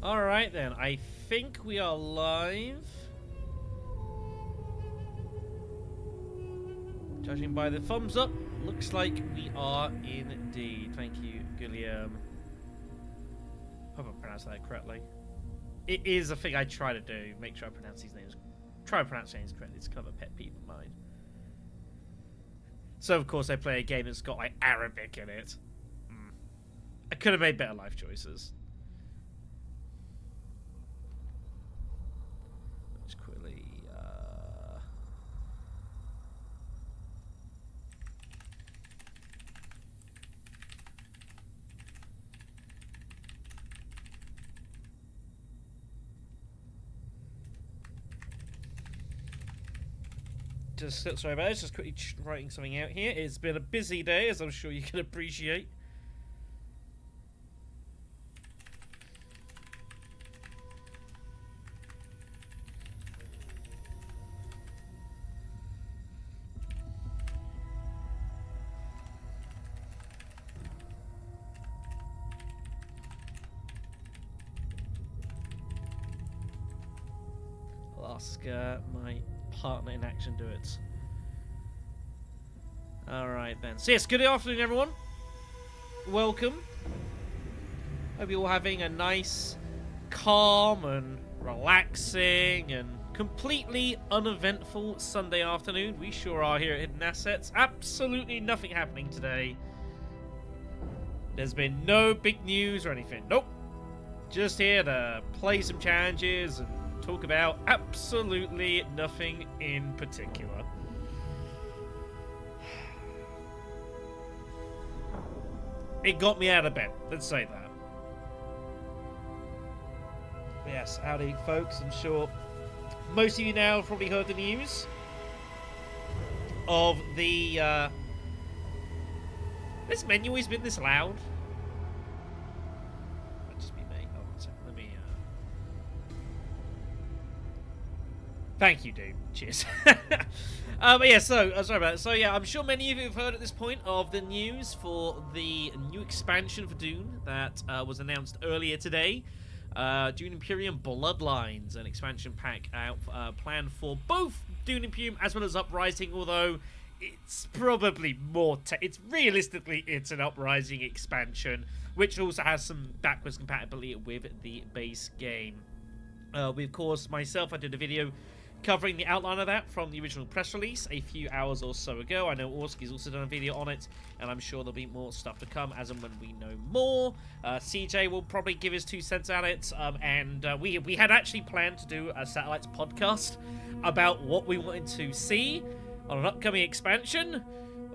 Alright then, I think we are live. Judging by the thumbs up, looks like we are indeed. Thank you, Guillaume. Hope I pronounced that correctly. It is a thing I try to do, make sure I pronounce these names. Try to pronounce names correctly, it's kind of a pet peeve of mine. So of course I play a game that's got like Arabic in it. I could have made better life choices. Just quickly, sorry about this, just quickly writing something out here. It's been a busy day, as I'm sure you can appreciate. I'll ask my partner in action do it. Alright then. So yes, good afternoon everyone. Welcome. Hope you're all having a nice, calm and relaxing and completely uneventful Sunday afternoon. We sure are here at Hidden Assets. Absolutely nothing happening today. There's been no big news or anything. Nope. Just here to play some challenges and talk about absolutely nothing in particular. It got me out of bed, let's say that. Yes, howdy folks, I'm sure most of you now have probably heard the news of the this menu always been this loud? Might just be me. Oh, one second, let me thank you, dude. Cheers. But yeah, so, sorry about that. So yeah, I'm sure many of you have heard at this point of the news for the new expansion for Dune that was announced earlier today. Dune Imperium Bloodlines, an expansion pack out planned for both Dune Imperium as well as Uprising, although it's probably more... it's an Uprising expansion, which also has some backwards compatibility with the base game. Of course, myself, I did a video covering the outline of that from the original press release a few hours or so ago. I know Orski's also done a video on it, and I'm sure there'll be more stuff to come as and when we know more. CJ will probably give his 2 cents at it, and we had actually planned to do a Satellites podcast about what we wanted to see on an upcoming expansion.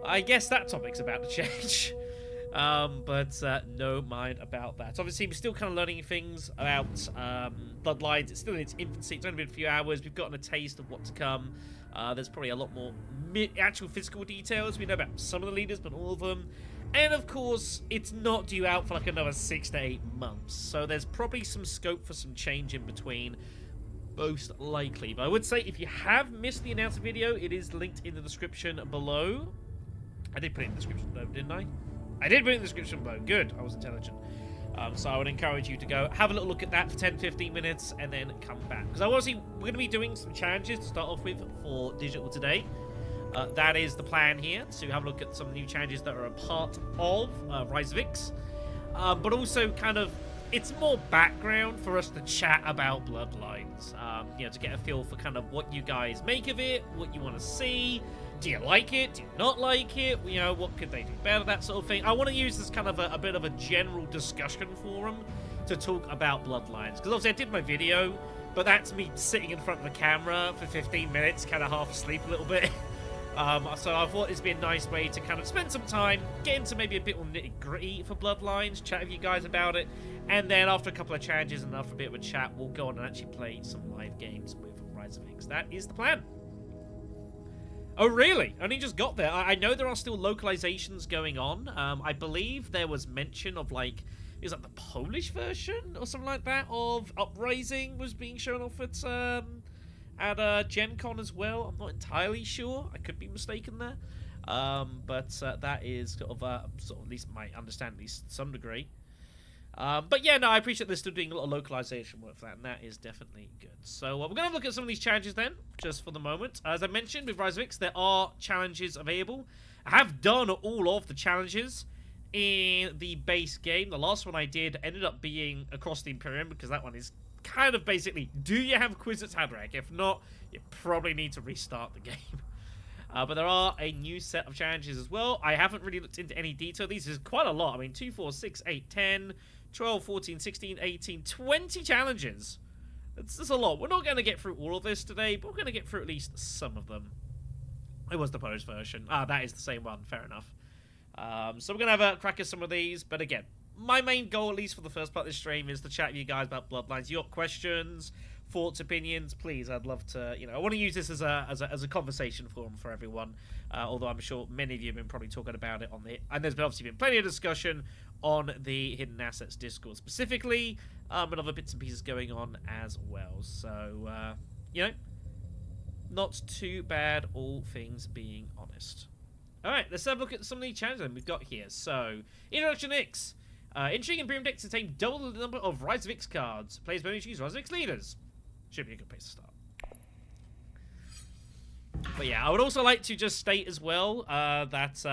I guess that topic's about to change. But no mind about that. Obviously, we're still kind of learning things about Bloodlines. It's still in its infancy. It's only been a few hours. We've gotten a taste of what to come. There's probably a lot more actual physical details. We know about some of the leaders, but all of them. And of course, it's not due out for like another 6 to 8 months. So there's probably some scope for some change in between, most likely. But I would say if you have missed the announcement video, it is linked in the description below. I did put it in the description below, didn't I? I did put it in the description below. Good. I was intelligent. So I would encourage you to go have a little look at that for 10-15 minutes and then come back. Because we're going to be doing some challenges to start off with for Digital today. That is the plan here, to have a look at some new challenges that are a part of Rise of X. But also kind of, it's more background for us to chat about Bloodlines. You know, to get a feel for kind of what you guys make of it, what you want to see. Do you like it? Do you not like it? You know, what could they do better? That sort of thing. I want to use this kind of a bit of a general discussion forum to talk about Bloodlines. Because obviously I did my video, but that's me sitting in front of the camera for 15 minutes, kind of half asleep a little bit. So I thought this would be a nice way to kind of spend some time, get into maybe a bit more nitty-gritty for Bloodlines, chat with you guys about it, and then after a couple of challenges and after a bit of a chat, we'll go on and actually play some live games with Rise of X. That is the plan. Oh, really? Only just got there. I know there are still localizations going on. I believe there was mention of, like, is that the Polish version or something like that of Uprising was being shown off at Gen Con as well. I'm not entirely sure. I could be mistaken there. But that is sort of at least my understanding, at least to some degree. But yeah, no, I appreciate they're still doing a lot of localization work for that, and that is definitely good. So we're going to look at some of these challenges then, just for the moment. As I mentioned, with Rise of X, there are challenges available. I have done all of the challenges in the base game. The last one I did ended up being Across the Imperium, because that one is kind of basically, do you have Quizzit's Hadrach? If not, you probably need to restart the game. But there are a new set of challenges as well. I haven't really looked into any detail. These is quite a lot. I mean, 2, 4, 6, 8, 10, 12, 14, 16, 18, 20 challenges. That's a lot. We're not going to get through all of this today, but we're going to get through at least some of them. It was the post version. That is the same one. Fair enough. So we're going to have a crack at some of these. But again, my main goal, at least for the first part of this stream, is to chat with you guys about Bloodlines. You got questions, thoughts, opinions, please. I'd love to, I want to use this as a conversation forum for everyone. Although I'm sure many of you have been probably talking about it on the, and there's obviously been plenty of discussion on the Hidden Assets Discord specifically, and other bits and pieces going on as well. So, not too bad, all things being honest. All right, let's have a look at some of the challenges we've got here. So, Introduction X. Intriguing Imperium decks contain double the number of Rise of X cards. Players may choose Rise of X leaders. Should be a good place to start. But yeah, I would also like to just state as well that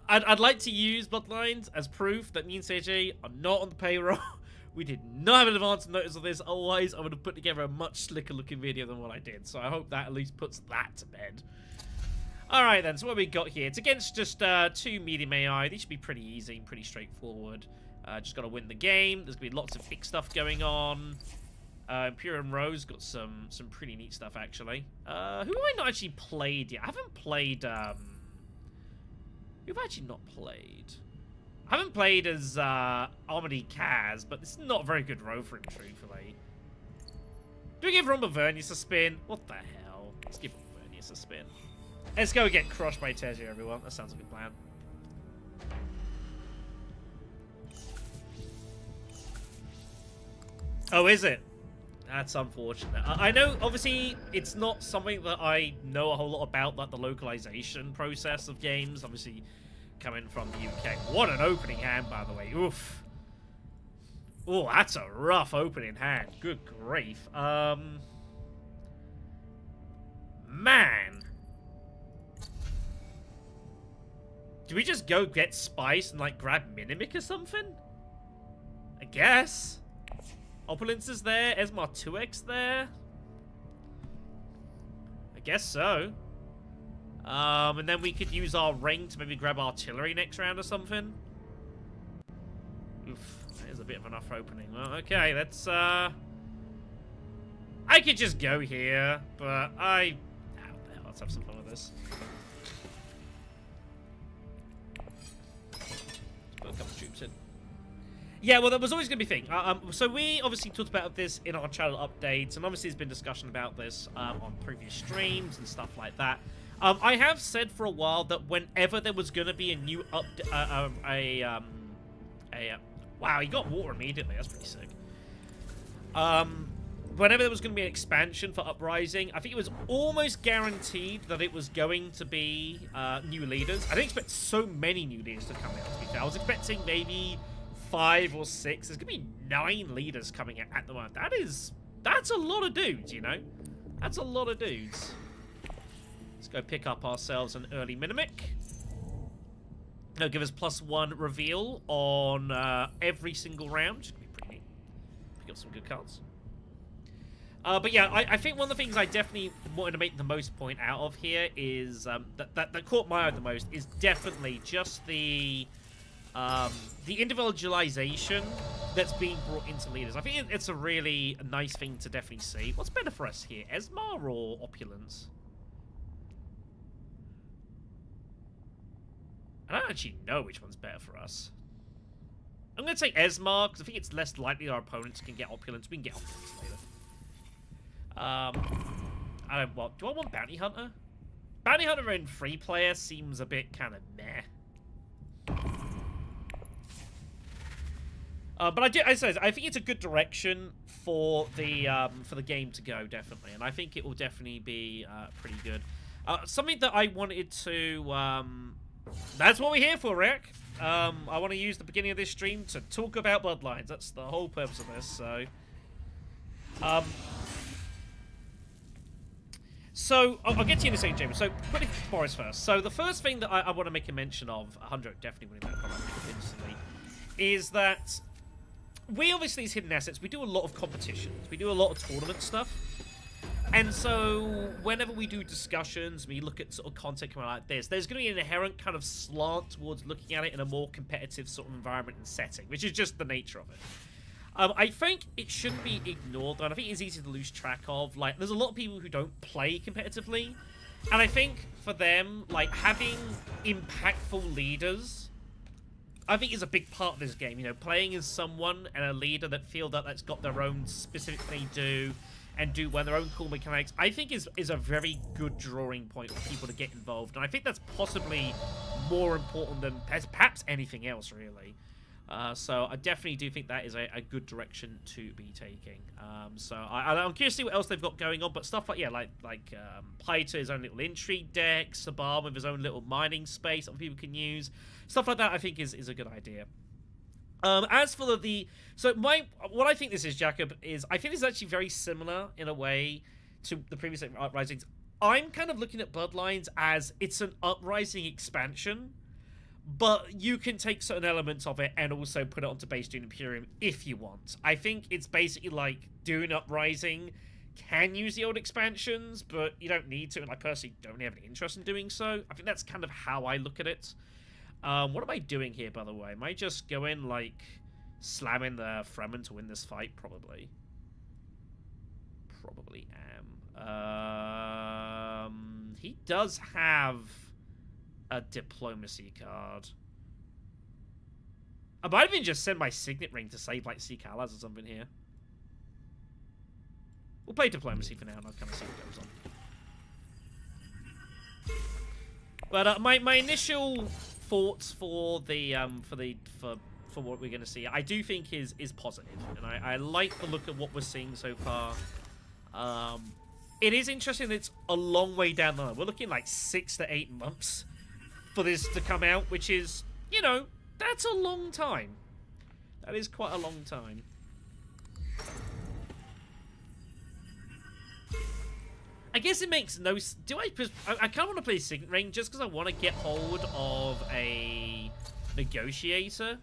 I'd like to use Bloodlines as proof that me and CJ are not on the payroll. We did not have an advance notice of this, otherwise I would have put together a much slicker looking video than what I did. So I hope that at least puts that to bed. Alright then, so what we got here? It's against just 2 medium AI. These should be pretty easy, pretty straightforward. Just got to win the game. There's going to be lots of big stuff going on. Imperium Rose got some pretty neat stuff, actually. Who have I not actually played yet? I haven't played, who have I actually not played? I haven't played as, Armady Kaz, but this is not a very good row for him, truthfully. Do we give Ron Vernius a spin? What the hell? Let's give Ron Vernius a spin. Let's go get crushed by Tessia, everyone. That sounds like a good plan. Oh, is it? That's unfortunate. I know, obviously, it's not something that I know a whole lot about, like the localization process of games. Obviously, coming from the UK. What an opening hand, by the way. Oof. Oh, that's a rough opening hand. Good grief. Man. Do we just go get Spice and, like, grab Minimic or something? I guess. Opulence is there. Esmar 2X there. I guess so. And then we could use our ring to maybe grab artillery next round or something. Oof. That is a bit of an rough opening. Well, okay, let's, I could just go here, but let's have some fun with this. Put a couple troops in. Yeah, well, there was always going to be a thing. So we obviously talked about this in our channel updates, and obviously there's been discussion about this on previous streams and stuff like that. I have said for a while that whenever there was going to be a new update, wow, he got water immediately. That's pretty sick. Whenever there was going to be an expansion for Uprising, I think it was almost guaranteed that it was going to be new leaders. I didn't expect so many new leaders to come out, to be fair. I was expecting maybe 5 or 6. There's going to be 9 leaders coming out at the moment. That's a lot of dudes, you know? That's a lot of dudes. Let's go pick up ourselves an early Minimic. They'll give us +1 reveal on every single round. Which could be pretty neat. Pick up some good cards. But yeah, I think one of the things I definitely wanted to make the most point out of here is that caught my eye the most is definitely just the individualization that's being brought into leaders. I think it's a really nice thing to definitely see. What's better for us here, Esmar or Opulence? I don't actually know which one's better for us. I'm going to say Esmar, because I think it's less likely our opponents can get Opulence. We can get Opulence later. Do I want Bounty Hunter? Bounty Hunter in free player seems a bit kind of meh. But I think it's a good direction for the game to go, definitely, and I think it will definitely be pretty good. Something that I wanted to, that's what we're here for, Rick. I want to use the beginning of this stream to talk about Bloodlines. That's the whole purpose of this, so... So, I'll get to you in a second, James. So, quickly for Boris first. So, the first thing that I want to make a mention of, 100 definitely winning that combat instantly, is that we obviously, as Hidden Assets, we do a lot of competitions. We do a lot of tournament stuff. And so, whenever we do discussions, we look at sort of content coming out like this, there's going to be an inherent kind of slant towards looking at it in a more competitive sort of environment and setting, which is just the nature of it. I think it shouldn't be ignored, though, and I think it's easy to lose track of. Like, there's a lot of people who don't play competitively, and I think for them, like, having impactful leaders, I think is a big part of this game. You know, playing as someone and a leader that feel that that's got their own specific thing to do, and do well, their own cool mechanics, I think is a very good drawing point for people to get involved, and I think that's possibly more important than perhaps anything else, really. So I definitely do think that is a good direction to be taking. So I'm curious to see what else they've got going on, but stuff like, yeah, like Pyta, his own little intrigue deck, Saban with his own little mining space that people can use. Stuff like that I think is a good idea. As for what I think this is, Jacob, is I think this is actually very similar in a way to the previous Uprisings. I'm kind of looking at Bloodlines as it's an Uprising expansion, but you can take certain elements of it and also put it onto base Dune Imperium if you want. I think it's basically like Dune Uprising can use the old expansions, but you don't need to, and I personally don't really have any interest in doing so. I think that's kind of how I look at it. What am I doing here, by the way? Am I just going, like, slamming the Fremen to win this fight? Probably. Probably am. He does have a diplomacy card. I might even just send my signet ring to save, like, Sea Calaz or something here. We'll play diplomacy for now, and I'll kind of see what goes on. But my initial thoughts for the for what we're going to see, I do think is positive, and I like the look of what we're seeing so far. It is interesting that it's a long way down the line. We're looking like 6 to 8 months for this to come out, which is, you know, that's a long time. That is quite a long time. I guess it makes no... I kind of want to play Signet Ring just because I want to get hold of a negotiator.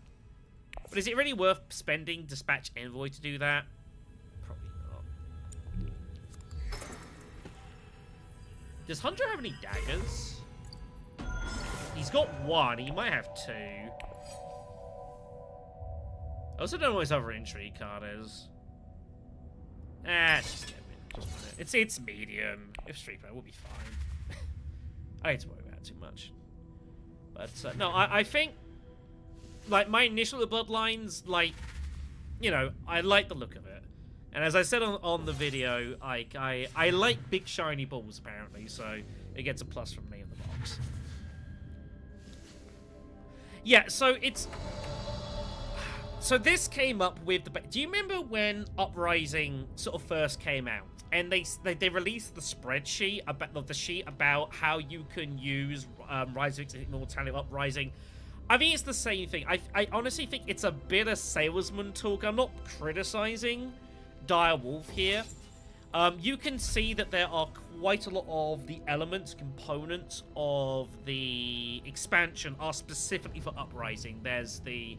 But is it really worth spending Dispatch Envoy to do that? Probably not. Does Hunter have any daggers? He's got 1. He might have 2. I also don't know what his other intrigue card is. Just get it. It's medium. If Street Fighter will be fine. I don't need to worry about it too much. But no, I think like my initial Bloodlines, like, you know, I like the look of it. And as I said on the video, I like big shiny balls apparently, so it gets a plus from me in the box. Yeah, so it's... So this came up with the... Do you remember when Uprising sort of first came out? And they released the spreadsheet about how you can use Rise of Immortality Uprising. I think it's the same thing. I honestly think it's a bit of salesman talk. I'm not criticizing Dire Wolf here. You can see that there are quite a lot of the elements, components of the expansion are specifically for Uprising. There's there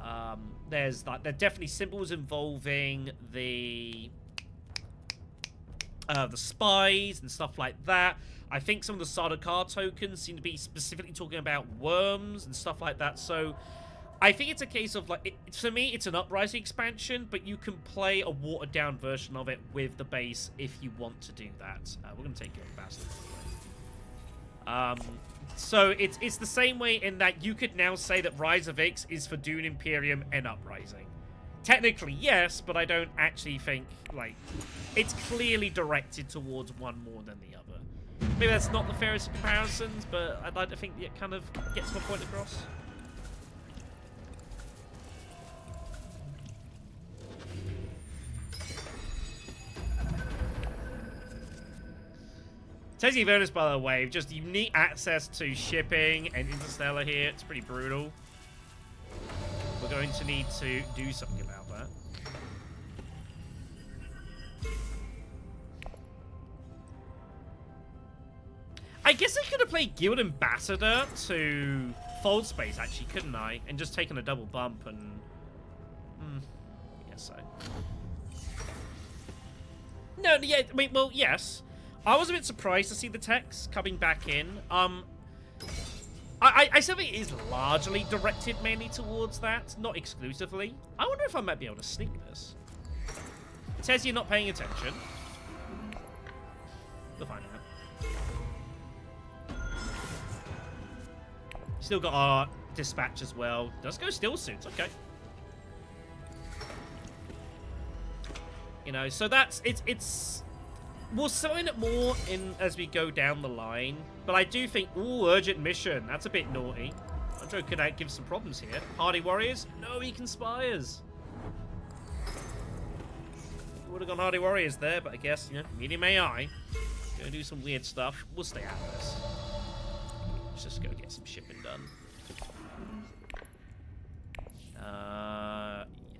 are definitely symbols involving the spies and stuff like that. I think some of the Sardaukar tokens seem to be specifically talking about worms and stuff like that. So I think it's a case of, like, for me, it's an Uprising expansion, but you can play a watered-down version of it with the base if you want to do that. We're going to take your Bastard. So it's the same way in that you could now say that Rise of Ix is for Dune Imperium and Uprising. Technically, yes, but I don't actually think, like, it's clearly directed towards one more than the other. Maybe that's not the fairest of comparisons, but I'd like to think it kind of gets my point across. Tessia bonus, by the way, just unique access to shipping and Interstellar here. It's pretty brutal. we're going to need to do something about that. I guess I could have played Guild Ambassador to fold space, actually, couldn't I? And just taken a double bump and... I guess so. No, yeah, I mean, well, yes. I was a bit surprised to see the text coming back in. I still think it is largely directed mainly towards that, not exclusively. I wonder if I might be able to sneak this. It says you're not paying attention. We'll find out. Still got our dispatch as well. Does go still suits, okay. You know, so that's it's we'll sign it more in as we go down the line. But I do think, ooh, urgent mission. That's a bit naughty. Andrew could give some problems here. Hardy Warriors? No, he conspires. Would have gone Hardy Warriors there, but I guess, you know, medium AI. Gonna do some weird stuff. We'll stay out of this. Let's just go get some shipping done.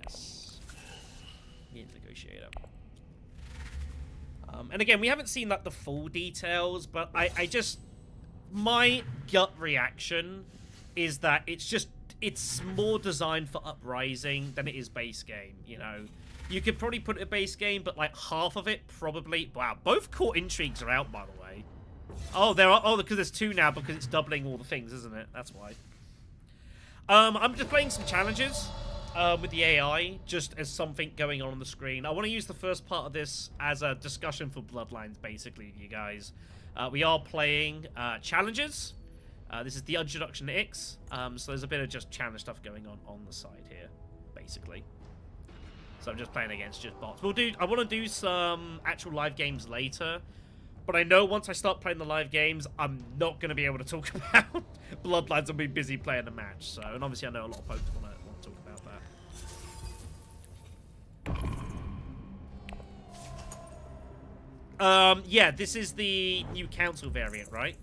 Yes. Need negotiator. And again, we haven't seen like the full details, but I just... My gut reaction is that it's more designed for Uprising than it is base game, you know. You could probably put it a base game, but like half of it probably... Wow, both Court Intrigues are out, by the way. Oh, there are... Oh, because there's two now because it's doubling all the things, isn't it? That's why. I'm just playing some challenges with the AI, just as something going on the screen. I want to use the first part of this as a discussion for Bloodlines, basically, you guys. We are playing challenges. This is the introduction to X, so there's a bit of just challenge stuff going on the side here, basically. So I'm just playing against just bots. I want to do some actual live games later, but I know once I start playing the live games, I'm not going to be able to talk about Bloodlines. I'll be busy playing the match. So, and obviously I know a lot of folks want to talk about that. Yeah, this is the new council variant, right?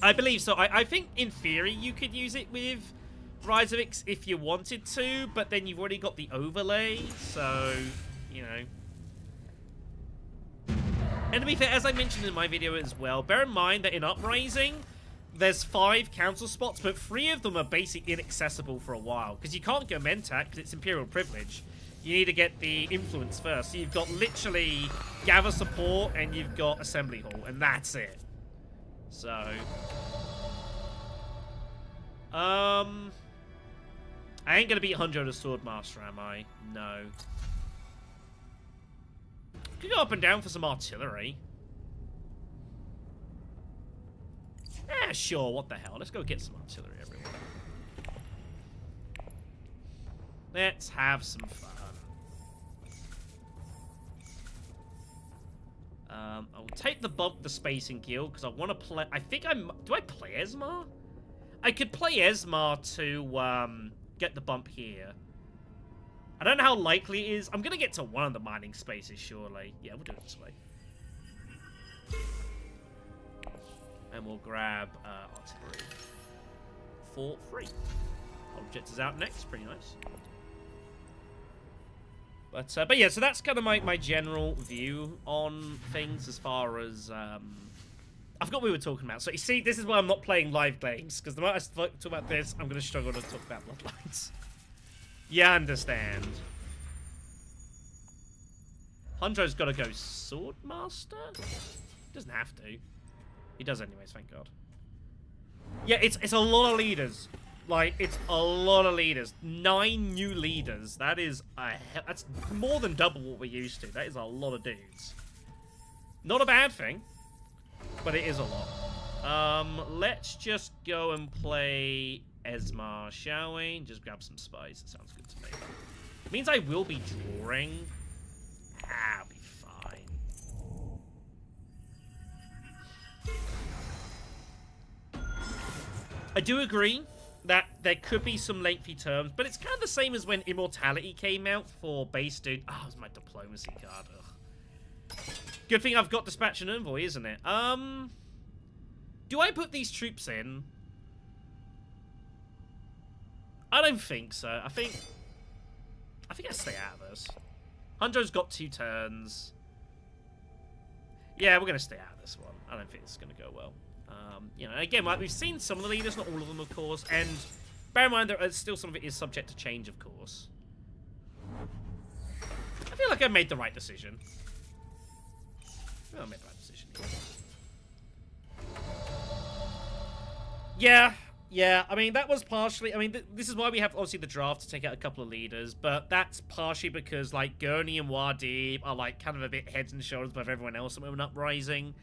I believe so. I think in theory you could use it with Rise of X if you wanted to, but then you've already got the overlay, so, you know. And to be fair, as I mentioned in my video as well, bear in mind that in Uprising, there's 5 council spots, but 3 of them are basically inaccessible for a while, because you can't go Mentat, because it's Imperial Privilege. You need to get the influence first. So you've got literally gather support, and you've got Assembly Hall, and that's it. So... I ain't gonna beat Hunjo the Swordmaster, am I? No. Could go up and down for some artillery. Eh, sure, what the hell. Let's go get some artillery, everyone. Let's have some fun. I'll take the bump, the Spacing Guild, because I want to play... I think I'm... Do I play Esmar? I could play Esmar to get the bump here. I don't know how likely it is. I'm going to get to one of the mining spaces, surely. Yeah, we'll do it this way. And we'll grab artillery for free. Object is out next. Pretty nice. But yeah, so that's kind of my general view on things as far as... I forgot what we were talking about. So you see, this is why I'm not playing live games, because the moment I talk about this, I'm going to struggle to talk about Bloodlines. You understand. Hunjo's got to go Swordmaster? Doesn't have to. He does anyways, thank God. Yeah, it's a lot of leaders. Like, it's a lot of leaders. 9 new leaders. That is that's more than double what we're used to. That is a lot of dudes. Not a bad thing, but it is a lot. Let's just go and play Esmar, shall we? Just grab some spice. That sounds good to me. It means I will be drawing. I'll be fine. I do agree that there could be some lengthy terms, but it's kind of the same as when Immortality came out for base dude. Oh, it's my diplomacy card. Ugh. Good thing I've got Dispatch and Envoy, isn't it? Do I put these troops in? I don't think so. I think I stay out of this. Hunjo's got 2 turns. Yeah, we're going to stay out of this one. I don't think this is going to go well. You know, again, like we've seen some of the leaders, not all of them, of course. And bear in mind, that still some of it is subject to change, of course. I feel like I made the right decision. I made the right decision here. Yeah. I mean, that was partially... I mean, this is why we have, obviously, the draft to take out a couple of leaders. But that's partially because, like, Gurney and Wadib are, like, kind of a bit heads and shoulders above everyone else that went Uprising.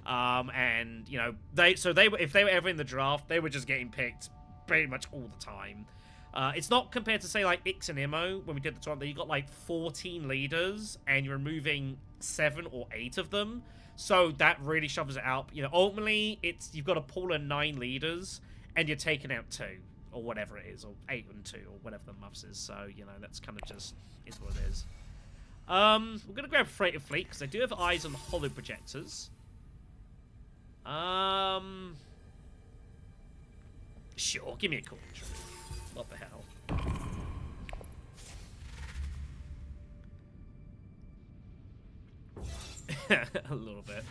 And, you know, if they were ever in the draft, they were just getting picked pretty much all the time. It's not compared to, say, like, Ix and Imo, when we did the draft, you got, like, 14 leaders, and you're removing 7 or 8 of them. So that really shovels it out. You know, ultimately, you've got a pool of 9 leaders, and you're taking out 2, or whatever it is, or 8 and 2, or whatever the maths is. So, you know, that's kind of just is what it is. We're going to grab Freighter Fleet, because they do have eyes on the hollow projectors. Sure, give me a call. What the hell? A little bit.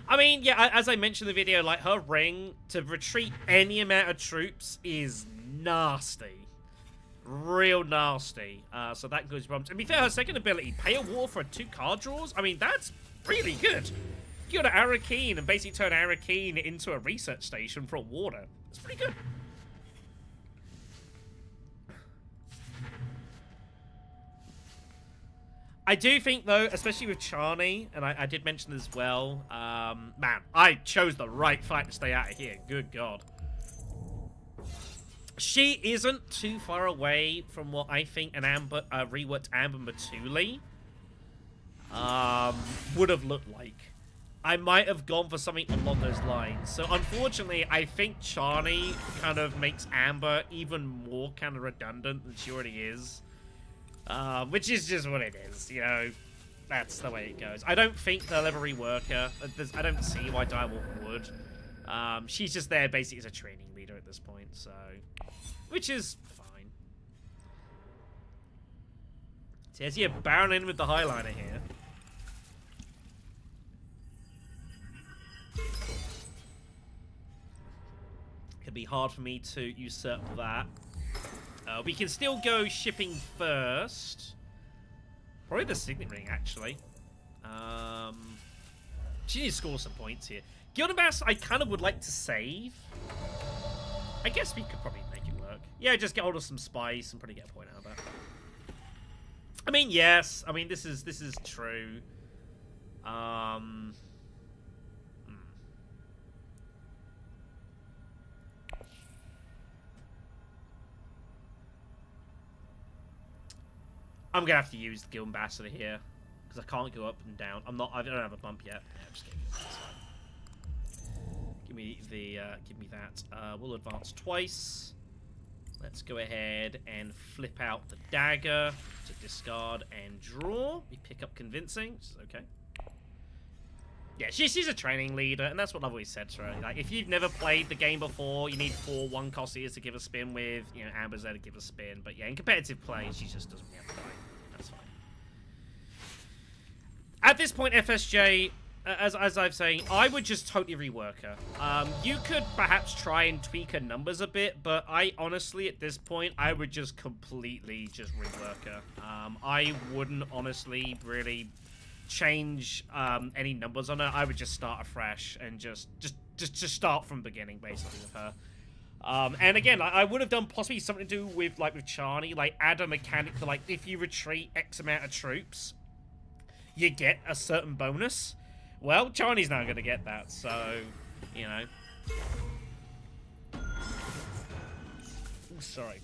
I mean, yeah, as I mentioned in the video, like, her ring to retreat any amount of troops is nasty. Real nasty. So that goes problems. And to be fair, her second ability, pay a war for 2 card draws, I mean, that's really good. You go to Arakeen and basically turn Arakeen into a research station for a water. It's pretty good. I do think, though, especially with Chani, and I did mention as well, man, I chose the right fight to stay out of here. Good God. She isn't too far away from what I think an reworked Amber Matuli would have looked like. I might have gone for something along those lines. So, unfortunately, I think Chani kind of makes Amber even more kind of redundant than she already is. Which is just what it is, you know. That's the way it goes. I don't think they'll ever rework her. I don't see why Direwolf would. She's just there basically as a training leader at this point, so... Which is fine. Tessia barreling in with the highliner here. It'd be hard for me to usurp that. We can still go shipping first. Probably the signet ring, actually. She needs to score some points here. Gildabass, I kind of would like to save. I guess we could probably make it work. Yeah, just get hold of some spice and probably get a point out of that. I mean, yes. I mean, this is true. I'm gonna have to use the Guild Ambassador here because I can't go up and down. I don't have a bump yet. Yeah, I'm just kidding. That's fine. Give me that. We'll advance twice. Let's go ahead and flip out the dagger to discard and draw. We pick up convincing, which is okay. Yeah, she's a training leader, and that's what I've always said to her. Like, if you've never played the game before, you need 4 1-costiers to give a spin with. You know, Amber's there to give a spin. But yeah, in competitive play, she just doesn't have to play. That's fine. At this point, FSJ, as I'm saying, I would just totally rework her. You could perhaps try and tweak her numbers a bit, but I honestly, at this point, I would just completely just rework her. I wouldn't honestly really change any numbers on her. I would just start afresh and just start from the beginning, basically, with her. And again, I would have done possibly something to do with, like, with Chani, like, add a mechanic for, like, if you retreat X amount of troops, you get a certain bonus. Well, Chani's now going to get that, so, you know. Ooh, sorry.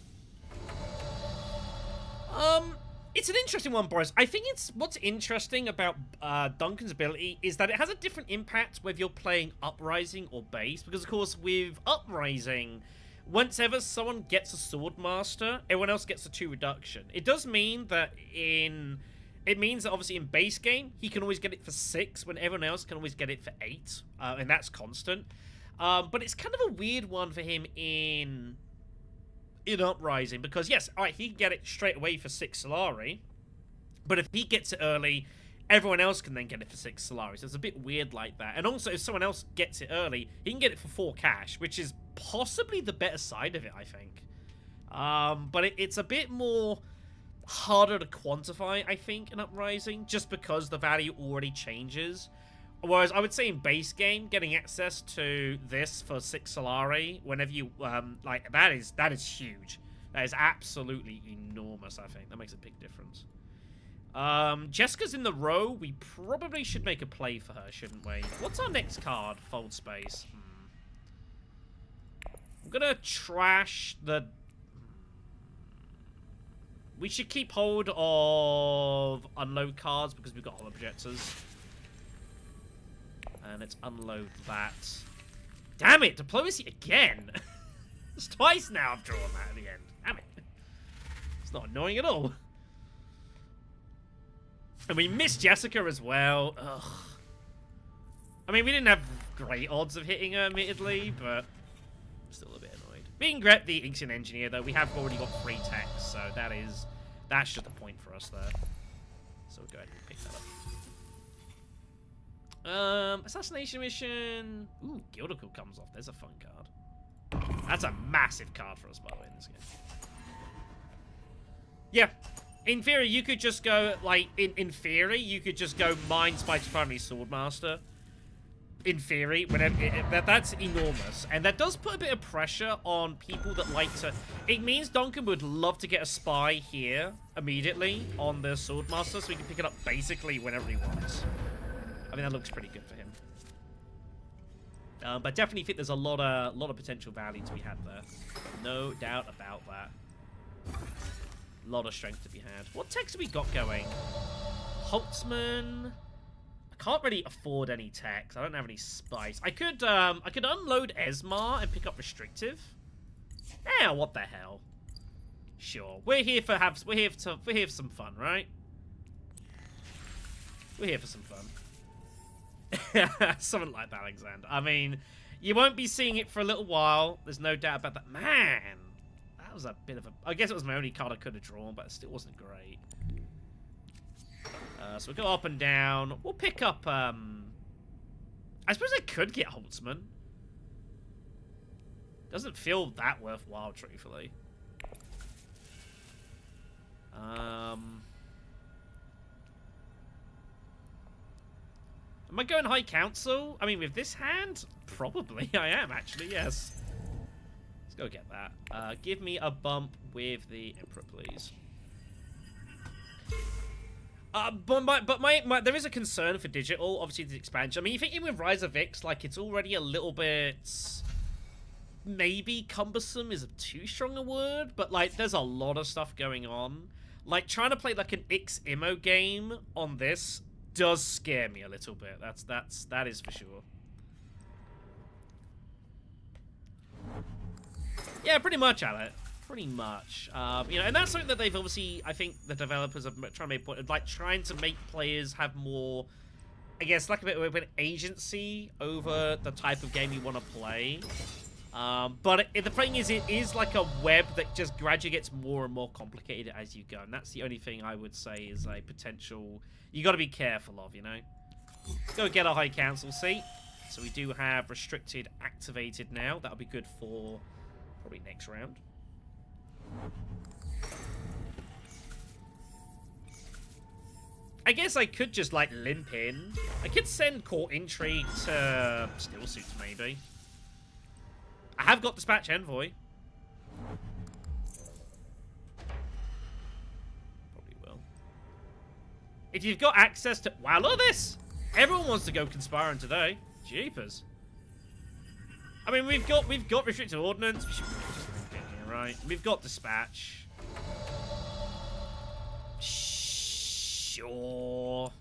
It's an interesting one, Boris. I think what's interesting about Duncan's ability is that it has a different impact whether you're playing Uprising or Base, because, of course, with Uprising, once ever someone gets a Sword Master, everyone else gets a 2 reduction. It does mean that It means that, obviously, in base game, he can always get it for 6, when everyone else can always get it for 8, and that's constant. But it's kind of a weird one for him in in Uprising, because yes, alright, he can get it straight away for 6 Solari, but if he gets it early, everyone else can then get it for 6 Solari, so it's a bit weird like that. And also, if someone else gets it early, he can get it for 4 cash, which is possibly the better side of it, I think. But it's a bit more harder to quantify, I think, in Uprising, just because the value already changes. Whereas I would say in base game, getting access to this for 6 Solari, whenever you, like, that is huge. That is absolutely enormous, I think. That makes a big difference. Jessica's in the row. We probably should make a play for her, shouldn't we? What's our next card? Fold space. I'm gonna trash the... We should keep hold of unload cards because we've got hollow projectors. And let's unload that. Damn it! Diplomacy again! It's twice now I've drawn that at the end. Damn it. It's not annoying at all. And we missed Jessica as well. Ugh. I mean, we didn't have great odds of hitting her, admittedly, but still a bit annoyed. We can get the Ixion Engineer, though. We have already got 3 techs, so that's just a point for us there. So we'll go ahead and pick that up. Assassination Mission. Ooh, Gildical comes off. There's a fun card. That's a massive card for us, by the way, in this game. Yeah. In theory, you could just go, like, in theory, you could just go Mind Spike's Primary Swordmaster. In theory, whenever that's enormous. And that does put a bit of pressure on people that like to... It means Duncan would love to get a spy here immediately on the Swordmaster, so he can pick it up basically whenever he wants. I mean, that looks pretty good for him. But definitely think there's a lot of potential value to be had there. No doubt about that. A lot of strength to be had. What techs have we got going? Holtzman. I can't really afford any techs. I don't have any spice. I could unload Esmar and pick up restrictive. Yeah, what the hell? Sure. We're here for some fun, right? We're here for some fun. Something like that, Alexander. I mean, you won't be seeing it for a little while. There's no doubt about that. Man, that was a bit of a... I guess it was my only card I could have drawn, but it still wasn't great. So we'll go up and down. We'll pick up... I suppose I could get Holtzman. Doesn't feel that worthwhile, truthfully. Am I going High Council? I mean, with this hand? Probably I am, actually, yes. Let's go get that. Give me a bump with the Emperor, please. But there is a concern for digital, obviously, the expansion. I mean, you think with Rise of Ix, like, it's already a little bit... Maybe cumbersome is too strong a word, but, like, there's a lot of stuff going on. Like, trying to play, like, an X-Immo game on this does scare me a little bit. That is for sure. Yeah, pretty much, Alec. Pretty much. You know, and that's something that they've obviously, I think the developers are trying to make point of, like, trying to make players have more, I guess, like a bit of an agency over the type of game you want to play. But the thing is, it is like a web that just gradually gets more and more complicated as you go. And that's the only thing I would say is a potential you got to be careful of, you know. Let's go get a High Council seat. So we do have restricted activated now. That'll be good for probably next round. I guess I could just, like, limp in. I could send Court Intrigue to Steel Suits, maybe. I have got Dispatch Envoy. Probably will. If you've got access to... Wow, look at this! Everyone wants to go Conspiring today. Jeepers. I mean, we've got Restricted Ordnance. We should just limp in here, right? We've got Dispatch. Sure.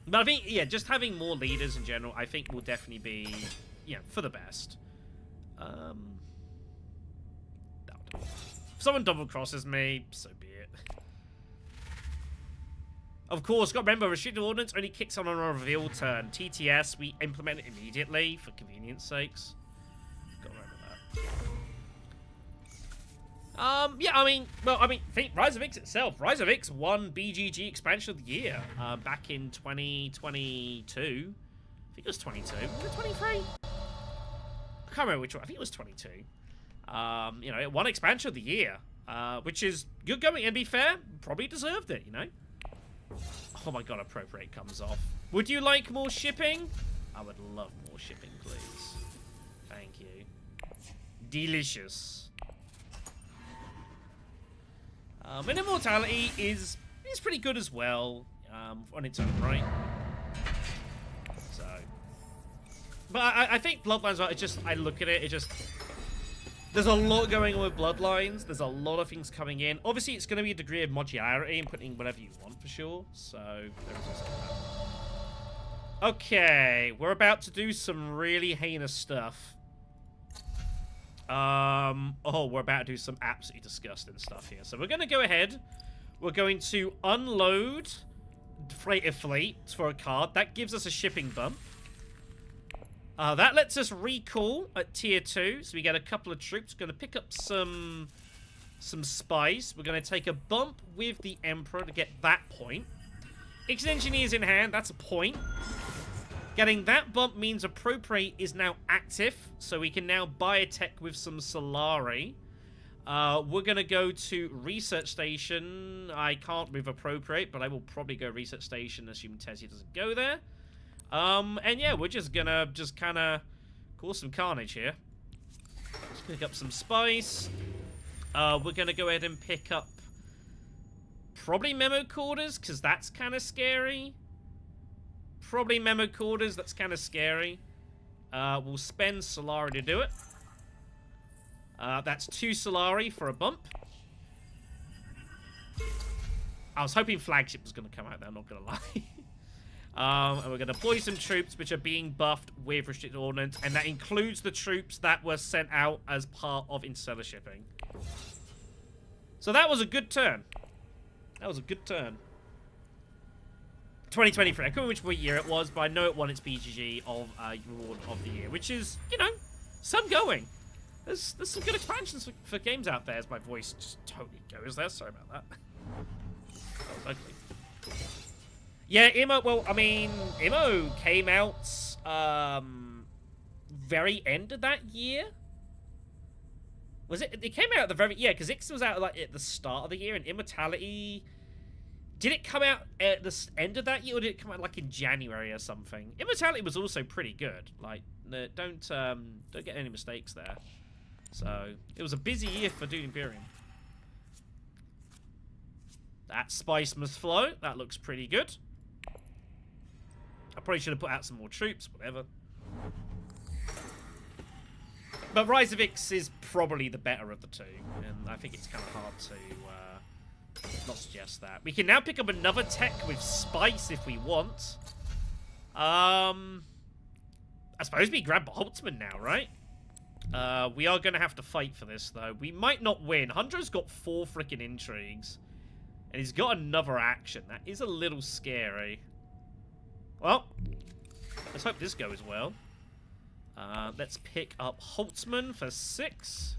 But I think, yeah, just having more leaders in general, I think will definitely be, you know, for the best. If someone double crosses me, so be it. Of course, got to remember, Restricted Ordnance only kicks on a reveal turn. TTS, we implement it immediately for convenience sakes. Yeah, think Rise of X itself. Rise of X won BGG Expansion of the Year back in 2022. I think it was 22. Was it 23? I can't remember which one. I think it was 22. You know, it won Expansion of the Year, which is good going. And be fair, probably deserved it, you know? Oh my god, Appropriate comes off. Would you like more shipping? I would love more shipping, please. Thank you. Delicious. And Immortality is pretty good as well, on its own right. So, but I think Bloodlines, I look at it, there's a lot going on with Bloodlines. There's a lot of things coming in. Obviously, it's going to be a degree of modularity and putting whatever you want for sure. So, there's also that. Okay, we're about to do some really heinous stuff. Oh, we're about to do some absolutely disgusting stuff here. So we're going to go ahead. We're going to unload Freighter Fleet for a card. That gives us a shipping bump. That lets us recall at tier 2. So we get a couple of troops. Going to pick up some spice. We're going to take a bump with the Emperor to get that point. X Engineers in hand. That's a point. Getting that bump means Appropriate is now active, so we can now buy a tech with some Solari. We're going to go to Research Station. I can't move Appropriate, but I will probably go Research Station, assuming Tessia doesn't go there. And yeah, we're just going to kind of cause some carnage here. Let's pick up some spice. We're going to go ahead and pick up probably Memo Quarters, because that's kind of scary. Probably Memo Quarters, that's kind of scary. We'll spend Solari to do it. That's 2 Solari for a bump. I was hoping Flagship was going to come out there, I'm not going to lie. And we're going to deploy some troops which are being buffed with Restricted Ordnance, and that includes the troops that were sent out as part of Interstellar Shipping. So that was a good turn. That was a good turn. 2023. I can't remember which year it was, but I know it won its BGG of Reward of the Year, which is, you know, some going. There's some good expansions for games out there, as my voice just totally goes there. Sorry about that. That was ugly. Yeah, Immo, well, I mean, Immo came out very end of that year. Was it? It came out at the very, yeah, because Ix was out like at the start of the year, and Immortality. Did it come out at the end of that year, or did it come out like in January or something? Immortality was also pretty good. Like, don't get any mistakes there. So it was a busy year for Dune Imperium. That spice must flow. That looks pretty good. I probably should have put out some more troops. Whatever. But Rise of Ix is probably the better of the two, and I think it's kind of hard to. Not suggest that. We can now pick up another tech with spice if we want. I suppose we grab Holtzman now, right? We are going to have to fight for this, though. We might not win. Hunter's got 4 freaking intrigues. And he's got another action. That is a little scary. Well, let's hope this goes well. Let's pick up Holtzman for 6.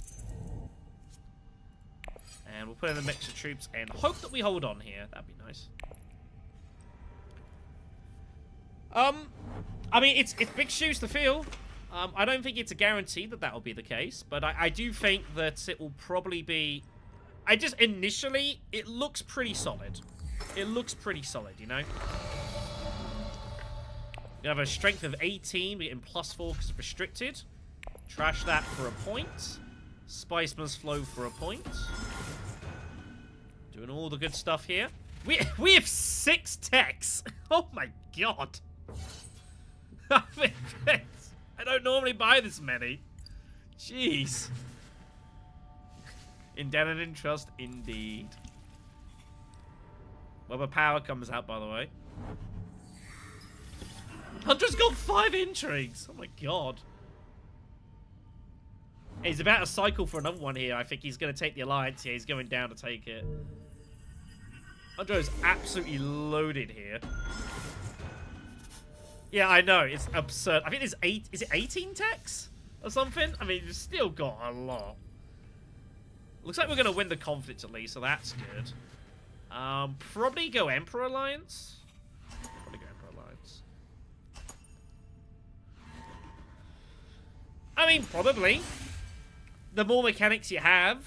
And we'll put in the mix of troops and hope that we hold on here. That'd be nice. I mean, it's big shoes to fill. I don't think it's a guarantee that will be the case, but I do think that it will probably be. Initially, it looks pretty solid. It looks pretty solid, you know. We have a strength of 18. We're getting +4 because it's restricted. Trash that for a point. Spice must flow for a point. Doing all the good stuff here. We have 6 techs. Oh my god. I don't normally buy this many. Jeez. Indebted in trust, indeed. Webber Power comes out, by the way. Hunter's got 5 intrigues. Oh my god. He's about to cycle for another one here. I think he's going to take the Alliance here. He's going down to take it. Hunter is absolutely loaded here. Yeah, I know. It's absurd. I think there's 8... Is it 18 techs? or something. I mean, we've still got a lot. Looks like we're going to win the conflict at least, so that's good. Probably go Emperor Alliance. Probably go Emperor Alliance. I mean, probably. The more mechanics you have,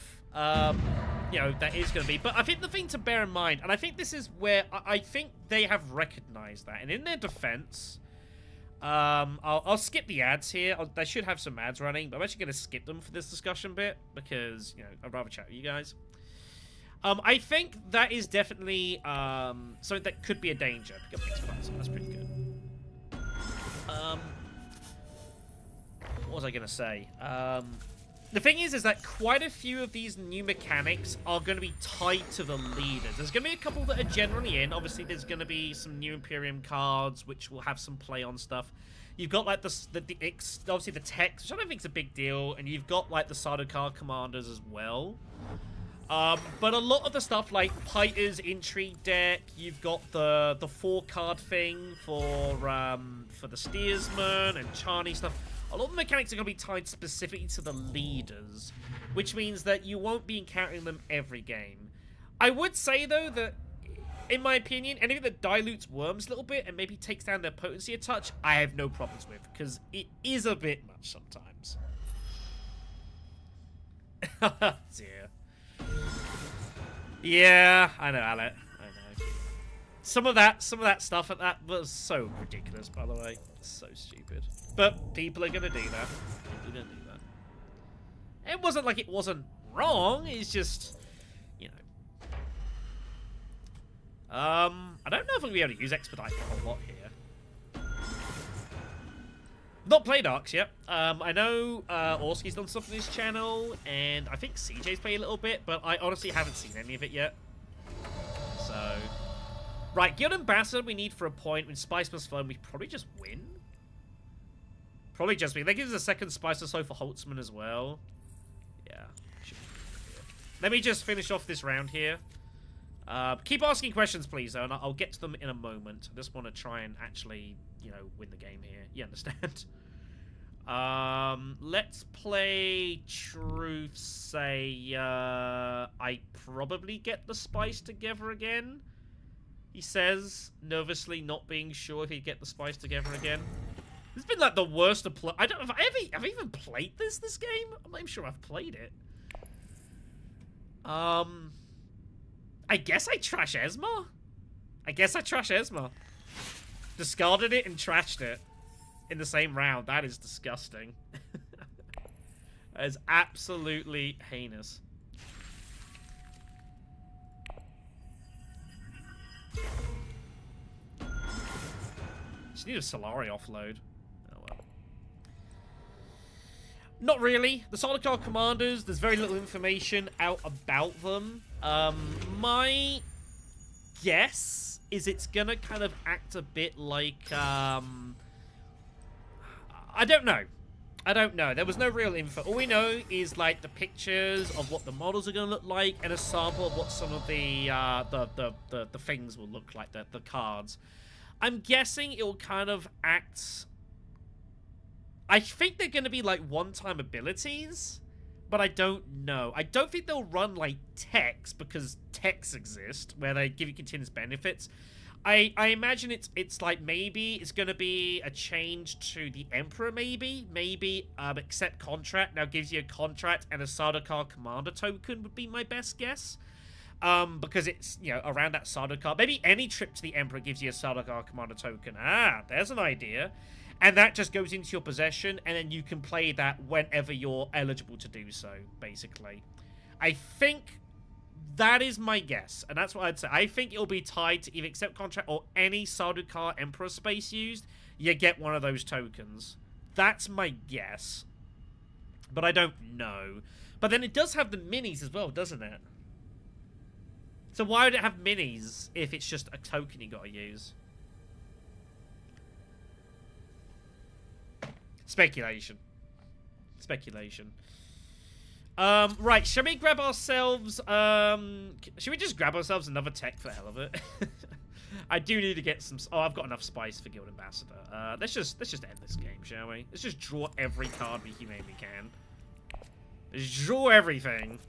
you know, that is going to be. But I think the thing to bear in mind, and I think this is where I think they have recognized that, and in their defense, I'll skip the ads here. They should have some ads running, but I'm actually going to skip them for this discussion bit because, you know, I'd rather chat with you guys. I think that is definitely something that could be a danger. Pick up things for that, so that's pretty good. What was I going to say? The thing is that quite a few of these new mechanics are going to be tied to the leaders. There's going to be a couple that are generally in. Obviously, there's going to be some new Imperium cards, which will have some play on stuff. You've got, like, obviously the text, which I don't think is a big deal, and you've got, like, the Sardaukar commanders as well. But a lot of the stuff, like Piter's Intrigue deck, you've got the 4-card thing for the Steersman and Charney stuff. A lot of the mechanics are going to be tied specifically to the leaders, which means that you won't be encountering them every game. I would say, though, that, in my opinion, anything that dilutes worms a little bit and maybe takes down their potency a touch, I have no problems with, because it is a bit much sometimes. Dear. Yeah, I know, Alec. I know. Some of that stuff that was so ridiculous, by the way. So stupid. But people are gonna do that. People are gonna do that. It wasn't like it wasn't wrong. It's just, you know. I don't know if I'm gonna be able to use Expedite a whole lot here. Not played Arcs yet. I know Orski's done stuff on his channel, and I think CJ's played a little bit, but I honestly haven't seen any of it yet. So, right, Guild Ambassador we need for a point. When Spice plus Phone, we probably just win. Probably just win. That gives us a second Spice or so for Holtzman as well. Yeah. Let me just finish off this round here. Keep asking questions, please, though, and I'll get to them in a moment. I just want to try and actually, you know, win the game here. You understand? Let's play Truth say, I probably get the Spice together again. He says, nervously not being sure if he'd get the Spice together again. This has been like the worst to play. I don't know if have I even played this game? I'm not even sure I've played it. I guess I trash Esma? Discarded it and trashed it in the same round. That is disgusting. That is absolutely heinous. Just need a Solari offload. Oh well. Not really. The Sardaukar commanders, there's very little information out about them. My guess is it's gonna kind of act a bit like, I don't know. There was no real info. All we know is like the pictures of what the models are gonna look like and a sample of what some of the things will look like, the cards. I'm guessing it will kind of act. I think they're gonna be like one-time abilities, but I don't know. I don't think they'll run like techs, because techs exist where they give you continuous benefits. I imagine it's like maybe it's going to be a change to the Emperor, maybe accept contract now gives you a contract and a Sardaukar commander token would be my best guess. Because it's, you know, around that Sardaukar. Maybe any trip to the Emperor gives you a Sardaukar commander token. Ah, there's an idea. And that just goes into your possession, and then you can play that whenever you're eligible to do so, basically. I think that is my guess, and that's what I'd say. I think it'll be tied to either accept contract or any Sardaukar Emperor space used, you get one of those tokens. That's my guess. But I don't know. But then it does have the minis as well, doesn't it? So why would it have minis if it's just a token you gotta use? Speculation. Right, shall we grab ourselves, should we just grab ourselves another tech for the hell of it? I do need to get some... Oh, I've got enough spice for Guild Ambassador. Let's just end this game, shall we? Let's just draw every card we humanly can. Let's draw everything.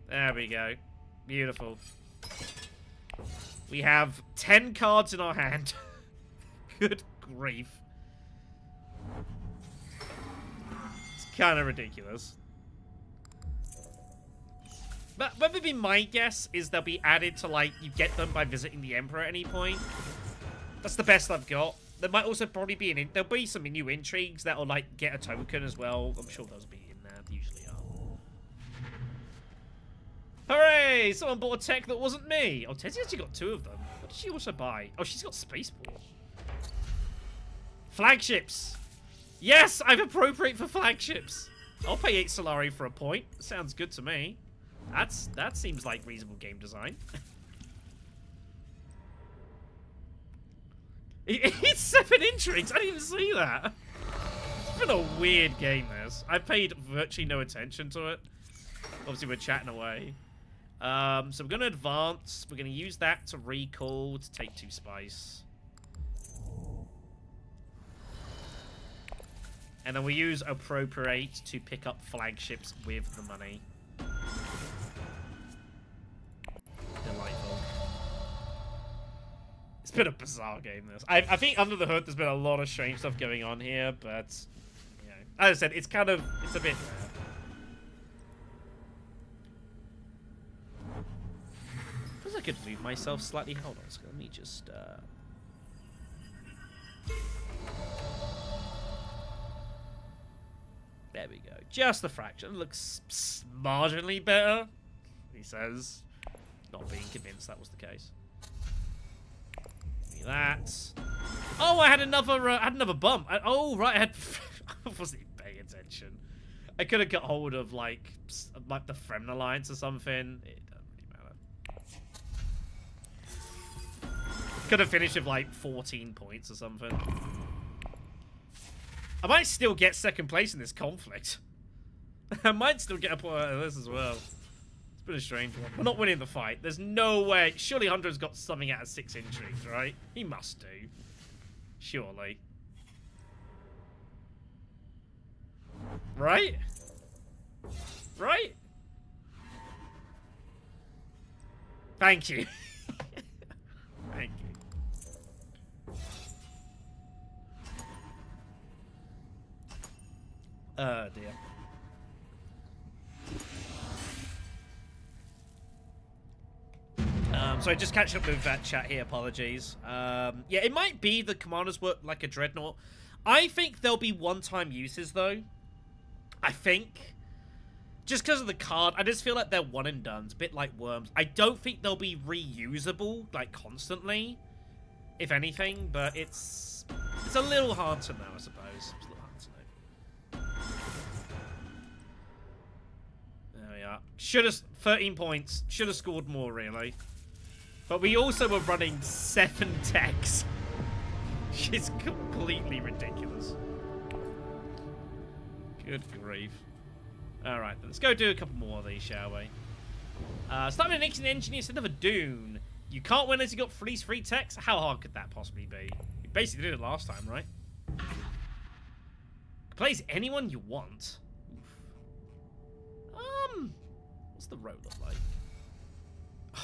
There we go. Beautiful. We have 10 cards in our hand. Good grief. It's kind of ridiculous. But maybe my guess is they'll be added to, like, you get them by visiting the Emperor at any point. That's the best I've got. There might also probably be there'll be some new intrigues that'll, like, get a token as well. I'm sure those will be in there. They usually are. Hooray! Someone bought a tech that wasn't me. Oh, Tessia actually got 2 of them. What did she also buy? Oh, she's got Spaceport. Flagships. Yes, I'm appropriate for flagships. I'll pay 8 Solari for a point. Sounds good to me. That seems like reasonable game design. It's 7 intrigues. I didn't even see that. It's been a weird game, this. I paid virtually no attention to it. Obviously, we're chatting away. So we're going to advance. We're going to use that to recall to take 2 spice. And then we use appropriate to pick up flagships with the money. Delightful. It's been a bizarre game, this. I think under the hood there's been a lot of strange stuff going on here, but, you know, as I said, it's a bit rare. Feels like I could move myself slightly. Hold on, so let me just, there we go. Just the fraction. Looks marginally better, he says. Not being convinced that was the case. Give me that. Oh, I had another bump. Oh, right, I wasn't even paying attention. I could have got hold of, like the Fremen Alliance or something. It doesn't really matter. Could have finished with, like, 14 points or something. I might still get 2nd place in this conflict. I might still get a point out of this as well. It's been a strange one. We're not winning the fight. There's no way. Surely Hunter's got something out of 6 intrigues, right? He must do. Surely. Right? Right? Thank you. Thank you. Oh dear. So I just catching up with that chat here, apologies. Yeah, it might be the commanders work like a dreadnought. I think there'll be one-time uses, though. I think. Just because of the card, I just feel like they're one and done. It's a bit like worms. I don't think they'll be reusable, like, constantly, if anything, but it's a little hard to know, I suppose. It's a little hard to know. There we are. Should have 13 points. Should have scored more, really. But we also were running 7 techs. Which is completely ridiculous. Good grief. Alright, let's go do a couple more of these, shall we? Start with an Nixon engineer instead of a Dune. You can't win unless you got free techs? How hard could that possibly be? You basically did it last time, right? Play as anyone you want. What's the road look like?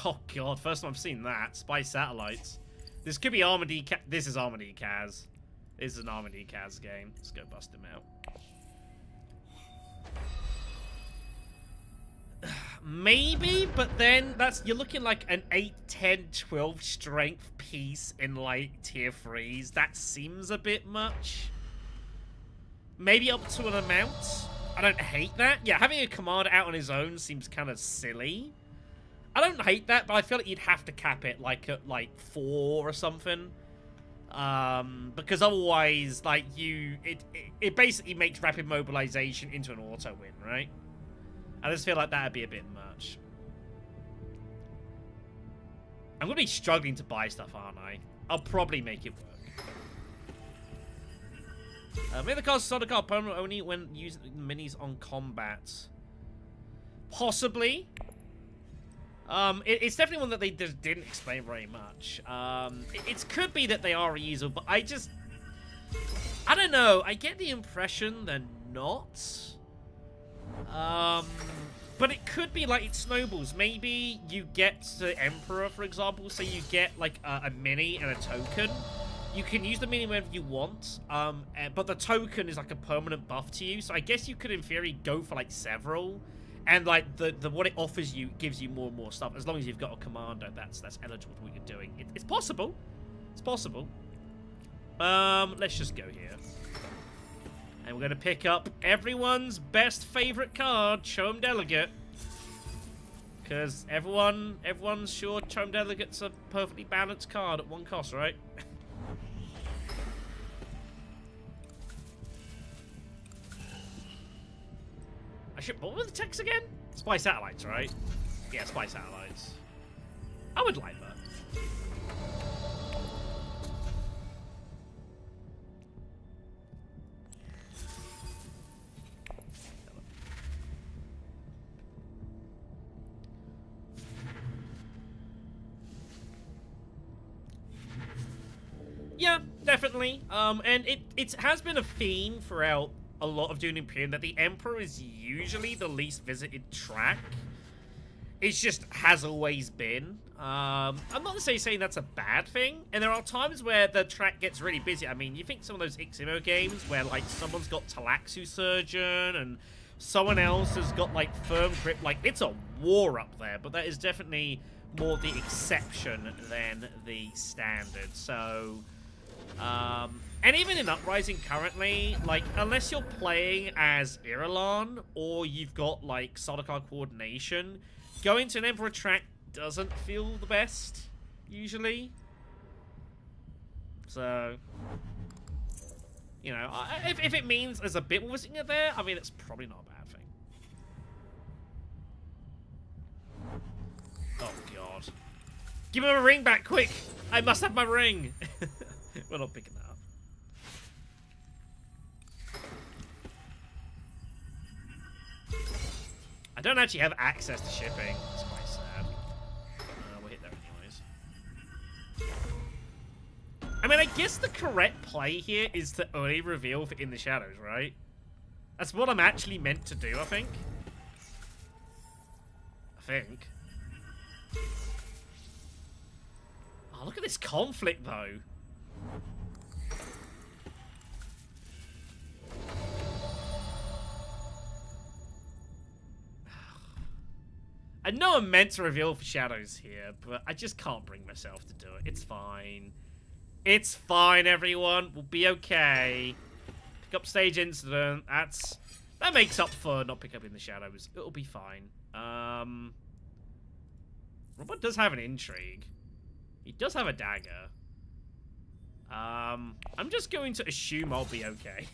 Oh god, first time I've seen that. Spy satellites. This could be Armady. This is Armady Kaz. This is an Armady Kaz game. Let's go bust him out. Maybe, but then you're looking like an 8, 10, 12 strength piece in like tier 3s. That seems a bit much. Maybe up to an amount. I don't hate that. Yeah, having a commander out on his own seems kind of silly. I don't hate that, but I feel like you'd have to cap it like at like 4 or something. Because otherwise, like it basically makes rapid mobilization into an auto win, right? I just feel like that'd be a bit much. I'm gonna be struggling to buy stuff, aren't I? I'll probably make it work. Make the card solid card permanent only when using minis on combat. Possibly. It's definitely one that they just didn't explain very much. It could be that they are reusable, but I don't know. I get the impression they're not. But it could be like it snowballs. Maybe you get the Emperor, for example. So you get like a mini and a token. You can use the mini whenever you want, but the token is like a permanent buff to you. So I guess you could, in theory, go for like several, and like the what it offers you gives you more and more stuff. As long as you've got a commander that's eligible for what you're doing, it's possible. It's possible. Let's just go here, and we're gonna pick up everyone's best favorite card, Chome Delegate, because everyone's sure Chome Delegate's a perfectly balanced card at one cost, right? What were the texts again? Spy satellites, right? Yeah, spy satellites. I would like that. Yeah, definitely. And it has been a theme throughout a lot of Dune Imperium that the Emperor is usually the least visited track. It just has always been. I'm not necessarily saying that's a bad thing, and there are times where the track gets really busy. I mean, you think some of those Iximo games where like someone's got Talaxu Surgeon and someone else has got like Firm Grip, like it's a war up there, but that is definitely more the exception than the standard. So and even in Uprising currently, like, unless you're playing as Irulan or you've got, like, Sardaukar coordination, going to an Emperor track doesn't feel the best, usually. So, you know, if it means there's a bit more sitting there, I mean, it's probably not a bad thing. Oh, God. Give me my ring back, quick! I must have my ring! We're not picking that up. I don't actually have access to shipping. It's quite sad. We'll hit there anyways. I mean, I guess the correct play here is to only reveal for In the Shadows, right? That's what I'm actually meant to do, I think. Oh, look at this conflict, though. I know I'm meant to reveal for Shadows here, but I just can't bring myself to do it. It's fine. It's fine, everyone. We'll be okay. Pick up Stage Incident. That makes up for not picking up In the Shadows. It'll be fine. Robert does have an intrigue. He does have a dagger. I'm just going to assume I'll be okay.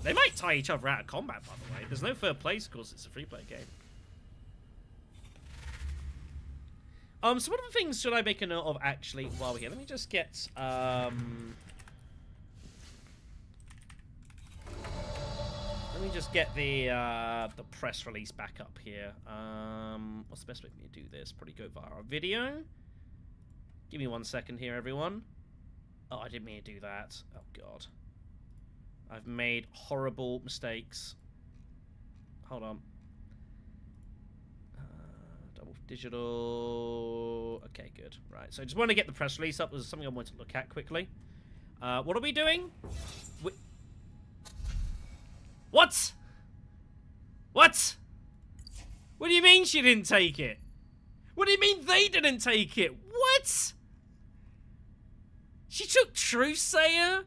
They might tie each other out of combat, by the way. There's no third place because it's a free-play game. So what other things should I make a note of, actually, while we're here? Let me just get, let me just get the press release back up here. What's the best way for me to do this? Probably go via a video. Give me 1 second here, everyone. Oh, I didn't mean to do that. Oh, God. I've made horrible mistakes. Hold on. Double digital. Okay, good. Right, so I just want to get the press release up. There's something I want to look at quickly. What are we doing? What? What? What do you mean she didn't take it? What do you mean they didn't take it? What? She took Truthsayer?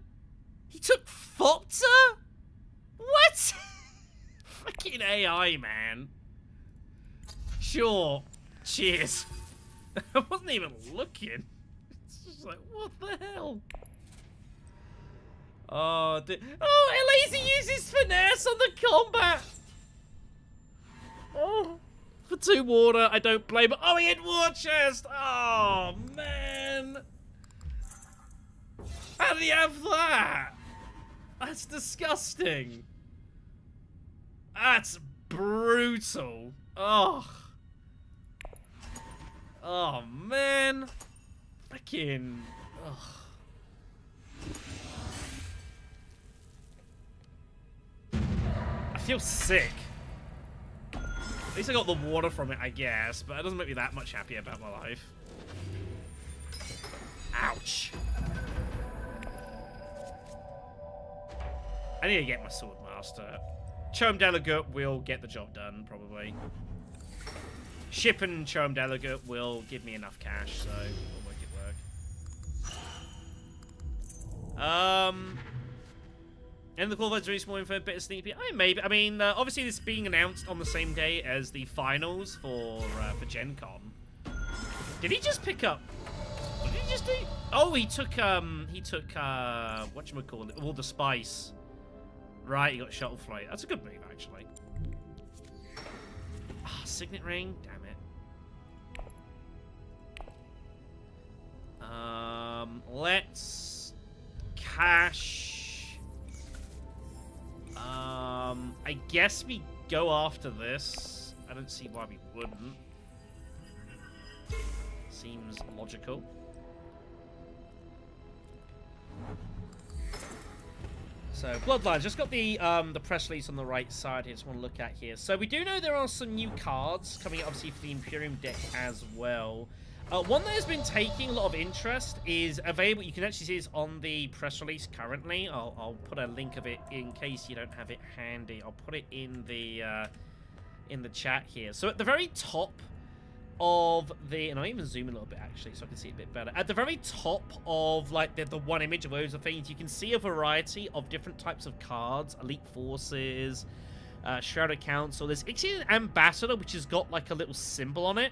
He took Thopter? What? Fucking AI, man. Sure. Cheers. I wasn't even looking. It's just like, what the hell? Oh, Elise uses finesse on the combat. Oh, for 2 water, I don't blame. Oh, he had war chest. Oh man, how do you have that? That's disgusting. That's brutal. Oh. Oh, man. Freaking. Oh. I feel sick. At least I got the water from it, I guess, but it doesn't make me that much happier about my life. Ouch. I need to get my sword master. Chome Delegate will get the job done, probably. Shipping Chome Delegate will give me enough cash, so we'll make it work. And the qualifiers release more info, bit of sneak peek. Maybe. I mean, obviously this being announced on the same day as the finals for Gen Con. Did he just pick up? What did he just do? Oh, he took whatchamacallit, all the spice. Right, he got shuttle flight. That's a good move, actually. Ah, signet ring. Damn it. Let's cash. I guess we go after this. I don't see why we wouldn't. Seems logical. So, Bloodlines, just got the press release on the right side here, just want to look at here. So, we do know there are some new cards coming, obviously, for the Imperium deck as well. One that has been taking a lot of interest is available. You can actually see this on the press release currently. I'll put a link of it in case you don't have it handy. I'll put it in the chat here. So, at the very top of the, and I'll even zoom in a little bit actually so I can see it a bit better. At the very top of like the one image of those things, you can see a variety of different types of cards, elite forces, Shrouded Council. There's actually an ambassador which has got like a little symbol on it,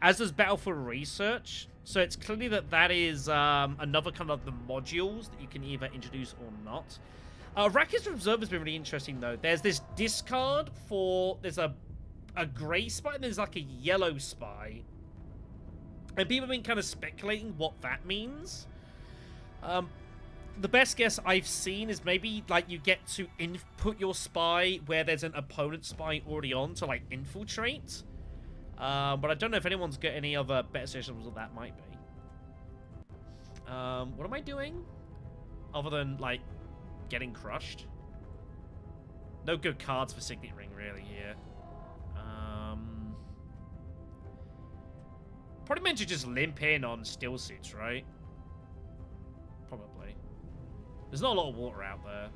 as does Battle for Research. So it's clearly that is another kind of the modules that you can either introduce or not. Rakis Observer has been really interesting though. There's this discard for, there's a grey spy and there's like a yellow spy. And people have been kind of speculating what that means. The best guess I've seen is maybe like you get to input your spy where there's an opponent spy already on to like infiltrate. But I don't know if anyone's got any other better suggestions what that might be. What am I doing? Other than like getting crushed? No good cards for Signet Ring really here. Probably meant to just limp in on still suits, right? Probably. There's not a lot of water out there.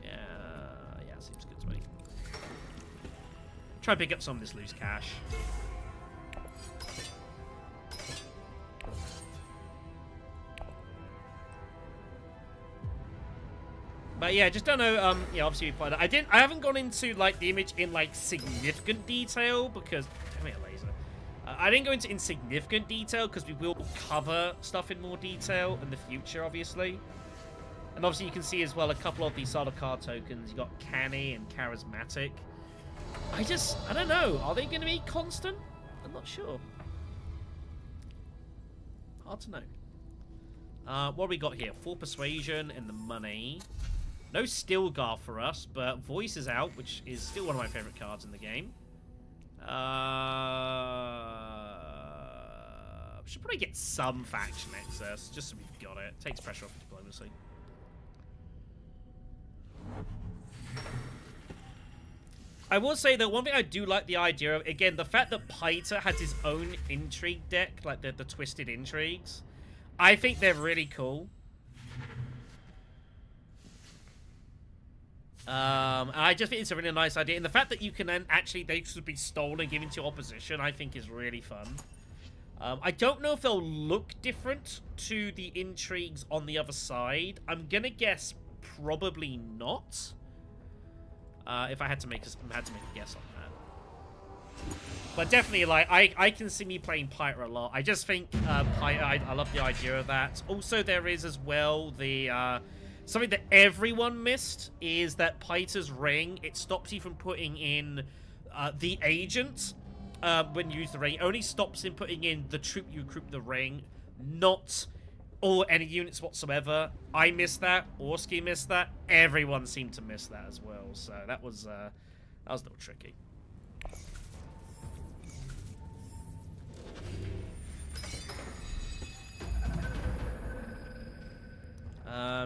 Yeah, seems good to me. Try and pick up some of this loose cash. But yeah, just don't know. Yeah, obviously we played it. I haven't gone into like the image in like significant detail because damn it, a laser. I didn't go into insignificant detail because we will cover stuff in more detail in the future, obviously. And obviously you can see as well a couple of these sort of card tokens. You got Canny and Charismatic. I don't know. Are they going to be constant? I'm not sure. Hard to know. What have we got here? 4 Persuasion and the money. No Stilgar for us, but Voice is out, which is still one of my favorite cards in the game. Should probably get some faction access, just so we've got it. Takes pressure off diplomacy. I will say that one thing I do like the idea of, again, the fact that Paita has his own intrigue deck, like the Twisted Intrigues. I think they're really cool. And I just think it's a really nice idea. And the fact that you can then actually, they should be stolen and given to opposition, I think is really fun. I don't know if they'll look different to the intrigues on the other side. I'm gonna guess probably not. If I had to make a guess on that. But definitely, like, I can see me playing Pyra a lot. I just think Pyra, I love the idea of that. Also, there is as well the something that everyone missed is that Pyta's ring. It stops you from putting in the agent when you use the ring. It only stops in putting in the troop you recruit the ring, not or any units whatsoever. I missed that. Orski missed that. Everyone seemed to miss that as well. So that was That was a little tricky.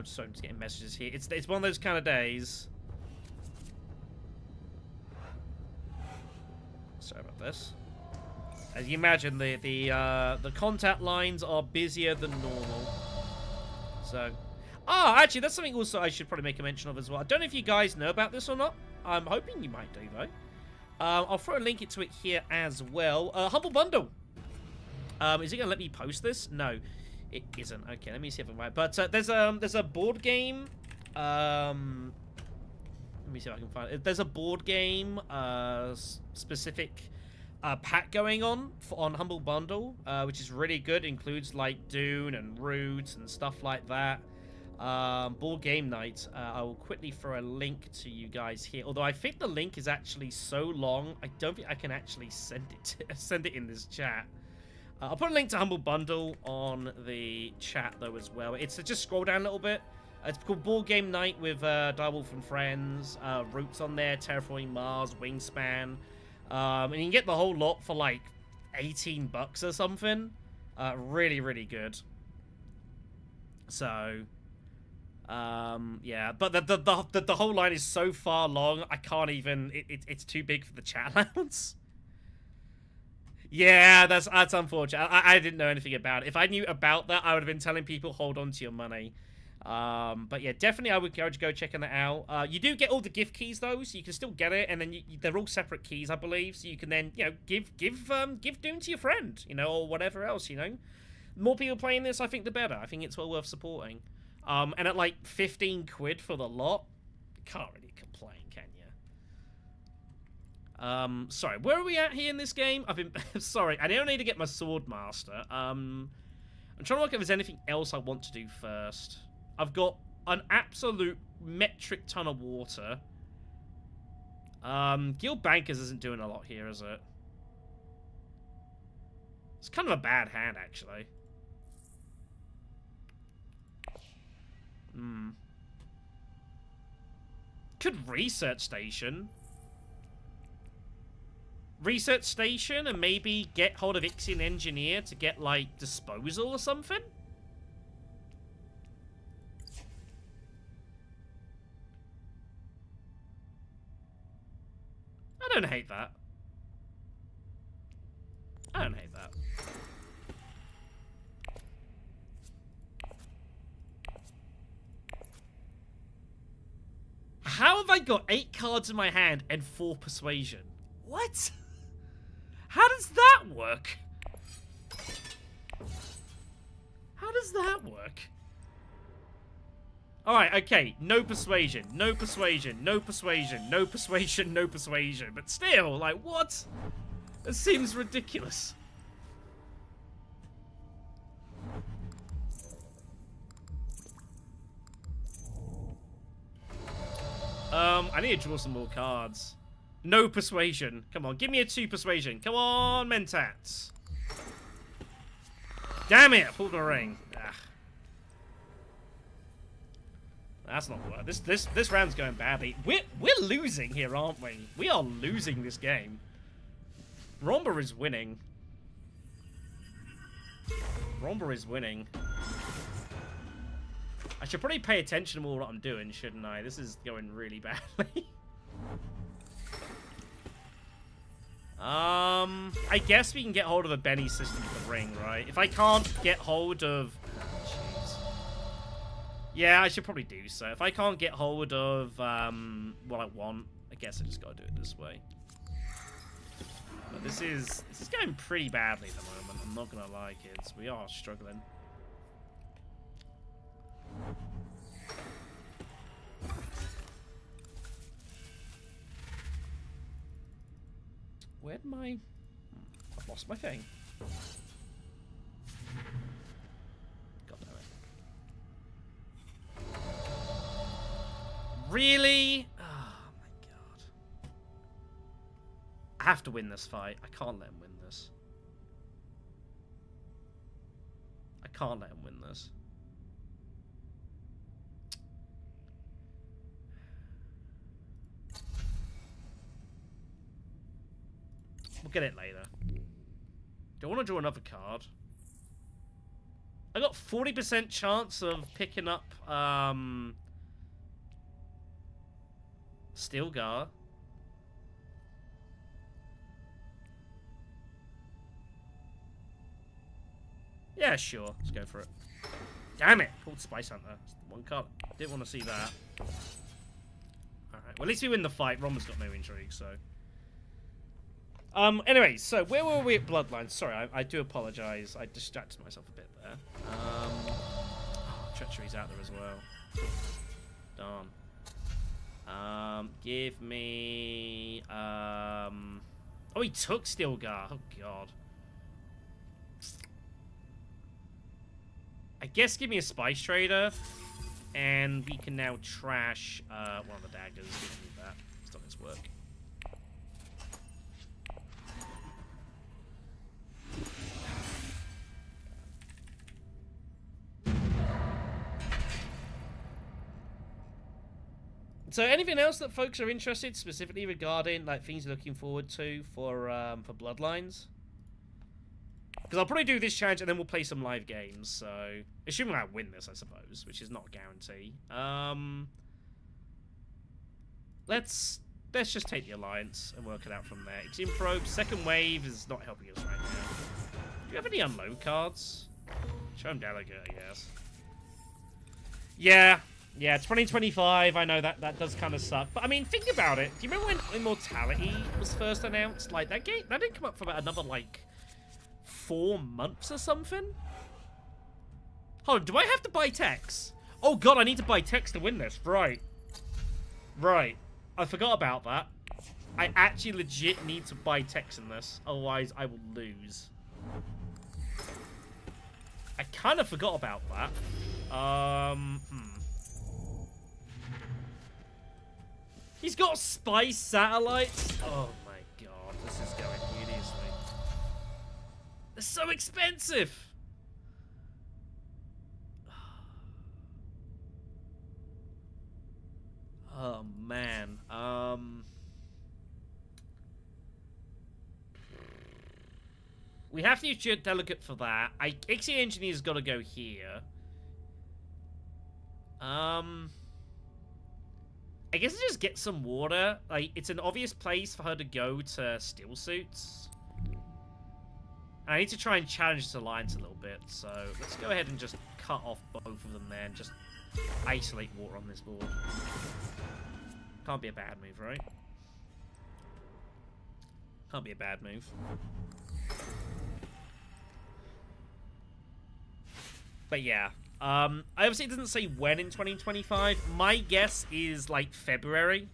Sorry, I'm just getting messages here. It's one of those kind of days. Sorry about this. As you imagine, the contact lines are busier than normal. So, actually, that's something also I should probably make a mention of as well. I don't know if you guys know about this or not. I'm hoping you might do though. I'll throw a link to it here as well. Humble Bundle. Is it gonna let me post this? No. It isn't. Okay, let me see if I'm right. But there's a board game. Let me see if I can find it. There's a board game specific pack going on Humble Bundle, which is really good. It includes like Dune and Roots and stuff like that. Board game night. I will quickly throw a link to you guys here. Although I think the link is actually so long, I don't think I can actually send it in this chat. I'll put a link to Humble Bundle on the chat, though, as well. It's just scroll down a little bit. It's called Board Game Night with Direwolf and Friends. Roots on there, Terraforming Mars, Wingspan. And you can get the whole lot for, like, 18 bucks or something. Really, really good. So, yeah. But the whole line is so far long, I can't even... It's too big for the chat allowance. Yeah, that's unfortunate. I didn't know anything about it. If I knew about that, I would have been telling people, hold on to your money. But yeah, definitely I would encourage you to go checking that out. You do get all the gift keys, though, so you can still get it, and then they're all separate keys, I believe, so you can then, you know, give Dune to your friend, you know, or whatever else, you know. The more people playing this, I think the better. I think it's well worth supporting. And at like 15 quid for the lot, you can't really complain, can you? Sorry, where are we at here in this game? I've been... sorry, I don't need to get my Sword Master. I'm trying to work out if there's anything else I want to do first. I've got an absolute metric ton of water. Guild Bankers isn't doing a lot here, is it? It's kind of a bad hand, actually. Could Research Station... Research Station and maybe get hold of Ixian Engineer to get, like, disposal or something? I don't hate that. I don't hate that. How have I got 8 cards in my hand and 4 Persuasion? What? How does that work? How does that work? Alright, okay. No persuasion. No persuasion. No persuasion. No persuasion. No persuasion. But still, like, what? That seems ridiculous. I need to draw some more cards. No persuasion. Come on, give me a 2 persuasion. Come on, Mentats. Damn it! I pulled a ring. Ah. That's not worth. This round's going badly. We're losing here, aren't we? We are losing this game. Romba is winning. Romba is winning. I should probably pay attention to more what I'm doing, shouldn't I? This is going really badly. I guess we can get hold of a Benny system for the ring, right? If I can't get hold of... Jeez. Yeah, I should probably do so. If I can't get hold of what I want, I guess I just gotta do it this way. But this is going pretty badly at the moment. I'm not gonna lie, kids. We are struggling. Where'd my... I've lost my thing. God damn it. Really? Oh my god. I have to win this fight. I can't let him win this. I can't let him win this. We'll get it later. Do I want to draw another card? I got 40% chance of picking up Stilgar. Yeah, sure. Let's go for it. Damn it! Pulled Spice Hunter. One card. Didn't want to see that. Alright, well at least we win the fight. Romber's got no intrigue, so... Anyway, so where were we at Bloodlines? Sorry, I do apologise. I distracted myself a bit there. Treachery's out there as well. Darn. Give me... Oh, he took Stilgar. Oh, God. I guess give me a Spice Trader, and we can now trash one of the daggers. We don't need that. It's done its work. So, anything else that folks are interested, specifically regarding like things you're looking forward to for Bloodlines? Because I'll probably do this challenge and then we'll play some live games. So, assuming I win this, I suppose, which is not a guarantee. Let's just take the Alliance and work it out from there. Extreme Probe, second wave is not helping us right now. Do you have any unload cards? Show him Delegate, I guess. Yeah, 2025, I know that does kind of suck. But, I mean, think about it. Do you remember when Immortality was first announced? Like, that game, that didn't come up for about another, like, 4 months or something? Hold on, do I have to buy Tex? Oh, God, I need to buy Tex to win this. Right. I forgot about that. I actually legit need to buy Tex in this. Otherwise, I will lose. I kind of forgot about that. He's got Spice Satellites. Oh my God, this is going hideously. They're so expensive. Oh man. We have to use Jet Delegate for that. Ixie Engineer's got to go here. I guess I just get some water. Like, it's an obvious place for her to go to Steel Suits. I need to try and challenge this alliance a little bit, so let's go ahead and just cut off both of them there and just isolate water on this board. Can't be a bad move, right? Can't be a bad move. But yeah. Obviously it doesn't say when in 2025. My guess is like February.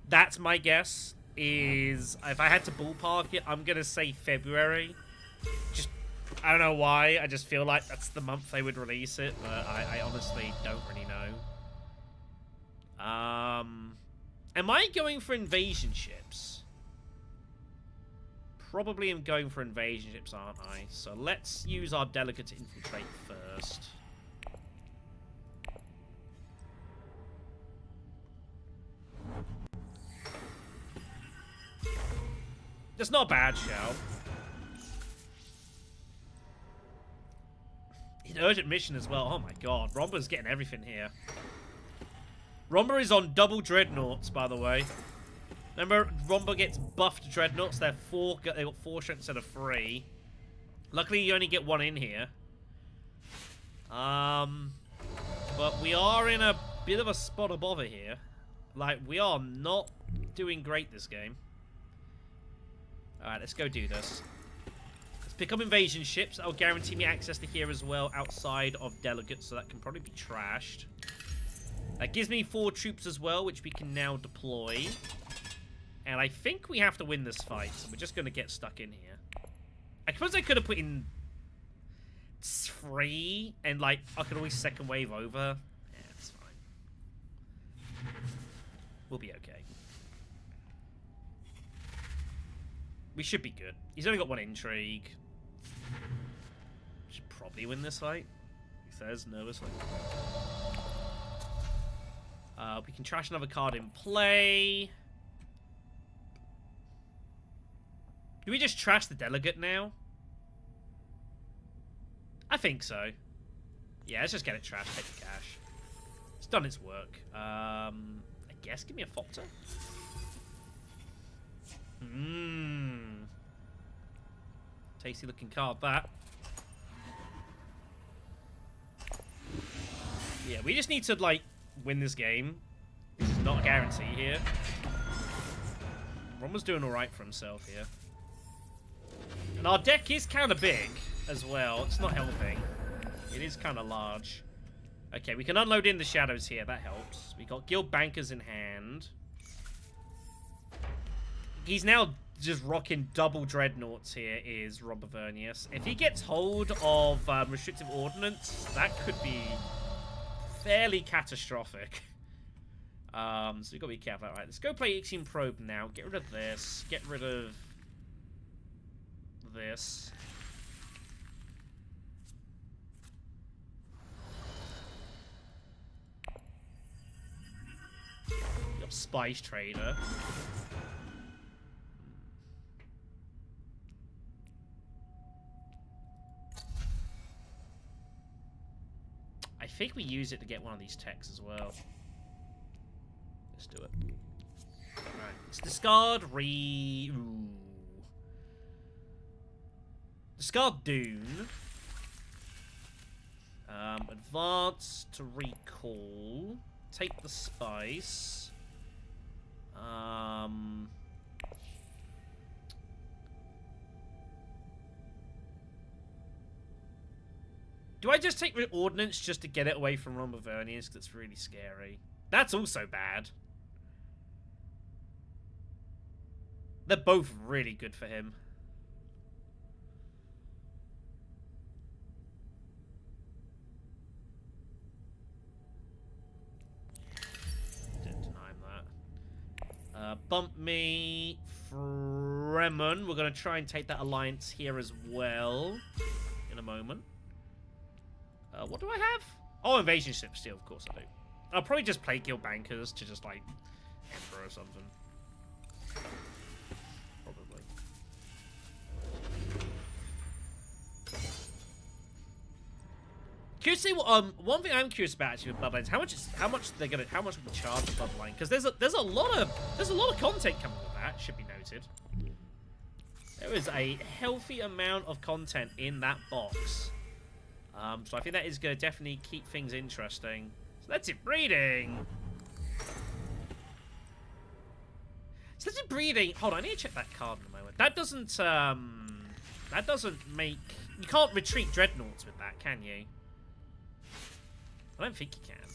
That's my guess. Is if I had to ballpark it, I'm gonna say February. Just I don't know why. I just feel like that's the month they would release it, but I honestly don't really know. Am I going for invasion ships? Probably am going for invasion ships, aren't I? So let's use our delegate to infiltrate first. That's not a bad shout. An urgent mission as well. Oh my God, Romber's getting everything here. Romber is on double dreadnoughts, by the way. Remember, Romber gets buffed dreadnoughts. They got 4 strength instead of 3. Luckily, you only get 1 in here. But we are in a bit of a spot of bother here. Like, we are not doing great this game. Alright, let's go do this. Let's pick up invasion ships. That'll guarantee me access to here as well, outside of delegates, so that can probably be trashed. That gives me 4 troops as well, which we can now deploy. And I think we have to win this fight, so we're just going to get stuck in here. I suppose I could have put in 3, and, like, I could always second wave over. Yeah, it's fine. We'll be okay. We should be good. He's only got 1 intrigue. Should probably win this fight, he says nervously. We can trash another card in play. Do we just trash the delegate now? I think so. Yeah, let's just get it trashed. Take the cash. It's done its work. I guess give me a Fopter. Tasty looking card, that. Yeah, we just need to, like, win this game. This is not a guarantee here. Ron was doing alright for himself here. And our deck is kind of big as well. It's not helping. It is kind of large. Okay, we can unload in the shadows here. That helps. We got Guild Bankers in hand. He's now just rocking double Dreadnoughts here, is Ron Bavernius. If he gets hold of Restrictive Ordnance, that could be fairly catastrophic. So we've got to be careful. Alright, let's go play Ixion Probe now. Get rid of this. Get rid of this. You got Spice Trader. I think we use it to get one of these techs as well. Let's do it. Right, let's discard Ooh. Discard Dune. Advance to recall. Take the spice. Do I just take Ordnance just to get it away from Ron Bavernius? Because it's really scary. That's also bad. They're both really good for him. Didn't deny him that. Bump me, Fremen. We're going to try and take that alliance here as well in a moment. What do I have? Oh, Invasion Ship Steel, of course I do. I'll probably just play Guild Bankers to just, like, Emperor or something. Probably. Curious to see what, one thing I'm curious about actually with Bloodlines, how much we charge for Bloodline? Because there's a lot of content coming with that, should be noted. There is a healthy amount of content in that box. So I think that is going to definitely keep things interesting. So that's it, breeding. So that's it, breeding. Hold on, I need to check that card in a moment. That doesn't make... You can't retreat Dreadnoughts with that, can you? I don't think you can.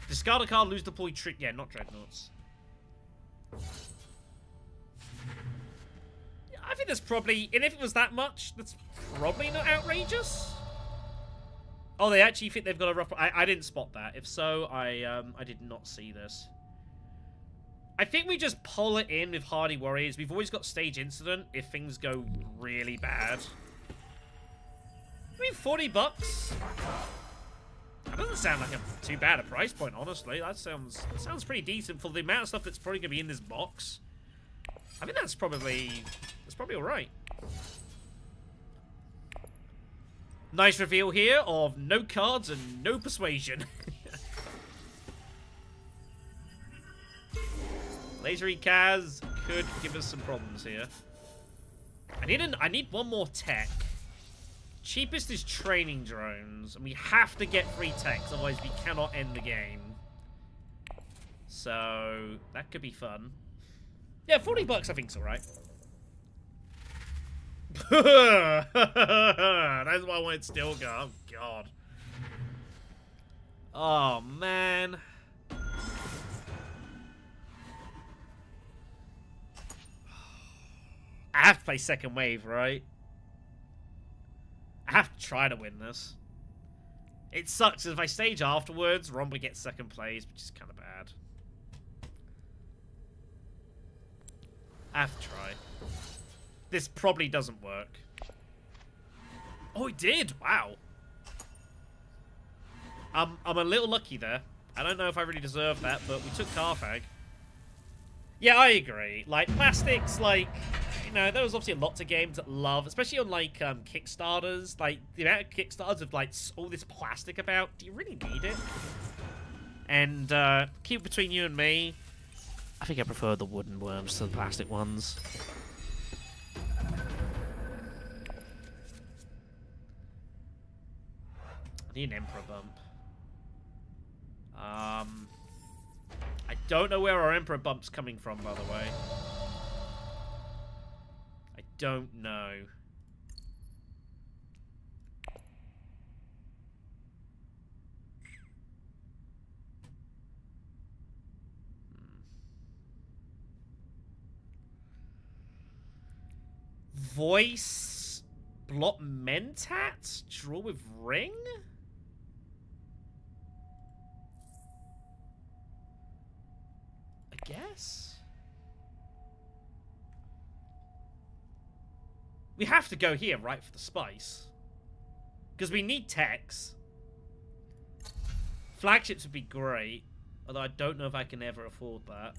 Discard a card, lose deploy, treat... Yeah, not Dreadnoughts. I think that's probably... And if it was that much, that's probably not outrageous. Oh, they actually think they've got a rough... I didn't spot that. If so, I did not see this. I think we just pull it in with Hardy Warriors. We've always got Stage Incident if things go really bad. I mean, $40? That doesn't sound like too bad a price point, honestly. That sounds pretty decent for the amount of stuff that's probably going to be in this box. I think that's probably all right. Nice reveal here of no cards and no persuasion. Lasery Kaz could give us some problems here. I need one more tech. Cheapest is training drones, and we have to get 3 techs, otherwise we cannot end the game. So that could be fun. Yeah, $40 I think is alright. That's why I wanted Steel Gun. Oh, God. Oh, man. I have to play second wave, right? I have to try to win this. It sucks. If I stage afterwards, Romba gets second place, which is kind of bad. I have to try. This probably doesn't work. Oh, it did! Wow. I'm a little lucky there. I don't know if I really deserve that, but we took Carthag. Yeah, I agree. Like, plastics, like... know, there was obviously lots of games that love, especially on like Kickstarters, like the amount of Kickstarters with like all this plastic about. Do you really need it? And keep it between you and me, I think I prefer the wooden worms to the plastic ones. I need an Emperor bump. I don't know where our Emperor bump's coming from, by the way. I don't know. Voice Blot Mentat? Draw with ring? I guess? We have to go here, right, for the spice. Because we need techs. Flagships would be great. Although I don't know if I can ever afford that.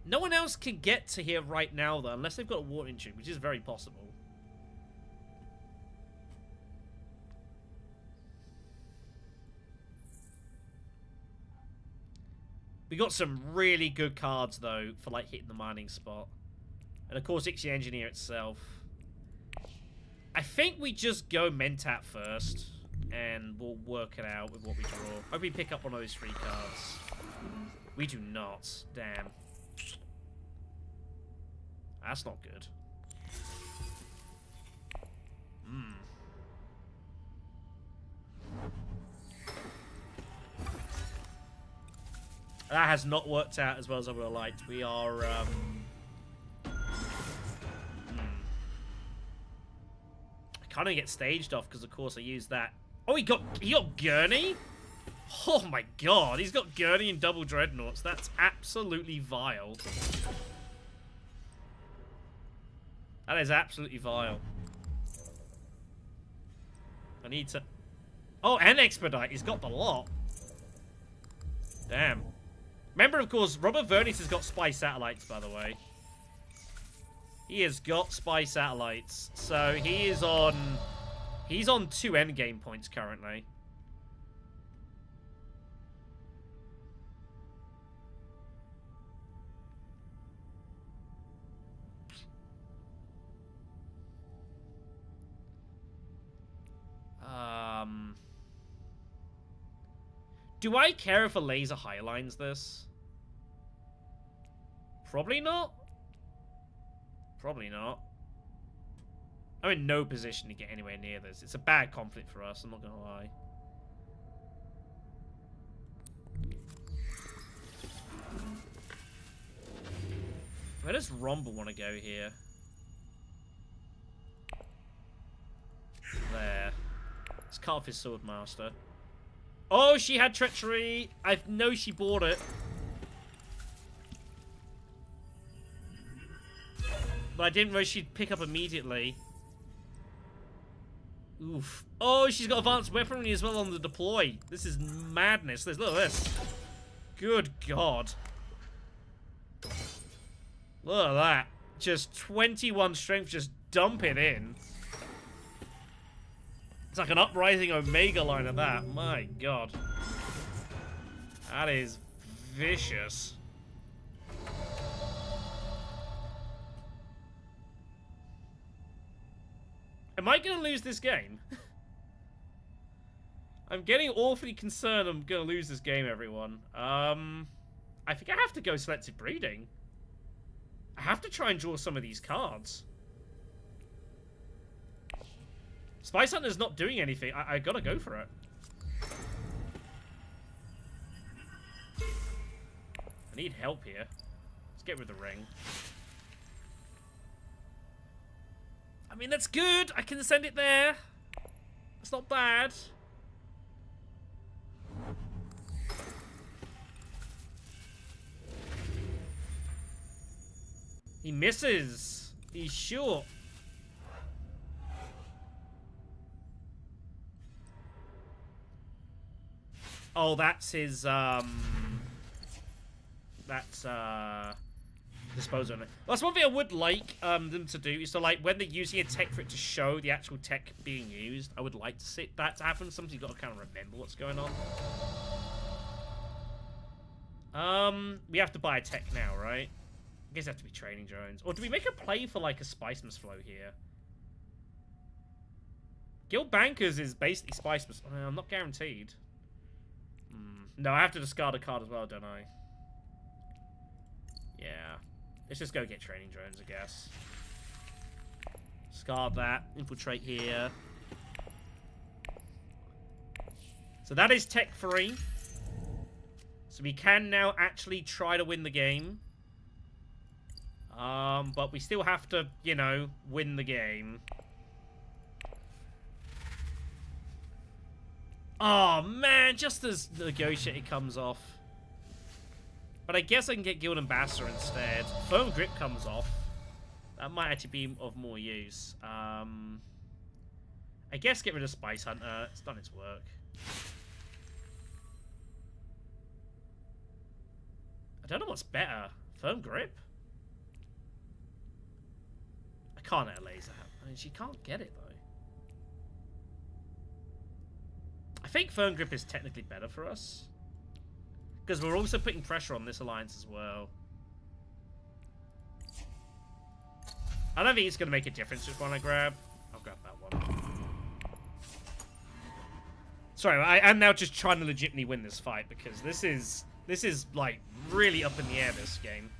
No one else can get to here right now, though, unless they've got a watering tube, which is very possible. We got some really good cards, though, for, like, hitting the mining spot. And, of course, it's the engineer itself. I think we just go Mentat first, and we'll work it out with what we draw. Hope we pick up one of those free cards. We do not. Damn. That's not good. That has not worked out as well as I would have liked. We are, I kind of get staged off because, of course, I used that. Oh, he got Gurney? Oh my god, he's got Gurney and double Dreadnoughts. That's absolutely vile. That is absolutely vile. I need to... Oh, and Expedite. He's got the lot. Damn. Remember, of course, Robert Vernis has got spy satellites, by the way. He has got spy satellites. So he is on... He's on 2 endgame points currently. Do I care if a laser highlines this? Probably not. Probably not. I'm in no position to get anywhere near this. It's a bad conflict for us, I'm not gonna lie. Where does Rumble want to go here? There. Let's cut off his Swordmaster. Oh, she had treachery. I know she bought it. But I didn't know she'd pick up immediately. Oof. Oh, she's got advanced weaponry as well on the deploy. This is madness. Look at this. Good God. Look at that. Just 21 strength. Just dump it in. It's like an uprising Omega line of that. My God. That is vicious. Am I going to lose this game? I'm getting awfully concerned I'm going to lose this game, everyone. I think I have to go selective breeding. I have to try and draw some of these cards. Spice Hunter's not doing anything. I gotta go for it. I need help here. Let's get rid of the ring. I mean, that's good. I can send it there. That's not bad. He misses. He's short. Oh, that's his, That's disposal on it. That's one thing I would like them to do, is to, like, when they're using a tech for it to show the actual tech being used, I would like to see that to happen. Sometimes you've got to kind of remember what's going on. We have to buy a tech now, right? I guess it have to be training drones. Or do we make a play for, like, a Spicemas flow here? Guild Bankers is basically Spicemas. I'm not guaranteed. No, I have to discard a card as well, don't I? Yeah. Let's just go get training drones, I guess. Discard that. Infiltrate here. So that is tech 3. So we can now actually try to win the game. But we still have to, you know, win the game. Oh, man, just as the negotiator comes off. But I guess I can get Guild Ambassador instead. Firm Grip comes off. That might actually be of more use. I guess get rid of Spice Hunter. It's done its work. I don't know what's better. Firm Grip? I can't let a laser happen. I mean, she can't get it, though. I think Firm Grip is technically better for us. Because we're also putting pressure on this alliance as well. I don't think it's going to make a difference which one I grab. I'll grab that one. Sorry, I'm now just trying to legitimately win this fight, because this is like really up in the air, this game.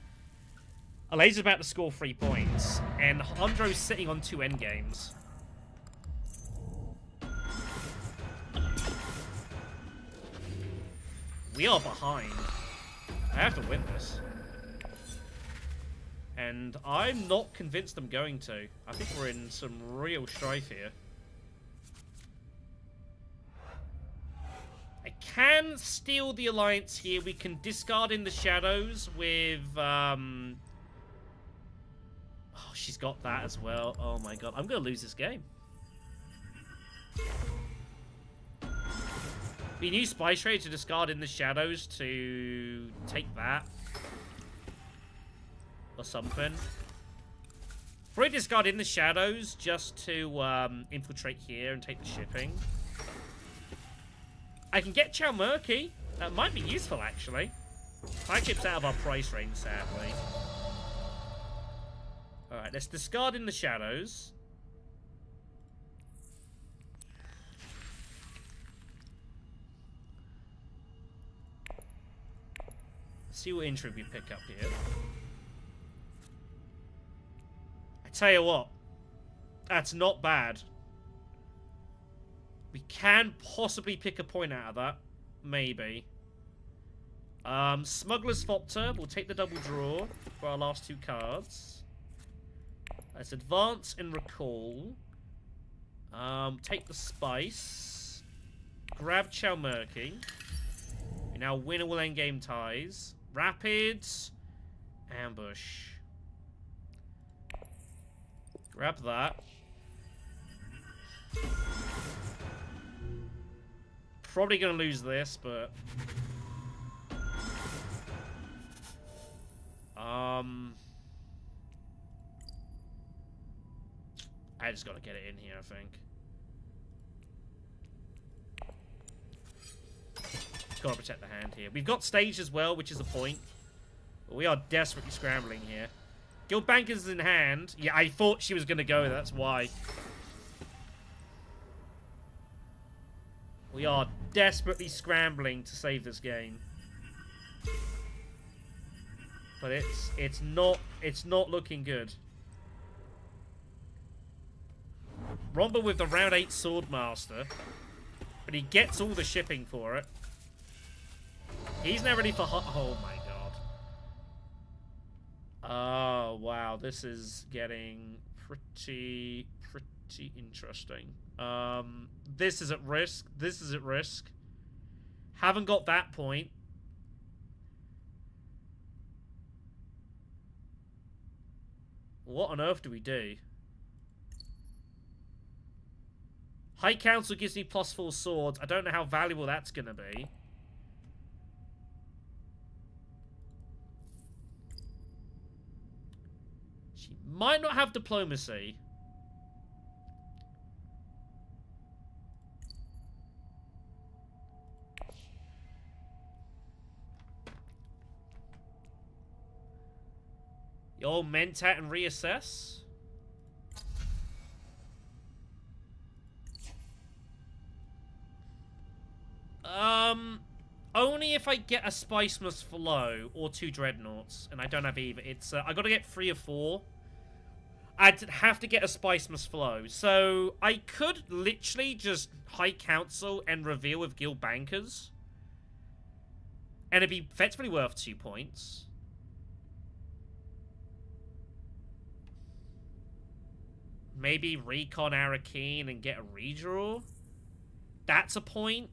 Alaze's about to score 3 points, and Andro's sitting on 2 endgames. We are behind. I have to win this. And I'm not convinced I'm going to. I think we're in some real strife here. I can steal the alliance here. We can discard in the shadows with... Oh, she's got that as well. Oh my god. I'm going to lose this game. We can use Spice Trade to discard in the shadows to take that. Or something. Probably discard in the shadows just to infiltrate here and take the shipping. I can get Chow Murky. That might be useful, actually. Flagship's out of our price range, sadly. Alright, let's discard in the shadows. See what intrigue we pick up here. I tell you what, that's not bad. We can possibly pick a point out of that. Maybe. Smuggler's Thopter. We'll take the double draw for our last 2 cards. Let's advance and recall. Take the Spice. Grab Chow Murky. We now win all endgame ties. Rapids. Ambush. Grab that. Probably going to lose this, but... I just got to get it in here, I think. Got to protect the hand here. We've got stage as well, which is a point. But we are desperately scrambling here. Guild Bankers in hand. Yeah, I thought she was going to go. That's why. We are desperately scrambling to save this game. But it's not looking good. Romba with the round 8 Swordmaster. But he gets all the shipping for it. He's now ready for... Oh my god. Oh, wow. This is getting pretty interesting. This is at risk. This is at risk. Haven't got that point. What on earth do we do? High Council gives me +4 swords. I don't know how valuable that's going to be. Might not have diplomacy. You'll mentat and reassess? Only if I get a Spice Must Flow or 2 Dreadnoughts, and I don't have either. It's, I gotta get 3 or 4. I'd have to get a Spice Must Flow. So, I could literally just High Council and reveal with Guild Bankers. And it'd be effectively worth 2 points. Maybe Recon Arakeen and get a redraw. That's a point.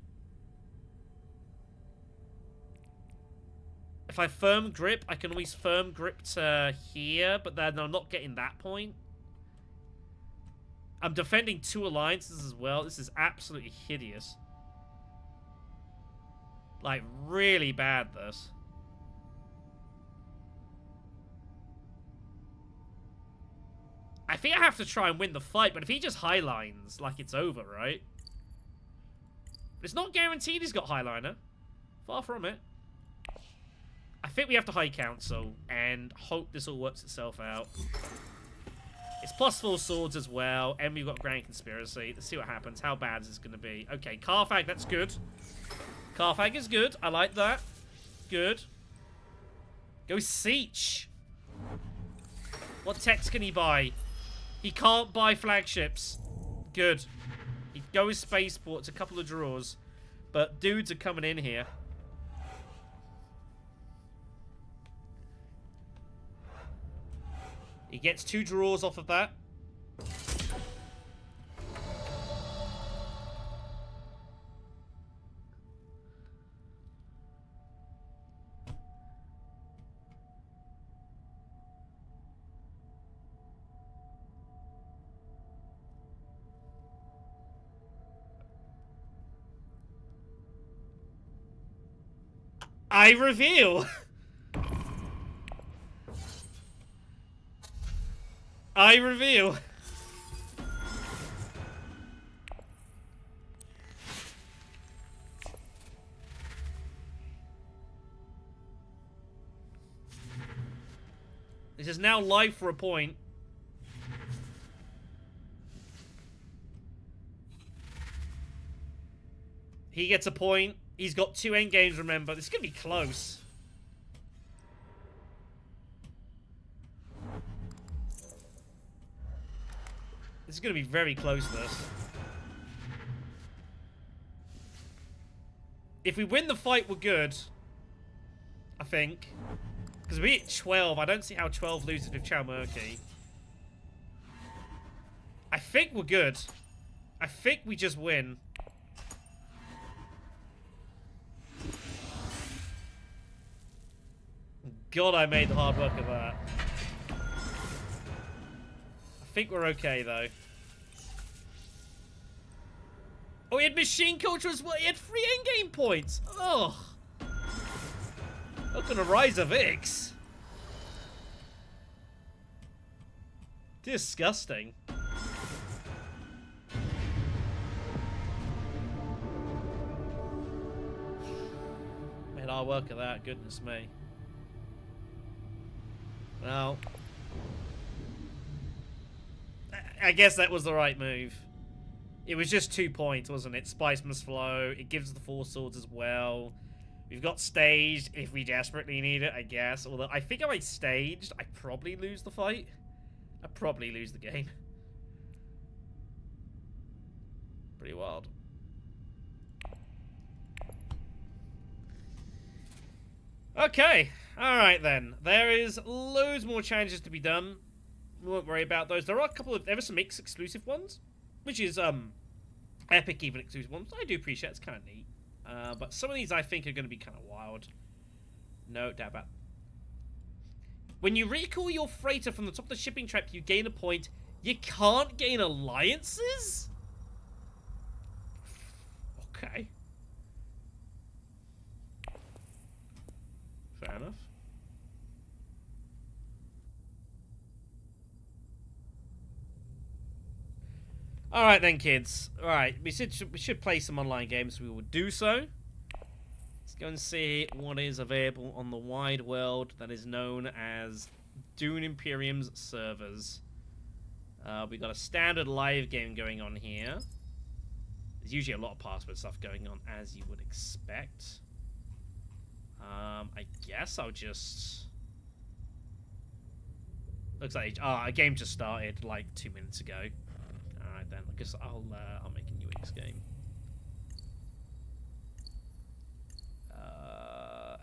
If I firm grip, I can always firm grip to here, but then I'm not getting that point. I'm defending 2 alliances as well. This is absolutely hideous. Like, really bad, this. I think I have to try and win the fight, but if he just highlines, like, it's over, right? But it's not guaranteed he's got highliner. Far from it. I think we have to High Council and hope this all works itself out. It's +4 swords as well, and we've got Grand Conspiracy. Let's see what happens. How bad is this going to be? Okay, Carthag, that's good. Carthag is good. I like that. Good. Go Siege. What text can he buy? He can't buy flagships. Good. He goes spaceports, a couple of draws. But dudes are coming in here. He gets 2 draws off of that. I reveal. I reveal. This is now live for a point. He gets a point. He's got 2 endgames, remember. This is going to be close. This is going to be very close, this. If we win the fight, we're good. I think. Because we're at 12. I don't see how 12 loses with Chalmurky. I think we're good. I think we just win. God, I made the hard work of that. I think we're okay, though. Oh, he had machine culture as well. He had 3 endgame points. Oh. Not gonna rise of Ix. Disgusting. Made hard work of that. Goodness me. Well, I guess that was the right move. It was just 2 points, wasn't it? Spice Must Flow. It gives the 4 swords as well. We've got staged if we desperately need it, I guess. Although I think if I staged, I'd probably lose the fight. I'd probably lose the game. Pretty wild. Okay. Alright then. There is loads more challenges to be done. We won't worry about those. There are a couple of... There are some mixed exclusive ones. Which is, epic even exclusive ones. I do appreciate it's kind of neat. But some of these I think are going to be kind of wild. No doubt about it. When you recall your freighter from the top of the shipping track, you gain a point. You can't gain alliances? Okay. Fair enough. Alright then, kids. Alright, we should play some online games. We will do so. Let's go and see what is available on the wide world that is known as Dune Imperium's servers. We got a standard live game going on here. There's usually a lot of password stuff going on, as you would expect. I guess I'll just... Looks like a game just started like 2 minutes ago. Alright then, I guess I'll make a new X game.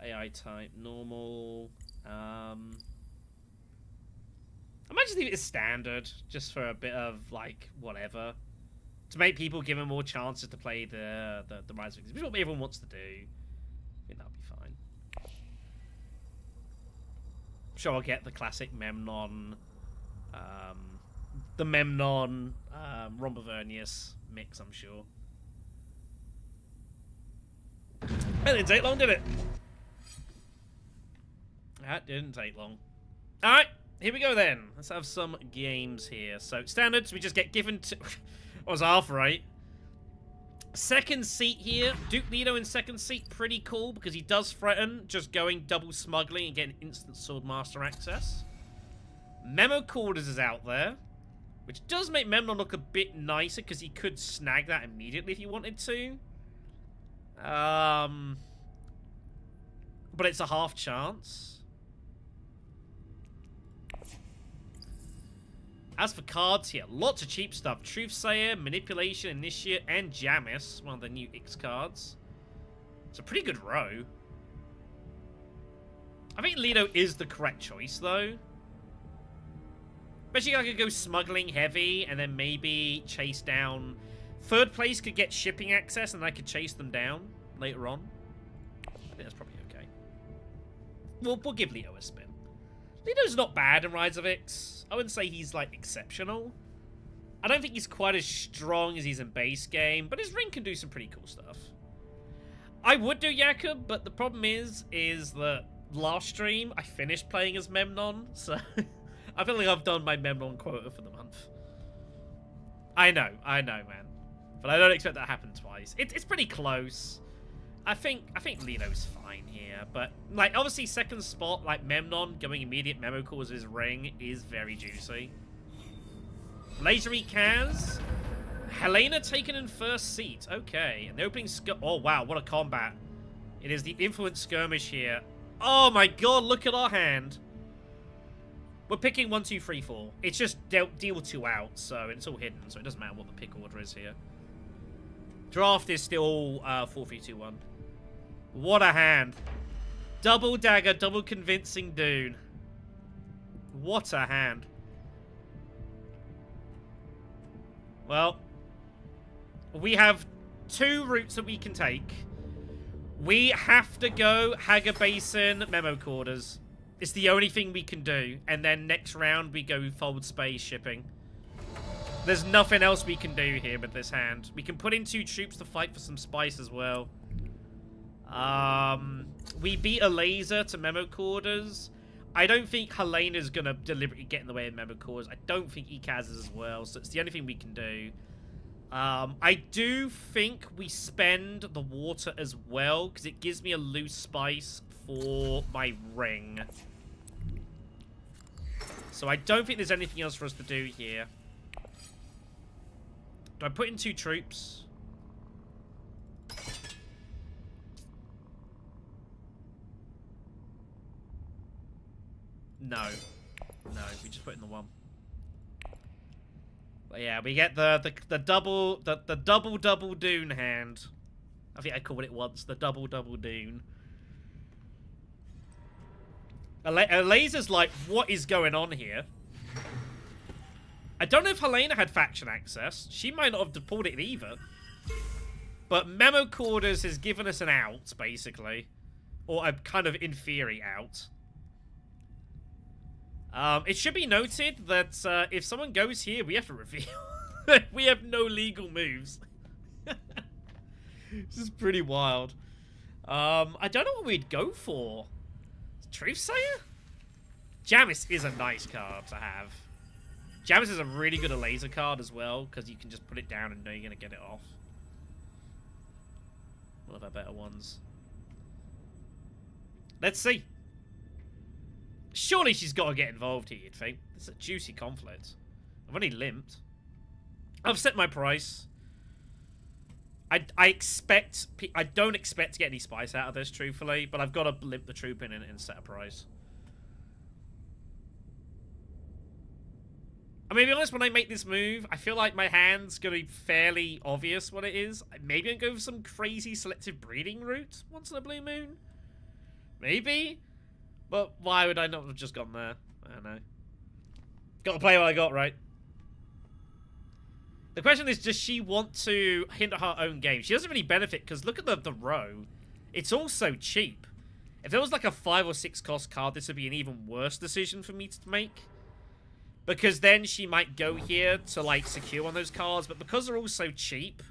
AI type, normal. I might just leave it as standard, just for a bit of like whatever, to make people give them more chances to play the Rise of Kings, which is what everyone wants to do. I think that'll be fine. I'm sure I'll get the classic Memnon, Rhombovernius mix, I'm sure. That didn't take long, did it? That didn't take long. Alright, here we go then. Let's have some games here. So, standards, we just get given to... I was half right. Second seat here. Duke Leto in second seat, pretty cool, because he does threaten just going double smuggling and getting instant Swordmaster access. Memo Quarters is out there, which does make Memnon look a bit nicer, because he could snag that immediately if he wanted to. But it's a half chance. As for cards here, lots of cheap stuff. Truthsayer, Manipulation, Initiate, and Jamis, one of the new X cards. It's a pretty good row. I think Leto is the correct choice, though. Especially I could go smuggling heavy, and then maybe chase down... Third place could get shipping access, and I could chase them down later on. I think that's probably okay. We'll give Leto a spin. Leto's not bad in Rise of X. I wouldn't say he's, like, exceptional. I don't think he's quite as strong as he's in base game, but his ring can do some pretty cool stuff. I would do Jakub, but the problem is that last stream, I finished playing as Memnon, so I feel like I've done my Memnon quota for the month. I know, man. But I don't expect that to happen twice. It's pretty close. I think Leto's fine here, but like obviously second spot, like Memnon going immediate memo calls his ring is very juicy. Lasery Kaz, Helena taken in first seat. Okay, and the opening oh wow, what a combat! It is the influence skirmish here. Oh my god, look at our hand. We're picking 1, 2, 3, 4. It's just deal 2 out, so it's all hidden, so it doesn't matter what the pick order is here. Draft is still 4, 3, 2, 1. What a hand. Double dagger, double convincing Dune. What a hand. Well, we have 2 routes that we can take. We have to go Hager Basin, Memo Quarters. It's the only thing we can do. And then next round we go Fold Space shipping. There's nothing else we can do here with this hand. We can put in 2 troops to fight for some spice as well. We beat a laser to Memo Quarters. I don't think Helena's gonna deliberately get in the way of Memo Quarters. I don't think Ikaz is as well, so it's the only thing we can do. I do think we spend the water as well, because it gives me a loose spice for my ring. So I don't think there's anything else for us to do here. Do I put in 2 troops? No. No, we just put in the 1. But yeah, we get the double Dune hand. I think I called it once, the double Dune. A laser's like, what is going on here? I don't know if Helena had faction access. She might not have pulled it either. But Memo Quarters has given us an out, basically. Or a kind of, in theory, out. It should be noted that if someone goes here, we have to reveal. We have no legal moves. This is pretty wild. I don't know what we'd go for. Truthsayer? Jamis is a nice card to have. Jammers is a really good laser card as well, because you can just put it down and know you're going to get it off. One of our better ones. Let's see. Surely she's got to get involved here, you'd think. It's a juicy conflict. I've only limped. I've set my price. I don't expect to get any spice out of this, truthfully, but I've got to limp the troop in and set a price. I mean, to be honest, when I make this move, I feel like my hand's going to be fairly obvious what it is. Maybe I'll go for some crazy selective breeding route once in a blue moon. Maybe. But why would I not have just gone there? I don't know. Got to play what I got, right? The question is, does she want to hinder her own game? She doesn't really benefit, because look at the row. It's all so cheap. If there was like a 5 or 6 cost card, this would be an even worse decision for me to make. Because then she might go here to like secure one of those cards, but because they're all so cheap,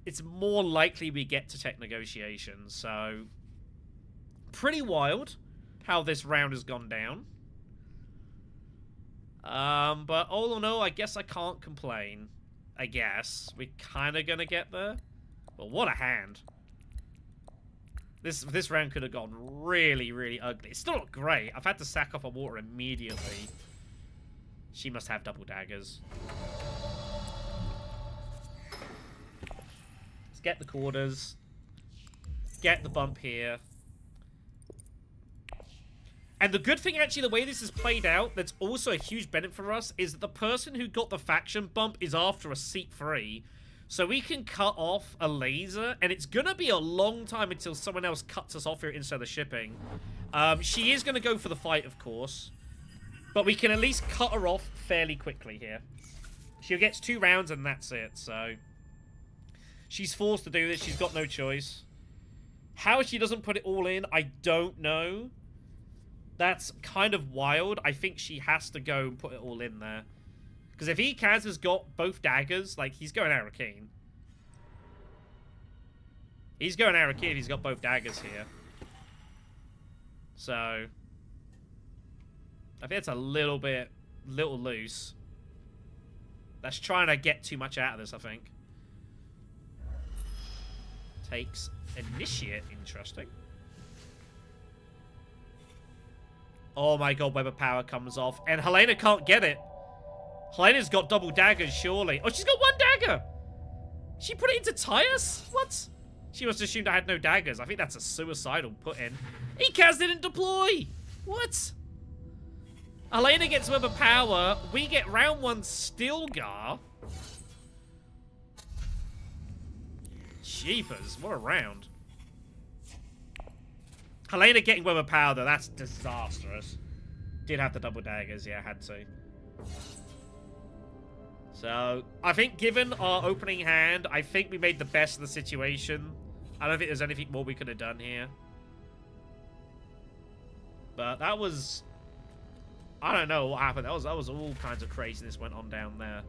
it's more likely we get to tech negotiations. So, pretty wild how this round has gone down. But all in all, I guess I can't complain. I guess. We're kind of going to get there. But what a hand. This round could have gone really, really ugly. It's still not great. I've had to sack off a water immediately. She must have double daggers. Let's get the quarters. Get the bump here. And the good thing, actually, the way this is played out, that's also a huge benefit for us, is that the person who got the faction bump is after a seat 3. So we can cut off a laser, and it's going to be a long time until someone else cuts us off here instead of shipping. She is going to go for the fight, of course. But we can at least cut her off fairly quickly here. She gets 2 rounds, and that's it, so... She's forced to do this. She's got no choice. How she doesn't put it all in, I don't know. That's kind of wild. I think she has to go and put it all in there. Because if Ekaz has got both daggers, like, he's going Arakeen. He's going Arakeen if he's got both daggers here. So, I think it's a little loose. That's trying to get too much out of this, I think. Takes Initiate. Interesting. Oh my god, Web of Power comes off. And Helena can't get it. Helena's got double daggers, surely. Oh, she's got 1 dagger! She put it into Tyus? What? She must have assumed I had no daggers. I think that's a suicidal put-in. Ekaz didn't deploy! What? Helena gets Web of Power. We get round 1 Stilgar. Jeepers, what a round. Helena getting Web of Power, though, that's disastrous. Did have the double daggers, yeah, had to. So, I think given our opening hand, I think we made the best of the situation. I don't think there's anything more we could have done here. But that was... I don't know what happened. That was all kinds of craziness went on down there.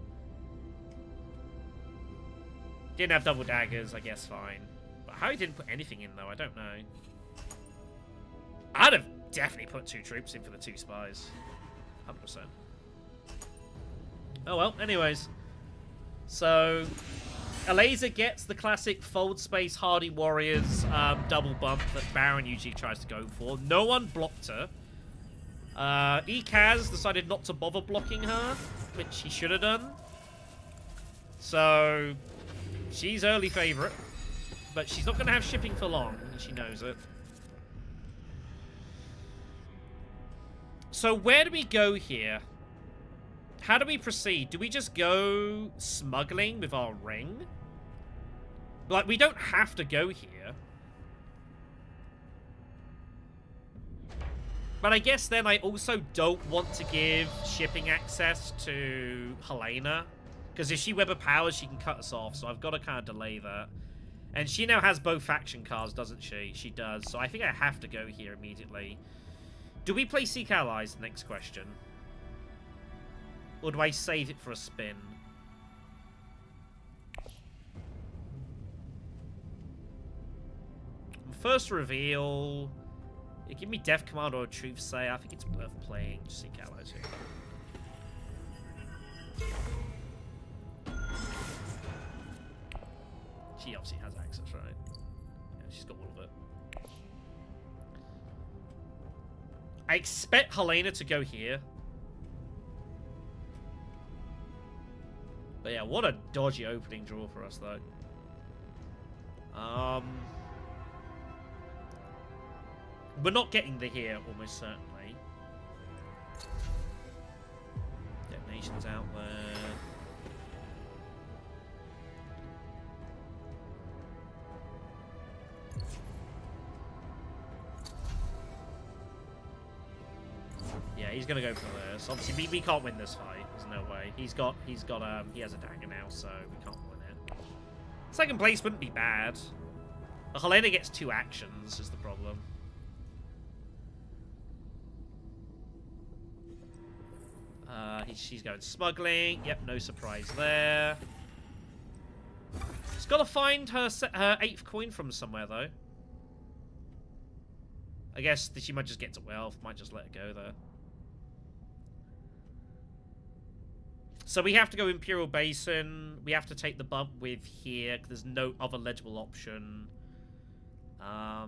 Didn't have double daggers, I guess fine. But how he didn't put anything in, though, I don't know. I'd have definitely put 2 troops in for the 2 spies. 100%. Oh well, anyways. So, Eliza gets the classic fold space Hardy Warriors double bump that Baron usually tries to go for. No one blocked her. Ekaz decided not to bother blocking her, which he should have done. So, she's early favourite. But she's not going to have shipping for long, and she knows it. So where do we go here? How do we proceed? Do we just go smuggling with our ring? Like, we don't have to go here. But I guess then I also don't want to give shipping access to Helena. Because if she Web of Powers, she can cut us off. So I've got to kind of delay that. And she now has both faction cards, doesn't she? She does. So I think I have to go here immediately. Do we play Seek Allies? Next question. Or do I save it for a spin? First reveal. Yeah, give me Death Command or a Truth Say. I think it's worth playing Seek Allies here. She obviously has access, right? Yeah, she's got all of it. I expect Helena to go here. But yeah, what a dodgy opening draw for us, though. We're not getting the here, almost certainly. Detonations out there. Yeah, he's gonna go for this. Obviously, we can't win this fight. There's no way. He has a dagger now, so we can't win it. Second place wouldn't be bad. But Helena gets 2 actions, is the problem. She's going smuggling. Yep, no surprise there. She's got to find her 8th coin from somewhere, though. I guess that she might just get to wealth. Might just let it go there. So we have to go Imperial Basin. We have to take the bump with here. There's no other legible option. I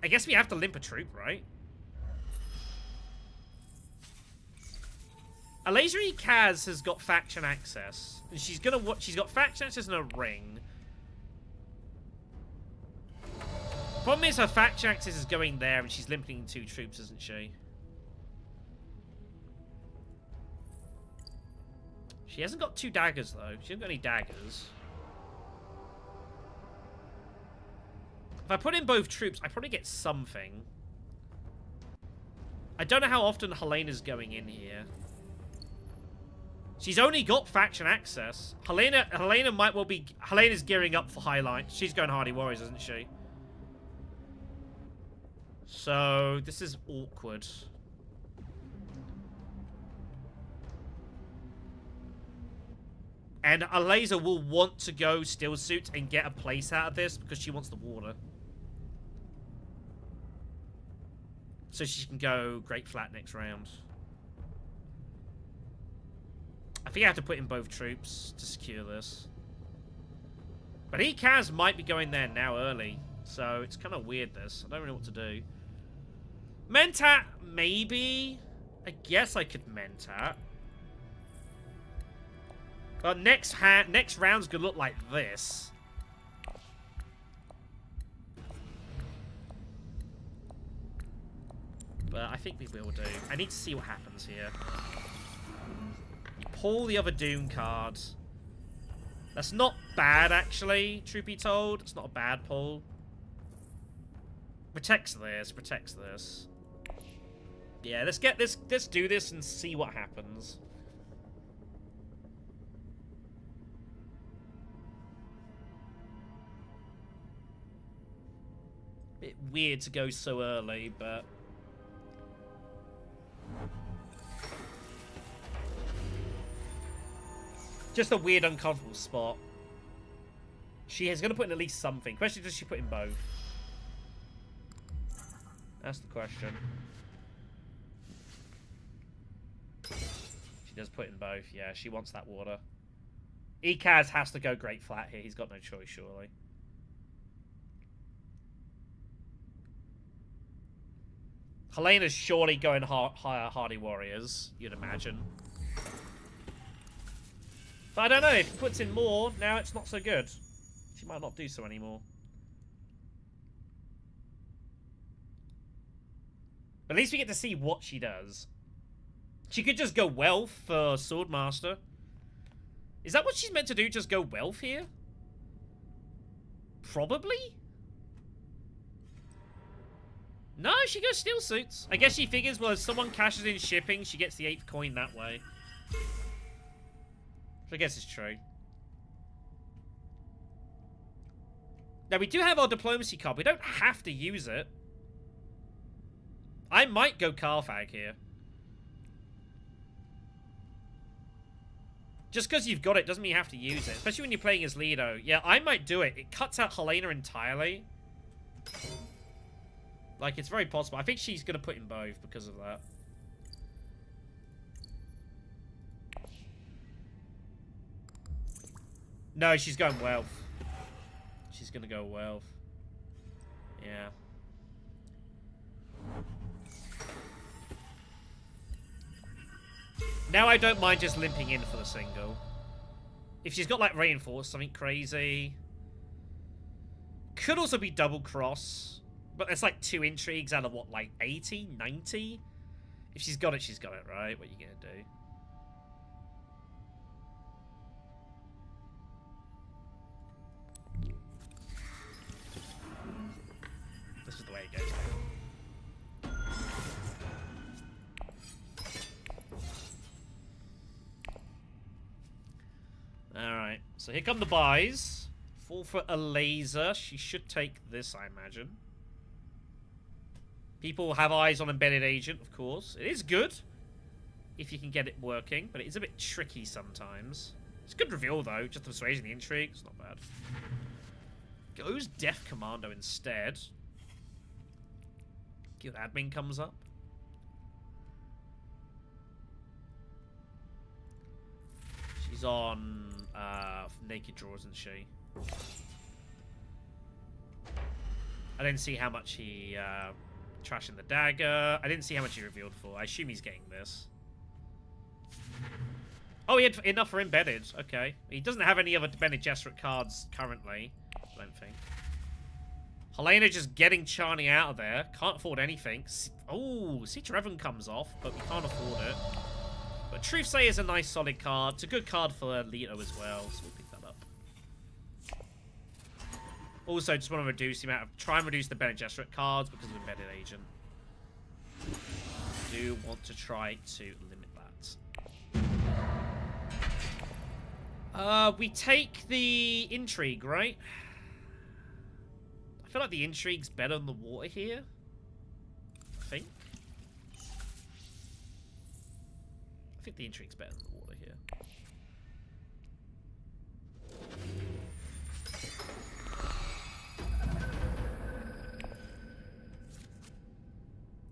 guess we have to limp a troop, right? Alazery Kaz has got faction access. And she's got faction access and a ring. Problem is her faction access is going there and she's limping 2 troops, isn't she? She hasn't got 2 daggers, though. She hasn't got any daggers. If I put in both troops, I probably get something. I don't know how often Helena's going in here. She's only got faction access. Helena might well be... Helena's gearing up for Highlight. She's going Hardy Warriors, isn't she? So, this is awkward. And Alaza will want to go Still Suit and get a place out of this because she wants the water. So she can go Great Flat next round. I think I have to put in both troops to secure this. But Kaz might be going there now early. So it's kind of weird, this. I don't really know what to do. Mentat, maybe? I guess I could Mentat. But next round's gonna look like this. But I think we will do. I need to see what happens here. Pull the other Dune card. That's not bad, actually, truth be told. It's not a bad pull. Protects this, protects this. Yeah, let's get this. Let's do this and see what happens. Bit weird to go so early, but just a weird, uncomfortable spot. She is going to put in at least something. Question, does she put in both? That's the question. She does put in both. Yeah, she wants that water. Kaz has to go Great Flat here. He's got no choice, surely. Helena's surely going higher Hardy Warriors, you'd imagine. But I don't know, if he puts in more, now it's not so good. She might not do so anymore. But at least we get to see what she does. She could just go Wealth for Swordmaster. Is that what she's meant to do, just go Wealth here? Probably? No, she goes Steel Suits. I guess she figures, well, if someone cashes in shipping, she gets the 8th coin that way. Which I guess is true. Now, we do have our Diplomacy card. We don't have to use it. I might go Carthag here. Just because you've got it doesn't mean you have to use it. Especially when you're playing as Leto. Yeah, I might do it. It cuts out Helena entirely. Like, it's very possible. I think she's going to put in both because of that. No, she's going wealth. She's gonna go wealth. Yeah. Now I don't mind just limping in for the single. If she's got, like, reinforced, something crazy. Could also be double cross. But it's like 2 intrigues out of, what, like 80? 90? If she's got it, right? What are you gonna do? This is the way it goes now. Alright, so here come the buys. 4 for a laser. She should take this, I imagine. People have eyes on Embedded Agent, of course. It is good if you can get it working, but it is a bit tricky sometimes. It's a good reveal, though. Just persuasion the intrigue. It's not bad. Goes Death Commando instead. Guild Admin comes up. She's on Naked Draw, isn't she? I didn't see how much he trashing the dagger. I didn't see how much he revealed for. I assume he's getting this. Oh, he had enough for Embedded. Okay. He doesn't have any other Bene Gesserit cards currently, I don't think. Helena just getting Chani out of there. Can't afford anything. Oh, Siege Revan comes off, but we can't afford it. But Truthsayer is a nice solid card. It's a good card for Leto as well, so we'll pick that up. Also, just want to reduce the amount of... Try and reduce the Bene Gesserit cards because of Embedded Agent. Do want to try to limit that. We take the Intrigue, right? I feel like the Intrigue's better than the water here. I think the Intrigue's better than the water here.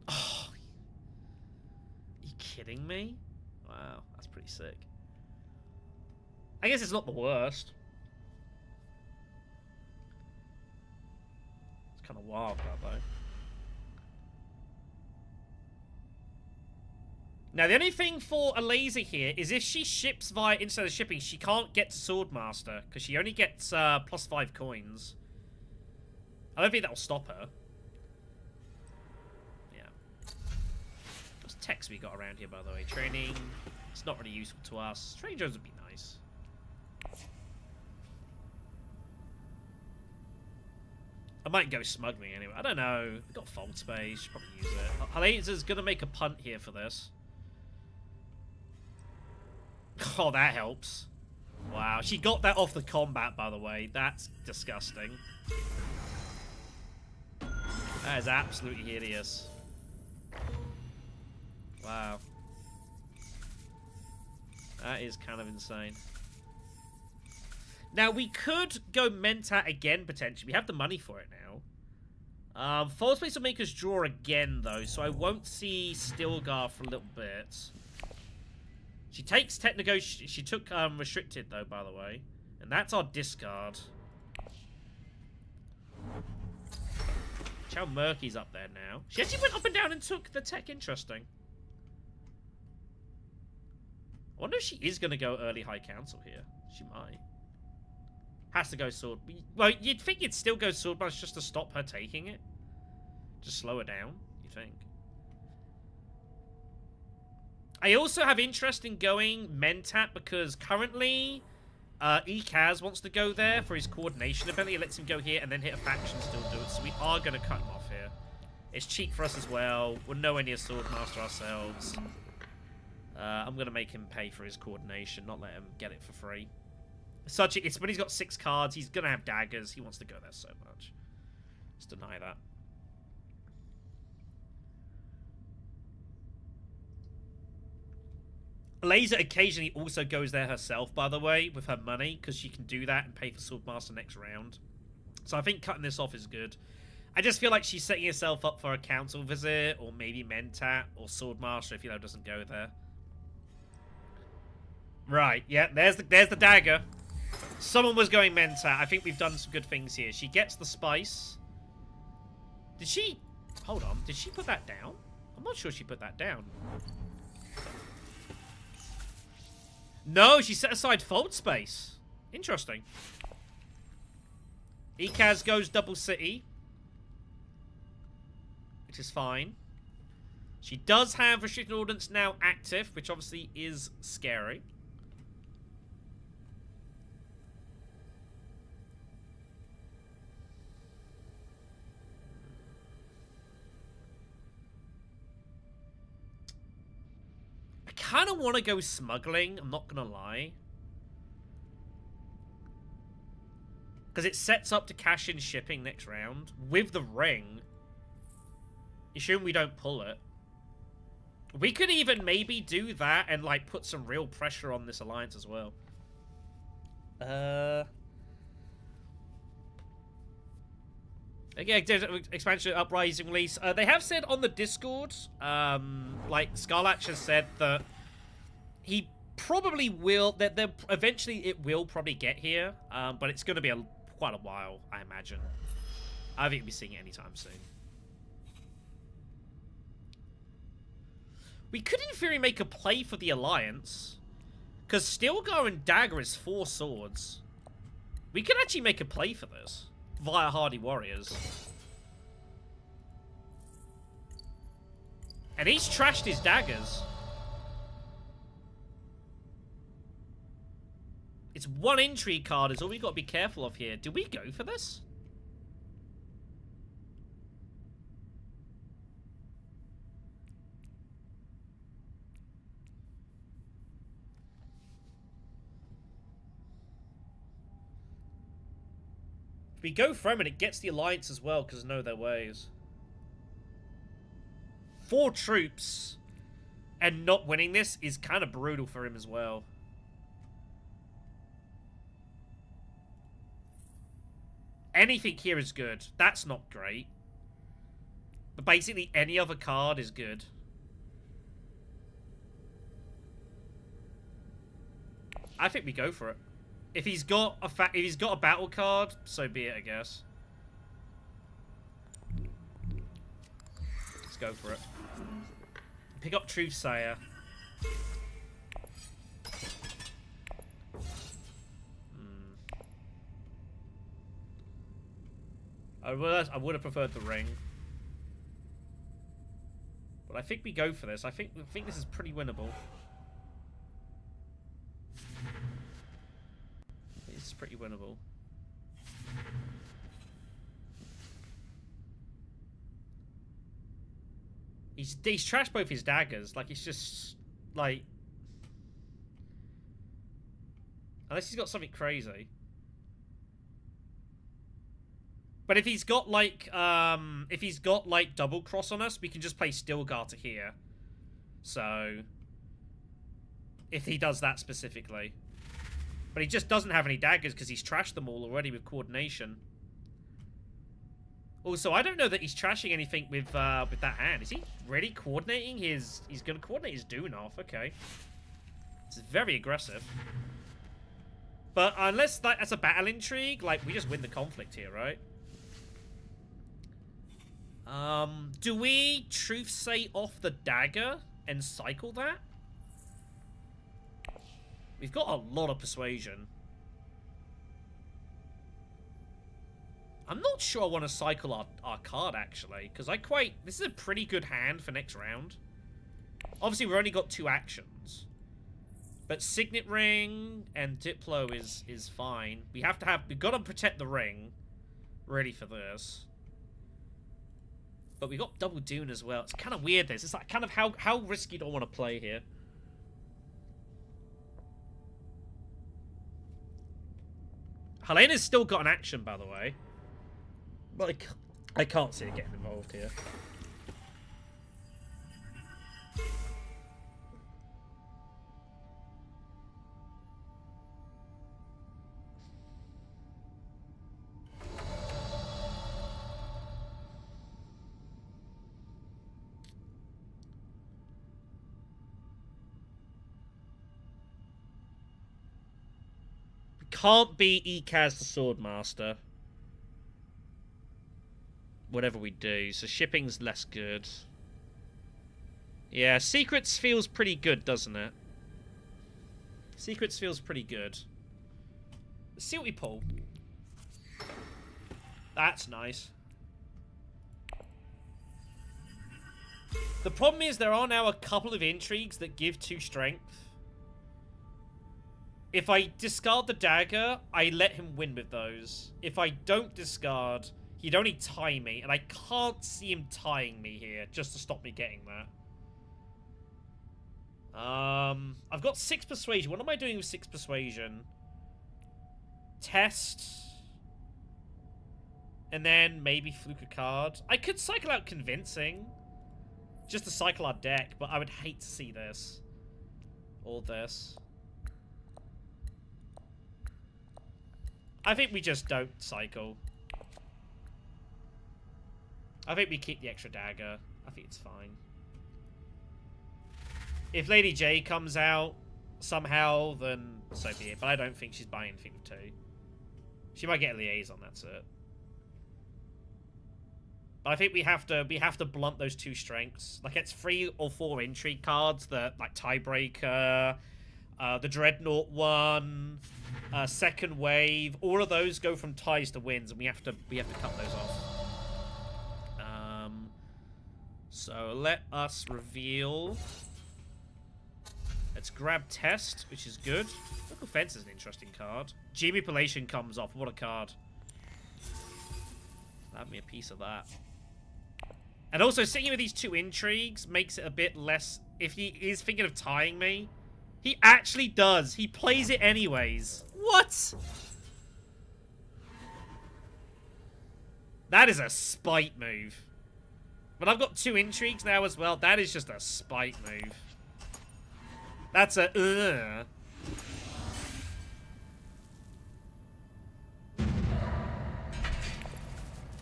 Oh, are you kidding me? Wow, that's pretty sick. I guess it's not the worst. It's kind of wild, that though. Now, the only thing for a laser here is if she ships via instead of shipping, she can't get to Swordmaster because she only gets +5 coins. I don't think that'll stop her. Yeah. What's text we got around here, by the way? Training. It's not really useful to us. Training drones would be nice. I might go smuggling anyway. I don't know. We've got Fault Space. Should probably use it. Halaza's going to make a punt here for this. Oh, that helps. Wow, she got that off the combat, by the way. That's disgusting. That is absolutely hideous. Wow. That is kind of insane. Now, we could go Mentat again, potentially. We have the money for it now. False Space will make us draw again, though, so I won't see Stilgar for a little bit. She takes she took Restricted, though, by the way. And that's our discard. Chow Murky's up there now. She actually went up and down and took the tech. Interesting. I wonder if she is going to go early High Council here. She might. Has to go Sword. Well, you'd think you'd still go Sword Blast just to stop her taking it. Just slow her down, you think. I also have interest in going Mentat because currently Ekaz wants to go there for his coordination ability. It lets him go here and then hit a faction still do it. So we are going to cut him off here. It's cheap for us as well. We're nowhere near Swordmaster ourselves. I'm going to make him pay for his coordination, not let him get it for free. It's when he's got 6 cards, he's going to have daggers. He wants to go there so much. Let's deny that. Laser occasionally also goes there herself, by the way, with her money, because she can do that and pay for Swordmaster next round. So I think cutting this off is good. I just feel like she's setting herself up for a council visit, or maybe Mentat, or Swordmaster if, doesn't go there. Right, yeah, there's the dagger. Someone was going mental. I think we've done some good things here. She gets the spice. Did she... Hold on. Did she put that down? I'm not sure she put that down. No, she set aside fold space. Interesting. Ekaz goes double city. Which is fine. She does have restricted ordnance now active, which obviously is scary. I kind of want to go smuggling, I'm not going to lie. Because it sets up to cash in shipping next round with the ring. Assuming we don't pull it. We could even maybe do that and, like, put some real pressure on this alliance as well. Again, expansion uprising release. They have said on the Discord, like, Scarlatch has said that he probably will, that eventually it will probably get here, but it's going to be quite a while, I imagine. I think we'll be seeing it anytime soon. We could, in theory, make a play for the Alliance. Because Stilgar and Dagger is 4 swords. We could actually make a play for this. Via Hardy Warriors. And he's trashed his daggers. It's 1 intrigue card is all we got to be careful of here. Do we go for this? We go for him and it gets the Alliance as well because know their ways. 4 troops and not winning this is kind of brutal for him as well. Anything here is good. That's not great. But basically any other card is good. I think we go for it. If he's got a battle card, so be it, I guess. Let's go for it. Pick up Truthsayer. I would have preferred the ring. But I think we go for this. I think this is pretty winnable. It's pretty winnable. He's trashed both his daggers. Like, it's just, like... Unless he's got something crazy. But if he's got, like, double cross on us, we can just play Stilgar to here. So... If he does that specifically. But he just doesn't have any daggers because he's trashed them all already with coordination. Also, I don't know that he's trashing anything with that hand. Is he really coordinating his... He's going to coordinate his Dune off. Okay. It's very aggressive. But unless that's a battle intrigue, like, we just win the conflict here, right? Do we truth say off the dagger and cycle that? We've got a lot of persuasion. I'm not sure I want to cycle our card, actually, because this is a pretty good hand for next round. Obviously, we've only got 2 actions. But Signet Ring and Diplo is fine. We've got to protect the ring, really, for this. But we got double Dune as well. It's kind of weird, this. It's like, kind of, how risky do I want to play here? Helena's still got an action, by the way. But I can't see her getting involved here. can't be Ikaz the Swordmaster. Whatever we do. So shipping's less good. Yeah, Secrets feels pretty good, doesn't it? Secrets feels pretty good. Let's see what we pull. That's nice. The problem is there are now a couple of intrigues that give 2 strength. If I discard the dagger, I let him win with those. If I don't discard, he'd only tie me, and I can't see him tying me here just to stop me getting that. I've got 6 persuasion. What am I doing with 6 persuasion? Test. And then maybe fluke a card. I could cycle out convincing. Just to cycle our deck, but I would hate to see this. Or this. I think we just don't cycle. I think we keep the extra dagger. I think it's fine. If Lady J comes out somehow, then so be it. But I don't think she's buying anything with 2. She might get a liaison, that's it. But I think we have to blunt those 2 strengths. Like, it's 3 or 4 intrigue cards that, like, Tiebreaker, the Dreadnought one, Second Wave. All of those go from ties to wins, and we have to cut those off. So let us reveal. Let's grab Test, which is good. Local Fence is an interesting card. Manipulation comes off. What a card. Have me a piece of that. And also, sitting with these 2 intrigues makes it a bit less... If he is thinking of tying me, he actually does. He plays it anyways. What? That is a spite move. But I've got 2 intrigues now as well. That is just a spite move. That's a...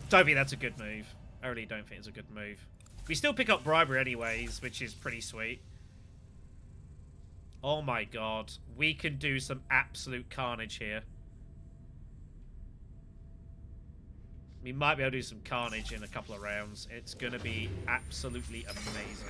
Don't think that's a good move. I really don't think it's a good move. We still pick up bribery anyways, which is pretty sweet. Oh my god. We can do some absolute carnage here. We might be able to do some carnage in a couple of rounds. It's going to be absolutely amazing.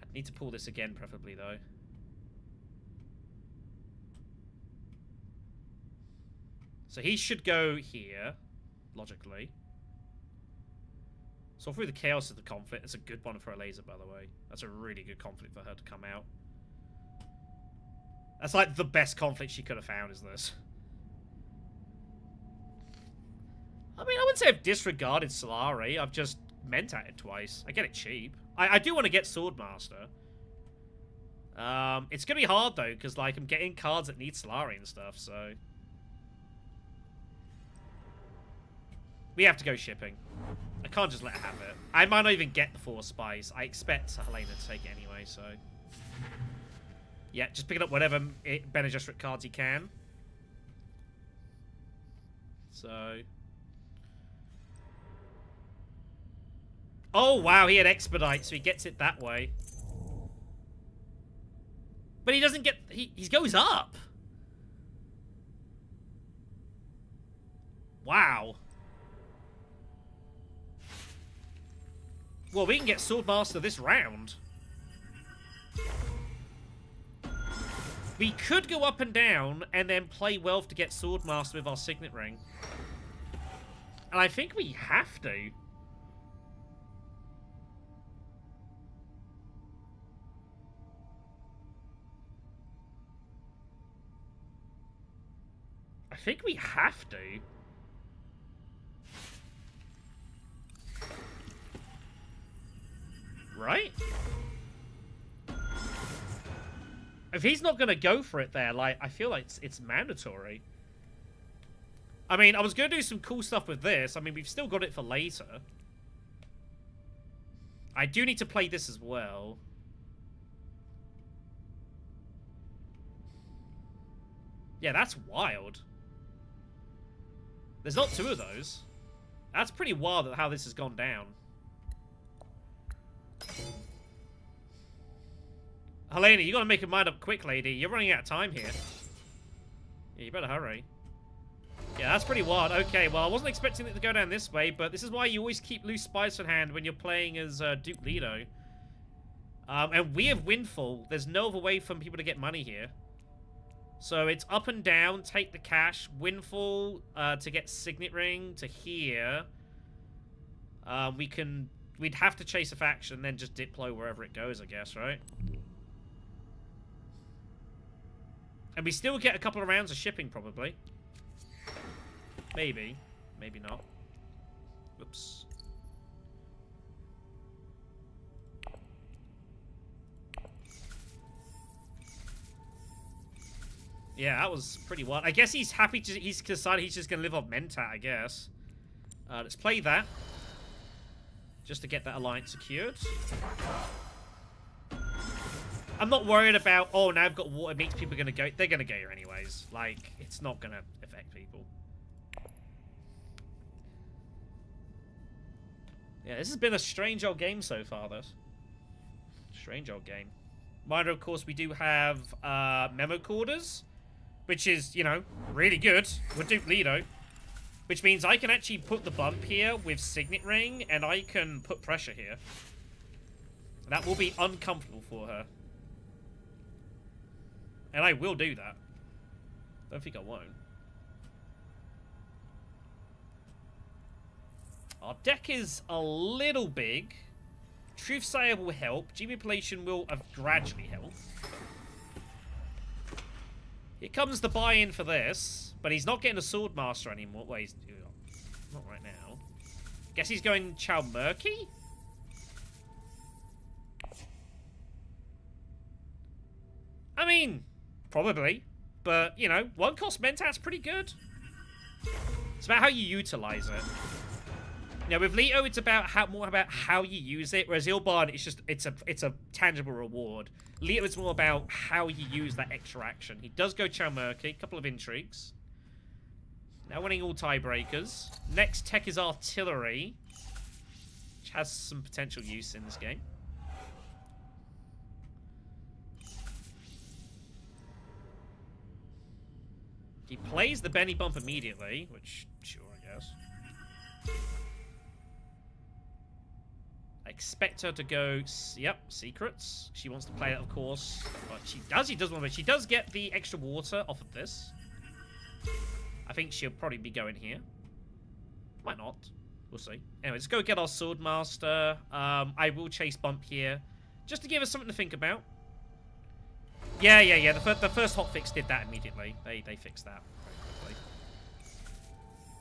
I need to pull this again, preferably, though. So he should go here, logically. So through the chaos of the conflict, it's a good one for a laser, by the way. That's a really good conflict for her to come out. That's like the best conflict she could have found, is this. I mean, I wouldn't say I've disregarded Solari. I've just meant at it twice. I get it cheap. I do want to get Swordmaster. It's going to be hard, though, because, like, I'm getting cards that need Solari and stuff, so... We have to go shipping. I can't just let her have it. I might not even get the 4 spies. I expect Helena to take it anyway, so... Yeah, just picking up whatever Bene Gesserit cards he can. So... Oh, wow, he had Expedite, so he gets it that way. But he doesn't get... He goes up. Wow. Well, we can get Swordmaster this round. We could go up and down and then play Wealth to get Swordmaster with our Signet Ring. And I think we have to. I think we have to. Right? If he's not going to go for it there, like, I feel like it's mandatory. I mean, I was going to do some cool stuff with this. I mean, we've still got it for later. I do need to play this as well. Yeah, that's wild. There's not two of those. That's pretty wild how this has gone down. Helena, you gotta make your mind up quick, lady. You're running out of time here. Yeah, you better hurry. Yeah, that's pretty wild. Okay, well, I wasn't expecting it to go down this way, but this is why you always keep loose spice on hand when you're playing as Duke Leto. And we have Windfall. There's no other way for people to get money here. So it's up and down, take the cash, Windfall to get Signet Ring to here. We'd have to chase a faction, then just diplo wherever it goes, I guess, right? And we still get a couple of rounds of shipping, probably. Maybe. Maybe not. Whoops. Yeah, that was pretty wild. I guess he's happy to... He's decided he's just going to live off Mentat, I guess. Let's play that. Just to get that alliance secured. I'm not worried about, oh, now I've got water, it means people are going to go... They're going to go here anyways. Like, it's not going to affect people. Yeah, this has been a strange old game so far, this. Strange old game. Minor, of course, we do have memo quarters, which is, you know, really good. We're Duke Leto. Which means I can actually put the bump here with Signet Ring, and I can put pressure here. That will be uncomfortable for her. And I will do that. Don't think I won't. Our deck is a little big. Truthsayer will help. Manipulation will gradually help. Here comes the buy-in for this. But he's not getting a Swordmaster anymore. Well, he's not right now. Guess he's going Chow Murky? I mean, probably. But, you know, one cost Mentat's pretty good. It's about how you utilize it. Now, with Leto, it's about more about how you use it, whereas Ilban, it's a tangible reward. Leto is more about how you use that extra action. He does go Chow Murky, a couple of intrigues. Now winning all tiebreakers. Next tech is artillery, which has some potential use in this game. He plays the Benny Bump immediately, which, sure, I guess. I expect her to go, yep, secrets. She wants to play that, of course. But she does want to. She does get the extra water off of this. I think she'll probably be going here. Might not. We'll see. Anyway, let's go get our Swordmaster. I will chase bump here, just to give us something to think about. Yeah. The first hotfix did that immediately. They fixed that very quickly.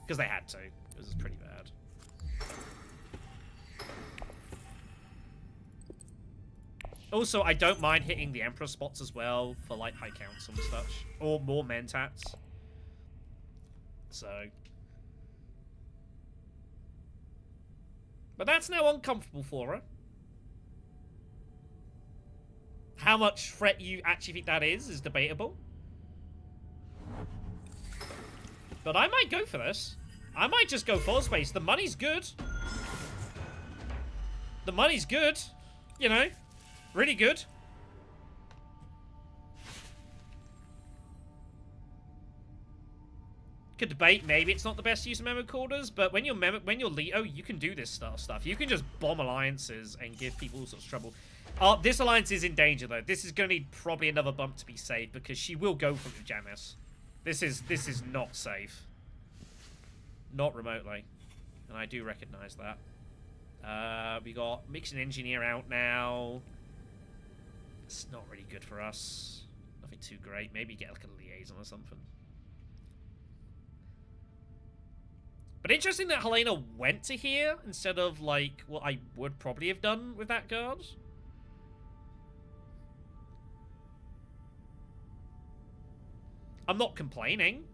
Because they had to. It was pretty bad. Also, I don't mind hitting the Emperor spots as well for, like, High Council and such. Or more Mentats. So. But that's now uncomfortable for her. How much threat you actually think that is debatable. But I might go for this. I might just go full space. The money's good. The money's good. You know. Really good. Could debate, maybe it's not the best use of memo quarters, but when you're Leto, you can do this stuff. You can just bomb alliances and give people all sorts of trouble. This alliance is in danger though. This is going to need probably another bump to be safe because she will go for the Janus. This is not safe. Not remotely. And I do recognize that. We got Mixing Engineer out now. It's not really good for us. Nothing too great. Maybe get like a liaison or something. But interesting that Helena went to here instead of like what I would probably have done with that guard. I'm not complaining.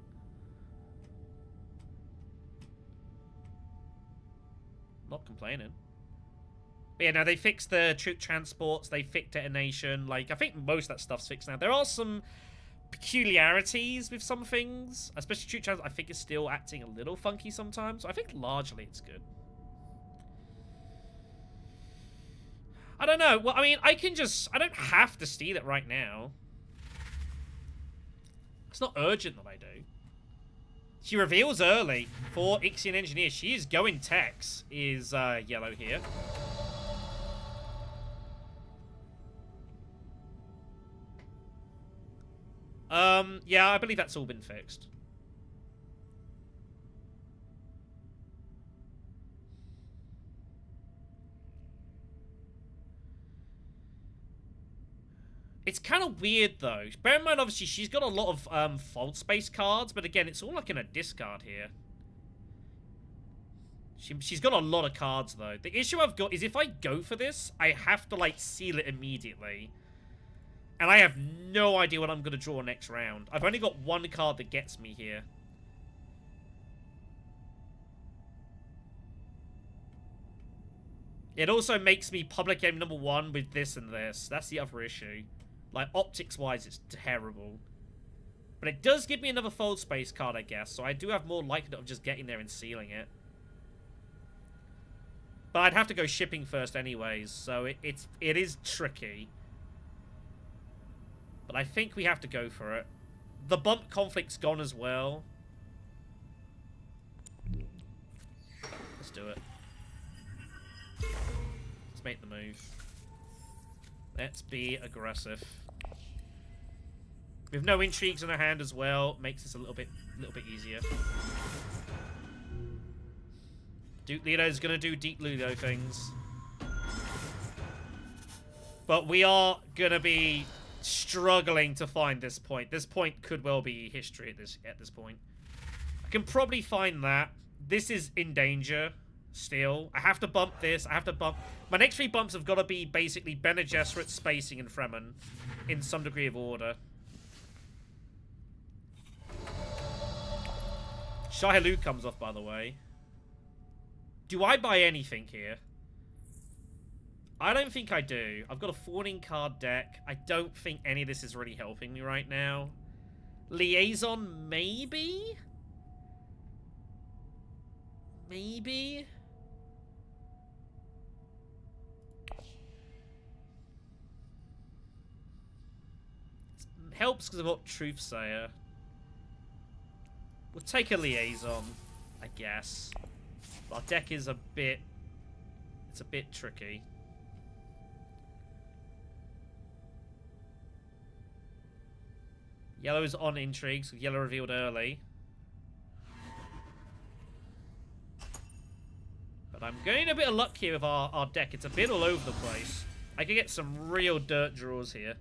Not complaining. But yeah, now they fixed the troop transports, they fixed detonation. Like, I think most of that stuff's fixed now. There are some peculiarities with some things, especially Troop Channels. I think is still acting a little funky sometimes. I think largely it's good. I don't know. Well, I mean, I don't have to steal it right now. It's not urgent that I do. She reveals early for Ixion Engineer. She is going Tex, is yellow here. Yeah, I believe that's all been fixed. It's kind of weird, though. Bear in mind, obviously, she's got a lot of fault space cards, but again, it's all like in a discard here. She's got a lot of cards, though. The issue I've got is if I go for this, I have to, like, seal it immediately. And I have no idea what I'm going to draw next round. I've only got one card that gets me here. It also makes me public game number 1 with this and this. That's the other issue. Like, optics-wise, it's terrible. But it does give me another fold space card, I guess. So I do have more likelihood of just getting there and sealing it. But I'd have to go shipping first anyways. So it is tricky. But I think we have to go for it. The bump conflict's gone as well. Let's do it. Let's make the move. Let's be aggressive. With no intrigues in our hand as well, makes this a little bit easier. Leto's gonna do deep Ludo things. But we are gonna be struggling to find this point. This point could well be history at this point. I can probably find that. This is in danger still. I have to bump this. I have to bump. My next 3 bumps have got to be basically Bene Gesserit, Spacing, and Fremen in some degree of order. Shai-Hulud comes off, by the way. Do I buy anything here? I don't think I do. I've got a 14 card deck. I don't think any of this is really helping me right now. Liaison, maybe? Maybe? It helps because I've got Truthsayer. We'll take a Liaison, I guess. Our deck is a bit... It's a bit tricky. Yellow's on intrigue, so yellow revealed early. But I'm getting a bit of luck here with our deck. It's a bit all over the place. I could get some real dirt draws here.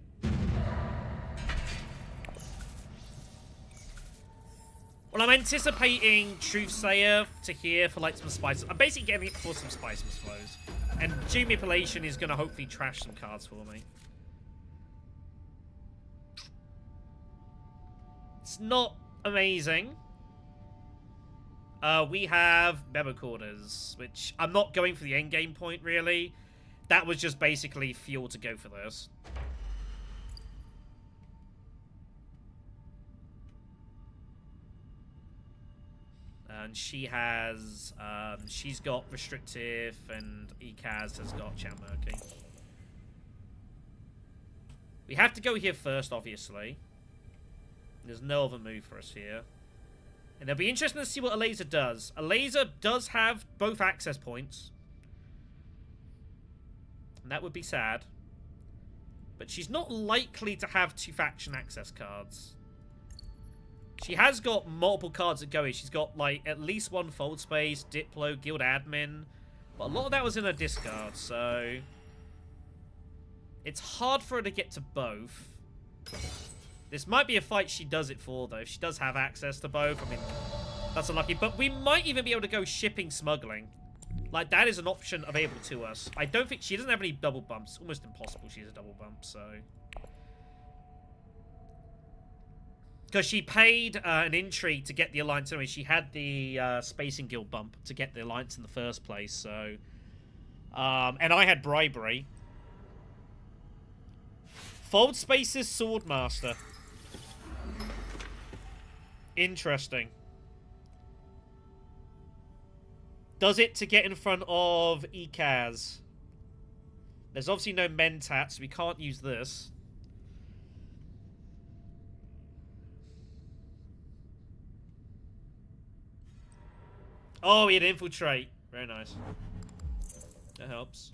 Well, I'm anticipating Truthsayer to here for like some spices. I'm basically getting it for some spices flows. And Gene Manipulation is going to hopefully trash some cards for me. It's not amazing. We have Memo Quarters, which I'm not going for the endgame point, really. That was just basically fuel to go for this. And she has, she's got Restrictive, and Ekaz has got Chat Murky. We have to go here first, obviously. There's no other move for us here. And it'll be interesting to see what Alaza does. Alaza does have both access points. And that would be sad. But she's not likely to have 2 faction access cards. She has got multiple cards that go in. She's got, like, at least 1 Fold Space, Diplo, Guild Admin. But a lot of that was in her discard, so... It's hard for her to get to both. This might be a fight she does it for, though. If she does have access to both, I mean, that's unlucky. But we might even be able to go shipping smuggling. Like, that is an option available to us. I don't think... She doesn't have any double bumps. Almost impossible she has a double bump, so... Because she paid an intrigue to get the alliance anyway. She had the Spacing Guild bump to get the alliance in the first place, so... and I had bribery. Fold Space's Swordmaster. Interesting. Does it to get in front of Ikaz? There's obviously no Mentat, so we can't use this. Oh, he had infiltrate. Very nice. That helps.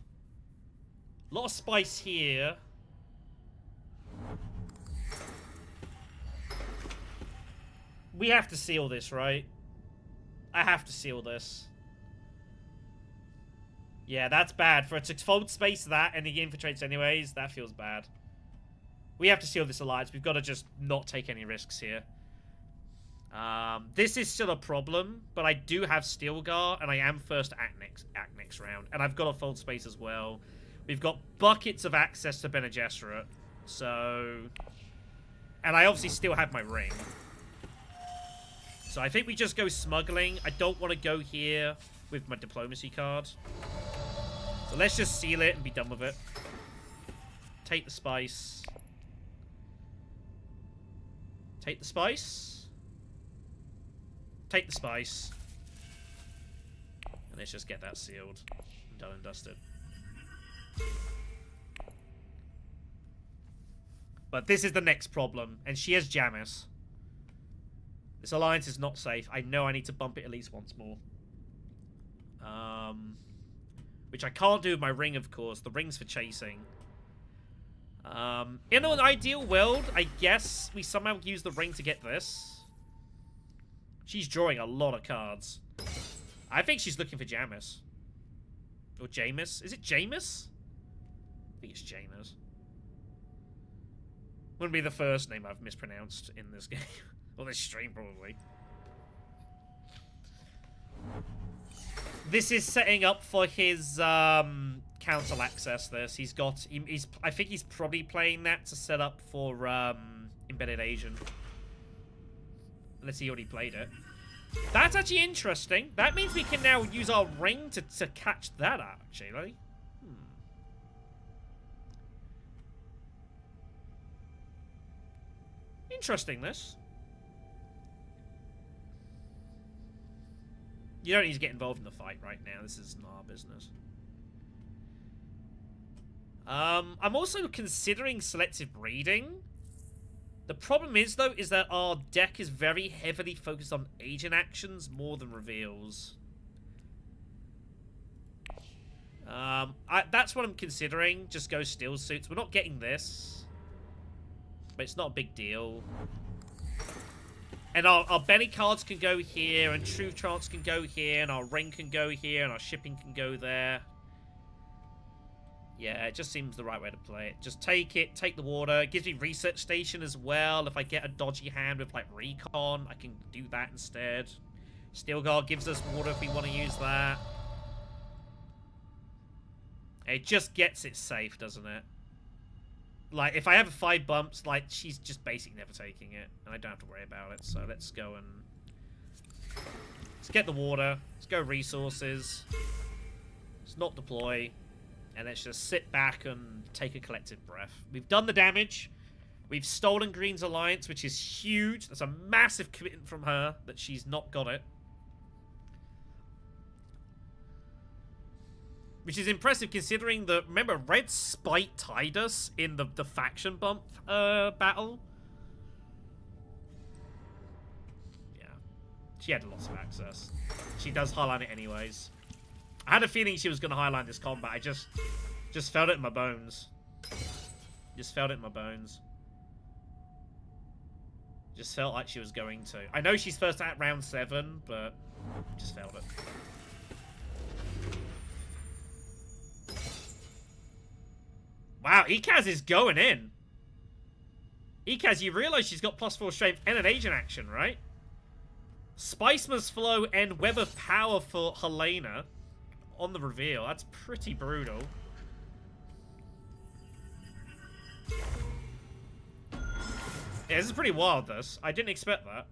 A lot of spice here. We have to seal this, right? I have to seal this. Yeah, that's bad. For it to fold space that and he infiltrates anyways, that feels bad. We have to seal this alliance. We've got to just not take any risks here. This is still a problem, but I do have Stilgar, and I am first act next round. And I've got a fold space as well. We've got buckets of access to Bene Gesserit, so... And I obviously still have my ring. So I think we just go smuggling. I don't want to go here with my diplomacy card. So let's just seal it and be done with it. Take the spice. Take the spice. Take the spice. And let's just get that sealed. Done and dusted. But this is the next problem. And she has Jamis. This alliance is not safe. I know I need to bump it at least once more. Which I can't do with my ring, of course. The ring's for chasing. In an ideal world, I guess we somehow use the ring to get this. She's drawing a lot of cards. I think she's looking for Jamis. Or Jamis. Is it Jamis? I think it's Jamis. Wouldn't be the first name I've mispronounced in this game. Or this stream, probably. This is setting up for his council access. This I think he's probably playing that to set up for Embedded Agent. Unless he already played it. That's actually interesting. That means we can now use our ring to catch that out, actually. Interesting, this. You don't need to get involved in the fight right now. This is not our business. I'm also considering selective breeding. The problem is, though, is that our deck is very heavily focused on agent actions more than reveals. That's what I'm considering. Just go still suits. We're not getting this. But it's not a big deal. And our Benny cards can go here, and Truth Chance can go here, and our ring can go here, and our shipping can go there. Yeah, it just seems the right way to play it. Just take it, take the water. It gives me Research Station as well. If I get a dodgy hand with, like, Recon, I can do that instead. Stilgar gives us water if we want to use that. It just gets it safe, doesn't it? Like, if I have 5 bumps, like, she's just basically never taking it. And I don't have to worry about it. So let's go and... Let's get the water. Let's go resources. Let's not deploy. And let's just sit back and take a collective breath. We've done the damage. We've stolen Green's alliance, which is huge. That's a massive commitment from her that she's not got it. Which is impressive considering that, remember, Red Spite tied us in the faction bump battle. Yeah. She had lots of access. She does highlight it anyways. I had a feeling she was going to highlight this combat. I just felt it in my bones. Just felt it in my bones. Just felt like she was going to. I know she's first at round 7, but just felt it. Wow, Ikaz is going in. Ikaz, you realize she's got +4 strength and an agent action, right? Spice must flow and web of power for Helena on the reveal. That's pretty brutal. Yeah, this is pretty wild, this. I didn't expect that.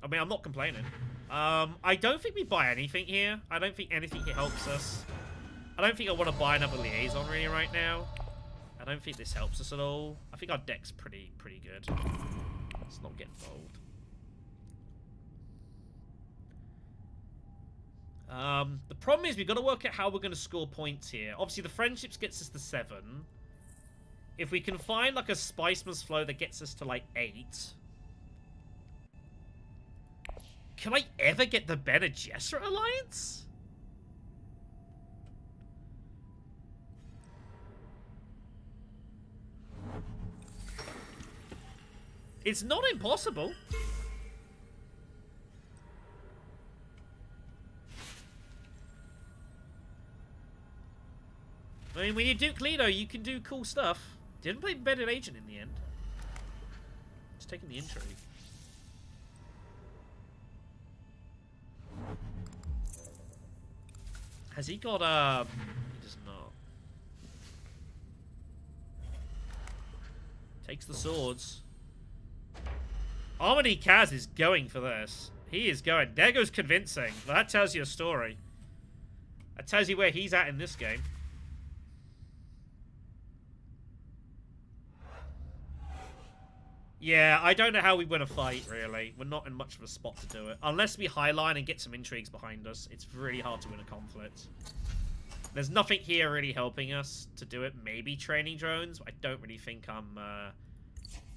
I mean, I'm not complaining. I don't think we buy anything here. I don't think anything here helps us. I don't think I want to buy another liaison really right now. I don't think this helps us at all. I think our deck's pretty good. Let's not get involved. The problem is we've got to work out how we're going to score points here. Obviously, the friendships gets us to 7. If we can find, like, a Spiceman's Flow that gets us to, like, 8. Can I ever get the Bene Gesserit alliance? It's not impossible. I mean, when you do Leto, you can do cool stuff. Didn't play Embedded Agent in the end. Just taking the intrigue. Has he got, he does not. Takes the swords. Armady Kaz is going for this. He is going. There goes convincing. Well, that tells you a story. That tells you where he's at in this game. Yeah, I don't know how we win a fight, really. We're not in much of a spot to do it. Unless we highline and get some intrigues behind us, it's really hard to win a conflict. There's nothing here really helping us to do it. Maybe training drones. I don't really think I'm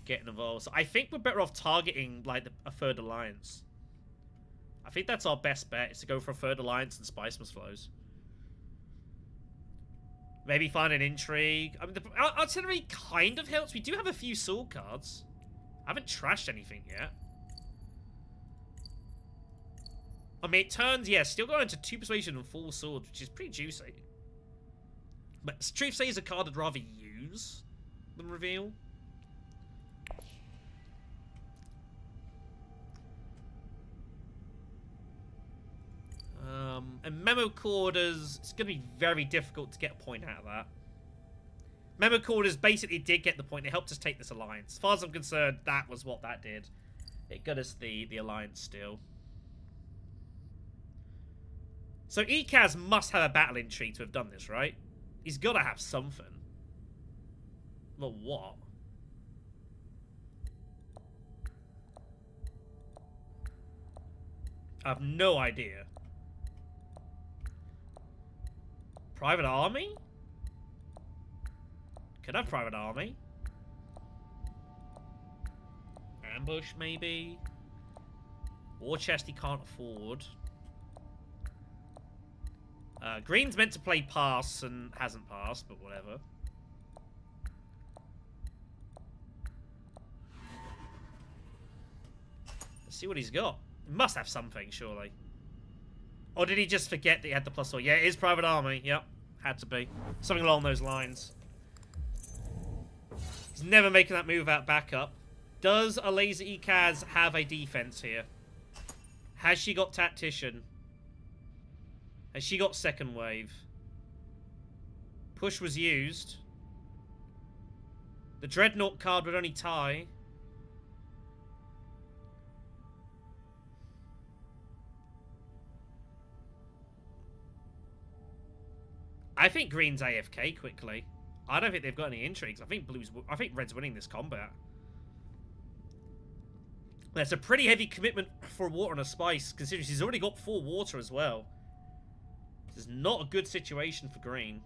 getting involved. So I think we're better off targeting like a third alliance. I think that's our best bet, is to go for a third alliance and Spiceman's Flows. Maybe find an intrigue. I mean, the artillery kind of helps. We do have a few sword cards. I haven't trashed anything yet. I mean, it turns, yeah, still going into 2 persuasion and 4 swords, which is pretty juicy. But Truth Say is a card I'd rather use than reveal. And Memo Quarters, it's going to be very difficult to get a point out of that. Memo Quarters basically did get the point. It helped us take this alliance. As far as I'm concerned, that was what that did. It got us the alliance still. So Ekaz must have a battle intrigue to have done this, right? He's got to have something. Well, what? I have no idea. Private army? Could have private army. Ambush, maybe. War chest he can't afford. Green's meant to play pass and hasn't passed, but whatever. Let's see what he's got. He must have something, surely. Or did he just forget that he had the +4? Yeah, it is private army. Yep, had to be. Something along those lines. He's never making that move out backup. Does a Laser Ekaz have a defense here? Has she got Tactician? Has she got Second Wave? Push was used. The Dreadnought card would only tie. I think Green's AFK quickly. I don't think they've got any intrigues. I think Red's winning this combat. That's a pretty heavy commitment for a water and a spice, considering she's already got 4 water as well. This is not a good situation for Green.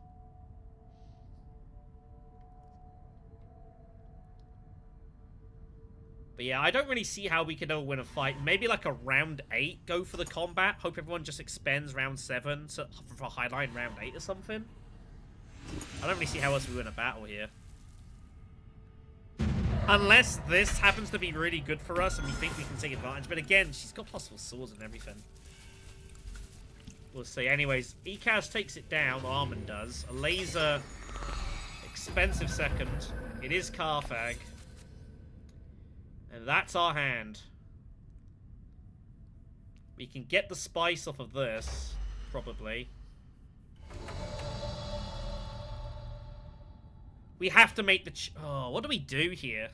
But yeah, I don't really see how we can ever win a fight. Maybe like a round 8, go for the combat. Hope everyone just expends round 7 for a highline round 8 or something. I don't really see how else we win a battle here. Unless this happens to be really good for us and we think we can take advantage. But again, she's got +4 swords and everything. We'll see. Anyways, Ekaz takes it down. Armand does. A laser. Expensive second. It is Carthag. And that's our hand. We can get the spice off of this. Probably. We have to make the... Oh, what do we do here?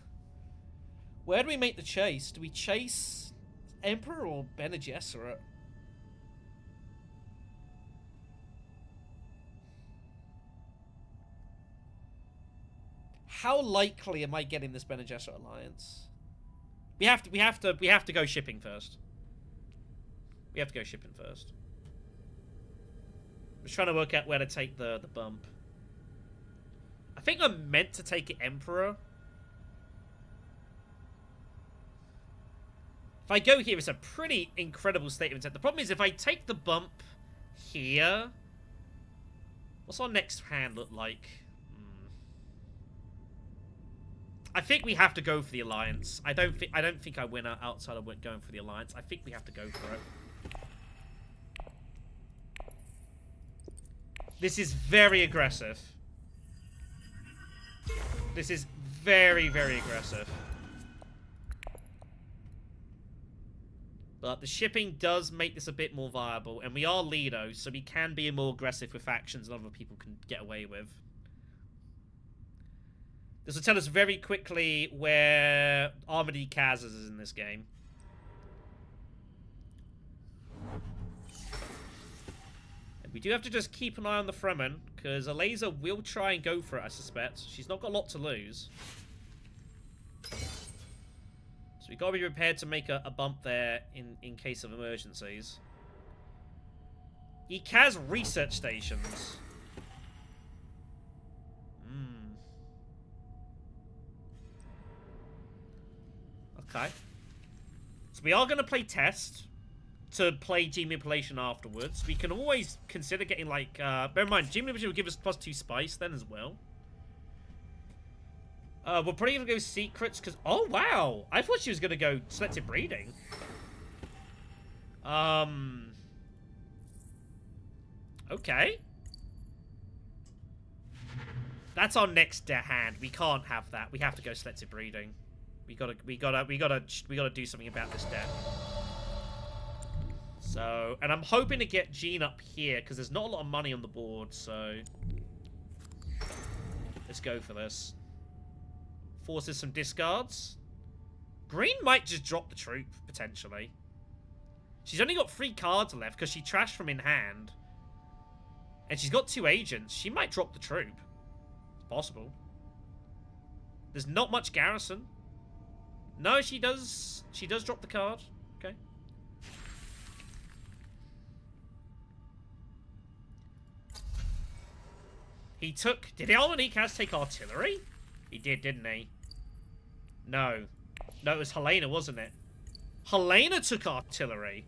Where do we make the chase? Do we chase Emperor or Bene Gesserit? How likely am I getting this Bene Gesserit alliance? We have to go shipping first. We have to go shipping first. was trying to work out where to take the bump. I think I'm meant to take it Emperor. If I go here, it's a pretty incredible statement. The problem is if I take the bump here, what's our next hand look like? I think we have to go for the Alliance. I don't think I win outside of going for the Alliance. I think we have to go for it. This is very aggressive. This is very, very aggressive. But the shipping does make this a bit more viable, and we are Leto, so we can be more aggressive with factions than other people can get away with. This will tell us very quickly where Armady Kaz is in this game. And we do have to just keep an eye on the Fremen, because Eliza will try and go for it, I suspect. She's not got a lot to lose. So we've got to be prepared to make a bump there in case of emergencies. He has research stations. Okay. So we are going to play Test to play Gene Manipulation afterwards. We can always consider getting, like... bear in mind, Gene Manipulation will give us +2 spice then as well. We're probably going to go Secrets, because... Oh, wow! I thought she was going to go Selective Breeding. Okay. That's our next hand. We can't have that. We have to go Selective Breeding. We gotta do something about this deck. So, and I'm hoping to get Jean up here, because there's not a lot of money on the board, so... Let's go for this. Forces some discards. Green might just drop the troop, potentially. She's only got 3 cards left, because she trashed from in hand. And she's got 2 agents. She might drop the troop. It's possible. There's not much garrison. No, she does drop the card. Okay. He took... Did Almanique take artillery? He did, didn't he? No. No, it was Helena, wasn't it? Helena took artillery.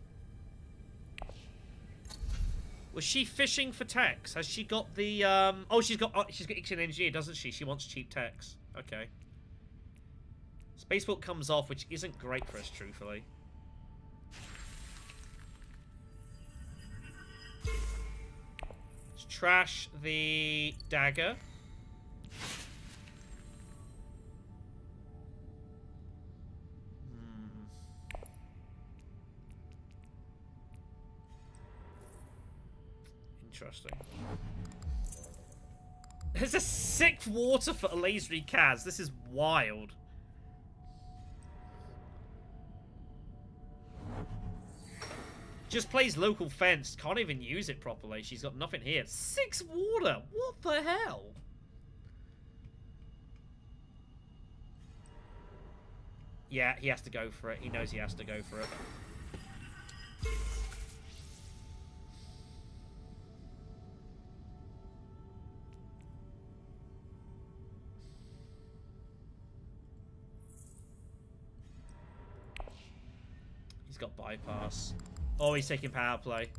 Was she fishing for techs? Has she got the, Oh, she's got Ixan Engineer, doesn't she? She wants cheap techs. Okay. Spaceport comes off, which isn't great for us, truthfully. Let's trash the dagger. Interesting. There's a 6th water for Elazri Kaz. This is wild. Just plays local fence. Can't even use it properly. She's got nothing here. 6 water. What the hell? Yeah, he has to go for it. He knows he has to go for it. He's got bypass. Oh, he's taking power play.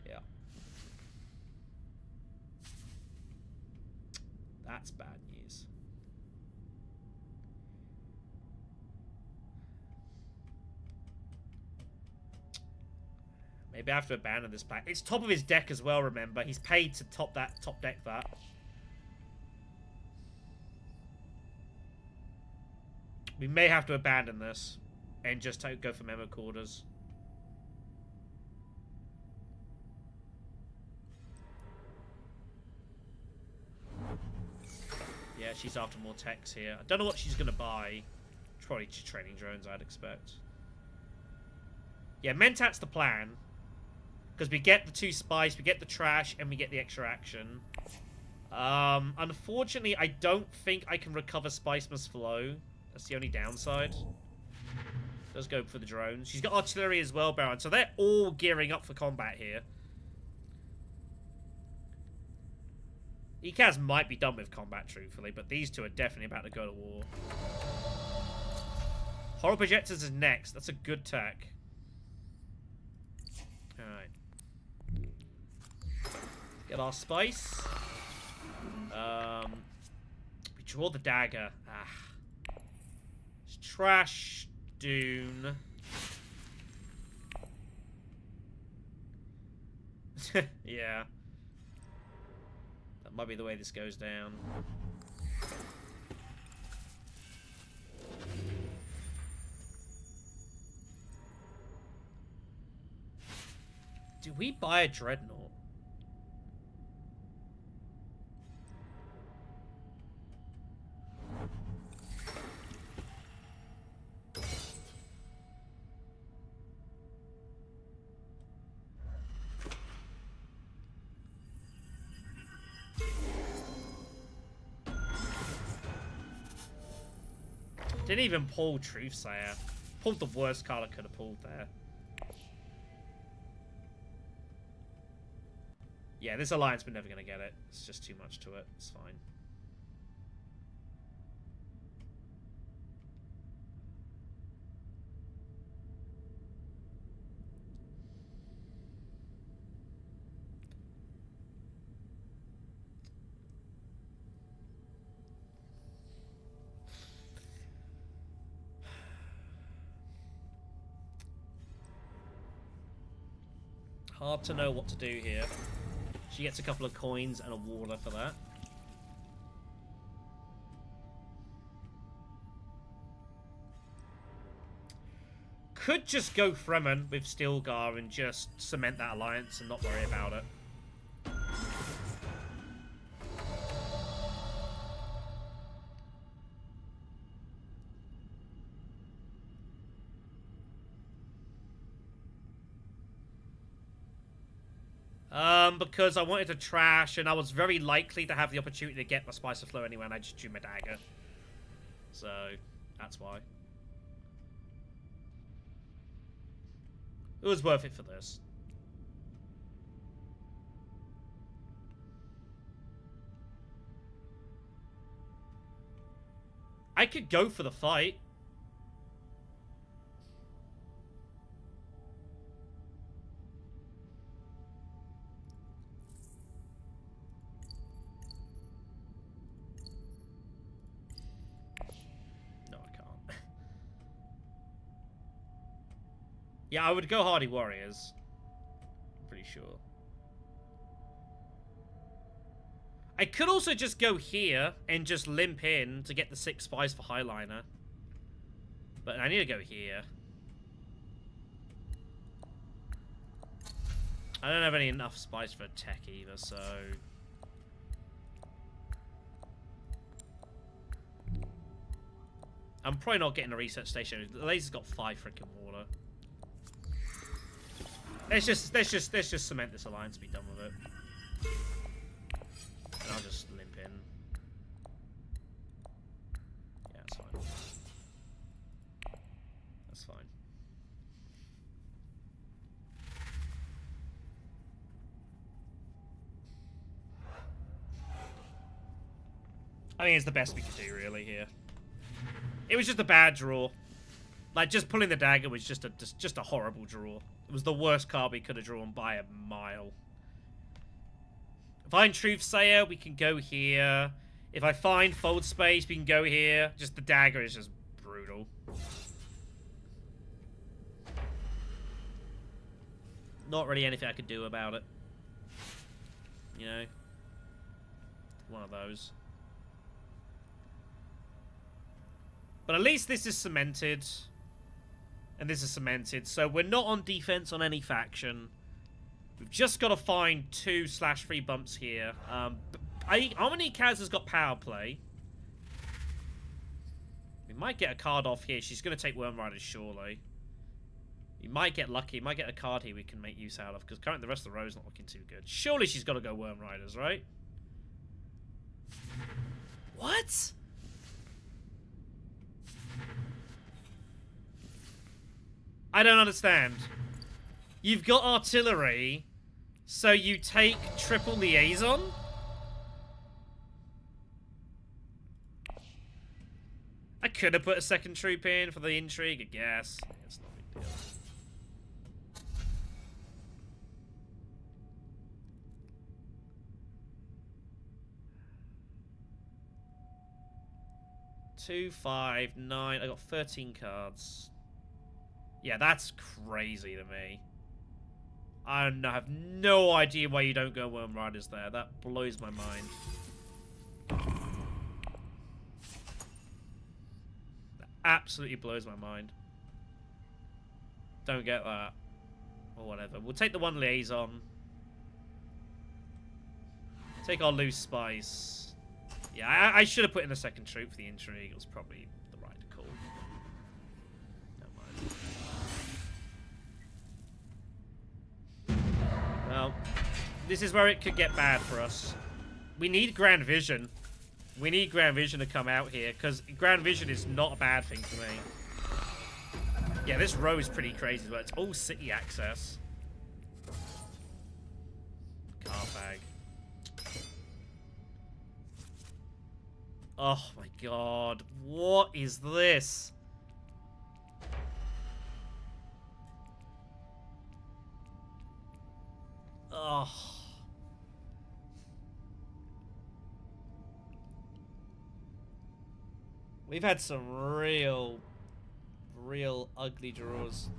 Yeah. That's bad news. Maybe I have to abandon this pack. It's top of his deck as well, remember. He's paid to top deck that. We may have to abandon this and just go for memo quarters. Yeah, she's after more techs here. I don't know what she's going to buy. Probably training drones, I'd expect. Yeah, Mentat's the plan. Because we get the 2 spice, we get the trash, and we get the extra action. Unfortunately, I don't think I can recover Spice Must Flow. That's the only downside. Does go for the drones. She's got artillery as well, Baron. So they're all gearing up for combat here. Ikaz might be done with combat, truthfully, but these two are definitely about to go to war. Horror projectors is next. That's a good tech. Alright. Get our spice. We draw the dagger. Ah. It's trash. Dune. Yeah. That might be the way this goes down. Do we buy a dreadnought? Didn't even pull Truthsayer. Pulled the worst card I could have pulled there. Yeah, this alliance, we're never going to get it. It's just too much to it. It's fine. Hard to know what to do here. She gets a couple of coins and a water for that. Could just go Fremen with Stilgar and just cement that alliance and not worry about it. Because I wanted to trash, and I was very likely to have the opportunity to get my Spice of Flow anyway, and I just drew my dagger. So, that's why. It was worth it for this. I could go for the fight. Yeah, I would go Hardy Warriors. I'm pretty sure. I could also just go here and just limp in to get the 6 spies for Highliner. But I need to go here. I don't have any enough spies for tech either, so... I'm probably not getting a research station. The laser's got 5 freaking water. Let's just cement this alliance, be done with it. And I'll just limp in. Yeah, that's fine. That's fine. I think it's the best we could do, really, here. It was just a bad draw. Like, just pulling the dagger was just a horrible draw. It was the worst card we could have drawn by a mile. If I find Truthsayer, we can go here. If I find Fold Space, we can go here. Just the dagger is just brutal. Not really anything I could do about it. You know? One of those. But at least this is cemented. And this is cemented. So we're not on defense on any faction. We've just got to find 2/3 bumps here. Harmony Kaz has got power play. We might get a card off here. She's going to take Worm Riders, surely. We might get lucky. We might get a card here we can make use out of. Because currently the rest of the row is not looking too good. Surely she's got to go Worm Riders, right? What? I don't understand. You've got artillery, so you take triple liaison? I could have put a second troop in for the intrigue, I guess. It's not a big deal. Two, 5, 9. I got 13 cards. Yeah, that's crazy to me. I have no idea why you don't go Worm Riders there. That blows my mind. That absolutely blows my mind. Don't get that. Or whatever. We'll take the one liaison. Take our loose spice. Yeah, I should have put in a second troop for the intrigue. It was probably the right call. Never mind. Well, this is where it could get bad for us. We need Grand Vision. We need Grand Vision to come out here, because Grand Vision is not a bad thing for me. Yeah, this row is pretty crazy, but it's all city access. Carthag. Oh my god. What is this? Oh. We've had some real ugly draws.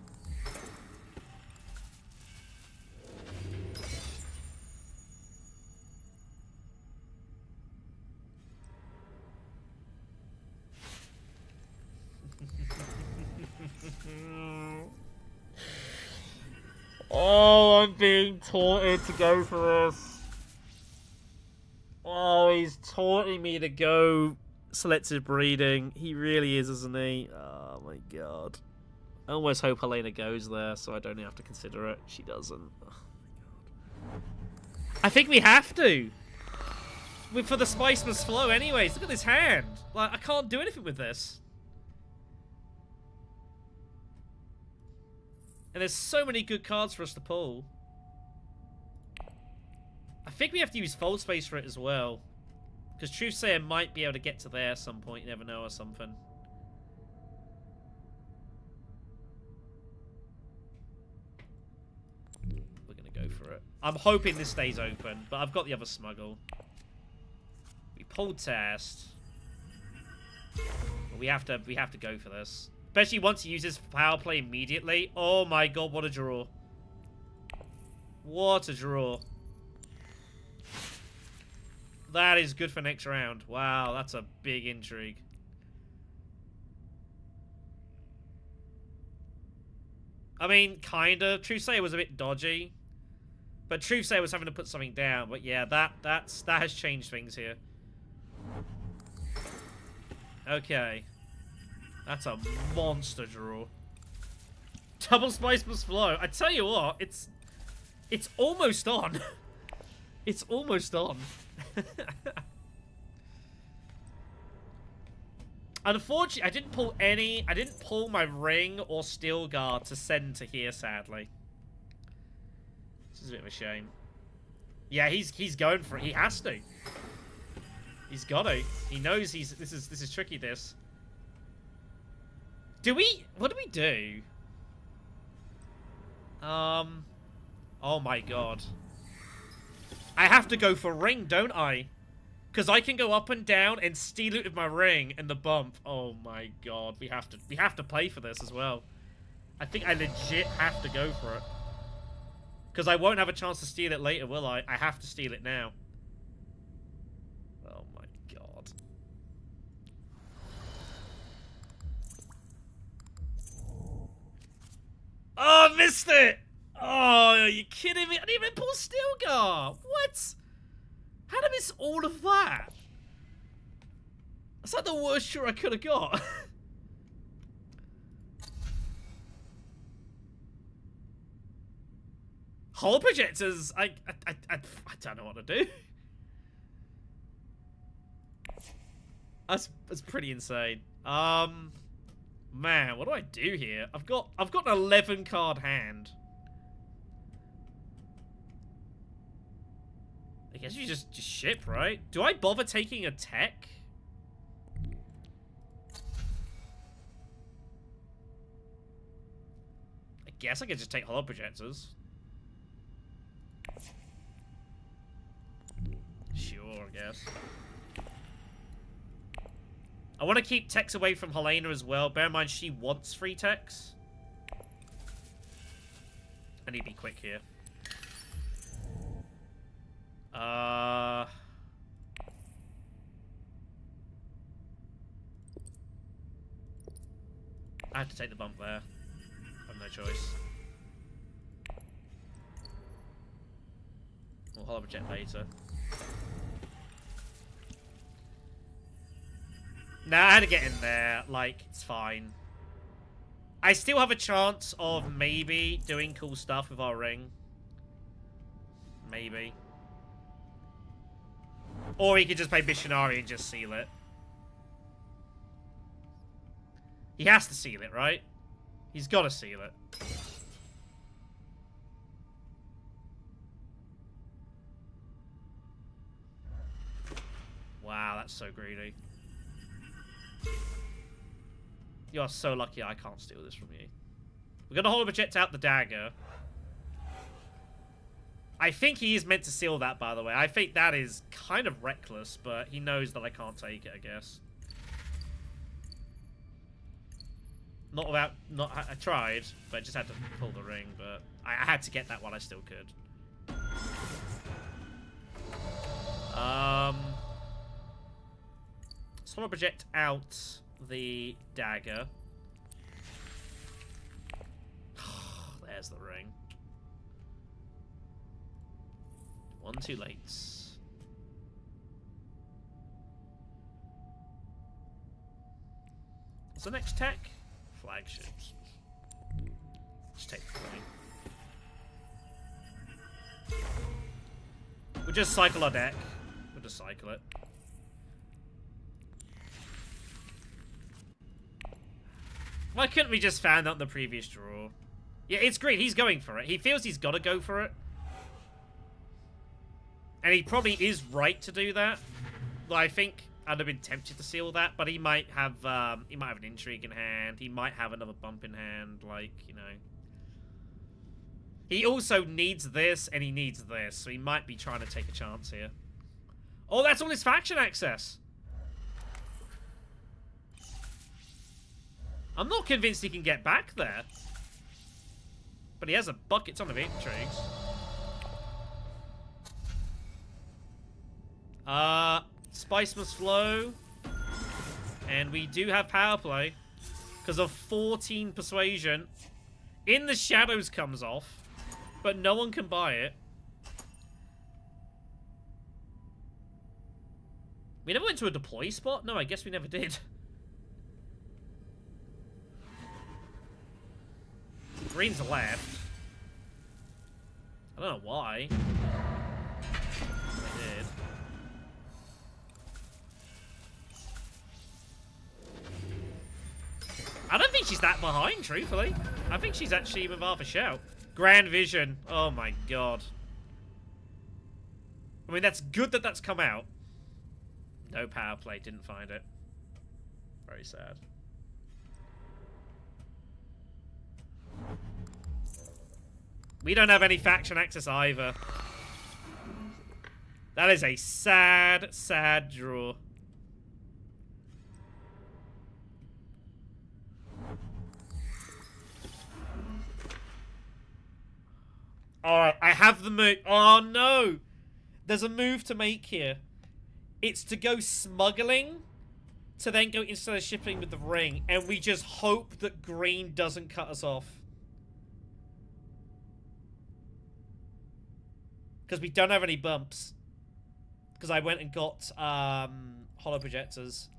Oh, I'm being taunted to go for this. Oh, he's taunting me to go selective breeding. He really is, isn't he? Oh my god. I almost hope Helena goes there so I don't have to consider it. She doesn't. Oh my god. I think we have to. For the spice must flow anyways. Look at this hand. Like, I can't do anything with this. And there's so many good cards for us to pull. I think we have to use Fold Space for it as well. Because Truthsayer might be able to get to there at some point, you never know, or something. We're going to go for it. I'm hoping this stays open, but I've got the other smuggle. We pulled Test. But we have to go for this. Especially once he uses power play immediately. Oh my god, what a draw. What a draw. That is good for next round. Wow, that's a big intrigue. I mean, kinda. Truthsayer was a bit dodgy. But Truthsayer was having to put something down. But yeah, that has changed things here. Okay. That's a monster draw. Double spice must flow. I tell you what, it's almost on. It's almost on. Unfortunately, I didn't pull my ring or steel guard to send to here, sadly. This is a bit of a shame. Yeah, he's going for it. He has to. He's got to. He knows this is tricky, this. What do we do? Oh my god. I have to go for ring, don't I? Because I can go up and down and steal it with my ring and the bump. Oh my god, we have to play for this as well. I think I legit have to go for it. Because I won't have a chance to steal it later, will I? I have to steal it now. Oh my god. Oh, I missed it! Oh, are you kidding me? I didn't even pull Stilgar! What? How did I miss all of that? That's like the worst draw I could have got. Hull projectors! I don't know what to do. That's pretty insane. Man, what do I do here? I've got an 11 card hand. I guess you just ship, right? Do I bother taking a tech? I guess I could just take hollow projectors. Sure, I guess. I want to keep techs away from Helena as well. Bear in mind, she wants free techs. I need to be quick here. I have to take the bump there. I have no choice. We'll hollow project later. Nah, I had to get in there. Like, it's fine. I still have a chance of maybe doing cool stuff with our ring. Maybe. Or he could just play Missionary and just seal it. He has to seal it, right? He's got to seal it. Wow, that's so greedy. You are so lucky I can't steal this from you. We're going to hollow project out the dagger. I think he is meant to seal that, by the way. I think that is kind of reckless, but he knows that I can't take it, I guess. Not without... I tried, but I just had to pull the ring, but I had to get that while I still could. Hollow project out the dagger. There's the ring. One too late. What's the next tech? Flagships. Just take the coin. We'll just cycle our deck. We'll just cycle it. Why couldn't we just found out in the previous draw? Yeah, it's great. He's going for it. He feels he's got to go for it. And he probably is right to do that. Well, I think I'd have been tempted to seal that, but he might have an intrigue in hand. He might have another bump in hand, like, you know. He also needs this, and he needs this, so he might be trying to take a chance here. Oh, that's all his faction access. I'm not convinced he can get back there. But he has a bucket ton of intrigues. Spice must flow. And we do have power play. Because of 14 persuasion. In the Shadows comes off. But no one can buy it. We never went to a deploy spot? No, I guess we never did. Green's left. I don't know why. I did. I don't think she's that behind, truthfully. I think she's actually with half a shout. Grand Vision. Oh my god. I mean, that's good that that's come out. No power play. Didn't find it. Very sad. We don't have any faction access either. That is a sad, sad draw. Alright, I have the move. Oh no! There's a move to make here. It's to go smuggling to then go instead of shipping with the ring. And we just hope that green doesn't cut us off. Because we don't have any bumps. Because I went and got hollow projectors.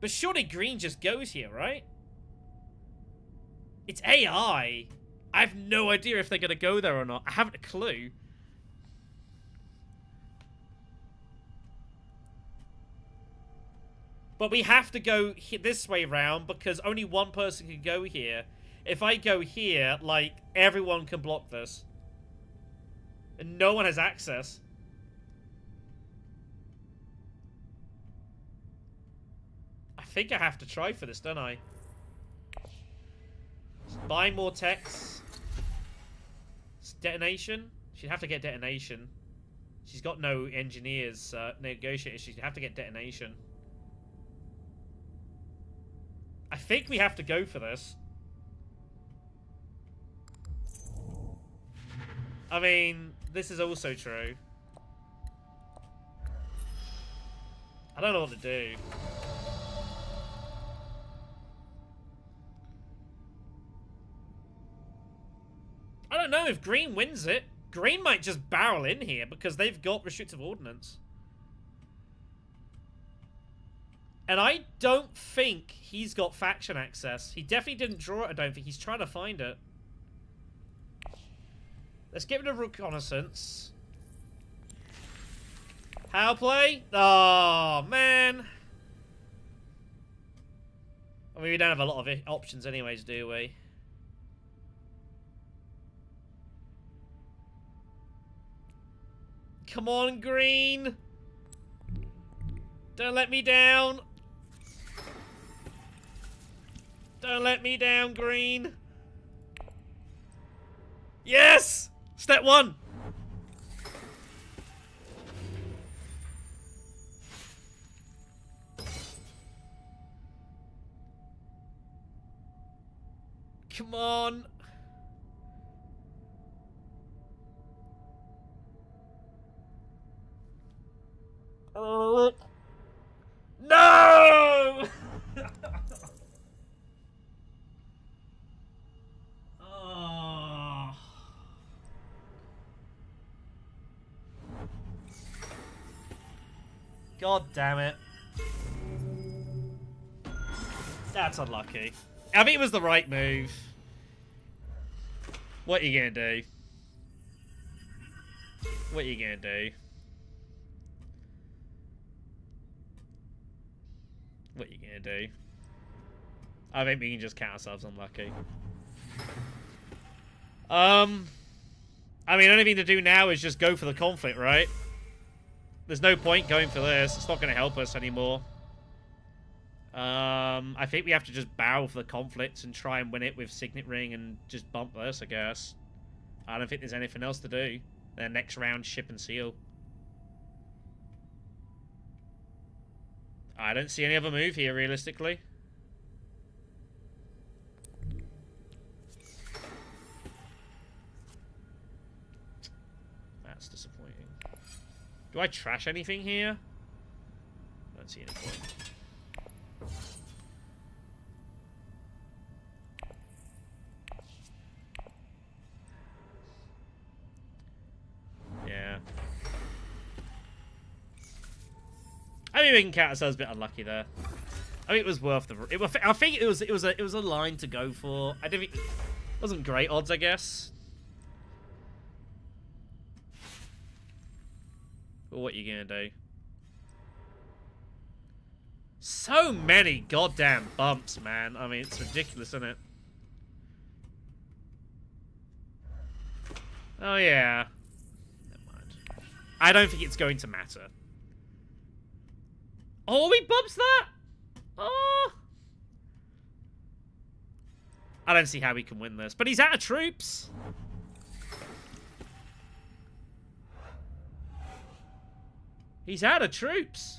But surely green just goes here, right? It's AI. I have no idea if they're going to go there or not. I haven't a clue. But we have to go this way round because only one person can go here. If I go here, like, everyone can block this. And no one has access. I think I have to try for this, don't I? Buy more techs. Detonation? She'd have to get detonation. She's got no engineers, negotiators. She'd have to get detonation. I think we have to go for this. I mean, this is also true. I don't know what to do. I don't know if green wins it. Green might just barrel in here because they've got restrictive ordnance. And I don't think he's got faction access. He definitely didn't draw it, I don't think. He's trying to find it. Let's get rid of reconnaissance. Power play? Oh, man. I mean, we don't have a lot of options anyways, do we? Come on, green. Don't let me down. Don't let me down, green. Yes! Step one. Come on. Oh, look. No! Oh. God damn it. That's unlucky. I think it was the right move. What are you gonna do? What are you gonna do? What are you gonna do? I think we can just count ourselves unlucky. I mean, the only thing to do now is just go for the conflict, right? There's no point going for this. It's not going to help us anymore. I think we have to just barrel for the conflict and try and win it with Signet Ring and just bump this, I guess. I don't think there's anything else to do. Then next round, ship and seal. I don't see any other move here, realistically. That's disappointing. Do I trash anything here? I don't see any point. Yeah. I mean, we can count ourselves a bit unlucky there. I think it was worth the. I think it was a line to go for. I didn't. It wasn't great odds, I guess. But what are you gonna do? So many goddamn bumps, man. I mean, it's ridiculous, isn't it? Oh yeah. Never mind. I don't think it's going to matter. Oh, he bumps that! Oh! I don't see how we can win this. But he's out of troops! He's out of troops!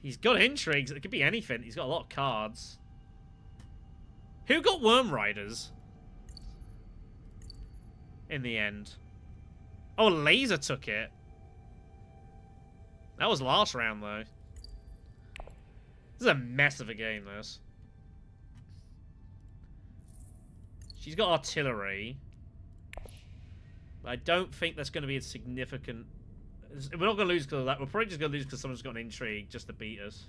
He's got intrigues. It could be anything. He's got a lot of cards. Who got Worm Riders? In the end. Oh, Laser took it. That was last round, though. This is a mess of a game, this. She's got artillery. But I don't think that's going to be a significant... We're not going to lose because of that. We're probably just going to lose because someone's got an intrigue just to beat us.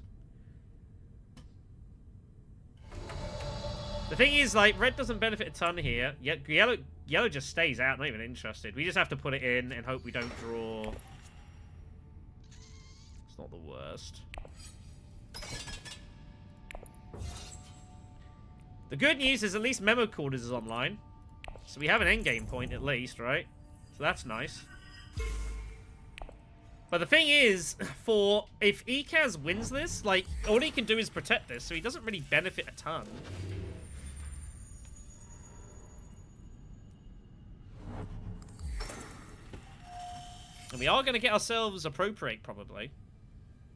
The thing is, like, red doesn't benefit a ton here. Yellow just stays out, not even interested. We just have to put it in and hope we don't draw. It's not the worst. The good news is at least Memo Quarters is online. So we have an endgame point at least, right? So that's nice. But the thing is, if Ekaz wins this, like, all he can do is protect this, so he doesn't really benefit a ton. And we are going to get ourselves Appropriate, probably.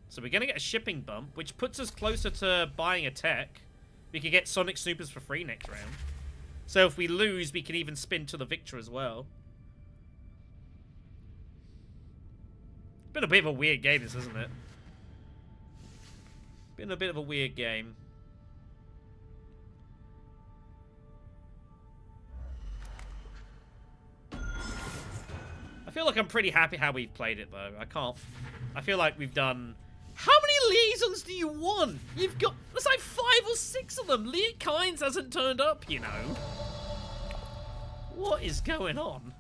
So we're going to get a shipping bump, which puts us closer to buying a tech. We could get Sonic Snoopers for free next round. So if we lose, we can even spin to the victor as well. Been a bit of a weird game, this, isn't it? Been a bit of a weird game. I feel like I'm pretty happy how we've played it, though. I feel like we've done... How many liaisons do you want? You've got... There's like 5 or 6 of them. Leah Kynes hasn't turned up, you know. What is going on?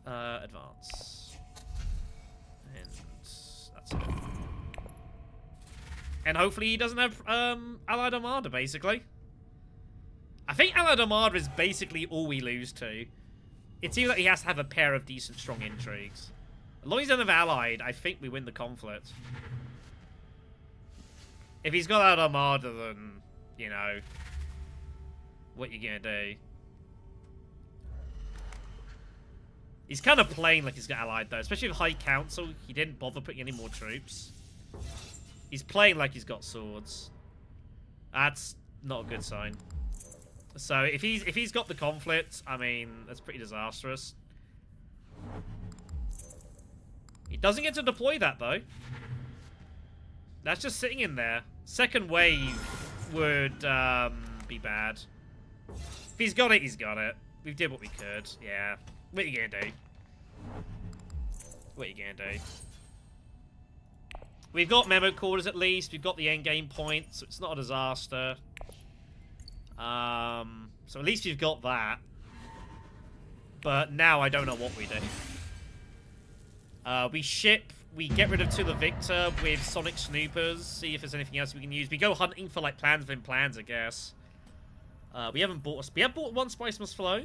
Advance. And that's it. And hopefully he doesn't have, Allied Armada, basically. I think Allied Armada is basically all we lose to. It seems like he has to have a pair of decent, strong intrigues. As long as he doesn't have Allied, I think we win the conflict. If he's got Allied Armada, then, you know, what you gonna do? He's kind of playing like he's got Allied, though. Especially with High Council, he didn't bother putting any more troops. He's playing like he's got swords. That's not a good sign. So if he's got the conflict, I mean, that's pretty disastrous. He doesn't get to deploy that, though. That's just sitting in there. Second wave would be bad. If he's got it, he's got it. We did what we could. Yeah. What are you gonna do? What are you gonna do? We've got Memo Quarters at least. We've got the endgame point, so it's not a disaster. So at least we've got that. But now I don't know what we do. We ship, we get rid of To the Victor with Sonic Snoopers, see if there's anything else we can use. We go hunting for, like, plans within plans, I guess. We have bought one Spice Must Flow.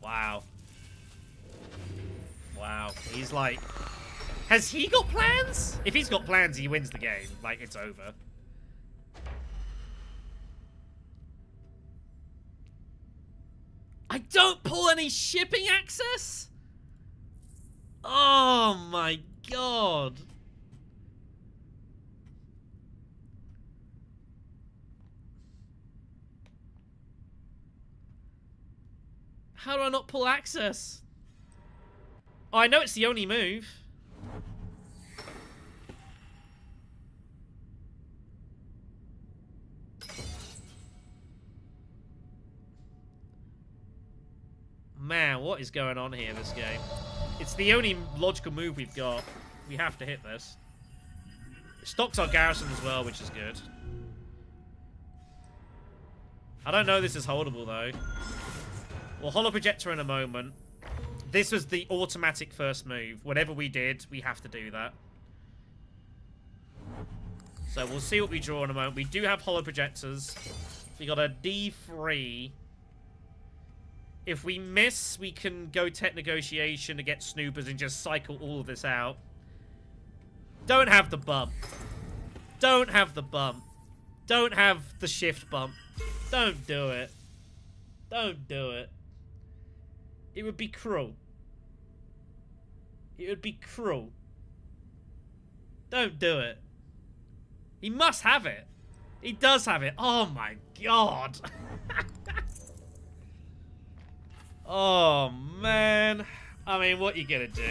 Wow. Wow. He's like... Has he got plans? If he's got plans, he wins the game. Like, it's over. I don't pull any shipping access? Oh my god. How do I not pull access? Oh, I know it's the only move. Man, what is going on here this game? It's the only logical move we've got. We have to hit this. It stocks our garrison as well, which is good. I don't know this is holdable, though. We'll Holo Projector in a moment. This was the automatic first move. Whatever we did, we have to do that. So we'll see what we draw in a moment. We do have Holo Projectors. We got a D3. If we miss, we can go Tech Negotiation to get Snoopers and just cycle all of this out. Don't have the bump. Don't have the bump. Don't have the shift bump. Don't do it. Don't do it. It would be cruel. It would be cruel. Don't do it. He must have it. He does have it. Oh my god. Oh man. I mean, what you gonna do?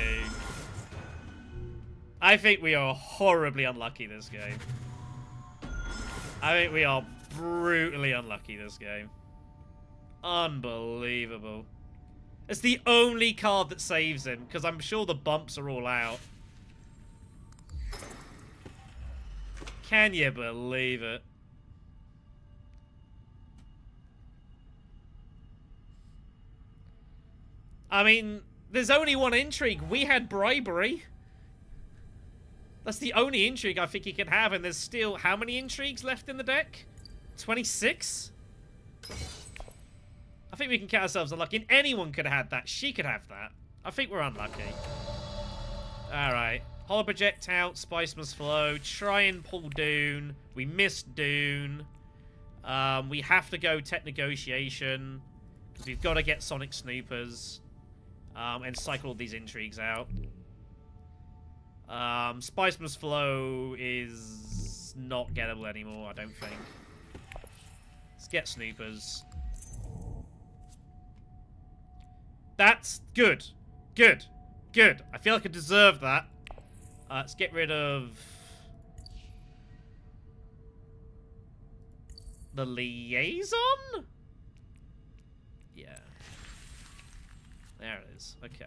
I think we are horribly unlucky this game. I think we are brutally unlucky this game. Unbelievable. It's the only card that saves him, because I'm sure the bumps are all out. Can you believe it? I mean, there's only one intrigue. We had bribery. That's the only intrigue I think he can have, and there's still how many intrigues left in the deck? 26? I think we can count ourselves unlucky. And anyone could have had that. She could have that. I think we're unlucky. Alright. Hollow Projectile, Spice Must Flow. Try and pull Dune. We missed Dune. We have to go Tech Negotiation. Because we've got to get Sonic Snoopers. And cycle all these intrigues out. Spice Must Flow is not gettable anymore, I don't think. Let's get Snoopers. That's good. Good. Good. I feel like I deserve that. Let's get rid of the Liaison? Yeah. There it is. Okay.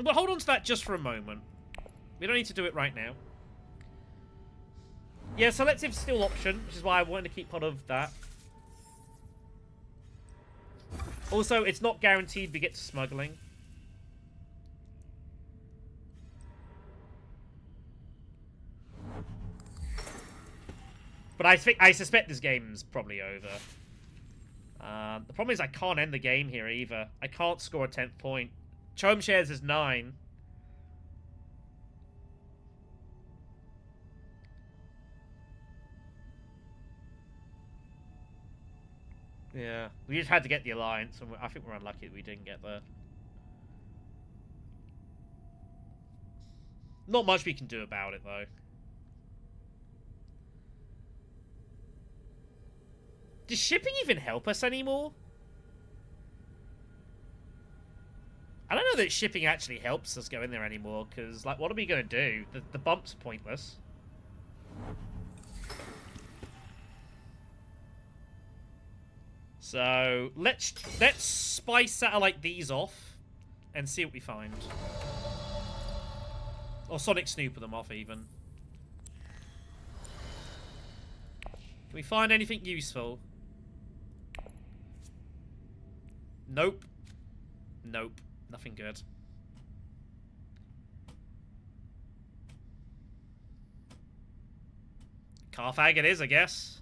But hold on to that just for a moment. We don't need to do it right now. Yeah, selective still option, which is why I wanted to keep part of that. Also, it's not guaranteed we get to smuggling. But I suspect this game's probably over. The problem is I can't end the game here either. I can't score a 10th point. Chome shares is 9. Yeah, we just had to get the alliance, and I think we're unlucky that we didn't get there. Not much we can do about it, though. Does shipping even help us anymore? I don't know that shipping actually helps us go in there anymore, because, like, what are we going to do? The bump's pointless. So, let's spice satellite these off and see what we find. Or Sonic Snooper them off, even. Can we find anything useful? Nope. Nope. Nothing good. Carthag it is, I guess.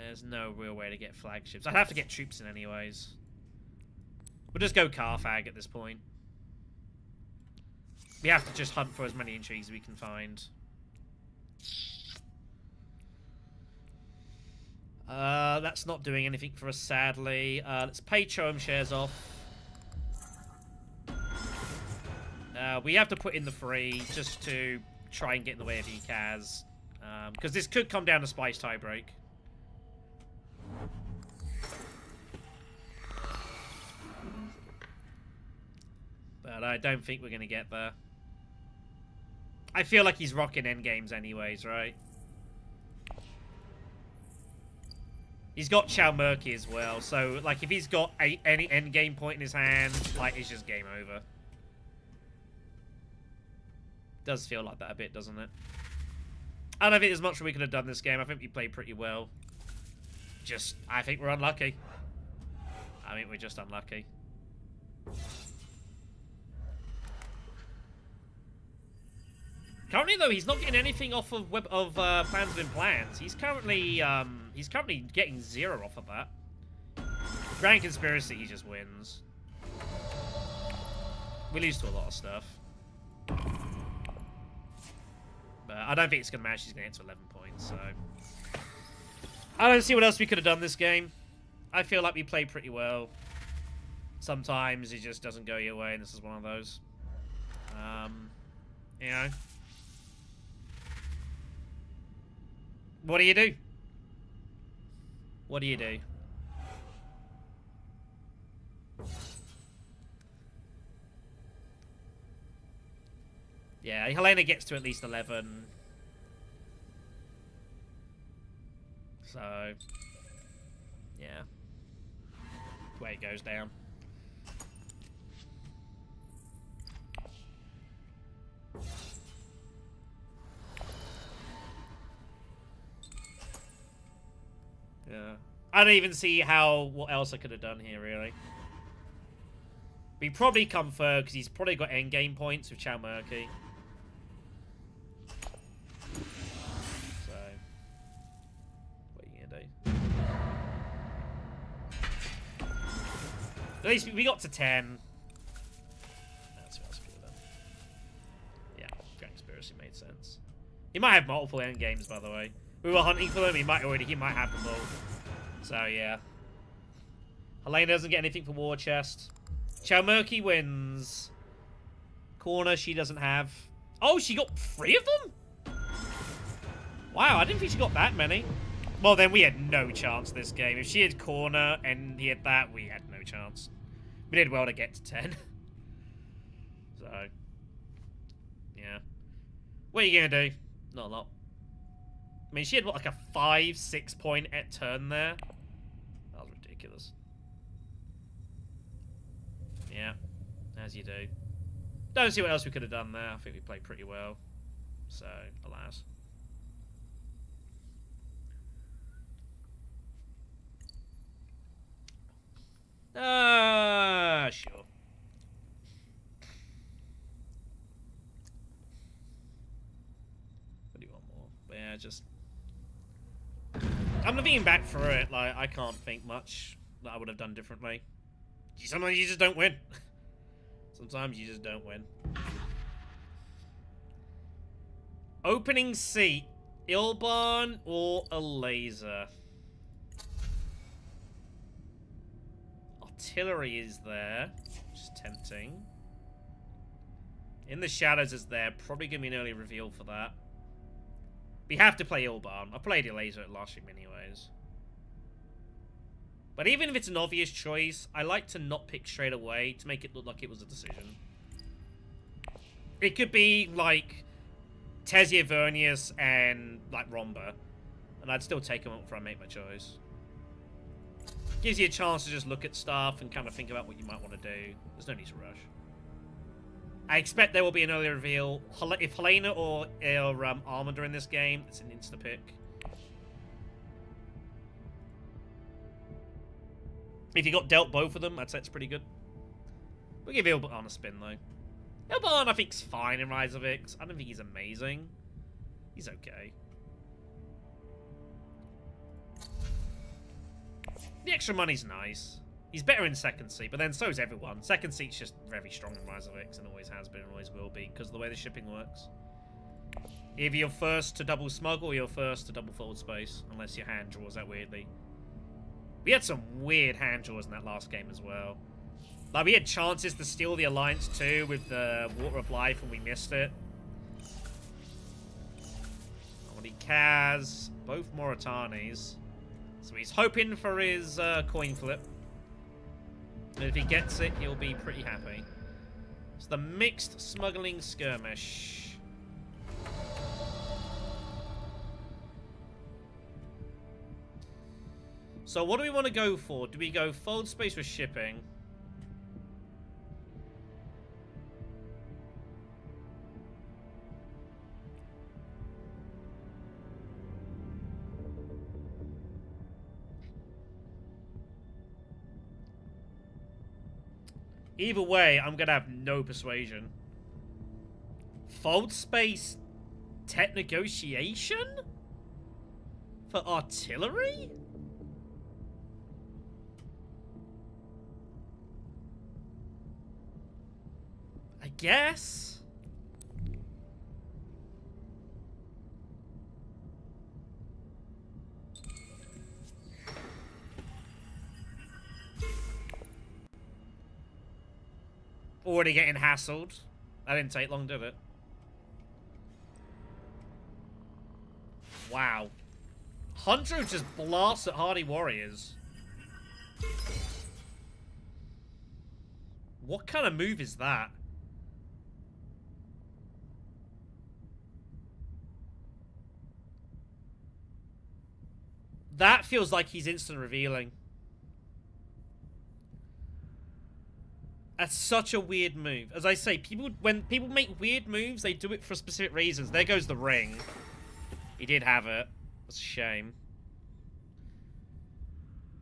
There's no real way to get flagships. I'd have to get troops in anyways. We'll just go Carthag at this point. We have to just hunt for as many intrigues as we can find. That's not doing anything for us, sadly. Let's pay Chome shares off. We have to put in the free just to try and get in the way of Ekaz. Because this could come down to Spice tiebreak. But I don't think we're going to get there. I feel like he's rocking endgames anyways, right? He's got Chow Murky as well, so like if he's got any endgame point in his hand, like it's just game over. Does feel like that a bit, doesn't it? I don't think there's much we could have done this game. I think we played pretty well. I think we're unlucky. I think we're just unlucky. Currently, though, he's not getting anything off of Plans Within Plans. He's currently getting 0 off of that. Grand Conspiracy, he just wins. We lose to a lot of stuff. But I don't think it's going to manage. He's going to get to 11 points, so... I don't see what else we could have done this game. I feel like we played pretty well. Sometimes it just doesn't go your way, and this is one of those. You know... What do you do? What do you do? Yeah, Helena gets to at least 11. So, yeah. The way it goes down. Yeah. I don't even see what else I could have done here, really. We probably come third, because he's probably got endgame points with Chow Murky. So, what are you going to do? At least we got to 10. That's what else we could have done. Yeah, Grand Conspiracy made sense. He might have multiple endgames, by the way. We were hunting for them, he might have them all. So, yeah. Helena doesn't get anything for War Chest. Chow Murky wins. Corner, she doesn't have. Oh, she got 3 of them? Wow, I didn't think she got that many. Well, then we had no chance this game. If she had corner and he had that, we had no chance. We did well to get to 10. So, yeah. What are you going to do? Not a lot. I mean, she had, what, like a 5-6 point at turn there? That was ridiculous. Yeah, as you do. Don't see what else we could have done there. I think we played pretty well. So, alas. Sure. What do you want more? But yeah, just... I'm looking back through it, like, I can't think much that I would have done differently. Sometimes you just don't win. Sometimes you just don't win. Opening seat. Ilban or a laser? Artillery is there, which is tempting. In the Shadows is there. Probably going to be an early reveal for that. We have to play Ilban. I played a laser at last stream anyways. But even if it's an obvious choice, I like to not pick straight away to make it look like it was a decision. It could be like Tessia, Vernius, and like Romba. And I'd still take them up before I make my choice. Gives you a chance to just look at stuff and kind of think about what you might want to do. There's no need to rush. I expect there will be an early reveal. If Helena or Armand are in this game, it's an insta-pick. If you got dealt both of them, I'd say it's pretty good. We'll give Ilban a spin, though. Ilban, I think, is fine in Rise of X. I don't think he's amazing. He's okay. The extra money's nice. He's better in second seat, but then so is everyone. Second seat's just very strong in Rise of X, and always has been and always will be, because of the way the shipping works. Either you're first to double smuggle, or you're first to double forward space, unless your hand draws that weirdly. We had some weird hand draws in that last game as well. Like, we had chances to steal the Alliance too with the Water of Life and we missed it. Already Kaz, both Mauritanis. So he's hoping for his coin flip. And if he gets it, he'll be pretty happy. It's the Mixed Smuggling Skirmish. So what do we want to go for? Do we go forward space with shipping? Either way, I'm going to have no persuasion. Fold space tech negotiation? For artillery? I guess. Already getting hassled. That didn't take long, did it? Wow. Hunter just blasts at Hardy Warriors. What kind of move is that? That feels like he's instant revealing. That's such a weird move. As I say, when people make weird moves, they do it for specific reasons. There goes the ring. He did have it. That's a shame.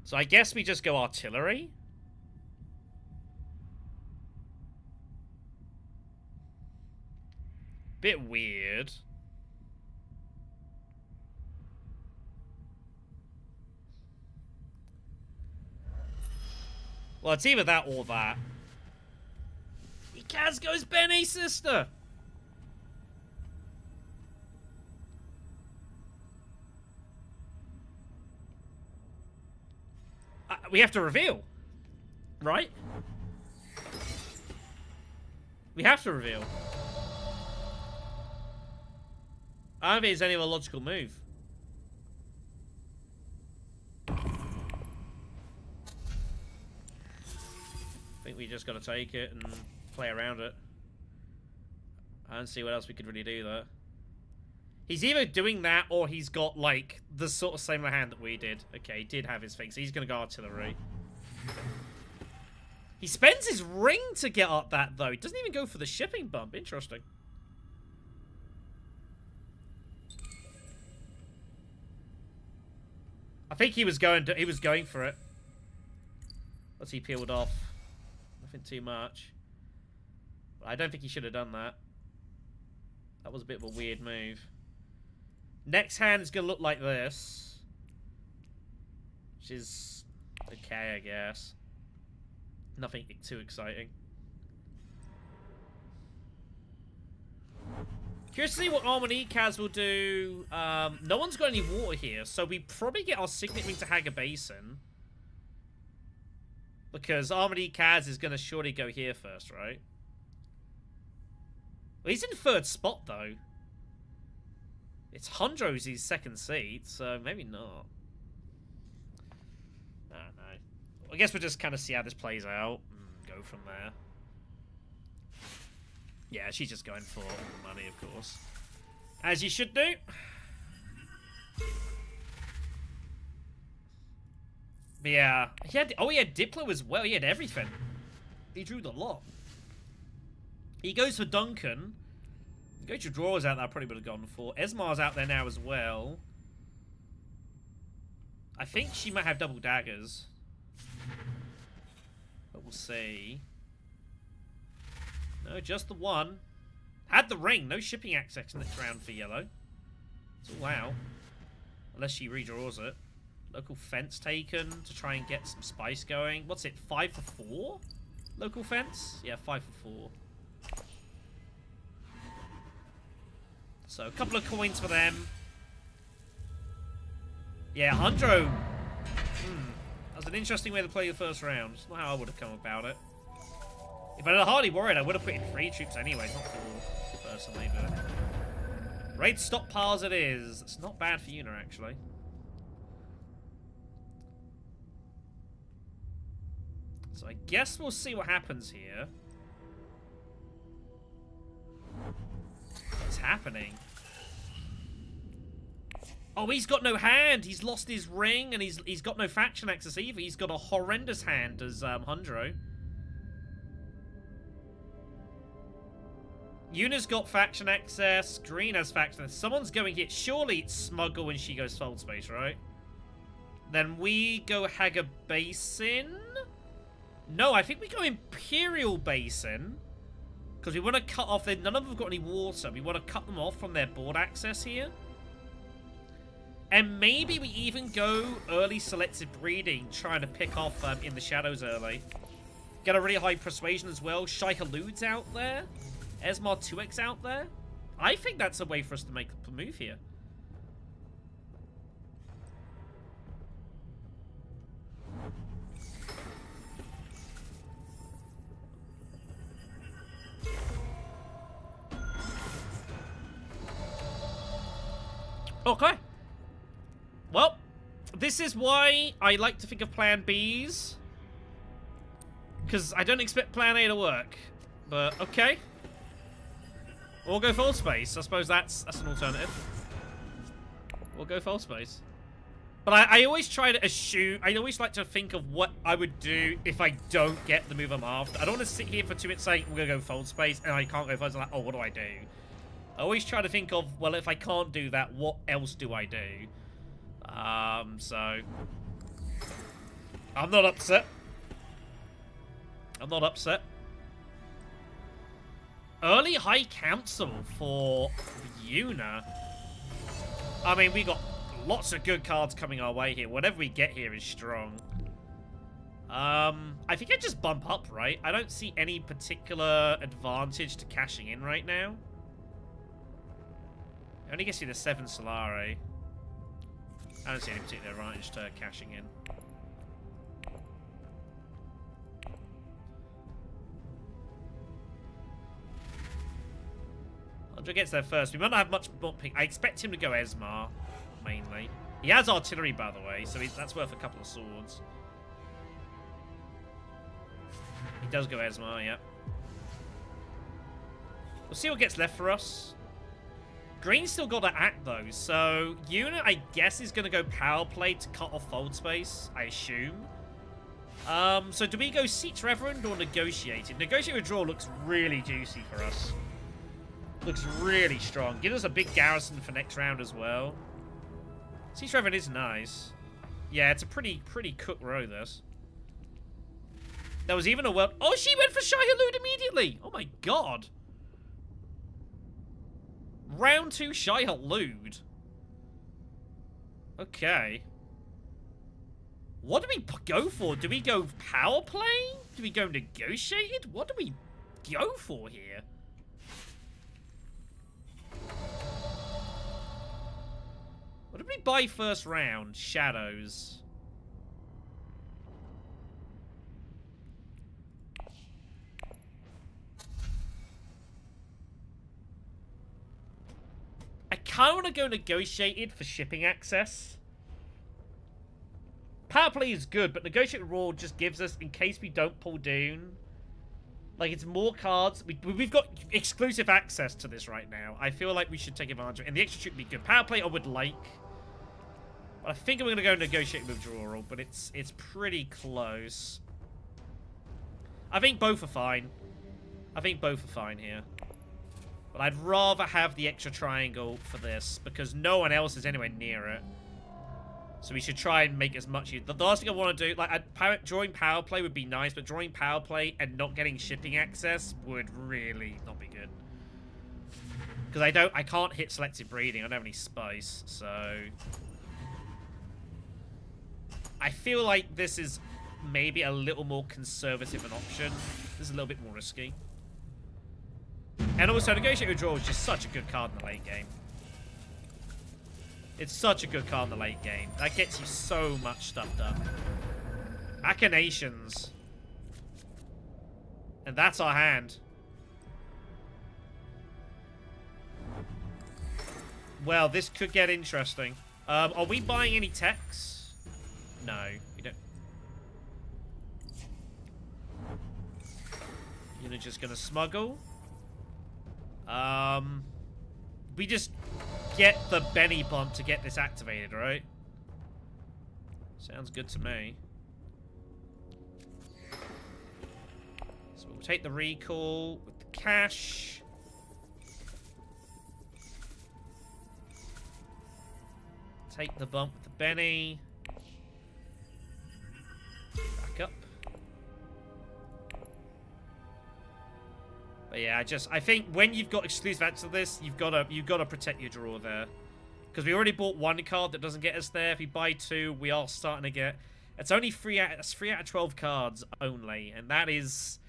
So I guess we just go artillery? Bit weird. Well, it's either that or that. Kaz goes Benny, sister! We have to reveal. Right? We have to reveal. I don't think it's any of a logical move. I think we just gotta take it and play around it. I don't see what else we could really do there. He's either doing that or he's got, like, the sort of same hand that we did. Okay, he did have his thing, so he's gonna go artillery. He spends his ring to get up that, though. He doesn't even go for the shipping bump. Interesting. I think he was going for it. What's he peeled off? Nothing too much. I don't think he should have done that. That was a bit of a weird move. Next hand is going to look like this. Which is okay, I guess. Nothing too exciting. Curious to see what Armani Kaz will do. No one's got any water here, so we probably get our signet ring to Haga Basin. Because Armani Kaz is going to surely go here first, right? Well, he's in third spot, though. It's Hundro's his second seat, so maybe not. I don't know. I guess we'll just kind of see how this plays out and go from there. Yeah, she's just going for the money, of course. As you should do. But yeah, he had Diplo as well. He had everything. He drew the lot. He goes for Duncan. Go to drawers out there, I probably would have gone for. Esmar's out there now as well. I think she might have double daggers. But we'll see. No, just the one. Had the ring. No shipping access next round for yellow. It's all out. Unless she redraws it. Local fence taken to try and get some spice going. What's it? 5 for 4? Local fence? Yeah, 5 for 4. So, a couple of coins for them. Yeah, Hundro. That was an interesting way to play the first round. It's not how I would have come about it. If I had hardly worried, I would have put in 3 troops anyway, not 4, personally, but... Raid stockpiles it is. It's not bad for Una, actually. So I guess we'll see what happens here. What's happening? Oh, he's got no hand. He's lost his ring, and he's got no faction access either. He's got a horrendous hand as Hundro. Yuna's got faction access. Green has faction access. Someone's going here. Surely it's Smuggle when she goes Fold Space, right? Then we go Haga Basin. No, I think we go Imperial Basin. Because we want to cut off... None of them have got any water. We want to cut them off from their board access here. And maybe we even go early selective breeding, trying to pick off in the shadows early. Get a really high persuasion as well. Shy Halud's out there. Esmar 2X out there. I think that's a way for us to make a move here. Okay. Well, this is why I like to think of Plan Bs. Because I don't expect Plan A to work. But, okay. We'll go full space. I suppose that's an alternative. We'll go full space. But I always try to assume, I always like to think of what I would do if I don't get the move I'm after. I don't want to sit here for 2 minutes saying, we're going to go fold space, and I can't go fold space. I'm like, oh, what do I do? I always try to think of, well, if I can't do that, what else do I do? So... I'm not upset. I'm not upset. Early High Council for Yuna. I mean, we got lots of good cards coming our way here. Whatever we get here is strong. I think I just bump up, right? I don't see any particular advantage to cashing in right now. It only gets you the 7 Solare. I don't see any particular advantage to cashing in. Andra gets there first. We might not have much more pick. I expect him to go Esmar, mainly. He has artillery, by the way, so that's worth a couple of swords. He does go Esmar, yep. We'll see what gets left for us. Green's still got to act, though, so Yuna, I guess, is going to go power play to cut off fold space, I assume. So do we go Seats Reverend or Negotiated? Negotiated Withdrawal looks really juicy for us. Looks really strong. Give us a big garrison for next round as well. Seats Reverend is nice. Yeah, it's a pretty cooked row, this. There was even a world... Oh, she went for Shai-Hulud immediately! Oh my god. Round 2 Shai-Hulud. Okay. What do we go for? Do we go power play? Do we go negotiated? What do we go for here? What did we buy first round? Shadows. I kind of want to go negotiated for shipping access. Power play is good, but negotiated raw just gives us, in case we don't pull Dune, like, it's more cards. We've got exclusive access to this right now. I feel like we should take advantage of it. And the extra should be good. Power play I would like. But I think I'm going to go negotiate withdrawal, but it's pretty close. I think both are fine. I think both are fine here. But I'd rather have the extra triangle for this, because no one else is anywhere near it. So we should try and make as much use. The last thing I want to do, like, drawing power play would be nice, but drawing power play and not getting shipping access would really not be good. Because I can't hit selective breeding. I don't have any spice, so I feel like this is maybe a little more conservative an option. This is a little bit more risky. And also, Negotiate Withdrawal is just such a good card in the late game. It's such a good card in the late game. That gets you so much stuff done. Machinations. And that's our hand. Well, this could get interesting. Are we buying any techs? No, we don't. You're just gonna smuggle. We just get the Benny bump to get this activated, right? Sounds good to me. So we'll take the recall with the cash. Take the bump with the Benny. Back up. But yeah, I think when you've got exclusive access to this, you've got to protect your draw there, because we already bought one card that doesn't get us there. If we buy two, we are starting to get. It's only 3 out of 12 cards only, and that is.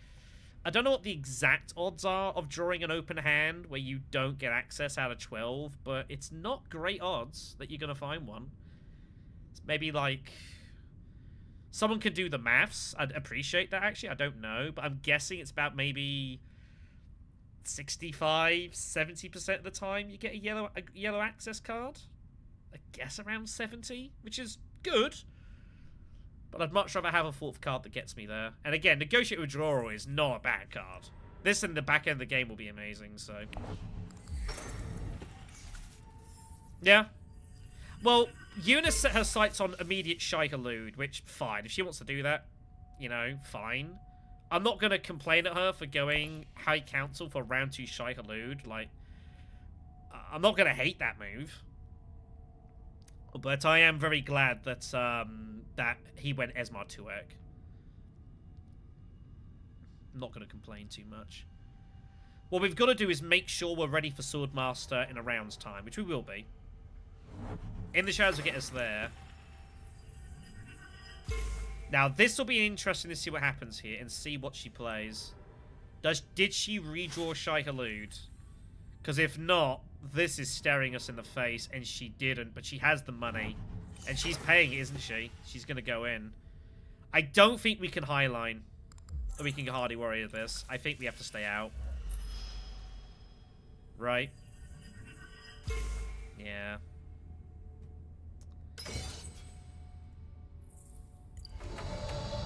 I don't know what the exact odds are of drawing an open hand where you don't get access out of 12, but it's not great odds that you're gonna find one. It's maybe like. Someone could do the maths. I'd appreciate that, actually. I don't know, but I'm guessing it's about maybe 65-70% of the time you get a yellow access card. I guess around 70, which is good, but I'd much rather have a 4th card that gets me there. And again, Negotiate Withdrawal is not a bad card. This in the back end of the game will be amazing, so yeah. Well, Eunice set her sights on immediate Shai-Hulud, which, fine. If she wants to do that, you know, fine. I'm not going to complain at her for going High Council for round 2 Shai-Hulud. Like, I'm not going to hate that move. But I am very glad that that he went Esmar Tuek. I'm not going to complain too much. What we've got to do is make sure we're ready for Swordmaster in a round's time, which we will be. In the Shadows will get us there. Now, this will be interesting to see what happens here and see what she plays. Did she redraw Shai-Hulud? Because if not, this is staring us in the face, and she didn't, but she has the money. And she's paying it, isn't she? She's going to go in. I don't think we can Highline. Or we can Hardy Warrior this. I think we have to stay out. Right? Yeah.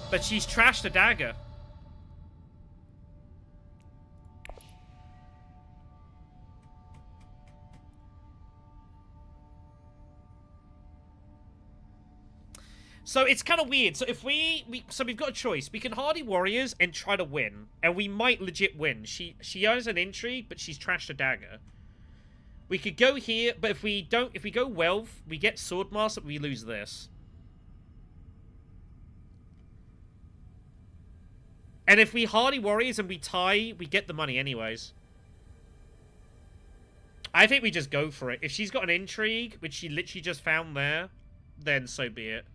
But she's trashed a dagger. So it's kind of weird. So if so we've got a choice. We can Hardy Warriors and try to win, and we might legit win. She has an intrigue, but she's trashed a dagger. We could go here, but if we go Wealth, we get Swordmaster, we lose this. And if we Hardy Warriors and we tie, we get the money anyways. I think we just go for it. If she's got an intrigue, which she literally just found there, then so be it.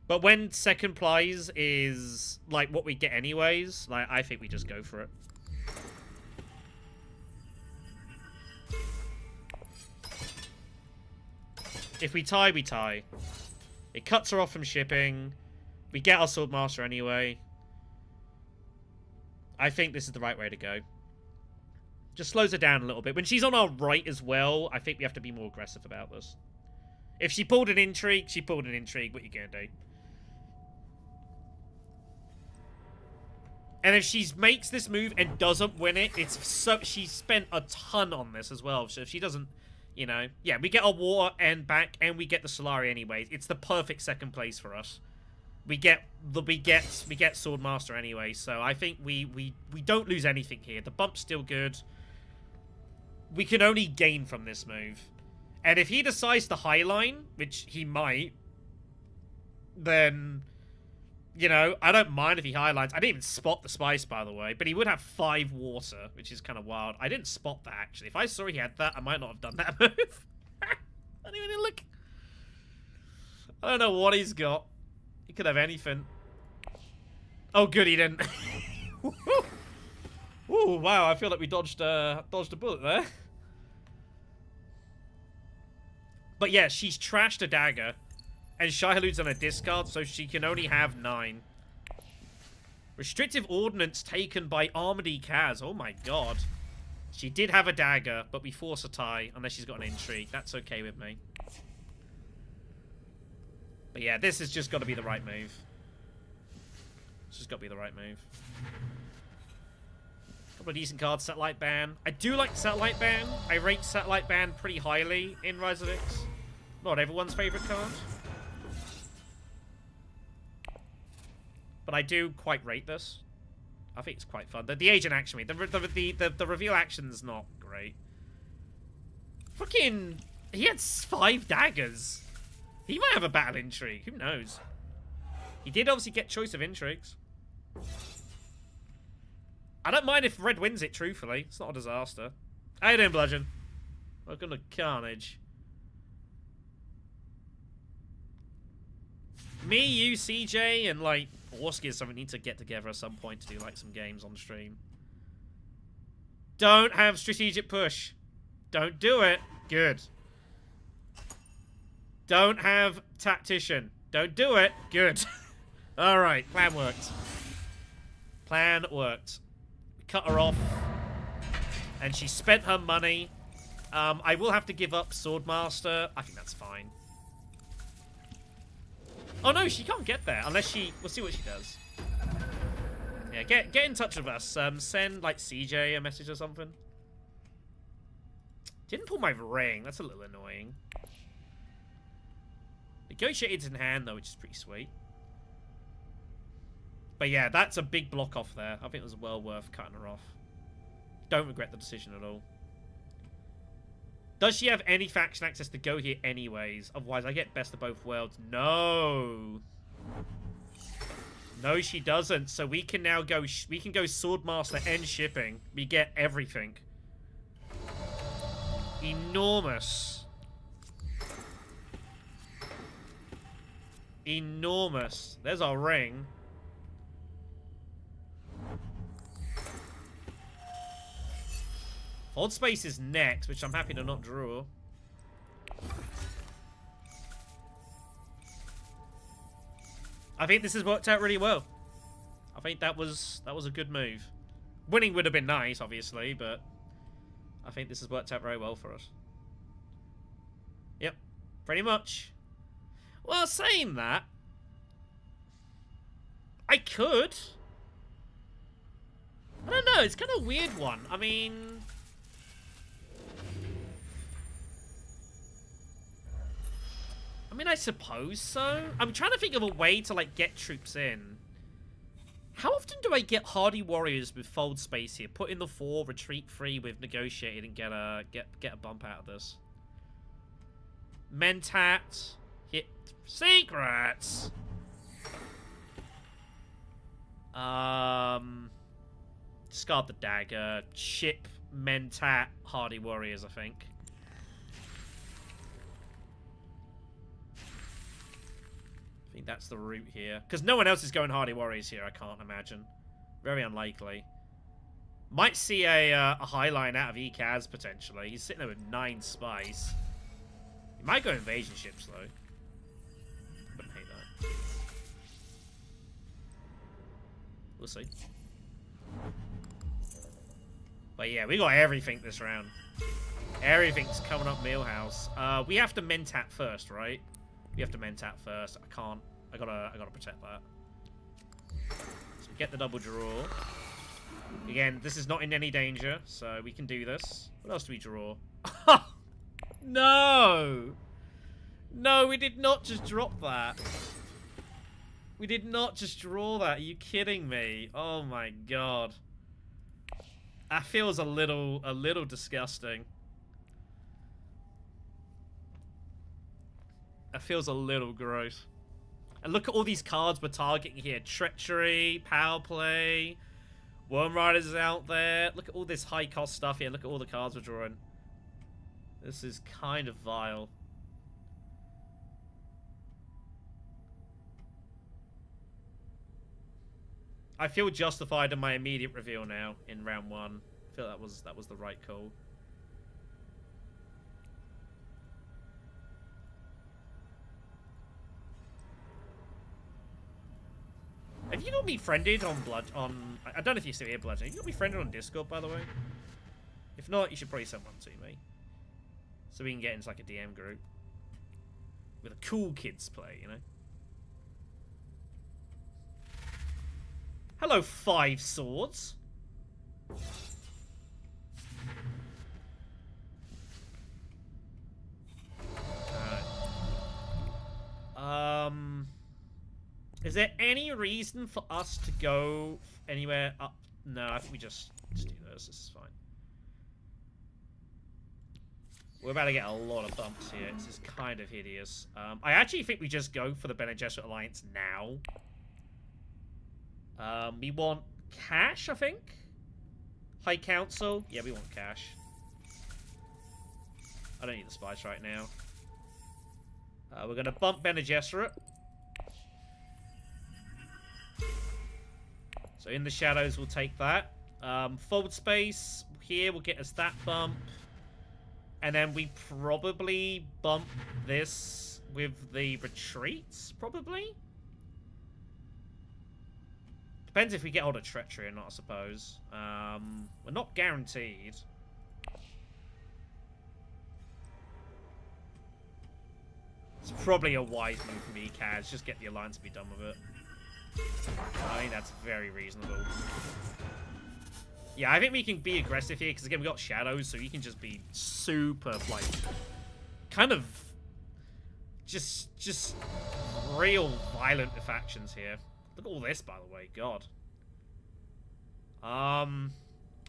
But when second prize is, like, what we get anyways, like, I think we just go for it. If we tie, we tie. It cuts her off from shipping. We get our Swordmaster anyway. I think this is the right way to go. Just slows her down a little bit. When she's on our right as well, I think we have to be more aggressive about this. If she pulled an intrigue, she pulled an intrigue. What you gonna do? And if she makes this move and doesn't win it, it's so... She spent a ton on this as well. So if she doesn't, you know... Yeah, we get our water and back, and we get the Solari anyways. It's the perfect second place for us. We get Swordmaster anyway, so I think we don't lose anything here. The bump's still good. We can only gain from this move. And if he decides to Highline, which he might, then, you know, I don't mind if he Highlines. I didn't even spot the spice, by the way, but he would have 5 water, which is kind of wild. I didn't spot that, actually. If I saw he had that, I might not have done that move. I didn't even look. I don't know what he's got. He could have anything. Oh, good, he didn't. Ooh, wow, I feel like we dodged a bullet there. But yeah, she's trashed a dagger. And Shai-Hulud's on a discard, so she can only have 9. Restrictive Ordnance taken by Armady Kaz. Oh my god. She did have a dagger, but we force a tie, unless she's got an intrigue. That's okay with me. But yeah, this has just got to be the right move. It's just got to be the right move. Couple of decent cards. Satellite Ban. I do like Satellite Ban. I rate Satellite Ban pretty highly in Rise of X. Not everyone's favorite card. But I do quite rate this. I think it's quite fun. The agent action, the reveal action's not great. Fucking, he had 5 daggers. He might have a battle intrigue. Who knows? He did obviously get choice of intrigues. I don't mind if Red wins it, truthfully. It's not a disaster. How you doing, Bludgeon? Welcome to Carnage. Me, you, CJ, and, like, Orski or something need to get together at some point to do, like, some games on stream. Don't have strategic push. Don't do it. Good. Don't have tactician. Don't do it. Good. Alright, plan worked. Plan worked. We cut her off. And she spent her money. I will have to give up Swordmaster. I think that's fine. Oh no, she can't get there unless she... We'll see what she does. Yeah, get in touch with us. Send, like, CJ a message or something. Didn't pull my ring. That's a little annoying. Negotiated's in hand, though, which is pretty sweet. But yeah, that's a big block off there. I think it was well worth cutting her off. Don't regret the decision at all. Does she have any faction access to go here anyways? Otherwise, I get best of both worlds. No. No, she doesn't. So we can now go... We can go Swordmaster and shipping. We get everything. Enormous. Enormous. There's our ring. Hold Space is next, which I'm happy to not draw. I think this has worked out really well. I think that was a good move. Winning would have been nice, obviously, but I think this has worked out very well for us. Yep, pretty much. Well, saying that, I could. I don't know, it's kind of a weird one. I mean... I suppose so. I'm trying to think of a way to, like, get troops in. How often do I get hardy warriors with fold space here? Put in the 4, retreat 3 with negotiated and get a bump out of this. Mentat. Hit secrets. Discard the dagger. Ship Mentat hardy warriors, I think. I think that's the route here. Because no one else is going hardy warriors here, I can't imagine. Very unlikely. Might see a highline out of Ekaz, potentially. He's sitting there with 9 spies. He might go invasion ships, though. Wouldn't hate that. We'll see. But yeah, we got everything this round. Everything's coming up Millhouse. We have to Mentat first, right? We have to Mentat first. I can't. I gotta protect that. So we get the double draw. Again, this is not in any danger, so we can do this. What else do we draw? No! No, we did not just drop that. We did not just draw that. Are you kidding me? Oh my god. That feels a little disgusting. That feels a little gross. And look at all these cards we're targeting here. Treachery, Power Play, Worm Riders is out there. Look at all this high cost stuff here. Look at all the cards we're drawing. This is kind of vile. I feel justified in my immediate reveal now in round 1. I feel that was the right call. Have you got me friended on I don't know if you still hear Blood. Have you got me friended on Discord, by the way? If not, you should probably send one to me. So we can get into like a DM group. With a cool kids play, you know? Hello, 5 swords. Is there any reason for us to go anywhere up? No, I think we just do this. This is fine. We're about to get a lot of bumps here. This is kind of hideous. I actually think we just go for the Bene Gesserit Alliance now. We want cash, I think? High Council? Yeah, we want cash. I don't need the spice right now. We're going to bump Bene Gesserit. So in the shadows, we'll take that. Fold space here will get us that bump. And then we probably bump this with the retreats, probably? Depends if we get hold of treachery or not, I suppose. We're not guaranteed. It's probably a wise move for me, Kaz. Just get the alliance and be done with it. I think that's very reasonable. Yeah, I think we can be aggressive here, because again, we got shadows, so we can just be super, like, kind of Just real violent factions here. Look at all this, by the way. God. I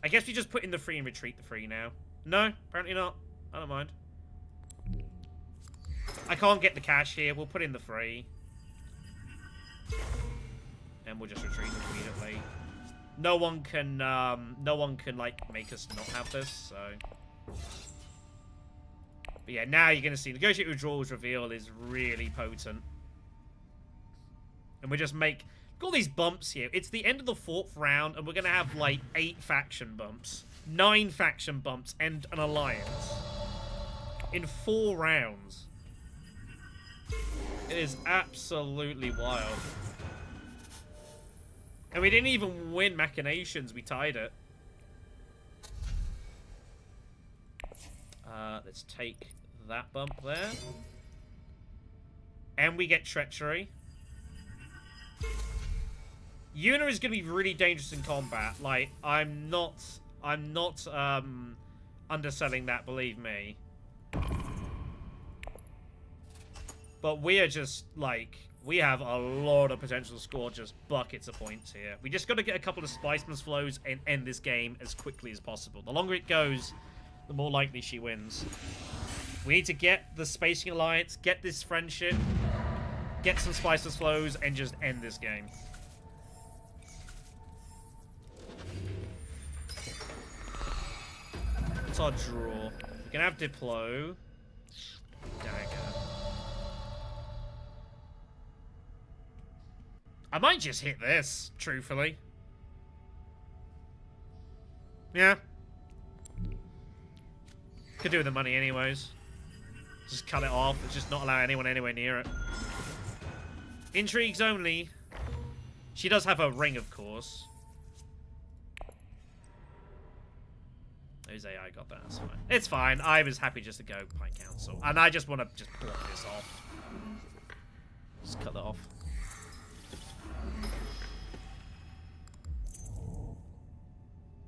guess we just put in the 3 and retreat the 3 now. No, apparently not. I don't mind. I can't get the cash here. We'll put in the 3. And we'll just retreat them immediately. No one can, like, make us not have this, so... But yeah, now you're going to see Negotiate Withdrawals reveal is really potent. And we just make... Look at all these bumps here. It's the end of the 4th round, and we're going to have, like, 8 faction bumps. 9 faction bumps and an alliance. In 4 rounds. It is absolutely wild. And we didn't even win Machinations. We tied it. Let's take that bump there. And we get Treachery. Yuna is going to be really dangerous in combat. Like, I'm not underselling that, believe me. But we are just, like, we have a lot of potential to score just buckets of points here. We just got to get a couple of Spiceman's flows and end this game as quickly as possible. The longer it goes, the more likely she wins. We need to get the Spacing Alliance, get this friendship, get some Spiceless flows, and just end this game. What's our draw? We can have Diplo. Dagger. I might just hit this, truthfully. Yeah. Could do with the money anyways. Just cut it off. Let's just not allow anyone anywhere near it. Intrigues only. She does have a ring, of course. Those AI got that. That's fine. It's fine. I was happy just to go Pine Council. And I just want to just block this off. Just cut that off.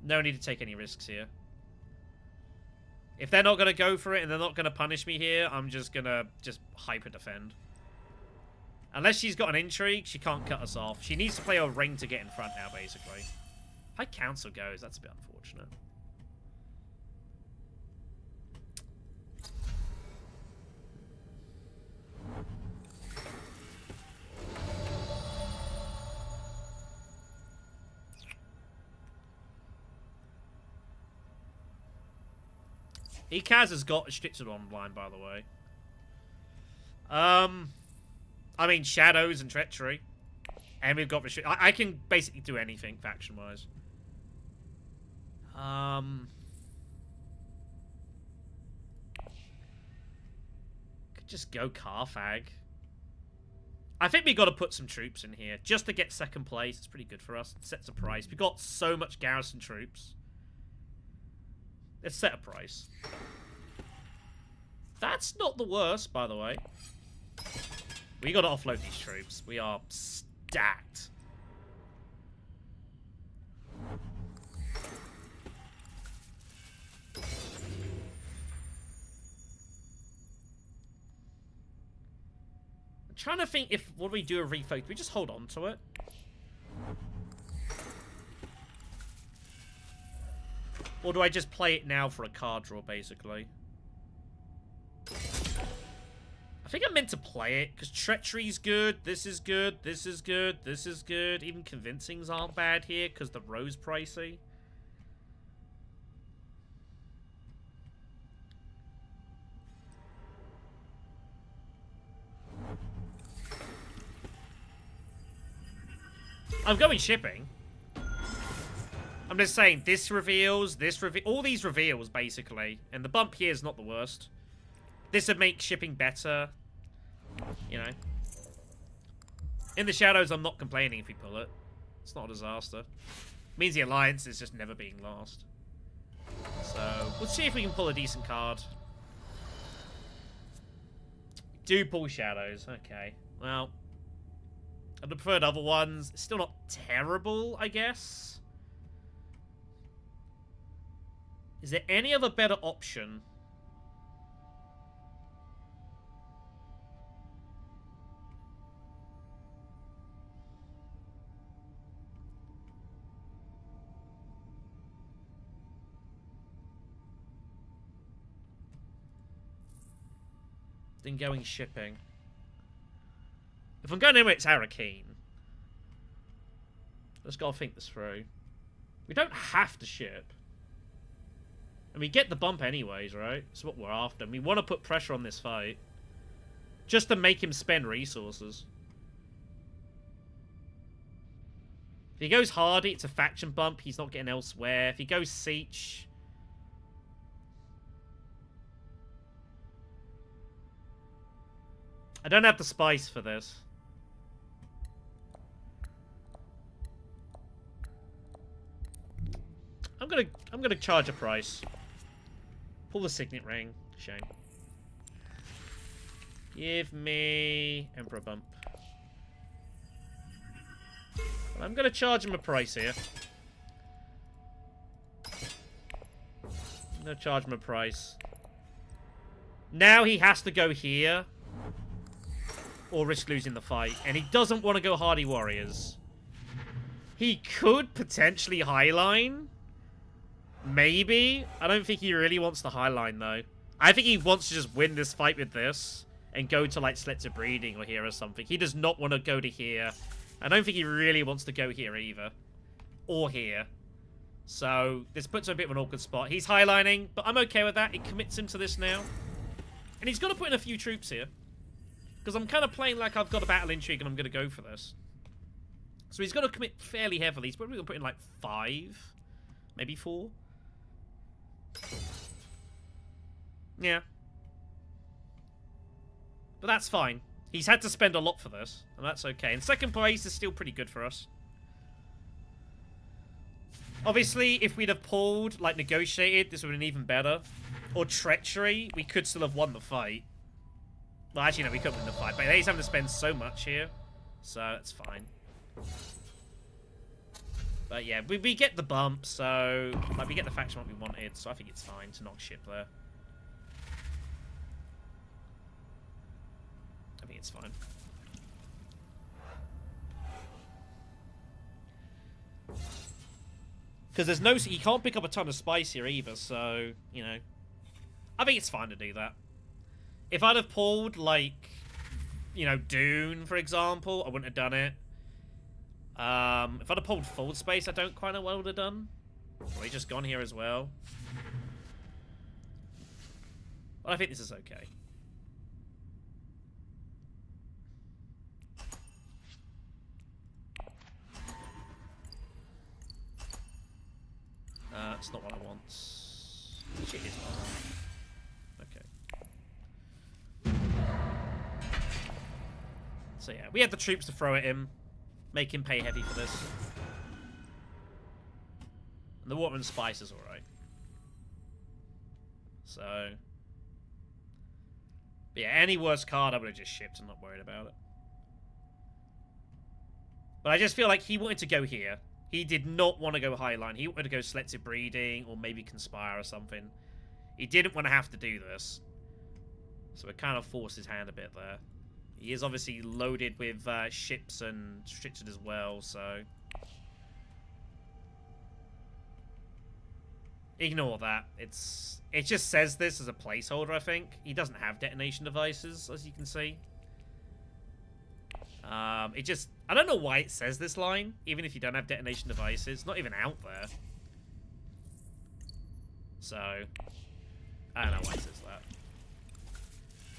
No need to take any risks here. If they're not going to go for it and they're not going to punish me here, I'm just going to just hyper defend. Unless she's got an intrigue, she can't cut us off. She needs to play a ring to get in front now, basically. High Council goes. That's a bit unfortunate. Ekaz has got restricted online, by the way. I mean, Shadows and Treachery. And we've got restricted. I can basically do anything, faction-wise. Could just go Carfag. I think we got to put some troops in here. Just to get 2nd place. It's pretty good for us. It sets a price. We got so much garrison troops. Let's set a price. That's not the worst, by the way. We gotta offload these troops. We are stacked. I'm trying to think if, what do we do a refocus? We just hold on to it. Or do I just play it now for a card draw, basically? I think I'm meant to play it, because Treachery's good, this is good, this is good, this is good. Even Convincings aren't bad here, because the row's pricey. I'm going shipping. I'm just saying, this reveals, all these reveals, basically. And the bump here is not the worst. This would make shipping better. You know. In the Shadows, I'm not complaining if we pull it. It's not a disaster. It means the Alliance is just never being lost. So, let's see if we can pull a decent card. We do pull Shadows. Okay. Well, I'd have preferred other ones. Still not terrible, I guess. Is there any other better option? than going shipping. If I'm going anywhere, it's Arakeen. Let's gotta think this through. We don't have to ship. And we get the bump anyways, right? That's what we're after. And we want to put pressure on this fight. Just to make him spend resources. If he goes Hardy, it's a faction bump. He's not getting elsewhere. If he goes Siege... I don't have the spice for this. I'm gonna charge a price. Pull the signet ring. Shame. Give me Emperor bump. I'm gonna charge him a price here. I'm gonna charge him a price. Now he has to go here. Or risk losing the fight. And he doesn't want to go Hardy Warriors. He could potentially highline. Maybe. I don't think he really wants to highline, though. I think he wants to just win this fight with this. And go to, like, Selective Breeding or here or something. He does not want to go to here. I don't think he really wants to go here either. Or here. So, this puts him a bit of an awkward spot. He's highlining, but I'm okay with that. It commits him to this now. And he's got to put in a few troops here. Because I'm kind of playing like I've got a battle intrigue and I'm going to go for this. So he's got to commit fairly heavily. He's probably going to put in like 5. Maybe 4. Yeah. But that's fine. He's had to spend a lot for this. And that's okay. And second place is still pretty good for us. Obviously, if we'd have pulled, like negotiated, this would have been even better. Or treachery, we could still have won the fight. Well, actually, no, we couldn't win the fight. But he's having to spend so much here. So, that's fine. But yeah, we get the bump, so... Like, we get the faction what we wanted, so I think it's fine to knock ship there. I think it's fine. Because there's no... You can't pick up a ton of spice here either, so, you know... I think it's fine to do that. If I'd have pulled, like, you know, Dune, for example, I wouldn't have done it. If I'd have pulled Full Space, I don't quite know what I would have done. Probably just gone here as well. But I think this is okay. It's not what I want. Shit, it's what I want. So yeah, we had the troops to throw at him. Make him pay heavy for this. And the Waterman Spice is alright. So... But yeah, any worse card I would have just shipped and not worried about it. But I just feel like he wanted to go here. He did not want to go Highline. He wanted to go Selective Breeding or maybe Conspire or something. He didn't want to have to do this. So it kind of forced his hand a bit there. He is obviously loaded with ships and restricted as well, so... Ignore that. It just says this as a placeholder, I think. He doesn't have detonation devices, as you can see. It just... I don't know why it says this line, even if you don't have detonation devices. It's not even out there. So... I don't know why it says that.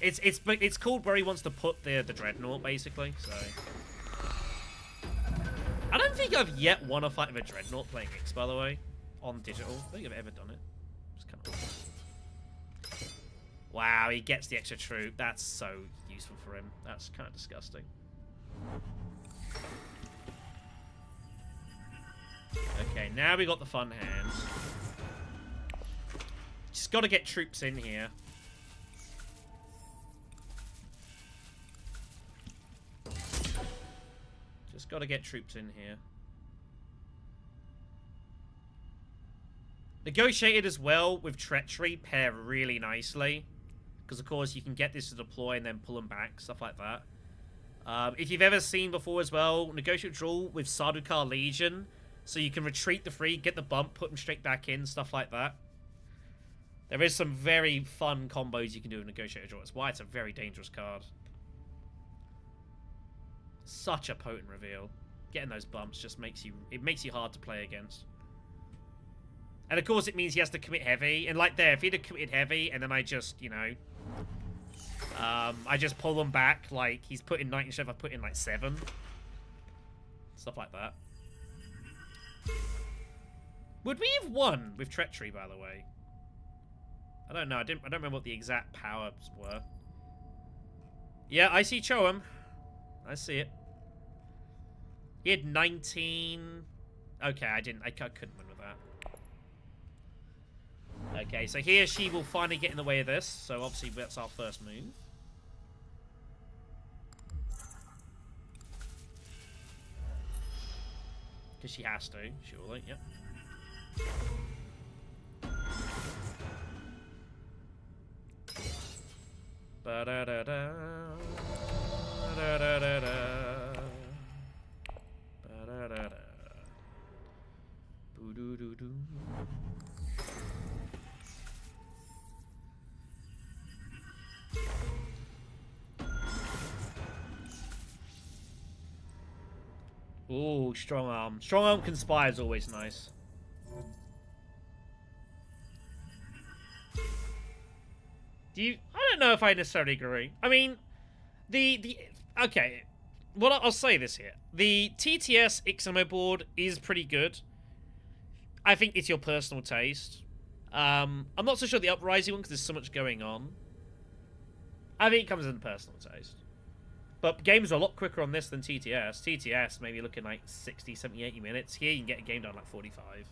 It's called where he wants to put the Dreadnought, basically, so... I don't think I've yet won a fight with a Dreadnought playing X, by the way, on digital. I don't think I've ever done it. It's kind of awesome. Wow, he gets the extra troop. That's so useful for him. That's kind of disgusting. Okay, now we got the fun hands. Just got to get troops in here. Just got to get troops in here. Negotiated as well with Treachery pair really nicely. Because, of course, you can get this to deploy and then pull them back. Stuff like that. If you've ever seen before as well, Negotiate Draw with Sardaukar Legion. So you can retreat the free, get the bump, put them straight back in. Stuff like that. There is some very fun combos you can do with Negotiator Draw. That's why it's a very dangerous card. Such a potent reveal. Getting those bumps just makes you hard to play against. And of course it means he has to commit heavy. And like there, if he'd have committed heavy and then I just, you know, I just pull them back, like he's put in 9 instead of I put in like 7. Stuff like that. Would we have won with Treachery, by the way? I don't know. I don't remember what the exact powers were. Yeah, I see Cho'am. I see it. He had 19. Okay, I couldn't win with that. Okay, so here she will finally get in the way of this. So obviously that's our first move. Because she has to, surely. Yep. Ba-da-da-da. Ba-da-da-da-da. Ba-da-da-da. Boo-doo-doo-doo. Ooh, strong arm. Strong arm conspire is always nice. I don't know if I necessarily agree. I mean, okay. Well, I'll say this here. The TTS XMO board is pretty good. I think it's your personal taste. I'm not so sure the Uprising one because there's so much going on. I think it comes in personal taste. But games are a lot quicker on this than TTS. TTS, maybe looking like 60, 70, 80 minutes. Here you can get a game done like 45.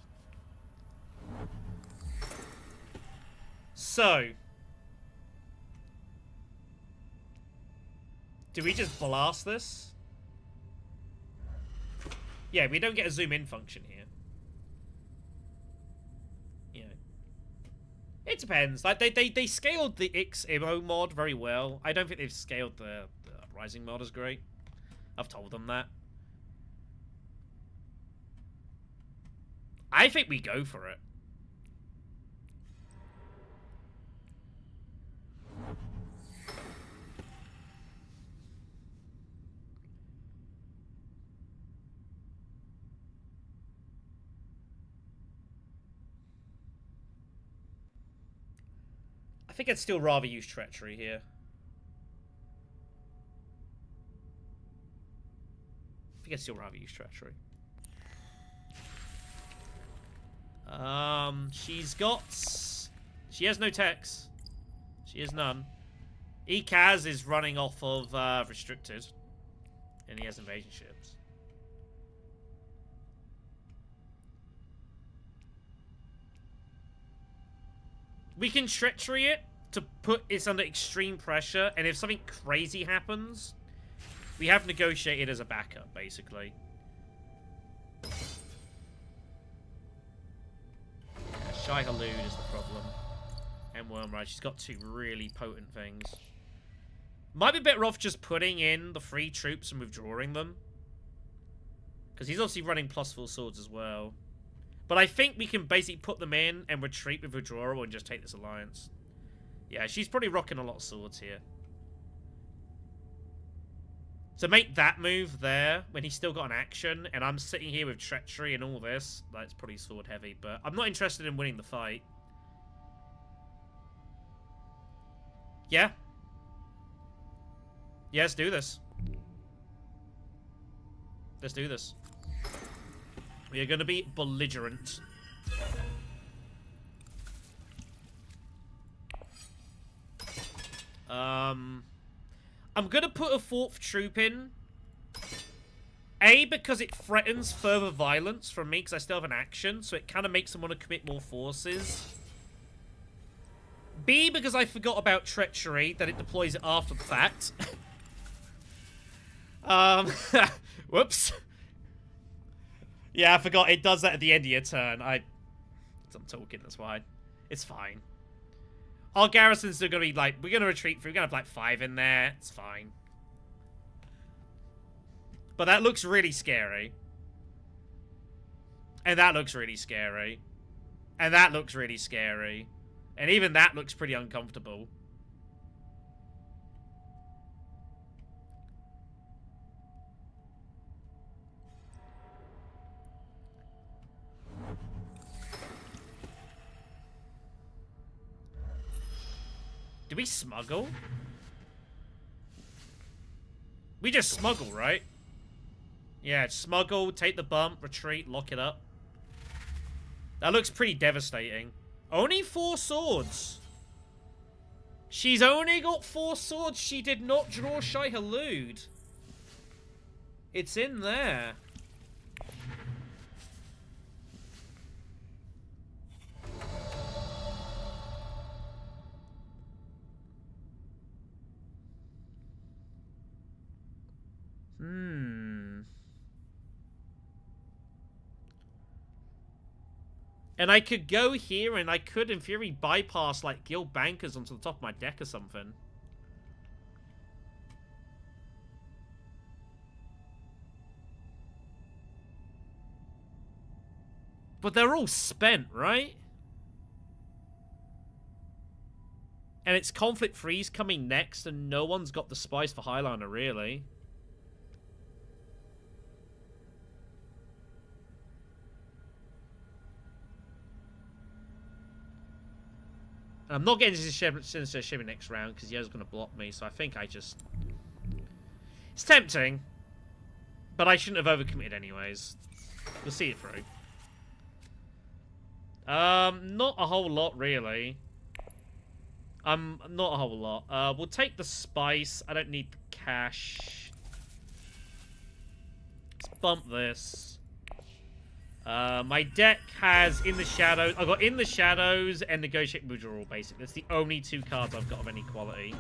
So, do we just blast this? Yeah, we don't get a zoom in function here. Yeah. It depends. Like they scaled the XMO mod very well. I don't think they've scaled the Uprising mod as great. I've told them that. I think we go for it. I think I'd still rather use Treachery here. I think I'd still rather use Treachery. She has no techs. She has none. Ekaz is running off of Restricted. And he has invasion ships. We can Treachery it to put it under extreme pressure, and if something crazy happens, we have Negotiated as a backup, basically. Yeah, Shai Halud is the problem. And Wormride, she's got 2 really potent things. Might be better off just putting in the free troops and withdrawing them. Because he's obviously running +4 swords as well. But I think we can basically put them in and retreat with withdrawal and just take this alliance. Yeah, she's probably rocking a lot of swords here. To make that move there, when he's still got an action, and I'm sitting here with Treachery and all this, that's probably sword heavy, but I'm not interested in winning the fight. Yeah. Yeah, let's do this. Let's do this. We are going to be belligerent. I'm going to put a 4th troop in. A, because it threatens further violence from me, because I still have an action, so it kind of makes them want to commit more forces. B, because I forgot about Treachery, that it deploys it after the fact. Whoops. Yeah, I forgot. It does that at the end of your turn. I'm talking, that's why. It's fine. Our garrisons are going to be like... We're going to retreat through. We're going to have like 5 in there. It's fine. But that looks really scary. And that looks really scary. And that looks really scary. And even that looks pretty uncomfortable. Do we smuggle? We just smuggle, right? Yeah, smuggle, take the bump, retreat, lock it up. That looks pretty devastating. Only 4 swords. She's only got 4 swords. She did not draw Shai Halud. It's in there. And I could go here and I could, in theory, bypass, like, guild bankers onto the top of my deck or something. But they're all spent, right? And it's Conflict Freeze coming next, and no one's got the spice for Highliner, really. And I'm not getting to Sinister Shimmy next round, because Yo's going to block me, so I think I just... It's tempting, but I shouldn't have overcommitted anyways. We'll see it through. Not a whole lot, really. Not a whole lot. We'll take the spice. I don't need the cash. Let's bump this. My deck has In the Shadows. I've got In the Shadows and Negotiate Withdrawal, basically. That's the only 2 cards I've got of any quality.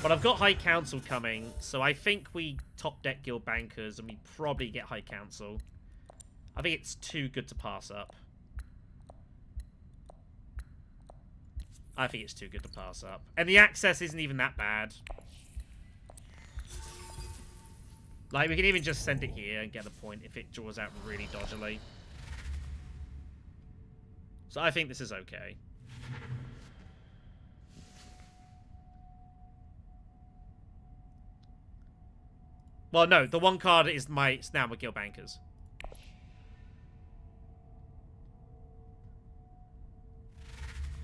But I've got High Council coming, so I think we top deck Guild Bankers and we probably get High Council. I think it's too good to pass up. I think it's too good to pass up. And the access isn't even that bad. Like, we can even just send it here and get the point if it draws out really dodgily. So I think this is okay. Well, no, the one card is it's now my Guild Bankers.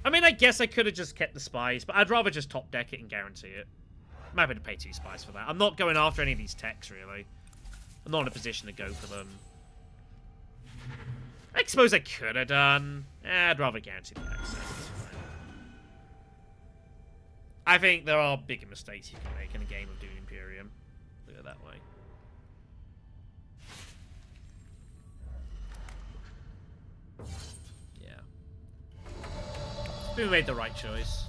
I mean, I guess I could have just kept the spice, but I'd rather just top deck it and guarantee it. I'm happy to pay 2 spice for that. I'm not going after any of these techs, really. I'm not in a position to go for them. I suppose I could have done. I'd rather guarantee the access. It's fine. I think there are bigger mistakes you can make in a game of Dune Imperium. Look at it that way. We made the right choice.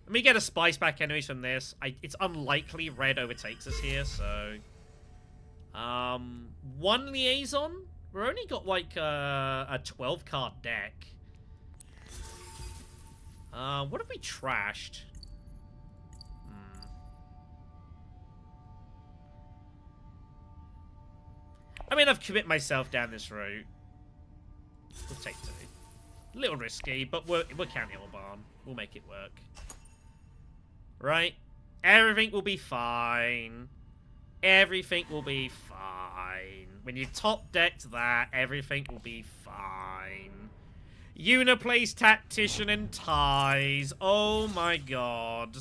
Let me get a spice back anyways from this. It's unlikely red overtakes us here, so... 1 liaison? We're only got like a 12-card deck. What have we trashed? I mean, I've commit myself down this route. We'll take 2. A little risky, but we're counting Ilban. We'll make it work. Right? Everything will be fine. Everything will be fine. When you top decked that, everything will be fine. Uniplace Tactician and ties. Oh my god.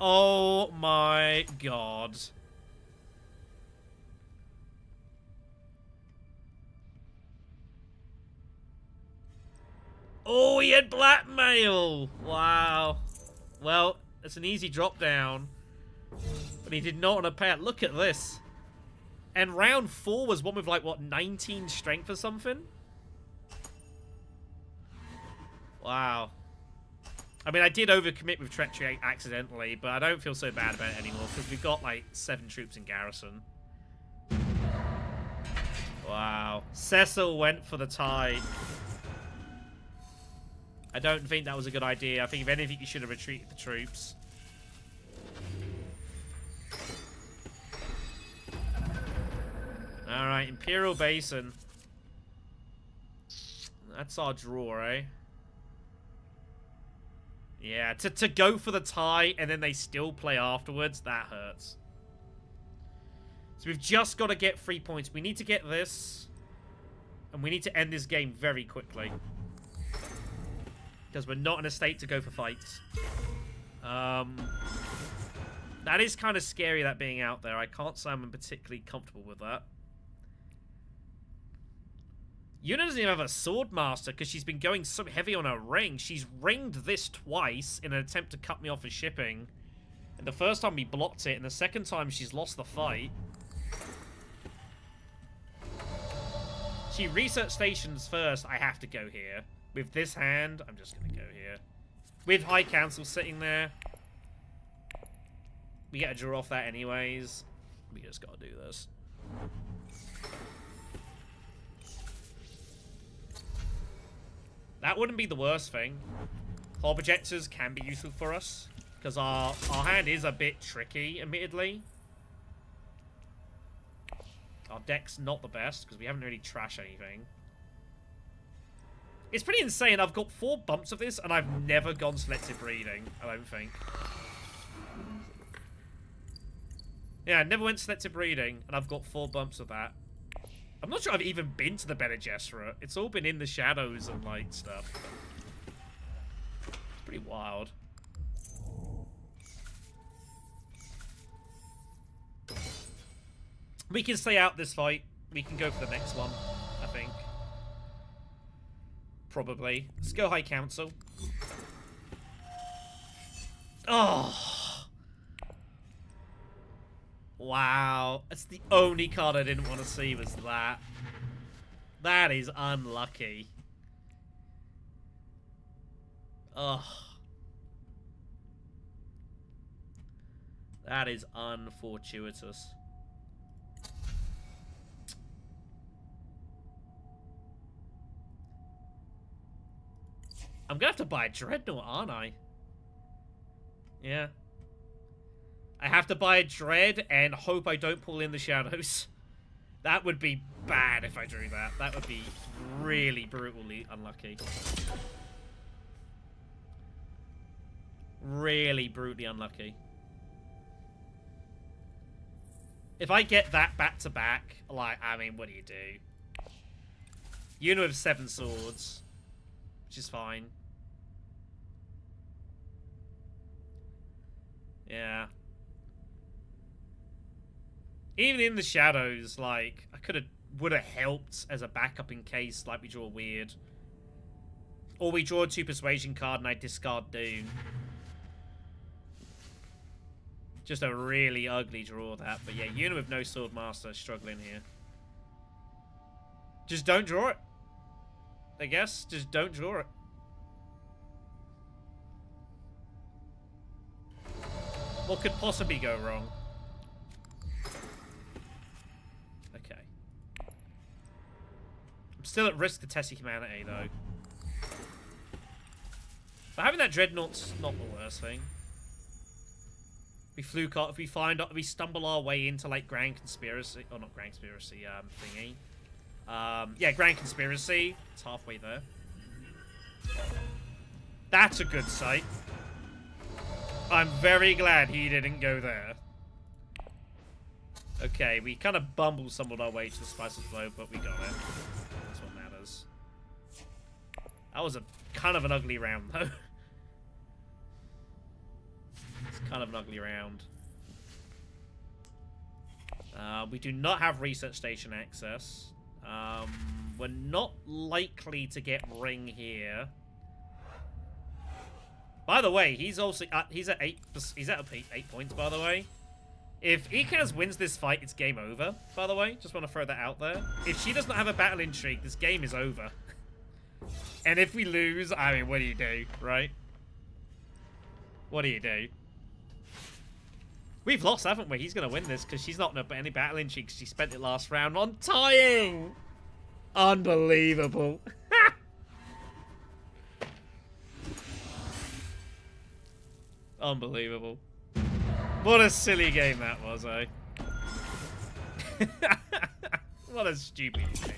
Oh my god. Oh, he had blackmail! Wow. Well, it's an easy drop down. But he did not want to pay it. Look at this. And round 4 was one with, like, what, 19 strength or something? Wow. I mean, I did overcommit with Treachery accidentally, but I don't feel so bad about it anymore, because we've got, like, 7 troops in garrison. Wow. Cecil went for the tie. I don't think that was a good idea. I think if anything, you should have retreated the troops. Alright, Imperial Basin. That's our draw, eh? Yeah, to go for the tie and then they still play afterwards, that hurts. So we've just got to get 3 points. We need to get this. And we need to end this game very quickly. Because we're not in a state to go for fights. That is kind of scary, that being out there. I can't say I'm particularly comfortable with that. Yuna doesn't even have a sword master because she's been going so heavy on her ring. She's ringed this twice in an attempt to cut me off as shipping. And the first time we blocked it, and the second time she's lost the fight. She research stations first. I have to go here. With this hand, I'm just going to go here. With High Council sitting there. We get a draw off that anyways. We just got to do this. That wouldn't be the worst thing. Hull projectors can be useful for us. Because our hand is a bit tricky, admittedly. Our deck's not the best, because we haven't really trashed anything. It's pretty insane. I've got 4 bumps of this, and I've never gone selective breeding, I don't think. Yeah, I never went selective breeding, and I've got 4 bumps of that. I'm not sure I've even been to the Bene Gesserit. It's all been in the shadows and, like, stuff. It's pretty wild. We can stay out this fight. We can go for the next one, I think. Probably. Let's go High Council. Oh! Wow. That's the only card I didn't want to see was that. That is unlucky. Ugh. That is unfortuitous. I'm gonna have to buy a Dreadnought, aren't I? Yeah. I have to buy a Dread and hope I don't pull in the shadows. That would be bad if I drew that. That would be really brutally unlucky. Really brutally unlucky. If I get that back to back, like, I mean, what do you do? Yuna with 7 swords, which is fine. Yeah. Even in the shadows, like, I would have helped as a backup in case, like, we draw weird. Or we draw a 2 persuasion card and I discard Dune. Just a really ugly draw, that. But yeah, Yuna with no sword master struggling here. Just don't draw it. I guess. Just don't draw it. What could possibly go wrong? Okay. I'm still at risk to Tessia humanity, though. But having that Dreadnought's not the worst thing. If we stumble our way into, like, Grand Conspiracy, or not Grand Conspiracy, thingy. Yeah, Grand Conspiracy. It's halfway there. That's a good sight. I'm very glad he didn't go there. Okay, we kind of stumbled our way to the Spice of Flow, but we got it. That's what matters. That was kind of an ugly round, though. It's kind of an ugly round. We do not have research station access. We're not likely to get ring here. By the way, he's also he's at 8 points. By the way, if Ikaz wins this fight, it's game over. By the way, just want to throw that out there. If she does not have a battle intrigue, this game is over. And if we lose, I mean, what do you do, right? What do you do? We've lost, haven't we? He's going to win this because she's not in any battle intrigue because she spent it last round on tying. Unbelievable. Unbelievable. What a silly game that was, eh? What a stupid game.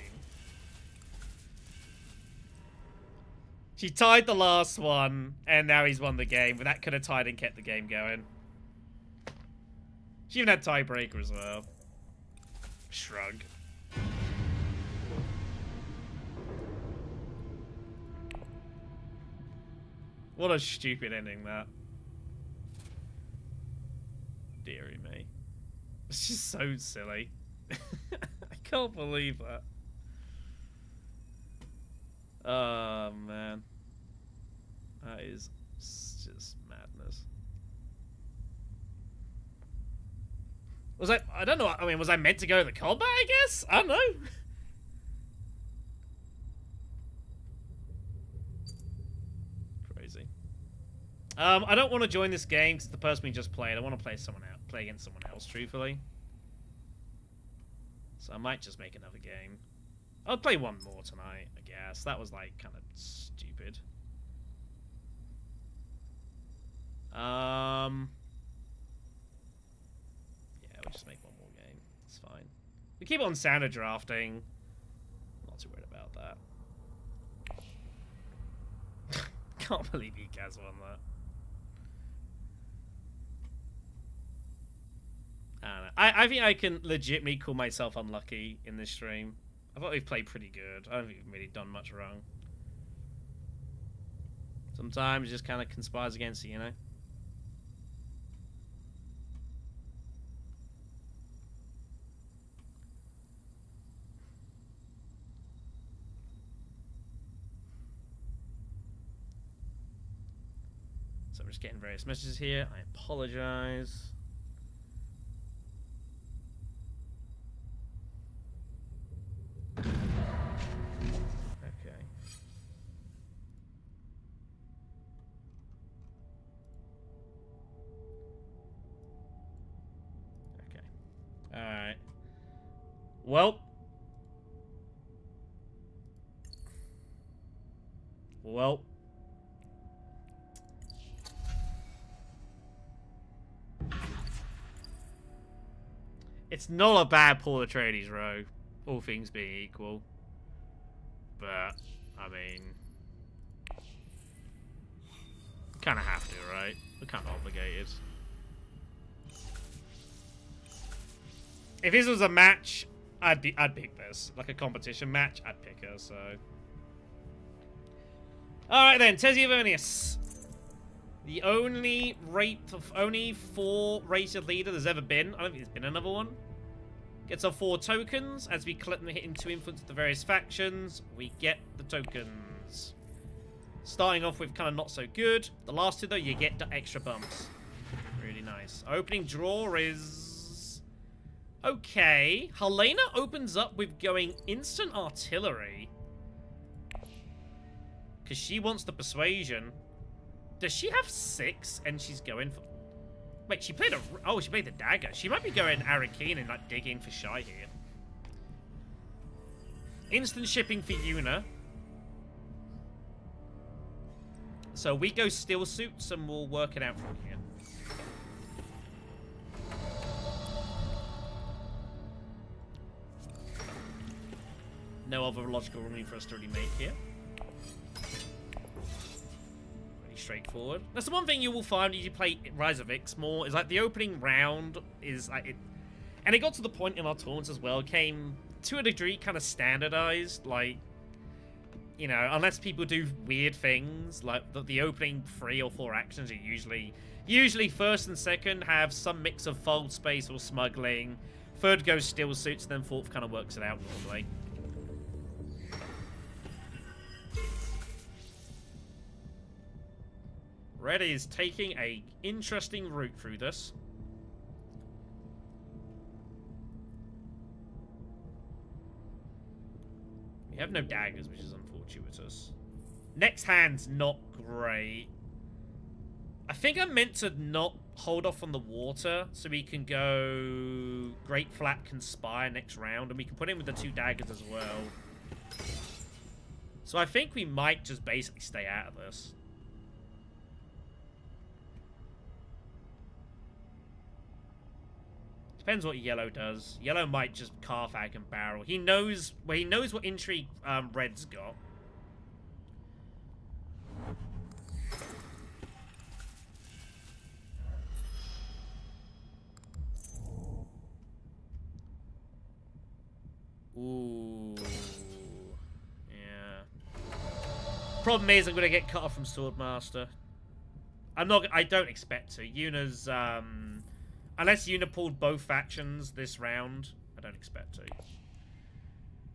She tied the last one, and now he's won the game, but that could have tied and kept the game going. She even had tiebreaker as well. Shrug. What a stupid ending, that. Deary me. It's just so silly. I can't believe that. Oh, man. That is just madness. Was I don't know, I mean, was I meant to go to the combat, I guess? I don't know. Crazy. I don't want to join this game because the person we just played. I want to play against someone else, truthfully. So I might just make another game. I'll play one more tonight, I guess. That was, like, kind of stupid. Yeah, we'll just make one more game. It's fine. We keep on standard drafting. Not too worried about that. Can't believe you guys won that. I don't know. I think I can legitimately call myself unlucky in this stream. I thought we've played pretty good. I don't think we've really done much wrong. Sometimes it just kind of conspires against you, you know? So I'm just getting various messages here. I apologize. Alright. Well. It's not a bad Paul Atreides row, all things being equal. But, I mean... kind of have to, right? We're kind of obligated. If this was a match, I'd pick this. Like a competition match, I'd pick her, so... Alright then, Tessia Vernius. The only 4 rated leader there's ever been. I don't think there's been another one. Gets our 4 tokens. As we collect them hitting 2 influence of the various factions, we get the tokens. Starting off with kind of not so good. The last 2 though, you get the extra bumps. Really nice. Opening draw is... okay. Helena opens up with going instant artillery. Because she wants the persuasion. Does she have 6 and she's going for... wait, she played a... oh, she played the dagger. She might be going Arakeen and like digging for shy here. Instant shipping for Yuna. So we go steel suits and we'll work it out from here. No other logical remedy for us to really make here. Pretty straightforward. That's the one thing you will find if you play Rise of X more, is like the opening round is like it, and it got to the point in our tournaments as well, came to a degree kind of standardized, like, you know, unless people do weird things, like the opening 3 or 4 actions are usually first and second have some mix of fold space or smuggling, third goes steel suits, then fourth kind of works it out normally. Red is taking a interesting route through this. We have no daggers, which is unfortuitous. Next hand's not great. I think I'm meant to not hold off on the water, so we can go Great Flat Conspire next round, and we can put in with the 2 daggers as well. So I think we might just basically stay out of this. Depends what yellow does. Yellow might just Carthag and barrel. He knows, well, he knows what intrigue Red's got. Problem is, I'm gonna get cut off from Swordmaster. I don't expect to. Yuna's, unless Yuna pulled both factions this round, I don't expect to.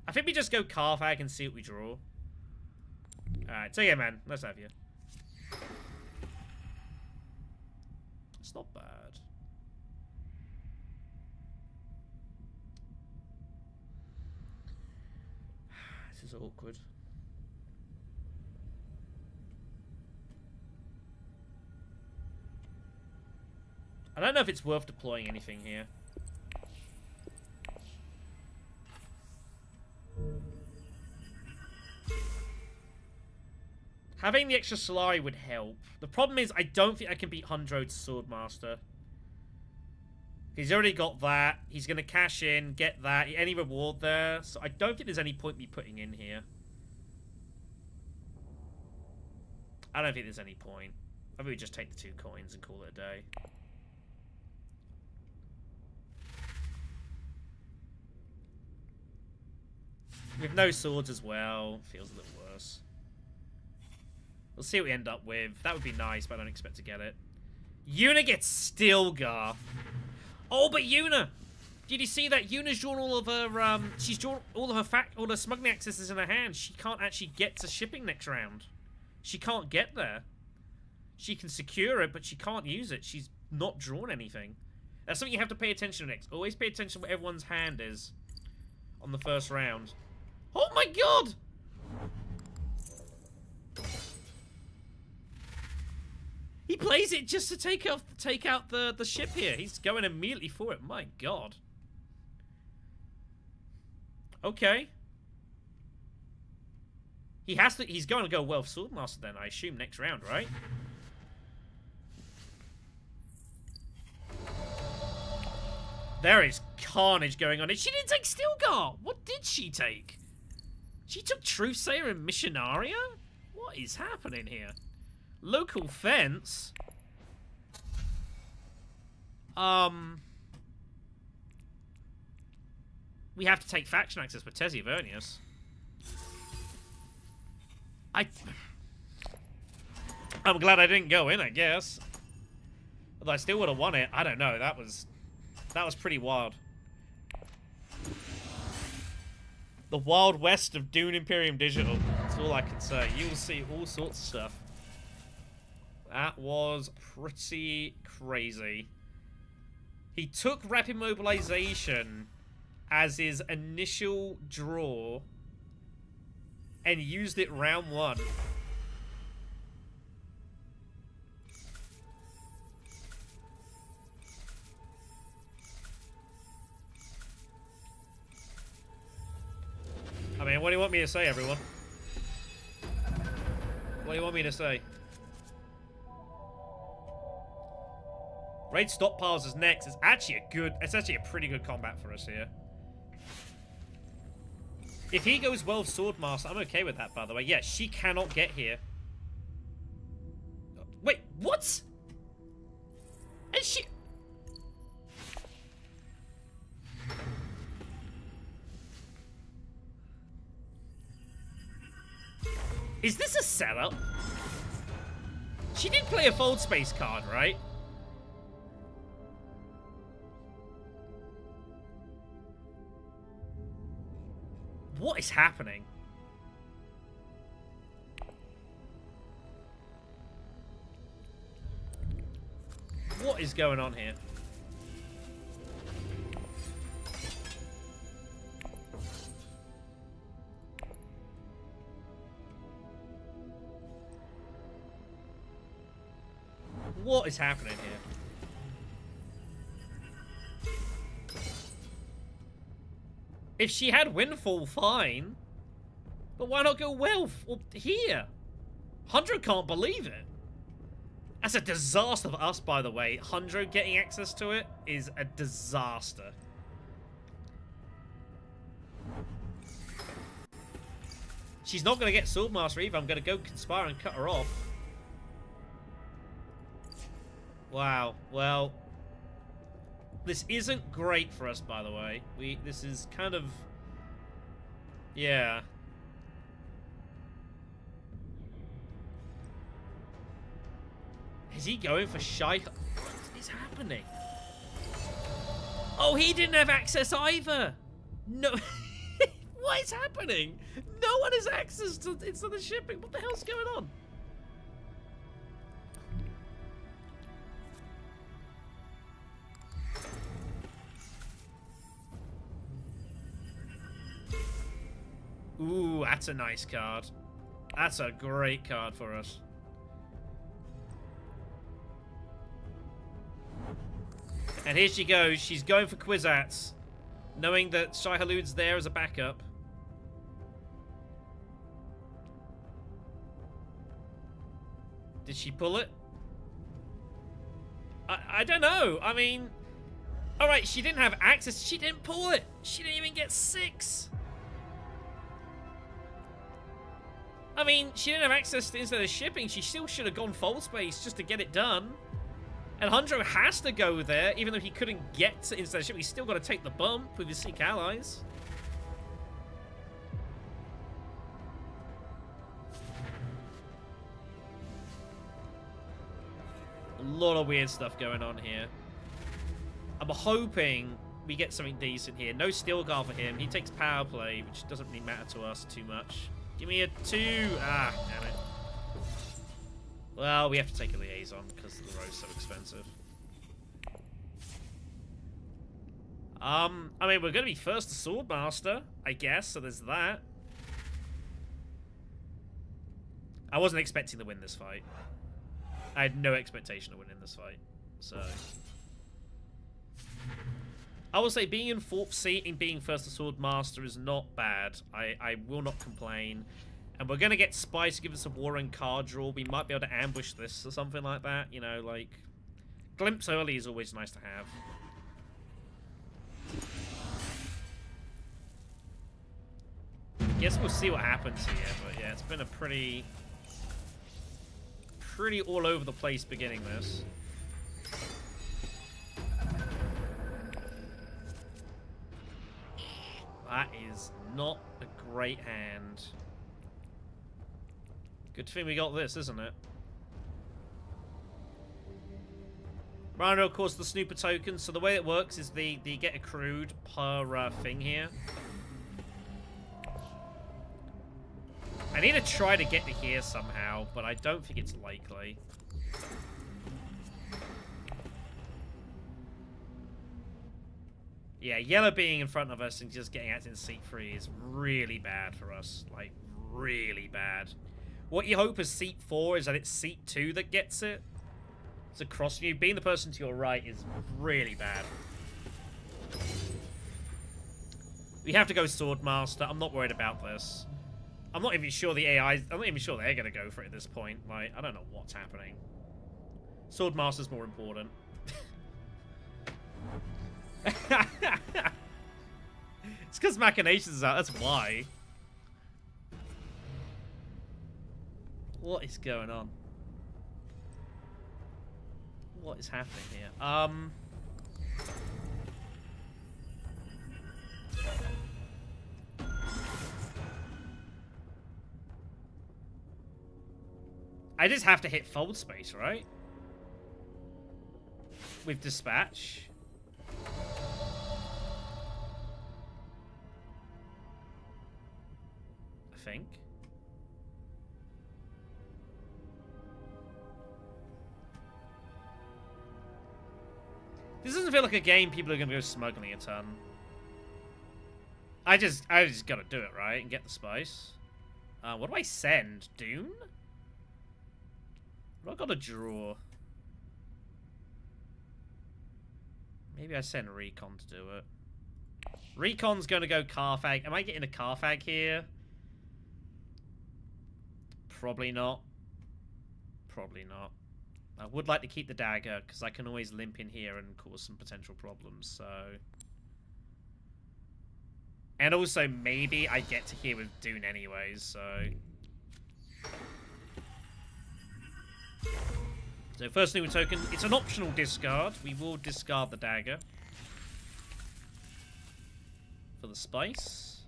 I think we just go Carthag and see what we draw. Alright, so yeah, man, let's have you. It's not bad. This is awkward. I don't know if it's worth deploying anything here. Having the extra Solari would help. The problem is I don't think I can beat Hundred's Swordmaster. He's already got that. He's going to cash in, get that. Any reward there. So I don't think there's any point me putting in here. I don't think there's any point. I think we just take the 2 coins and call it a day. With no swords as well, feels a little worse. We'll see what we end up with. That would be nice, but I don't expect to get it. Yuna gets Stilgar. Oh, but Yuna! Did you see that? Yuna's drawn all of her, she's drawn all her smuggling accesses in her hand. She can't actually get to shipping next round. She can't get there. She can secure it, but she can't use it. She's not drawn anything. That's something you have to pay attention to next. Always pay attention to what everyone's hand is on the first round. Oh my god! He plays it just to take out the ship here. He's going immediately for it. My god. Okay. He's going to go Wealth Swordmaster then, I assume, next round, right? There is carnage going on. And she didn't take Stilgar! What did she take? She took Truthsayer and Missionaria? What is happening here? Local fence? We have to take faction access with Tessia Vernius. I'm glad I didn't go in, I guess. Although I still would have won it. I don't know. That was pretty wild. The Wild West of Dune Imperium Digital. That's all I can say. You'll see all sorts of stuff. That was pretty crazy. He took Rapid Mobilization as his initial draw and used it round 1. I mean, what do you want me to say, everyone? What do you want me to say? Raid Stockpiles is next. It's actually a pretty good combat for us here. If he goes Wealth Swordmaster, I'm okay with that, by the way. Yeah, she cannot get here. Wait, what? And she... Is this a setup? She did play a Fold Space card, right? What is happening? What is going on here? What is happening here? If she had Windfall, fine. But why not go Wealth? Or here? 100 can't believe it. That's a disaster for us, by the way. 100 getting access to it is a disaster. She's not going to get Swordmaster either. I'm going to go Conspire and cut her off. Wow. Well... This isn't great for us, by the way. This is kind of... Yeah. Is he going for shy? What is happening? Oh, he didn't have access either. No. What is happening? No one has access to into the shipping. What the hell's going on? Ooh, that's a nice card. That's a great card for us. And here she goes. She's going for Kwisatz, knowing that Shai Hulud's there as a backup. Did she pull it? I don't know. I mean, all right, she didn't have access. She didn't pull it. She didn't even get 6. I mean, she didn't have access to instead of shipping. She still should have gone full space just to get it done. And Hundro has to go there, even though he couldn't get to instead of shipping. He's still got to take the bump with his Sikh allies. A lot of weird stuff going on here. I'm hoping we get something decent here. No steel guard for him. He takes power play, which doesn't really matter to us too much. Give me a 2. Ah, damn it. Well, we have to take a liaison because the row's so expensive. I mean, we're going to be first to Swordmaster, I guess, so there's that. I wasn't expecting to win this fight. I had no expectation of winning this fight, so... I will say being in 4th seat and being first to Swordmaster is not bad. I will not complain. And we're going to get Spice to give us a war and card draw. We might be able to ambush this or something like that. You know, like... Glimpse early is always nice to have. Guess we'll see what happens here. But yeah, it's been a pretty all over the place beginning this. That is not a great hand. Good thing we got this, isn't it? Right, of course, the snooper tokens. So the way it works is they get accrued per thing here. I need to try to get to here somehow, but I don't think it's likely. Yeah, yellow being in front of us and just getting out in seat 3 is really bad for us. Like, really bad. What you hope is seat 4 is that it's seat 2 that gets it. It's a cross view. Being the person to your right is really bad. We have to go Swordmaster. I'm not worried about this. I'm not even sure the AI... I'm not even sure they're going to go for it at this point. Like, I don't know what's happening. Swordmaster's more important. It's because Machinations is out, that's why. What is going on? What is happening here? I just have to hit fold space, right? With dispatch. I think. This doesn't feel like a game people are gonna go smuggling a ton. I just gotta do it, right? And get the spice. What do I send? Dune? What do I gotta draw? Maybe I send Recon to do it. Recon's gonna go Carthag. Am I getting a Carthag here? Probably not. Probably not. I would like to keep the dagger, because I can always limp in here and cause some potential problems, so... And also, maybe I get to here with Dune anyways, so... So first new token, it's an optional discard. We will discard the dagger. For the spice.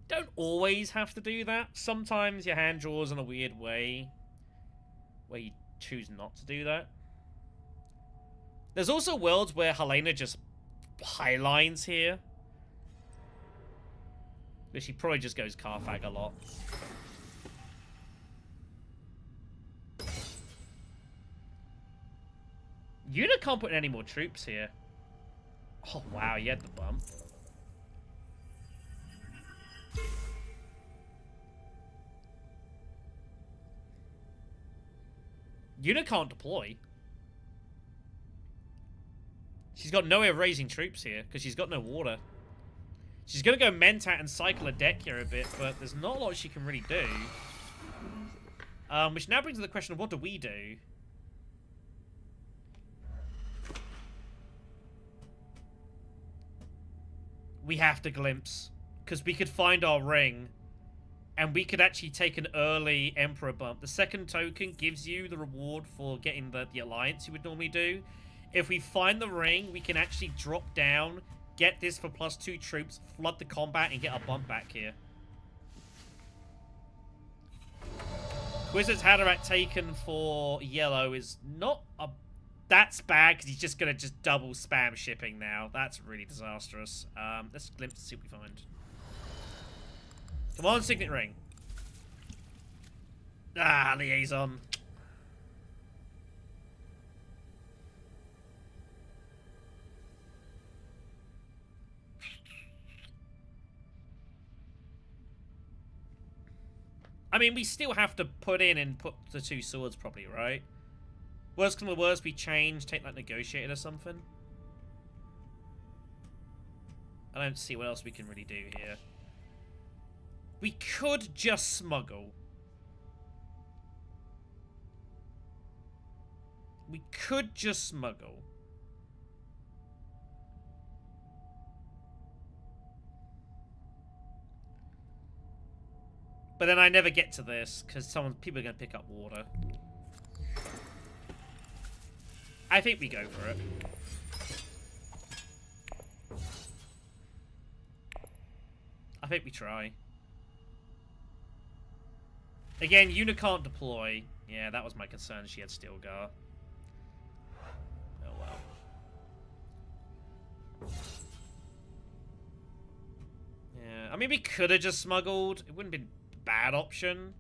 Don't always have to do that. Sometimes your hand draws in a weird way. where you choose not to do that. There's also worlds where Helena just highlines here. But she probably just goes Carthag a lot. Una can't put in any more troops here. Oh wow, you had the bump. Una can't deploy. She's got no way of raising troops here, because she's got no water. She's going to go Mentat and cycle a deck here a bit, but there's not a lot she can really do. Which now brings to the question of what do we do? We have to glimpse, because we could find our ring, and we could actually take an early Emperor bump. The second token gives you the reward for getting the alliance you would normally do. If we find the ring, we can actually drop down, get this for +2 troops, flood the combat, and get our bump back here. Wizard's Haderach taken for yellow is not a... That's bad, because he's just going to double spam shipping now. That's really disastrous. Let's glimpse and see what we find. Come on, Signet Ring. Ah, Liaison. I mean, we still have to put in and put the 2 swords probably, right? Worst come to worst, we change, take like Negotiated or something. I don't see what else we can really do here. We could just smuggle. We could just smuggle. But then I never get to this, because people are going to pick up water. I think we go for it. I think we try. Again, Una can't deploy. Yeah, that was my concern. She had Stilgar. Oh well. Yeah, I mean, we could have just smuggled. It wouldn't have been a bad option.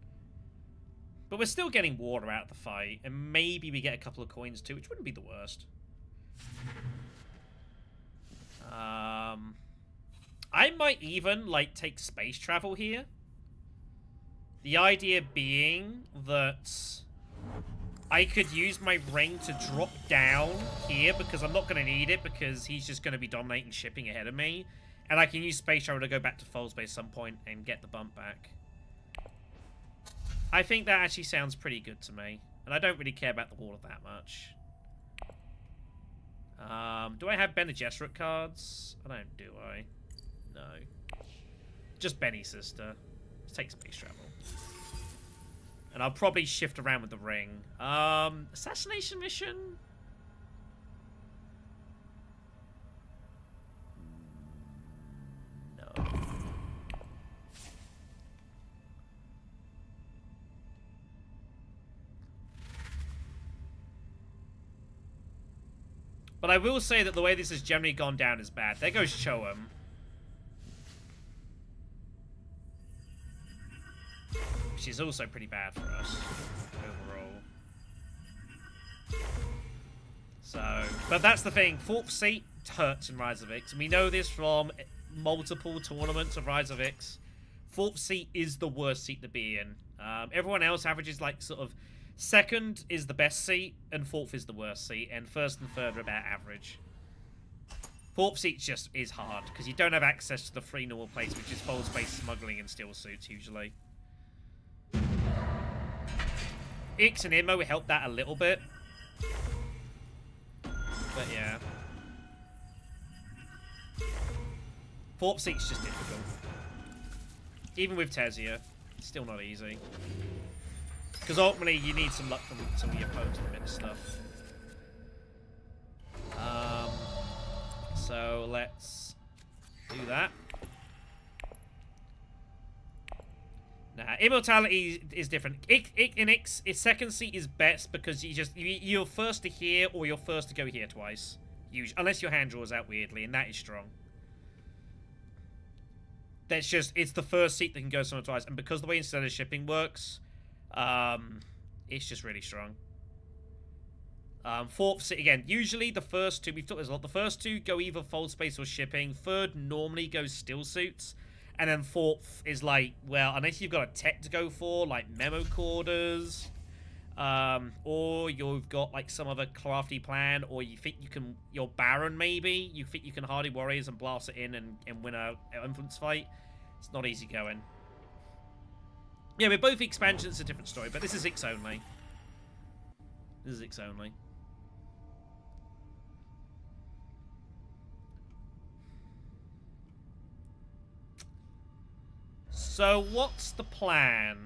But we're still getting water out of the fight. And maybe we get a couple of coins too, which wouldn't be the worst. I might even, like, take space travel here. The idea being that I could use my ring to drop down here because I'm not going to need it because he's just going to be dominating shipping ahead of me. And I can use space travel to go back to Folsbay at some point and get the bump back. I think that actually sounds pretty good to me. And I don't really care about the water that much. Do I have Bene Gesserit cards? I don't, do I? No. Just Benny's sister. Let's take space travel. And I'll probably shift around with the ring. Assassination mission? No. But I will say that the way this has generally gone down is bad. There goes Cho'am. Which is also pretty bad for us, overall. So, but that's the thing. 4th seat hurts in Rise of Ix. And we know this from multiple tournaments of Rise of Ix. 4th seat is the worst seat to be in. Everyone else averages like sort of 2nd is the best seat, and 4th is the worst seat, and 1st and 3rd are about average. 4th seat just is hard, because you don't have access to the 3 normal plates, which is fold space, smuggling, and steel suits, usually. Ix and Immo help that a little bit. But yeah. 4th seat's just difficult. Even with Tessia, it's still not easy. Because ultimately, you need some luck from some of your opponents to finish stuff. So let's do that. Nah, immortality is different. Its second seat is best because you're first to here or you're first to go here twice. Usually, unless your hand draws out weirdly, and that is strong. It's the first seat that can go somewhere twice, and because the way instead of shipping works, it's just really strong. Fourth seat, again, usually the first two, we've talked this a lot, the first two go either fold space or shipping, third normally goes still suits, and then fourth is like, well, unless you've got a tech to go for, like memo corders, or you've got like some other crafty plan, or you think you can, your Baron maybe, you think you can Hardy Warriors and blast it in and win a influence fight. It's not easy going. Yeah, with both expansions, it's a different story, but this is Ix only. This is Ix only. So, what's the plan?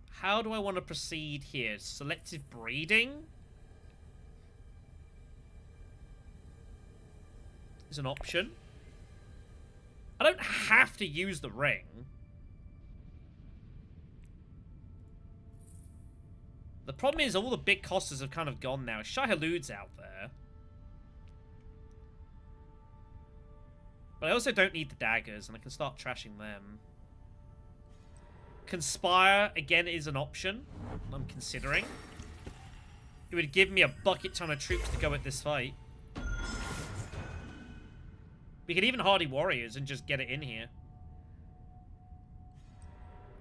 How do I want to proceed here? Selective breeding is an option. I don't have to use the ring. The problem is all the big costers have kind of gone now. Shai-Hulud's out there. But I also don't need the daggers, and I can start trashing them. Conspire, again, is an option I'm considering. It would give me a bucket ton of troops to go at this fight. We could even Hardy Warriors and just get it in here.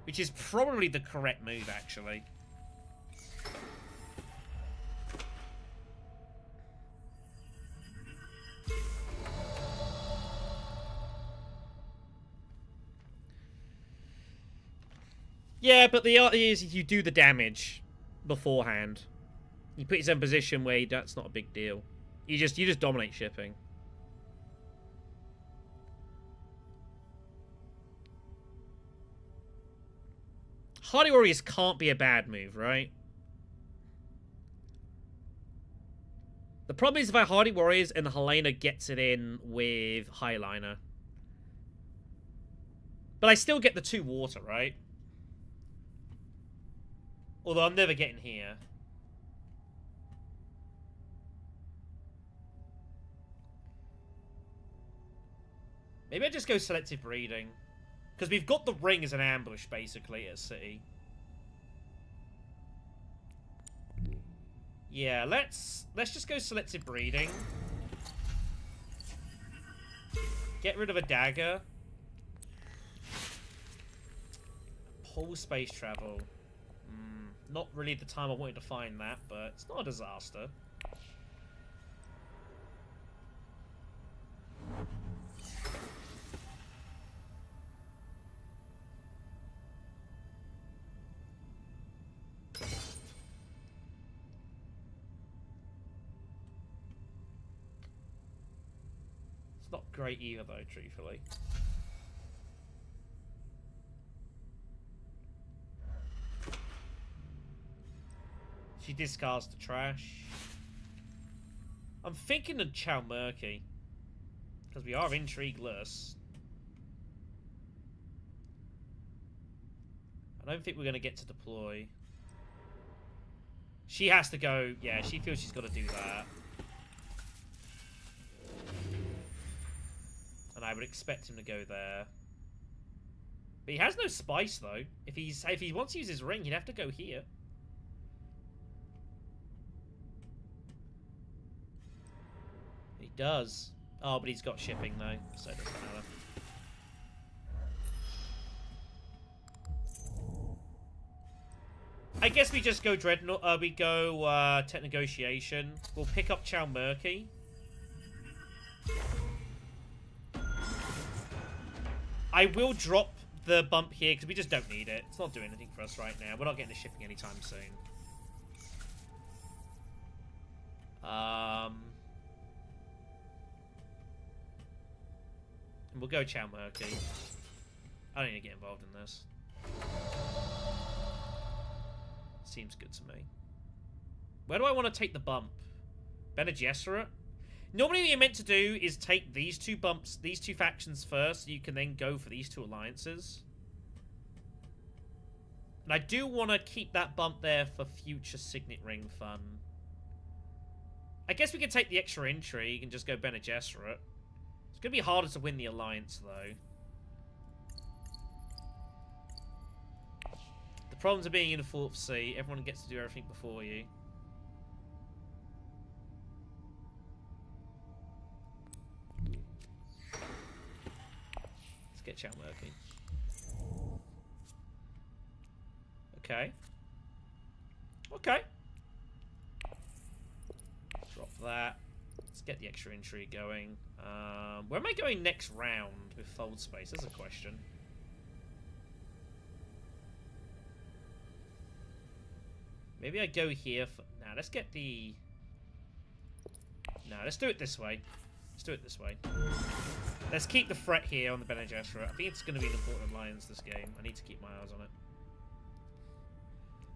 Which is probably the correct move, actually. Yeah, but the art is you do the damage beforehand. You put yourself in a position where that's not a big deal. You just dominate shipping. Hardy Warriors can't be a bad move, right? The problem is if I Hardy Warriors and Helena gets it in with Highliner. But I still get the 2 water, right? Although I'm never getting here. Maybe I just go selective breeding. Because we've got the ring as an ambush, basically, at City. Yeah, let's just go selective breeding. Get rid of a dagger. Pull space travel. Not really the time I wanted to find that, but it's not a disaster. It's not great either, though, truthfully. She discards the trash. I'm thinking of Chow Murky. Because we are intrigueless. I don't think we're going to get to deploy. She has to go. Yeah, she feels she's got to do that. And I would expect him to go there. But he has no spice, though. If he wants to use his ring, he'd have to go here. He does. Oh, but he's got shipping, though, so it doesn't matter. I guess we just go Dreadnought. We go Tech Negotiation. We'll pick up Chow Murky. I will drop the bump here because we just don't need it. It's not doing anything for us right now. We're not getting the shipping anytime soon. And we'll go Chow Murky. I don't need to get involved in this. Seems good to me. Where do I want to take the bump? Bene Gesserit? Normally what you're meant to do is take these two factions first, so you can then go for these two alliances. And I do want to keep that bump there for future Signet Ring fun. I guess we could take the extra intrigue and just go Bene Gesserit. It's going to be harder to win the alliance, though. The problems of being in the 4th seat, everyone gets to do everything before you. Let's get chat working. Okay. Okay. Drop that. Let's get the extra intrigue going. Where am I going next round with Fold Space? That's a question. Maybe I go here for... Nah, let's get the... Nah, let's do it this way. Let's do it this way. Let's keep the threat here on the Bene Gesserit. I think it's going to be an important alliance this game. I need to keep my eyes on it.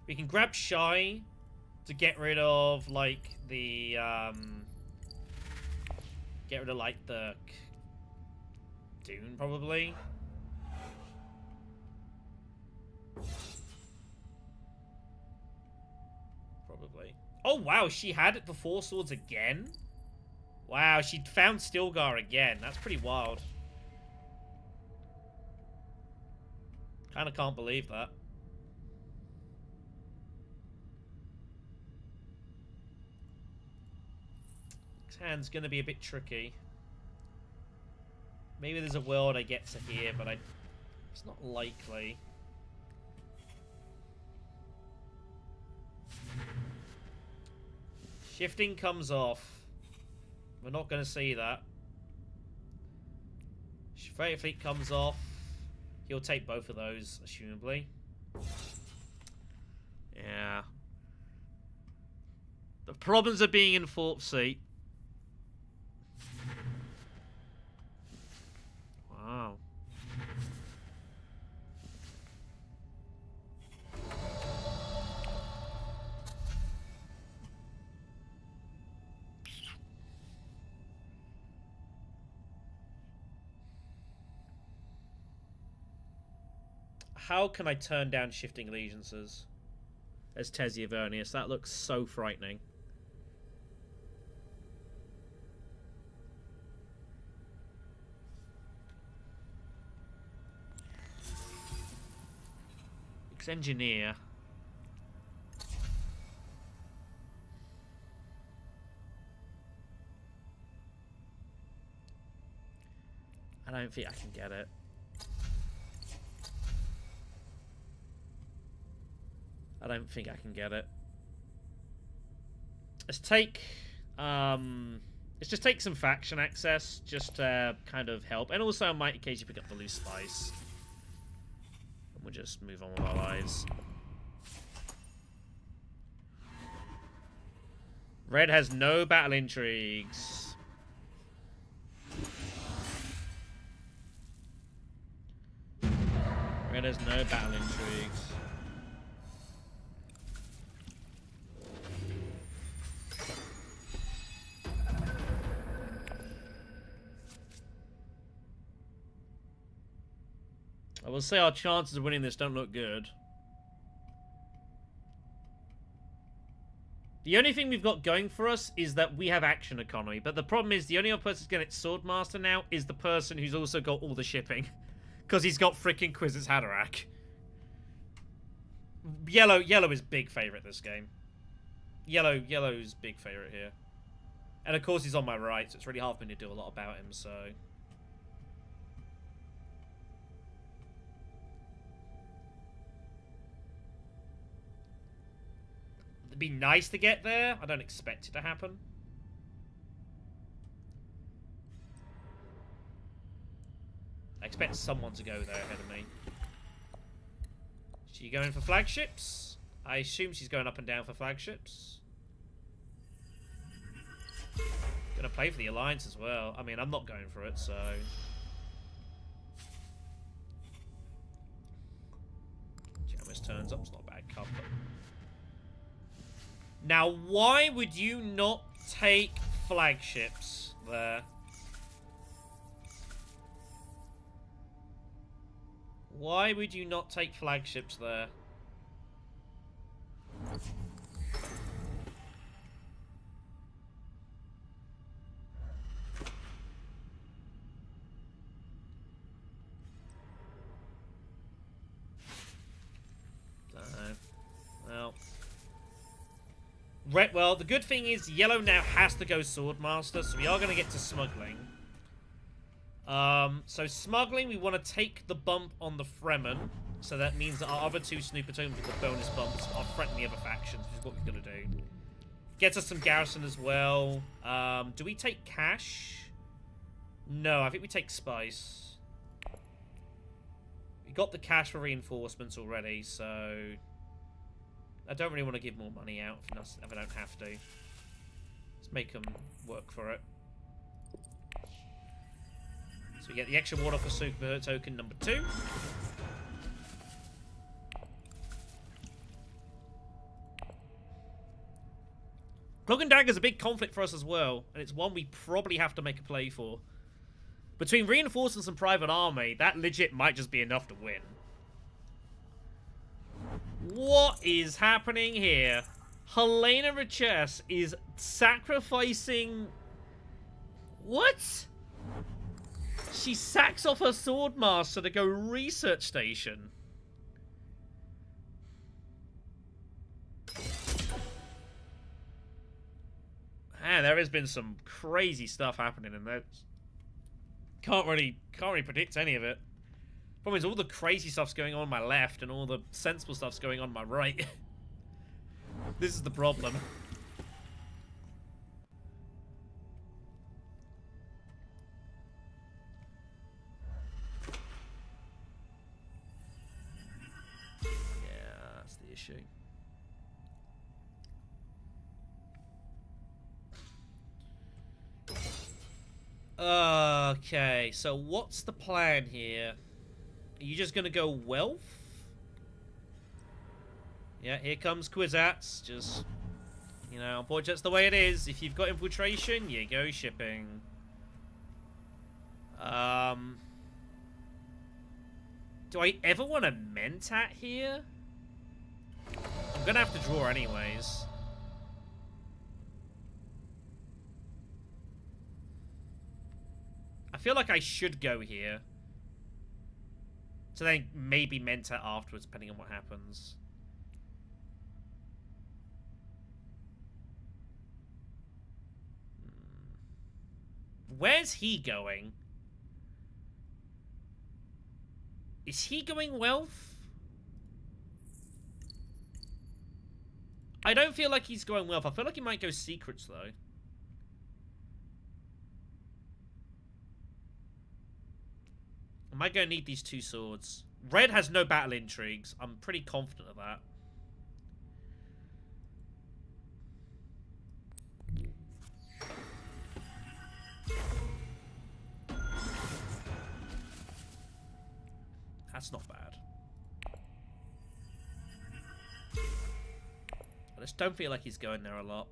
We can grab Shy to get rid of, like, the, get rid of, like, the Dune, probably. Probably. Oh, wow, she had the 4 swords again? Wow, she found Stilgar again. That's pretty wild. Kinda can't believe that. This hand's gonna be a bit tricky. Maybe there's a world I get to here, but it's not likely. Shifting comes off. We're not going to see that. Fatal Fleet comes off. He'll take both of those, assumably. Yeah. The problems of being in 4th seat. Wow. How can I turn down Shifting Allegiances as Tessia Vernius? That looks so frightening. Engineer. I don't think I can get it. I don't think I can get it. Let's take let's just take some faction access just to kind of help, and also I might occasionally pick up the loose spice. We'll just move on with our lives. Red has no battle intrigues. Red has no battle intrigues. I will say our chances of winning this don't look good. The only thing we've got going for us is that we have action economy, but the problem is the only other person who's getting Swordmaster now is the person who's also got all the shipping. Because he's got freaking Kwisatz Haderach. Yellow is big favourite this game. Yellow's big favourite here. And of course he's on my right, so it's really hard for me to do a lot about him, so... It'd be nice to get there. I don't expect it to happen. I expect someone to go there ahead of me. Is she going for flagships? I assume she's going up and down for flagships. Gonna play for the Alliance as well. I mean, I'm not going for it, so... Jamis turns up. It's not a bad cover. Now, why would you not take flagships there. Why would you not take flagships there? Well, the good thing is yellow now has to go Swordmaster, so we are going to get to smuggling. So smuggling, we want to take the bump on the Fremen, so that means that our other two Snooper Tomes with the bonus bumps are threatening the other factions, which is what we're going to do. Gets us some garrison as well. Do we take cash? No, I think we take spice. We got the cash for reinforcements already, so I don't really want to give more money out if I don't have to. Let's make them work for it. So we get the extra water for Super Token number 2. Cloak and Dagger is a big conflict for us as well, and it's one we probably have to make a play for. Between reinforcements and private army, that legit might just be enough to win. What is happening here? Helena Riches is sacrificing... What? She sacks off her Swordmaster to go research station. Man, there has been some crazy stuff happening in that. Can't really predict any of it. Problem is, all the crazy stuff's going on my left, and all the sensible stuff's going on my right. This is the problem. Yeah, that's the issue. Okay, so what's the plan here? Are you just gonna go wealth? Yeah, here comes Kwisatz. Just, you know, unfortunately that's the way it is. If you've got infiltration, you go shipping. Do I ever want a Mentat here? I'm gonna have to draw anyways. I feel like I should go here. So then maybe Mentat afterwards, depending on what happens. Where's he going? Is he going wealth? I don't feel like he's going wealth. I feel like he might go secrets, though. Am I going to need these 2 swords? Red has no battle intrigues. I'm pretty confident of that. That's not bad. I just don't feel like he's going there a lot.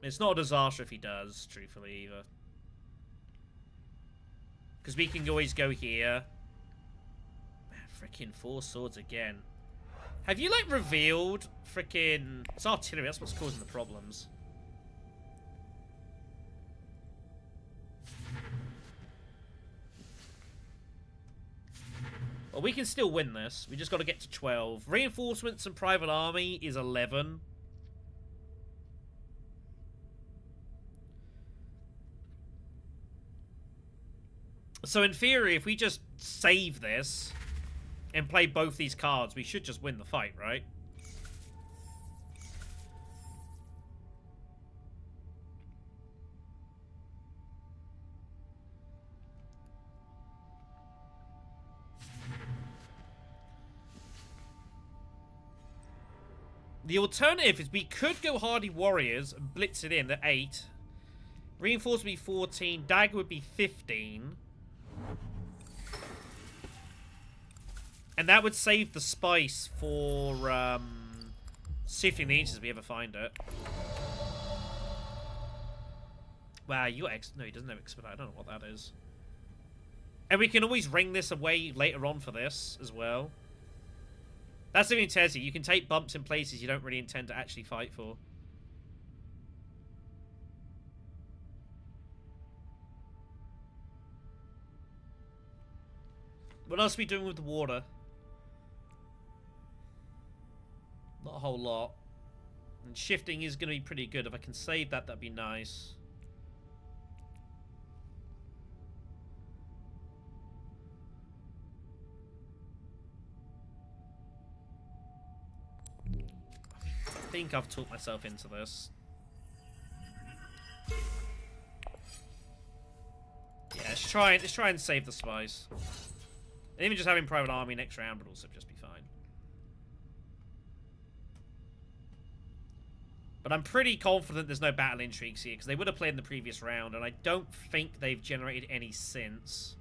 It's not a disaster if he does, truthfully, either. Because we can always go here. Man, freaking 4 swords again. Have you, like, revealed freaking... It's artillery, that's what's causing the problems. Well, we can still win this. We just got to get to 12. Reinforcements and private army is 11. So in theory, if we just save this and play both these cards, we should just win the fight, right? The alternative is we could go Hardy Warriors and blitz it in at 8. Reinforce would be 14. Dagger would be 15. And that would save the spice for sifting the inches if we ever find it. Wow, you got no, he doesn't have expedite. I don't know what that is. And we can always ring this away later on for this as well. That's the thing, Tessia. You can take bumps in places you don't really intend to actually fight for. What else are we doing with the water? Not a whole lot. And shifting is going to be pretty good. If I can save that, that'd be nice. I think I've talked myself into this. Yeah, let's try and save the spice. And even just having private army next round would also just be fine. But I'm pretty confident there's no battle intrigues here, because they would have played in the previous round, and I don't think they've generated any since.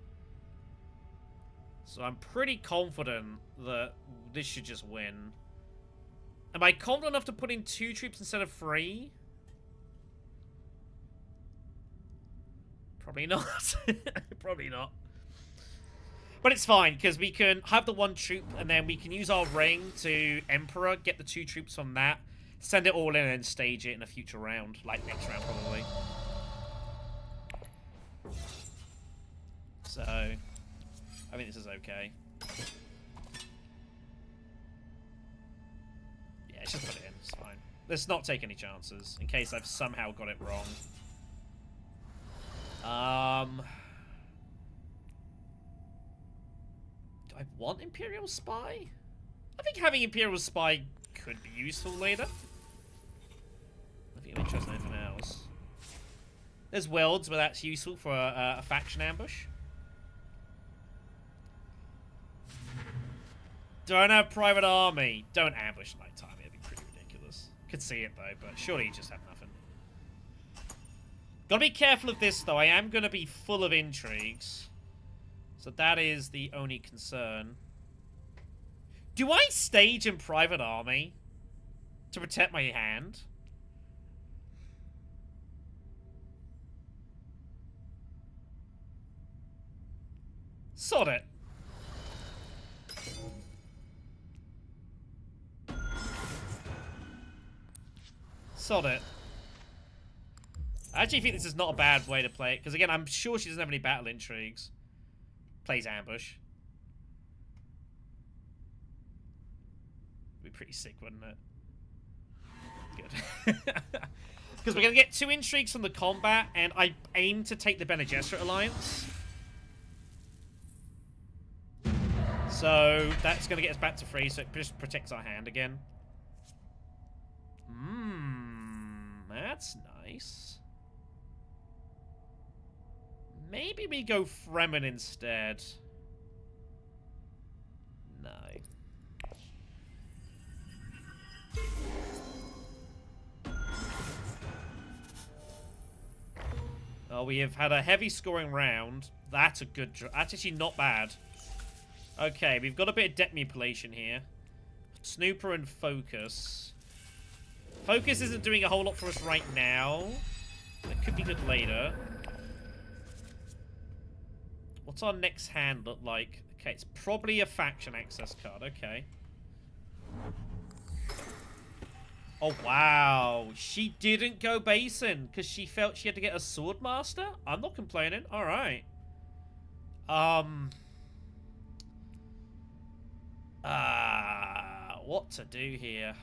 So I'm pretty confident that this should just win. Am I confident enough to put in 2 troops instead of 3? Probably not. Probably not. But it's fine, because we can have the 1 troop, and then we can use our ring to Emperor, get the 2 troops from that, send it all in, and stage it in a future round. Like next round, probably. So, I think this is okay. Yeah, let's just put it in. It's fine. Let's not take any chances, in case I've somehow got it wrong. Do I want Imperial Spy? I think having Imperial Spy could be useful later. I think I'm interested in anything else. There's Welds, but that's useful for a faction ambush. Don't have private army. Don't ambush nighttime. It'd be pretty ridiculous. Could see it though, but surely you just have nothing. Gotta be careful of this though. I am gonna be full of intrigues. So that is the only concern. Do I stage in private army to protect my hand? Sod it. Sod it. I actually think this is not a bad way to play it, because again, I'm sure she doesn't have any battle intrigues. Plays ambush. Would be pretty sick, wouldn't it? Good. Because we're going to get 2 intrigues from the combat, and I aim to take the Bene Gesserit alliance. So that's going to get us back to 3, so it just protects our hand again. That's nice. Maybe we go Fremen instead. No. Oh, we have had a heavy scoring round. That's a good... That's actually not bad. Okay, we've got a bit of deck manipulation here. Snooper and Focus. Focus isn't doing a whole lot for us right now. It could be good later. What's our next hand look like? Okay, it's probably a faction access card. Okay. Oh, wow. She didn't go Basin because she felt she had to get a Swordmaster? I'm not complaining. All right. What to do here?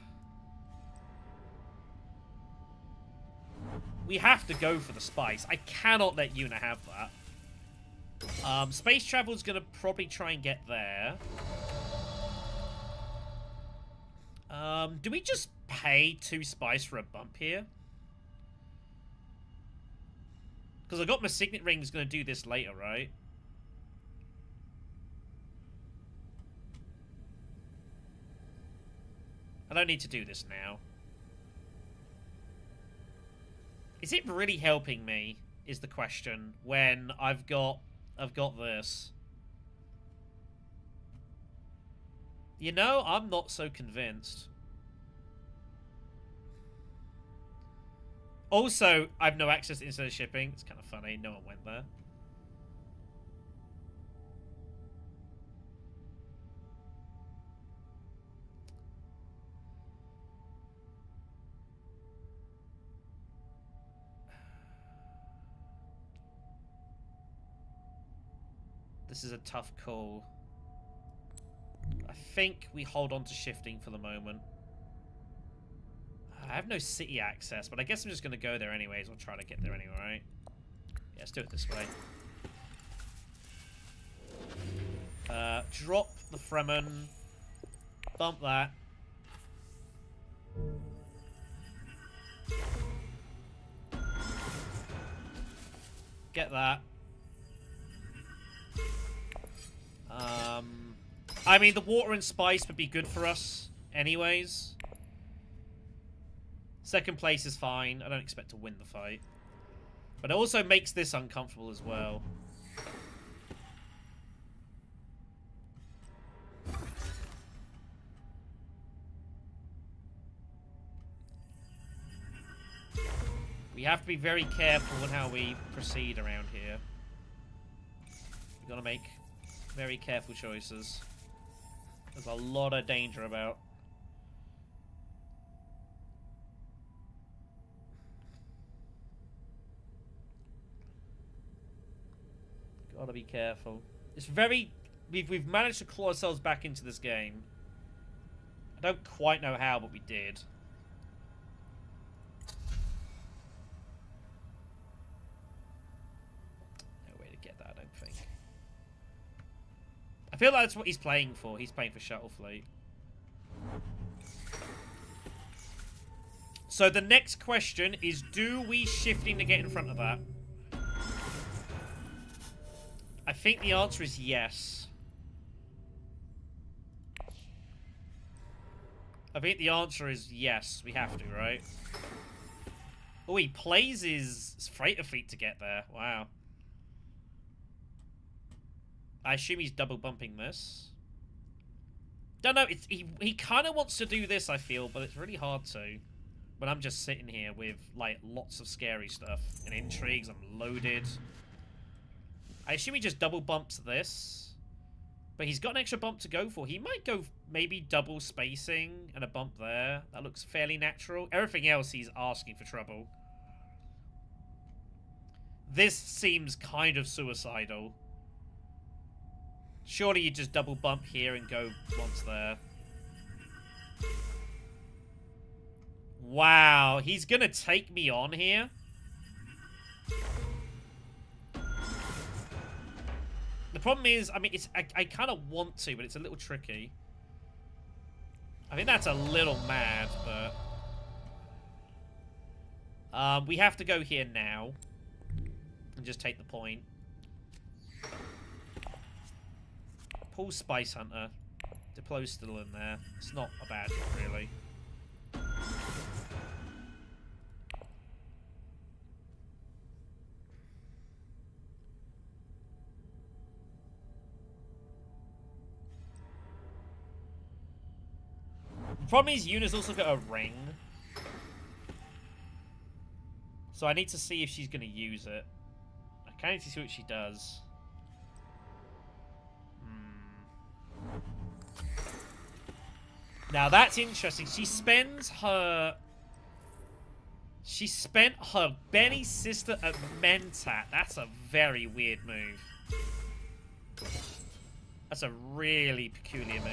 We have to go for the spice. I cannot let Yuna have that. Space Travel's gonna probably try and get there. Do we just pay 2 spice for a bump here? Because I got my Signet Ring's gonna do this later, right? I don't need to do this now. Is it really helping me, is the question, when I've got this? You know, I'm not so convinced. Also, I have no access to instant shipping. It's kind of funny. No one went there. This is a tough call. I think we hold on to shifting for the moment. I have no city access, but I guess I'm just going to go there anyways. We'll try to get there anyway, right? Yeah, let's do it this way. Drop the Fremen. Bump that. Get that. I mean, the water and spice would be good for us anyways. Second place is fine. I don't expect to win the fight. But it also makes this uncomfortable as well. We have to be very careful in how we proceed around here. We've got to make very careful choices. There's a lot of danger about. Gotta be careful. It's very... We've managed to claw ourselves back into this game. I don't quite know how, but we did. No way to get that, I don't think. I feel like that's what he's playing for. He's playing for Shuttle Fleet. So the next question is, do we shifting to get in front of that? I think the answer is yes. I think the answer is yes. We have to, right? Oh, he plays his freighter fleet to get there. Wow. I assume he's double bumping this. Don't know. He kind of wants to do this, I feel, but it's really hard to. When I'm just sitting here with like lots of scary stuff and intrigues. I'm loaded. I assume he just double bumps this. But he's got an extra bump to go for. He might go maybe double spacing and a bump there. That looks fairly natural. Everything else, he's asking for trouble. This seems kind of suicidal. Surely you just double bump here and go once there. Wow, he's gonna take me on here? The problem is, I mean, I kind of want to, but it's a little tricky. I think that's a little mad, but... we have to go here now. And just take the point. Pull Spice Hunter. Deploy's still in there. It's not a bad one, really. The problem is, Yuna's also got a ring. So I need to see if she's going to use it. I kind of need to see what she does. Now that's interesting. She spent her Benny sister at Mentat. That's a very weird move. That's a really peculiar move.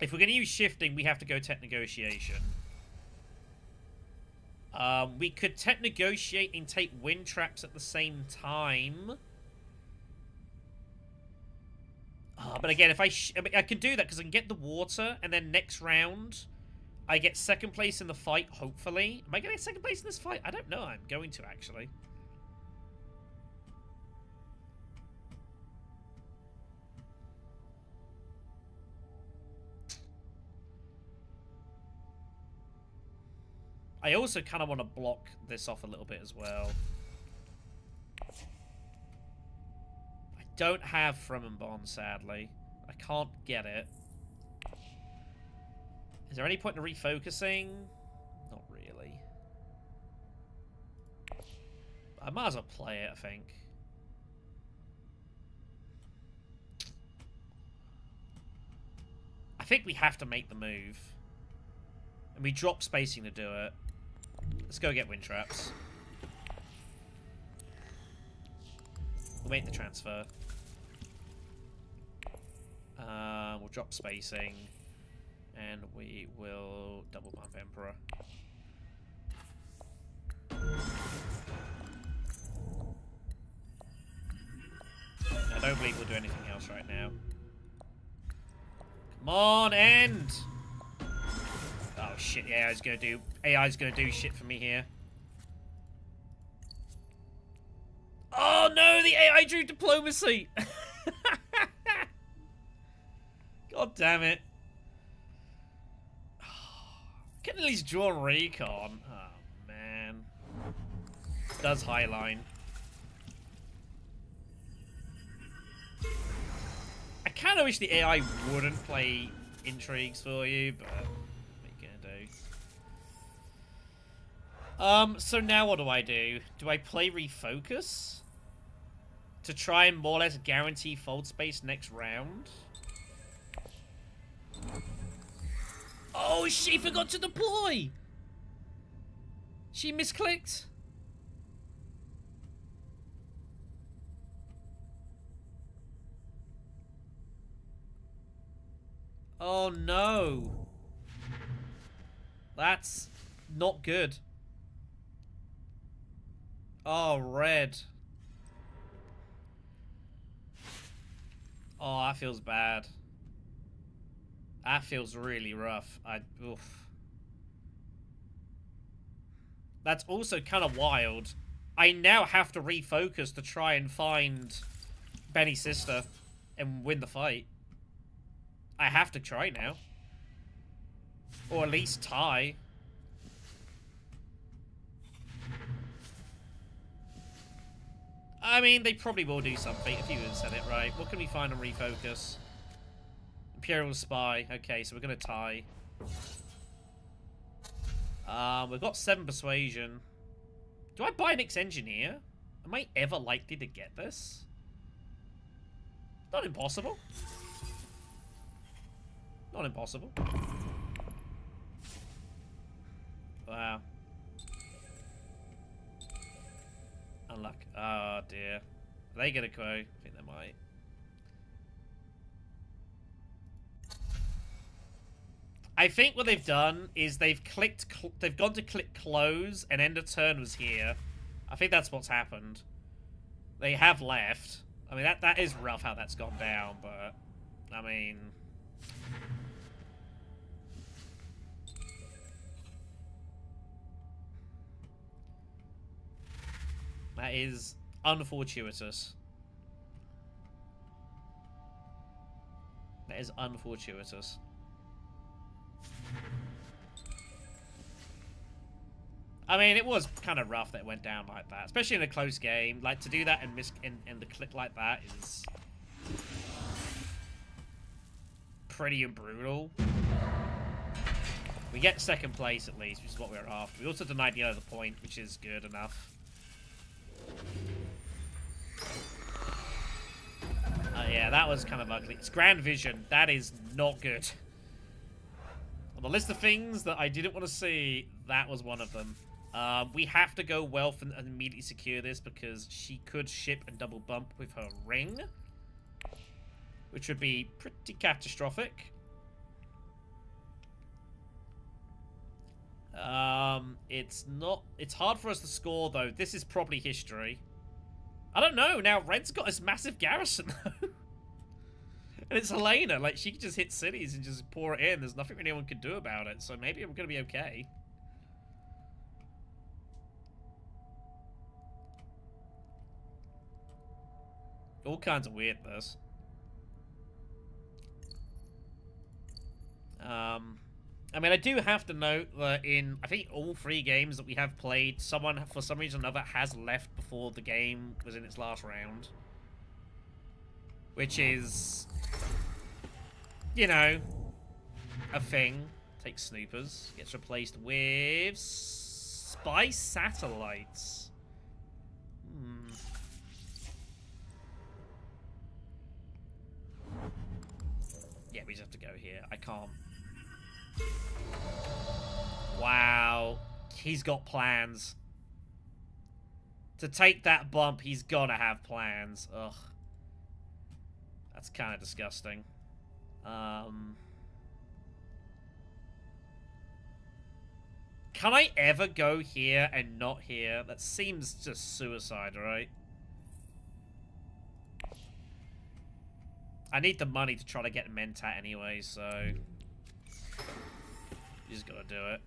If we're going to use shifting, we have to go tech negotiation. We could tech negotiate and take wind traps at the same time. But again, if I mean, I can do that because I can get the water, and then next round, I get second place in the fight, hopefully. Am I going to get second place in this fight? I don't know. I'm going to, actually. I also kind of want to block this off a little bit as well. I don't have Fremen Bond, sadly. I can't get it. Is there any point in refocusing? Not really. I might as well play it, I think. I think we have to make the move. And we drop spacing to do it. Let's go get wind traps. We'll make the transfer. We'll drop spacing. And we will double bump Emperor. I don't believe we'll do anything else right now. Come on, end! Oh shit, AI's gonna do shit for me here. Oh no, the AI drew diplomacy! God damn it. Can at least draw recon. Oh man. Does highline. I kinda wish the AI wouldn't play intrigues for you, but what are you gonna do? So now what do I do? Do I play refocus? To try and more or less guarantee fold space next round? Oh, she forgot to deploy! She misclicked. Oh no. That's not good. Oh, red. Oh, that feels bad. That feels really rough. Oof. That's also kind of wild. I now have to refocus to try and find Benny's sister and win the fight. I have to try now. Or at least tie. I mean, they probably will do something if you even said it right. What can we find on refocus? Imperial Spy. Okay, so we're going to tie. We've got 7 Persuasion. Do I buy Nick's Engineer? Am I ever likely to get this? Not impossible. Not impossible. Wow. Unluck. Oh dear. Are they gonna go? I think they might. I think what they've done is they've gone to click close and end of turn was here. I think that's what's happened. They have left. I mean, that is rough how that's gone down, but I mean, that is unfortuitous. That is unfortuitous. I mean, it was kind of rough that it went down like that, especially in a close game. Like, to do that and miss and the click like that is pretty brutal. We get 2nd place at least, which is what we were after. We also denied the other point, which is good enough. Yeah, that was kind of ugly. It's Grand Vision. That is not good. On the list of things that I didn't want to see, that was one of them. We have to go wealth and immediately secure this because she could ship and double bump with her ring, which would be pretty catastrophic. It's hard for us to score though. This is probably history. I don't know. Now Red's got this massive garrison though. And it's Helena. Like, she can just hit cities and just pour it in. There's nothing anyone could do about it. So maybe I'm going to be okay. All kinds of weirdness. I mean, I do have to note that in, I think, all 3 games that we have played, someone, for some reason or another, has left before the game was in its last round. Which is, you know, a thing Take snoopers. Gets replaced with spy satellites. Yeah, we just have to go here. I can't. Wow. He's got plans. To take that bump, he's gotta have plans. Ugh. That's kind of disgusting. Can I ever go here and not here? That seems just suicide, right? I need the money to try to get Mentat anyway, so... You just gotta do it.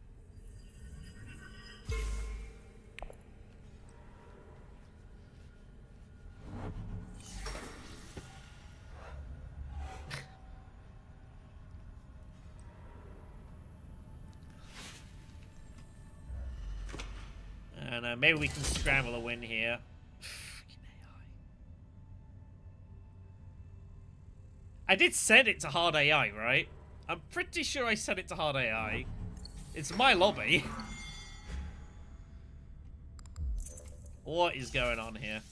And maybe we can scramble a win here. I did send it to hard AI, right? I'm pretty sure I sent it to hard AI. It's my lobby. What is going on here?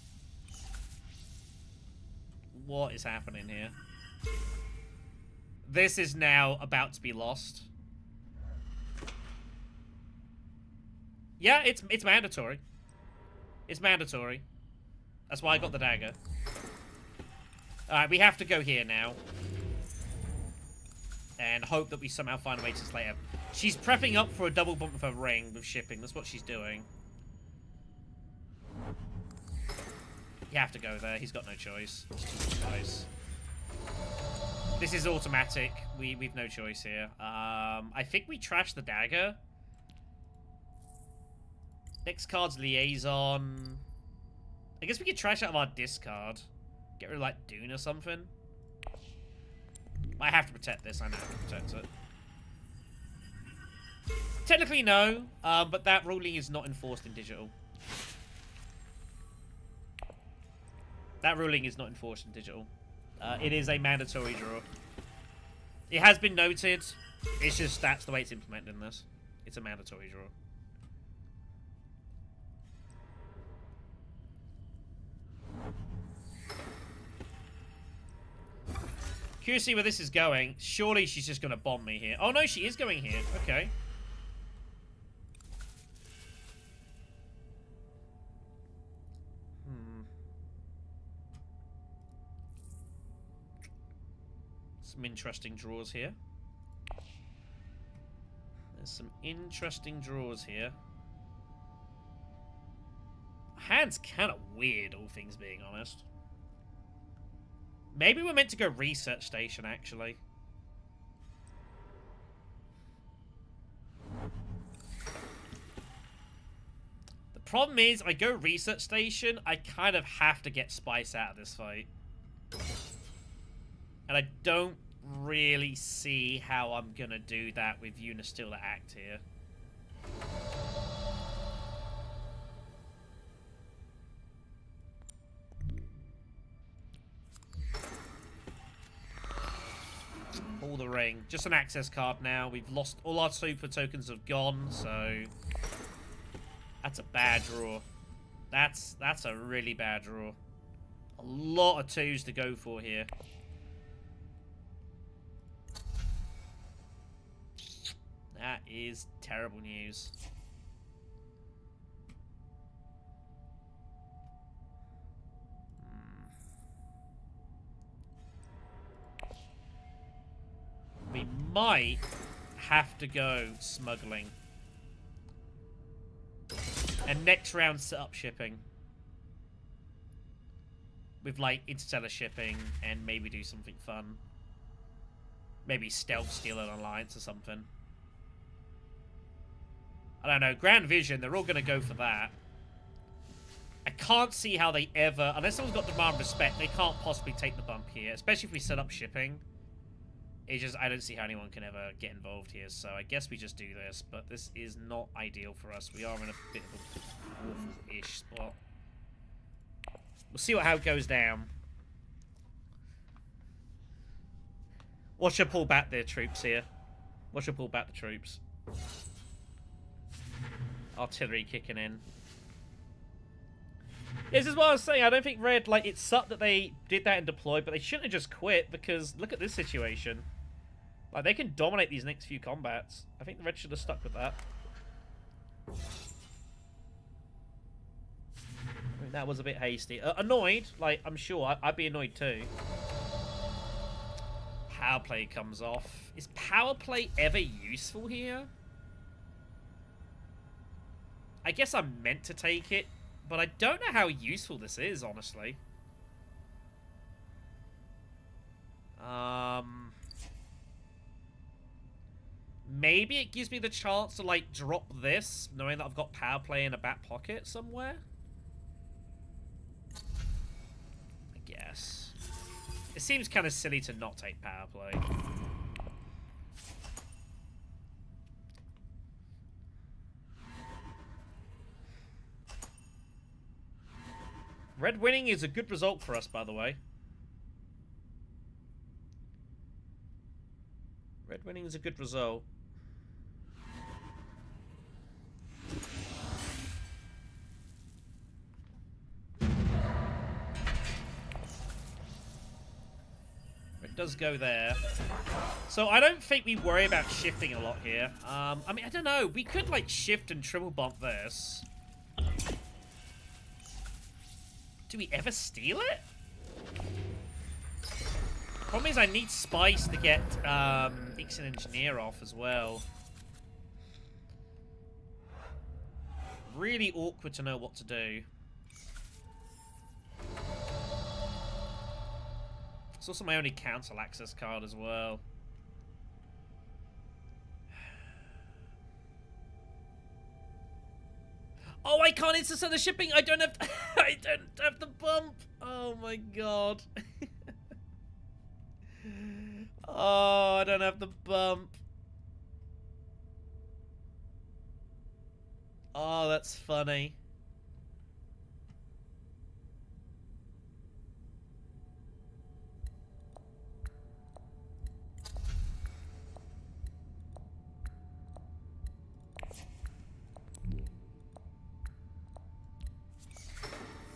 What is happening here? This is now about to be lost. Yeah, it's mandatory. It's mandatory. That's why I got the dagger. Alright, we have to go here now. And hope that we somehow find a way to slay her. She's prepping up for a double bump of her ring with shipping. That's what she's doing. You have to go there. He's got no choice. This is automatic. We've no choice here. I think we trash the dagger. Next card's Liaison. I guess we could trash out of our discard. Get rid of, like, Dune or something. I have to protect this. I know I have to protect it. Technically, no. But that ruling is not enforced in digital. That ruling is not enforced in digital. It is a mandatory draw. It has been noted. It's just that's the way it's implemented in this. It's a mandatory draw. Curious to see where this is going. Surely she's just going to bomb me here. Oh, no, she is going here. Okay. Some interesting draws here. There's some interesting draws here. Hand's kind of weird, all things being honest. Maybe we're meant to go research station, actually. The problem is, I go research station, I kind of have to get Spice out of this fight. And I don't really see how I'm gonna do that with Una still to act here. All the ring. Just an access card now. We've lost all our super tokens have gone, so that's a bad draw. That's a really bad draw. A lot of twos to go for here. That is terrible news. We might have to go smuggling. And next round set up shipping. With like interstellar shipping and maybe do something fun. Maybe stealth steal an alliance or something. I don't know. Grand Vision, they're all going to go for that. I can't see how they ever, unless someone's got demand respect, they can't possibly take the bump here. Especially if we set up shipping. It's just, I don't see how anyone can ever get involved here. So I guess we just do this. But this is not ideal for us. We are in a bit of a awful-ish spot. We'll see how it goes down. Watch her pull back their troops here. Watch her pull back the troops. Artillery kicking in. This is what I was saying. I don't think Red, like, it sucked that they did that and deployed, but they shouldn't have just quit, because look at this situation. Like, they can dominate these next few combats. I think the Red should have stuck with that. I mean, that was a bit hasty. Annoyed, like, I'm sure. I'd be annoyed too. Power play comes off. Is power play ever useful here? I guess I'm meant to take it, but I don't know how useful this is, honestly. Maybe it gives me the chance to, like, drop this, knowing that I've got power play in a back pocket somewhere. I guess. It seems kind of silly to not take power play. Red winning is a good result for us, by the way. Red winning is a good result. It does go there. So I don't think we worry about shifting a lot here. I mean, I don't know. We could, like, shift and triple bump this. Do we ever steal it? Problem is I need Spice to get Ixen Engineer off as well. Really awkward to know what to do. It's also my only council access card as well. Oh, I can't instant the shipping. I don't have. I don't have the bump. Oh my god. Oh, I don't have the bump. Oh, that's funny.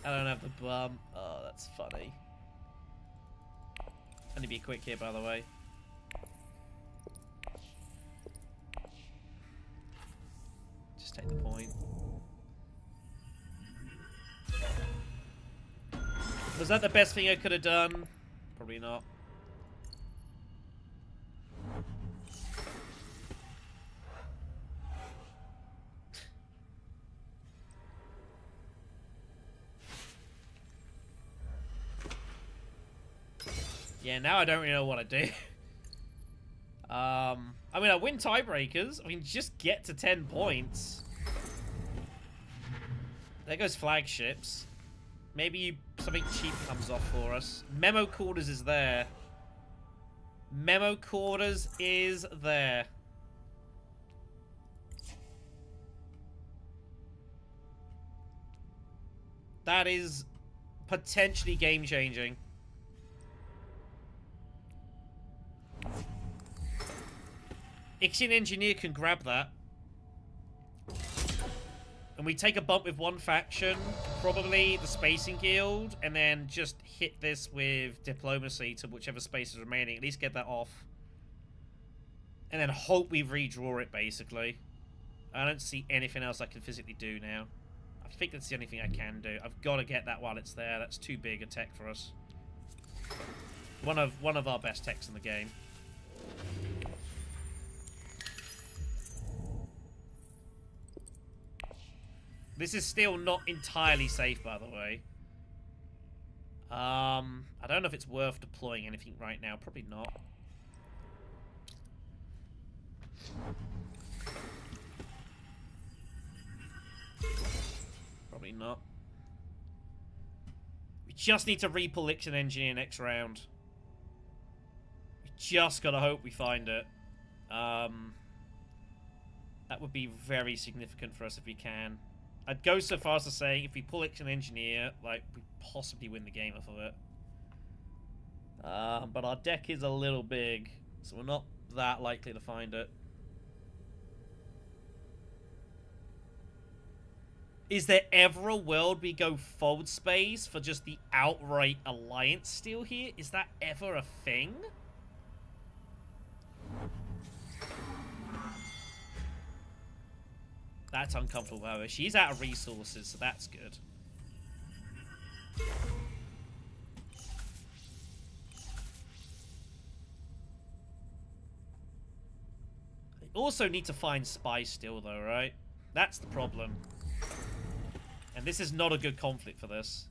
I don't have the bump. Oh, that's funny. Only be quick here, by the way. Just take the point. Was that the best thing I could have done? Probably not. Yeah, now I don't really know what to do. I mean, I win tiebreakers. I mean, just get to 10 points. There goes flagships. Maybe something cheap comes off for us. Memo quarters is there. Memo quarters is there. That is potentially game-changing. Ixion Engineer can grab that. And we take a bump with one faction, probably the Spacing Guild, and then just hit this with Diplomacy to whichever space is remaining. At least get that off. And then hope we redraw it, basically. I don't see anything else I can physically do now. I think that's the only thing I can do. I've got to get that while it's there. That's too big a tech for us. One of our best techs in the game. This is still not entirely safe, by the way. I don't know if it's worth deploying anything right now. Probably not. Probably not. We just need to re-pull Ixen Engineer next round. We just gotta hope we find it. That would be very significant for us if we can. I'd go so far as to say, if we pull Ixen Engineer, like, we possibly win the game off of it. But our deck is a little big, so we're not that likely to find it. Is there ever a world we go fold space for just the outright alliance steal here? Is that ever a thing? That's uncomfortable, however. She's out of resources, so that's good. They also need to find spies still, though, right? That's the problem. And this is not a good conflict for this.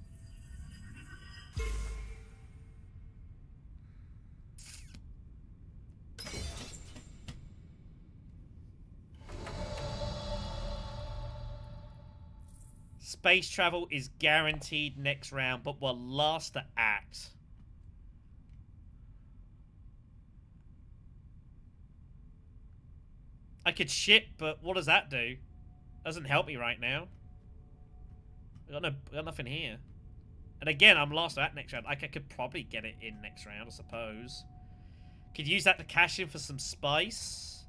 Space travel is guaranteed next round, but will last the act. I could ship, but what does that do? Doesn't help me right now. I got nothing here. And again, I'm last at next round. Like, I could probably get it in next round, I suppose. Could use that to cash in for some spice.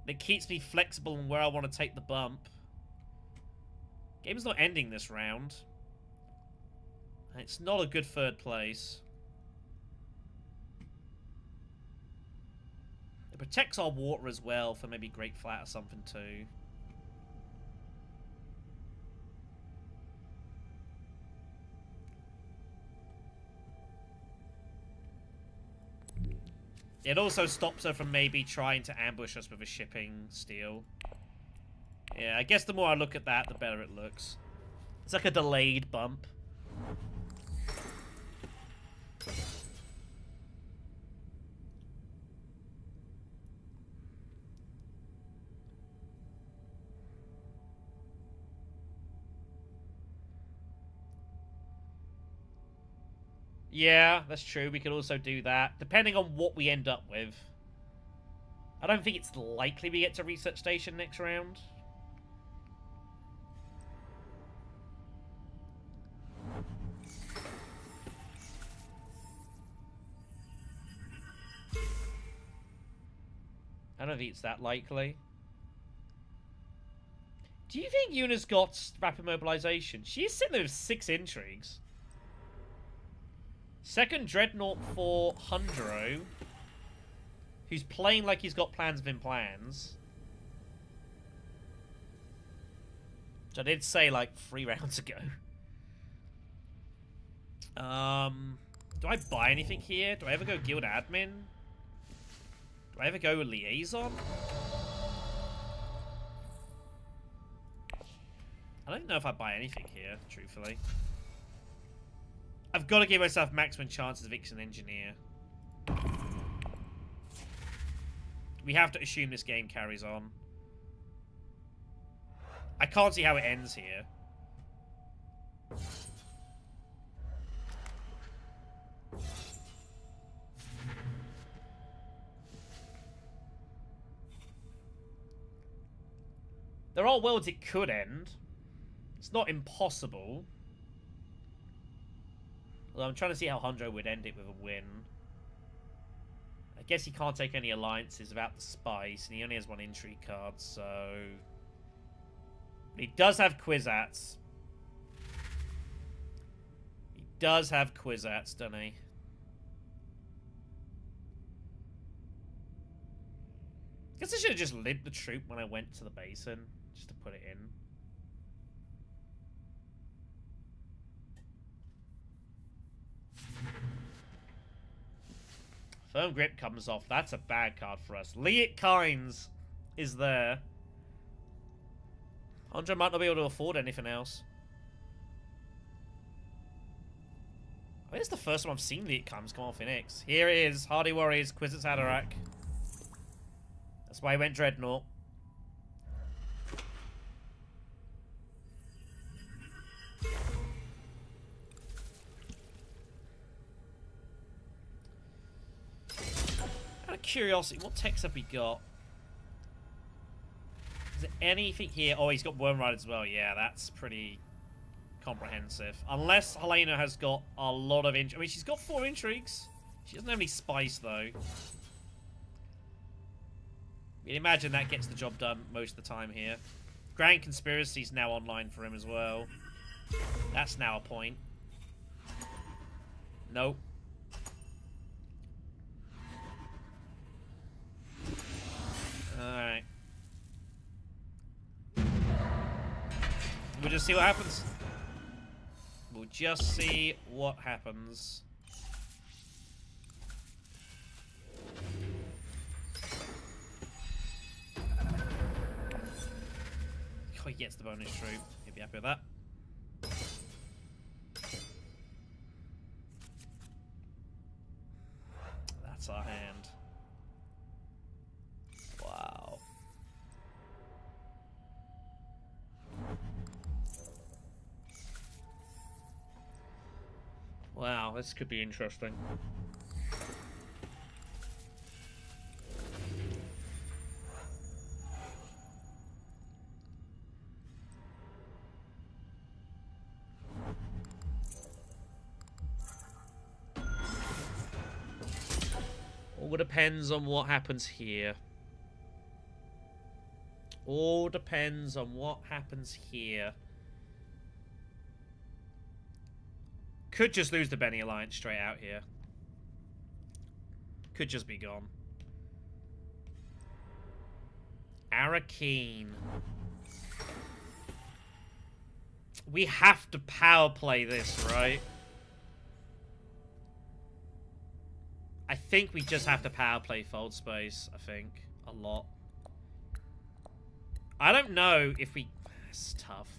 It keeps me flexible on where I want to take the bump. Game's not ending this round. It's not a good third place. It protects our water as well for maybe Great Flat or something too. It also stops her from maybe trying to ambush us with a shipping steal. Yeah, I guess the more I look at that, the better it looks. It's like a delayed bump. Yeah, that's true. We could also do that, depending on what we end up with. I don't think it's likely we get to Research Station next round. I don't think it's that likely. Do you think Yuna's got rapid mobilization? She's sitting there with 6 intrigues. Second Dreadnought for Hundro, who's playing like he's got plans within plans. Which I did say like 3 rounds ago. Do I buy anything here? Do I ever go Guild Admin? Do I ever go Liaison? I don't know if I buy anything here, truthfully. I've got to give myself maximum chances of Vixen Engineer. We have to assume this game carries on. I can't see how it ends here. There are worlds it could end. It's not impossible. Although I'm trying to see how Hundro would end it with a win. I guess he can't take any alliances without the spice, and he only has 1 intrigue card, so... But he does have Kwisatz. He does have Kwisatz, doesn't he? Guess I should have just lit the troop when I went to the basin, just to put it in. Firm Grip comes off. That's a bad card for us. Liet Kynes is there. Andre might not be able to afford anything else. I think it's the first time I've seen Liet Kynes come off in X. Here it is. Hardy Warriors, Kwisatz Haderach. That's why he went Dreadnought. Out of curiosity, what techs have we got? Is there anything here? Oh, he's got Worm Ride as well. Yeah, that's pretty comprehensive. Unless Helena has got a lot of intrigues. I mean, she's got 4 intrigues. She doesn't have any spice, though. You'd imagine that gets the job done most of the time here. Grand Conspiracy's now online for him as well. That's now a point. Nope. Alright. We'll just see what happens. We'll just see what happens. Oh, he gets the bonus troop. He'll be happy with that. That's our hand. Wow. Wow, this could be interesting. All depends on what happens here. All depends on what happens here. Could just lose the Benny Alliance straight out here. Could just be gone. Arakeen. We have to power play this, right? I think we just have to power play Fold Space, I think. A lot. I don't know if we... It's tough.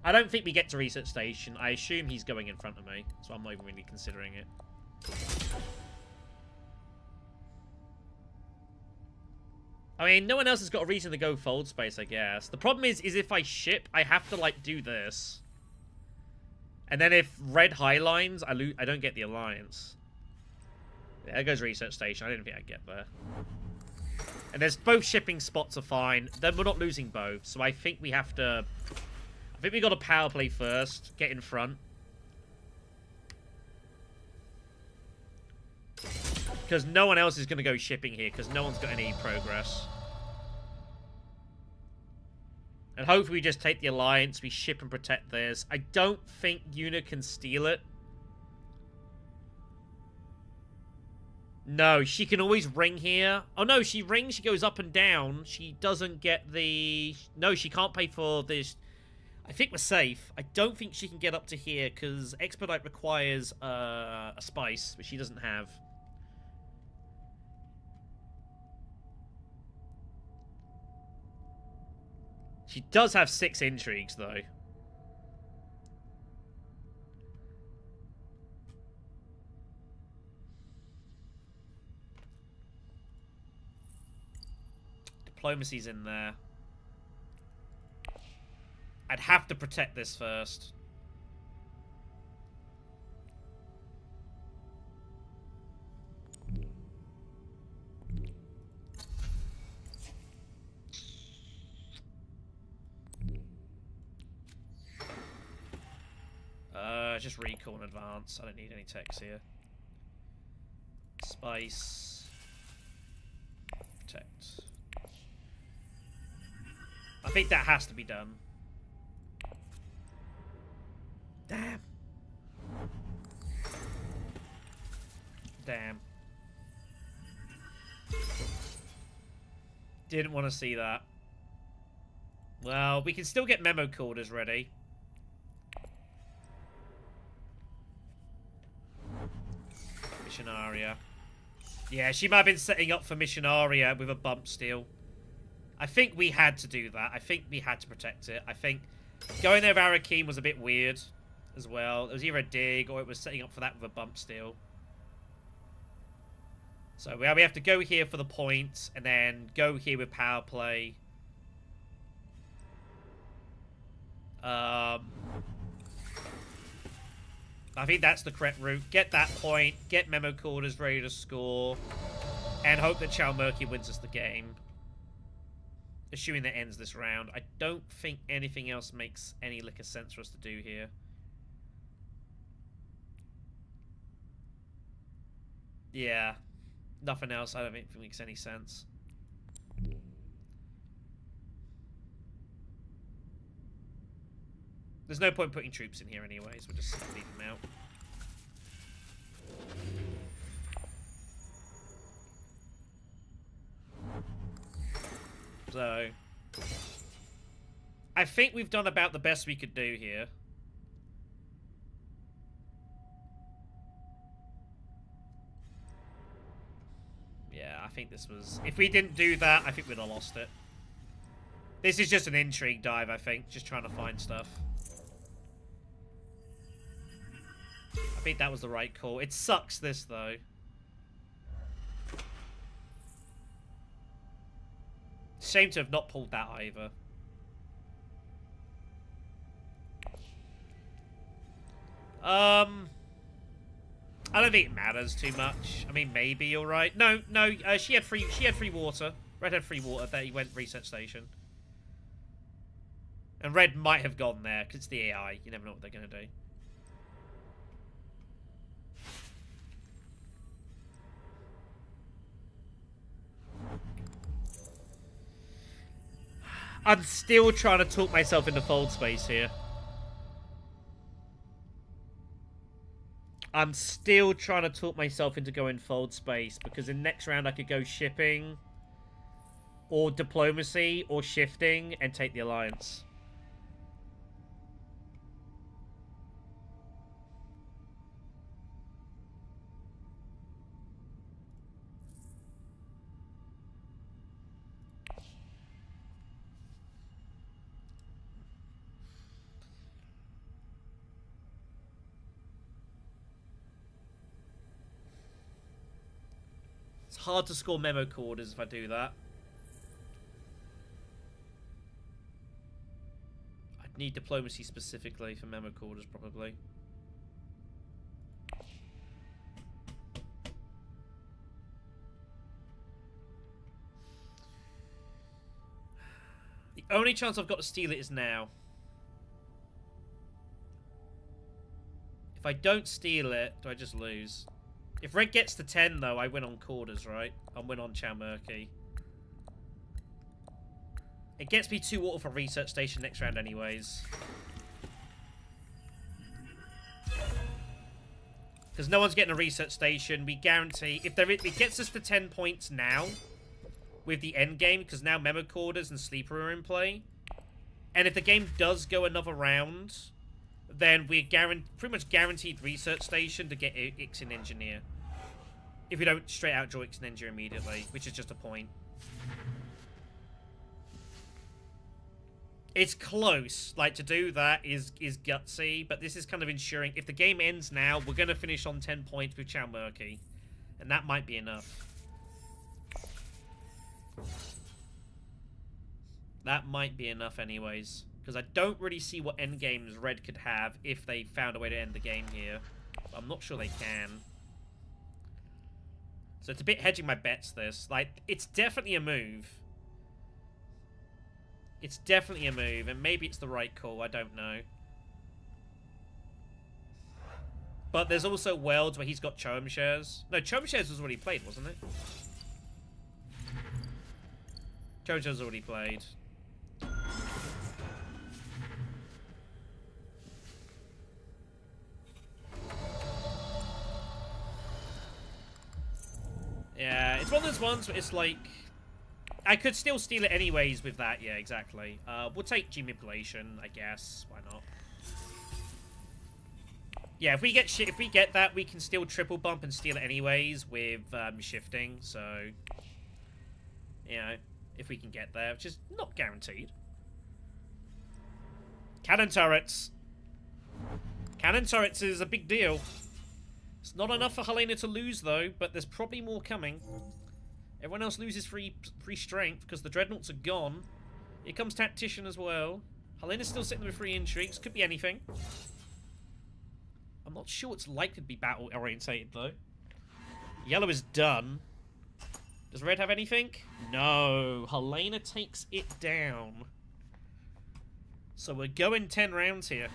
I don't think we get to Research Station. I assume he's going in front of me, so I'm not even really considering it. I mean, no one else has got a reason to go Fold Space, I guess. The problem is if I ship, I have to, like, do this. And then if red highlines, I don't get the Alliance. Yeah, there goes Research Station. I didn't think I'd get there. And there's both shipping spots are fine. Then we're not losing both, so I think we have to... I think we got to power play first. Get in front. Because no one else is going to go shipping here, because no one's got any progress. And hopefully we just take the Alliance, we ship and protect theirs. I don't think Yuna can steal it. No, she can always ring here. Oh no, she rings, she goes up and down. She doesn't get the... No, she can't pay for this... I think we're safe. I don't think she can get up to here, because Expedite requires a spice, which she doesn't have. She does have 6 intrigues, though. Diplomacy's in there. I'd have to protect this first. Just recall in advance. I don't need any techs here. Spice. Protect. I think that has to be done. Damn. Damn. Didn't want to see that. Well, we can still get memo corders ready. Missionaria. Yeah, she might have been setting up for Missionaria with a bump steal. I think we had to do that. I think we had to protect it. I think going there with Arakeen was a bit weird as well. It was either a dig or it was setting up for that with a bump steal. So we have to go here for the points and then go here with power play. I think that's the correct route. Get that point, get memo corders ready to score, and hope that Chalmurki wins us the game. Assuming that ends this round. I don't think anything else makes any lick of sense for us to do here. Yeah. Nothing else I don't think makes any sense. There's no point putting troops in here anyways. We'll just leave them out. So, I think we've done about the best we could do here. Yeah, I think this was... If we didn't do that, I think we'd have lost it. This is just an intrigue dive, I think. Just trying to find stuff. I think that was the right call. It sucks, this, though. Shame to have not pulled that either. I don't think it matters too much. I mean, maybe you're right. No, she had free water. Red had free water. There, he went research station. And Red might have gone there because it's the AI. You never know what they're gonna do. I'm still trying to talk myself into fold space here. I'm still trying to talk myself into going fold space because in next round I could go shipping or diplomacy or shifting and take the alliance. It's hard to score memo quarters if I do that. I'd need diplomacy specifically for memo quarters, probably. The only chance I've got to steal it is now. If I don't steal it, do I just lose? If Red gets to 10, though, I win on quarters, right? I win on Chalmurky. It gets me 2 water for research station next round anyways. Because no one's getting a research station. We guarantee... If it gets us to 10 points now, with the end game, because now Memo Quarters and Sleeper are in play, and if the game does go another round, then we're pretty much guaranteed research station to get Ix in Engineer. If we don't straight out draw Ix in Engineer immediately, which is just a point. It's close. Like, to do that is gutsy, but this is kind of ensuring if the game ends now, we're going to finish on 10 points with Chalmurky. And that might be enough. That might be enough anyways. Because I don't really see what endgames Red could have if they found a way to end the game here. But I'm not sure they can. So it's a bit hedging my bets, this. Like, it's definitely a move. It's definitely a move, and maybe it's the right call, I don't know. But there's also worlds where he's got Choam shares. No, Choam shares was already played, wasn't it? Choam shares was already played. Yeah, it's one of those ones where it's like... I could still steal it anyways with that, yeah, exactly. We'll take G-Manipulation, I guess. Why not? Yeah, if we get that, we can still triple bump and steal it anyways with shifting, so... You know, if we can get there, which is not guaranteed. Cannon turrets! Cannon turrets is a big deal. It's not enough for Helena to lose, though, but there's probably more coming. Everyone else loses free strength because the Dreadnoughts are gone. Here comes Tactician as well. Helena's still sitting with 3 intrigues. Could be anything. I'm not sure it's likely to be battle-orientated, though. Yellow is done. Does Red have anything? No. Helena takes it down. So we're going 10 rounds here.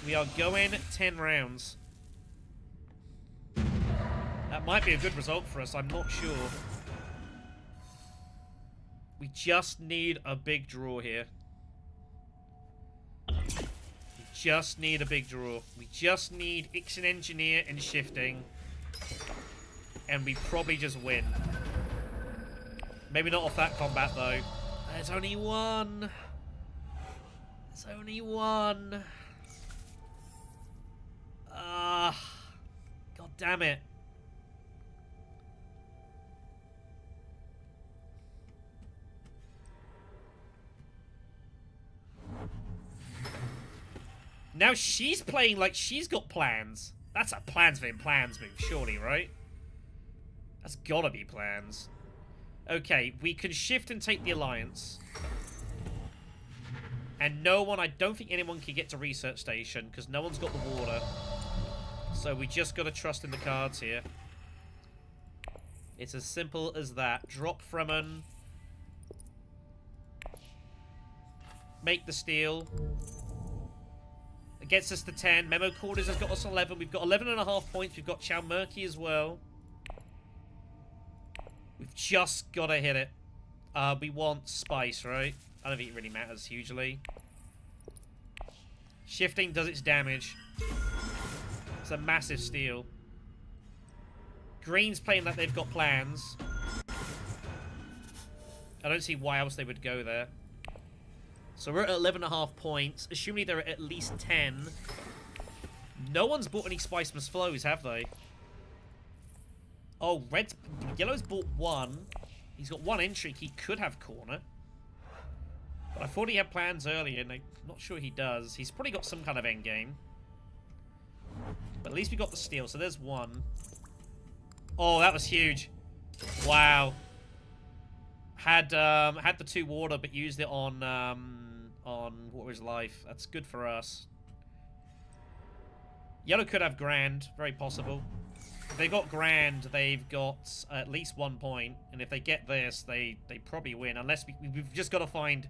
We are going 10 rounds. That might be a good result for us, I'm not sure. We just need a big draw here. just need a big draw. We just need Ixen Engineer and shifting. And we probably just win. Maybe not off that combat, though. There's only one. There's only one. God damn it. Now she's playing like she's got plans. That's a plans within plans move, surely, right? That's gotta be plans. Okay, we can shift and take the Alliance. And no one, I don't think anyone can get to Research Station, because no one's got the water. So we just gotta trust in the cards here. It's as simple as that. Drop Fremen. Make the steal. It gets us to 10. Memo Quarters has got us 11. We've got 11.5 points. We've got Chow Murky as well. We've just got to hit it. We want Spice, right? I don't think it really matters hugely. Shifting does its damage. It's a massive steal. Green's playing like they've got plans. I don't see why else they would go there. So we're at 11.5 points. Assuming they're at least 10. No one's bought any Spice Must Flows, have they? Oh, Yellow's bought one. He's got one entry. He could have corner. But I thought he had plans earlier, and I'm not sure he does. He's probably got some kind of endgame. But at least we got the steal, so there's one. Oh, that was huge. Wow. Had the 2 water, but used it on what was life. That's good for us. Yellow could have Grand, very possible. If they got Grand, they've got at least 1 point, and if they get this, they probably win. Unless we've just got to find.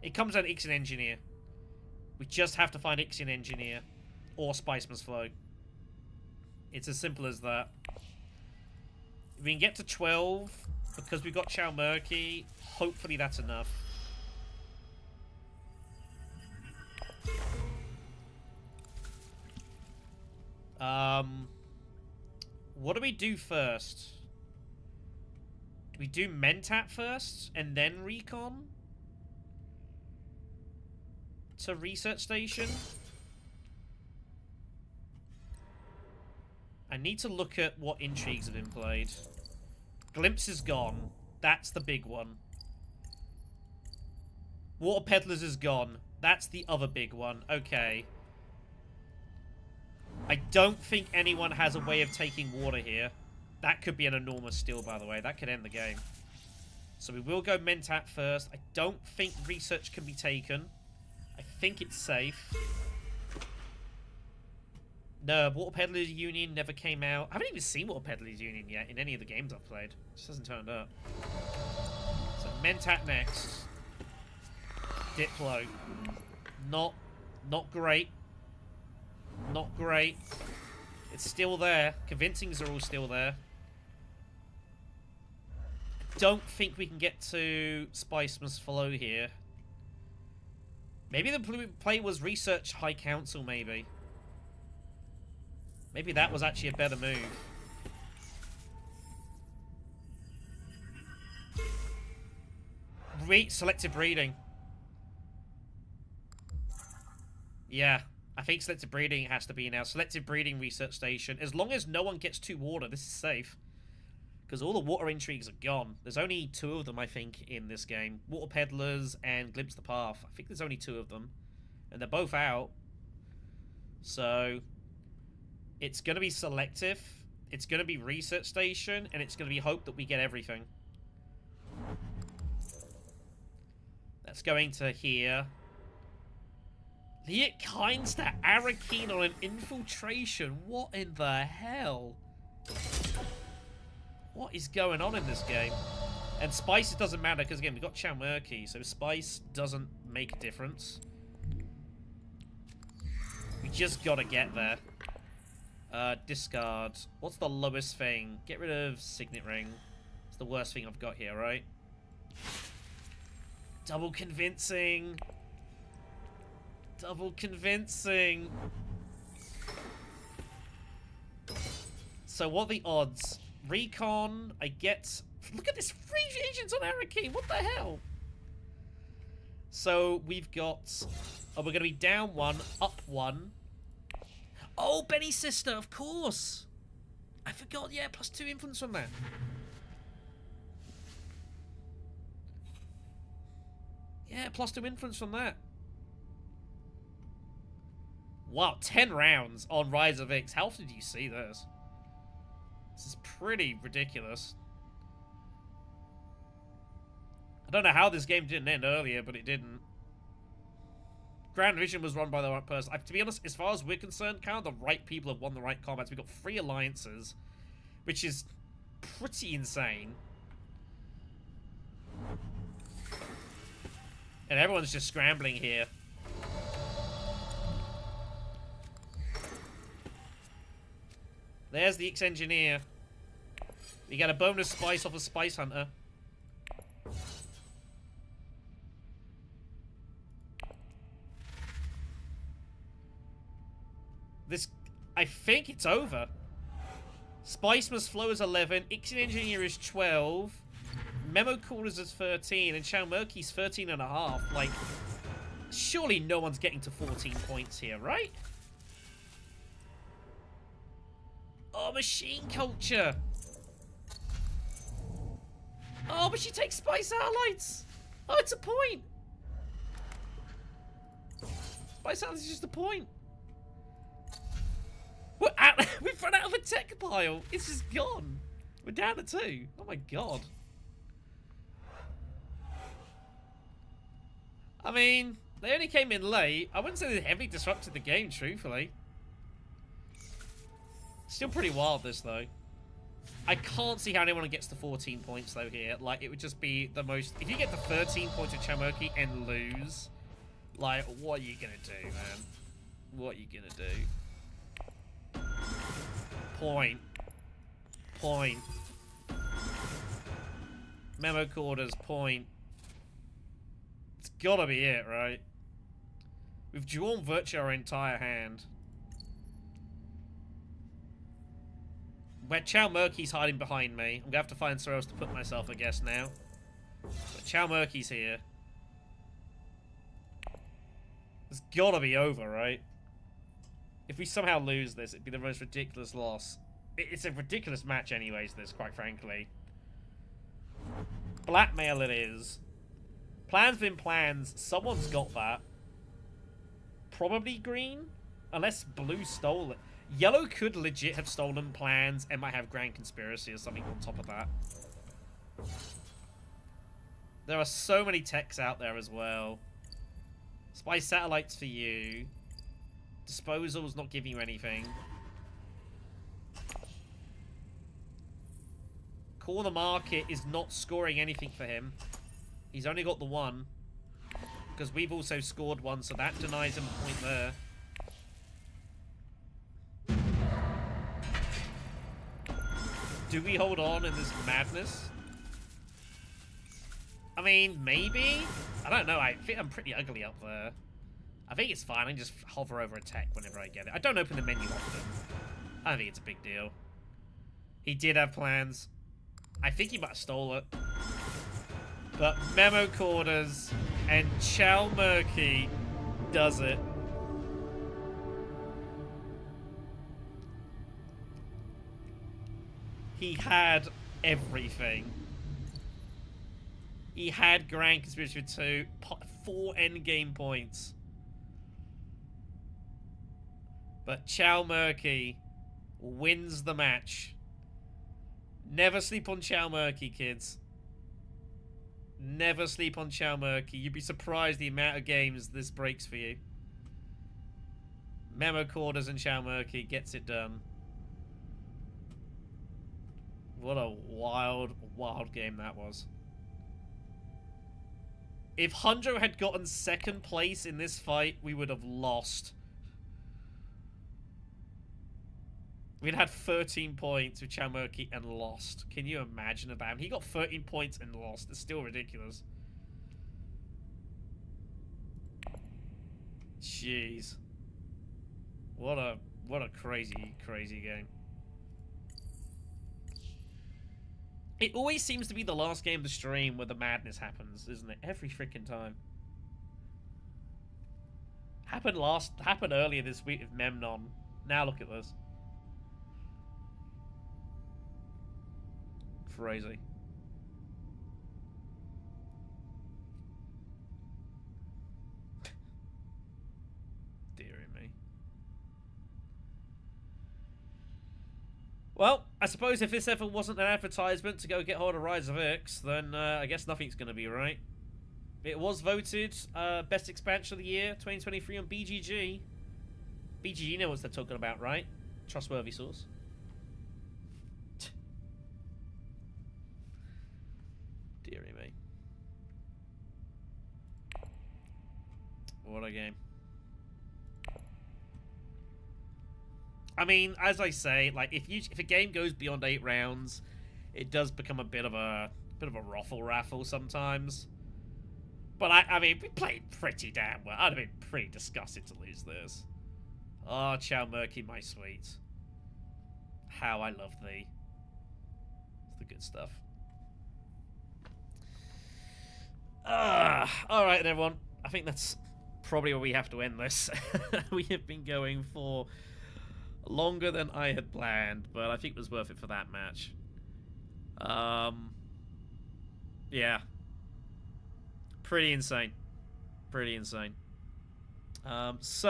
It comes down to Ixen Engineer. We just have to find Ixen Engineer or Spice Must Flow. It's as simple as that. If we can get to 12 because we've got Chow Murky, hopefully that's enough. What do we do first? Do we do Mentat first and then Recon? To Research Station? I need to look at what intrigues have been played. Glimpse is gone. That's the big one. Water Peddlers is gone. That's the other big one. Okay. I don't think anyone has a way of taking water here. That could be an enormous steal, by the way. That could end the game. So we will go Mentat first. I don't think Research can be taken. I think it's safe. No, Water Peddlers Union never came out. I haven't even seen Water Peddlers Union yet in any of the games I've played. It just hasn't turned up. So Mentat next. Diplo. Not great. Not great. It's still there. Convincings are all still there. Don't think we can get to Spice Must Flow here. Maybe the play was Research High Council, maybe. Maybe that was actually a better move. Selective breeding. Yeah, I think selective breeding has to be now. Selective breeding Research Station. As long as no one gets 2 water, this is safe. Because all the water intrigues are gone. There's only 2 of them, I think, in this game. Water Peddlers and Glimpse the Path. I think there's only 2 of them. And they're both out. So it's going to be selective. It's going to be Research Station. And it's going to be hope that we get everything. That's going to here. Liet Kynes to Arakeen on an infiltration. What in the hell? What is going on in this game? And Spice, it doesn't matter, because again, we've got Chow Murky, so Spice doesn't make a difference. We just gotta get there. Discard. What's the lowest thing? Get rid of Signet Ring. It's the worst thing I've got here, right? Double Convincing. Double convincing. So what are the odds? Recon, I get... Look at this, 3 agents on Arakim, what the hell? So we've got... Oh, we're going to be down 1, up 1. Oh, Benny's sister, of course. I forgot, yeah, +2 influence from that. Yeah, +2 influence from that. Wow, 10 rounds on Rise of X. How often do you see this? This is pretty ridiculous. I don't know how this game didn't end earlier, but it didn't. Grand Vision was run by the right person. To be honest, as far as we're concerned, kind of the right people have won the right combats. We've got 3 alliances, which is pretty insane. And everyone's just scrambling here. There's the X-Engineer. We got a bonus spice off a Spice Hunter. This... I think it's over. Spice Must Flow is 11. X-Engineer is 12. Memo Quarters is 13. And Chow Murky's 13.5. Like, surely no one's getting to 14 points here, right? Oh, Machine Culture. Oh, but she takes Spice Allies. Oh, it's a point. Spice Allies is just a point. We're out. We've run out of a tech pile. It's just gone. We're down to 2. Oh my god. I mean, they only came in late. I wouldn't say they heavily disrupted the game, truthfully. Still pretty wild, this, though. I can't see how anyone gets to 14 points, though, here. Like, it would just be the most... If you get to 13 points with Chamurki and lose, like, what are you gonna do, man? What are you gonna do? Point. Point. Memo Quarters, point. It's gotta be it, right? We've drawn virtually our entire hand. Where Chow Murky's hiding behind me. I'm gonna have to find somewhere else to put myself, I guess, now. But Chow Murky's here. It's gotta be over, right? If we somehow lose this, it'd be the most ridiculous loss. It's a ridiculous match anyways, this, quite frankly. Blackmail it is. Plans been plans. Someone's got that. Probably green? Unless blue stole it. Yellow could legit have stolen plans and might have Grand Conspiracy or something on top of that. There are so many techs out there as well. Spy Satellites for you. Disposal's not giving you anything. Corner Market is not scoring anything for him. He's only got the 1. Because we've also scored 1, so that denies him a point there. Do we hold on in this madness? I mean, maybe? I don't know. I think I'm pretty ugly up there. I think it's fine. I can just hover over a tech whenever I get it. I don't open the menu often. I don't think it's a big deal. He did have plans. I think he might have stole it. But Memo Quarters and Chow Murky does it. He had everything. He had Grand Conspiracy 2, 4 endgame points. But Chow Murky wins the match. Never sleep on Chow Murky, kids. Never sleep on Chow Murky. You'd be surprised the amount of games this breaks for you. Memo Quarters and Chow Murky gets it done. What a wild, wild game that was. If Hundro had gotten 2nd place in this fight, we would have lost. We'd had 13 points with Chow Murky and lost. Can you imagine that? He got 13 points and lost. It's still ridiculous. Jeez. What a crazy game. It always seems to be the last game of the stream where the madness happens, isn't it? Every freaking time. Happened earlier this week with Memnon. Now look at this. Crazy. Dearie me. Well, I suppose if this ever wasn't an advertisement to go get hold of Rise of X, then I guess nothing's going to be right. It was voted best expansion of the year, 2023 on BGG. BGG know what they're talking about, right? Trustworthy source. Dearie me. What a game. I mean, as I say, like if a game goes beyond 8 rounds, it does become a bit of a raffle raffle sometimes. But I mean, we played pretty damn well. I'd have been pretty disgusted to lose this. Oh, Chow Murky, my sweet. How I love thee. It's the good stuff. Alright, everyone. I think that's probably where we have to end this. We have been going for longer than I had planned, but I think it was worth it for that match. Yeah. Pretty insane. Pretty insane. As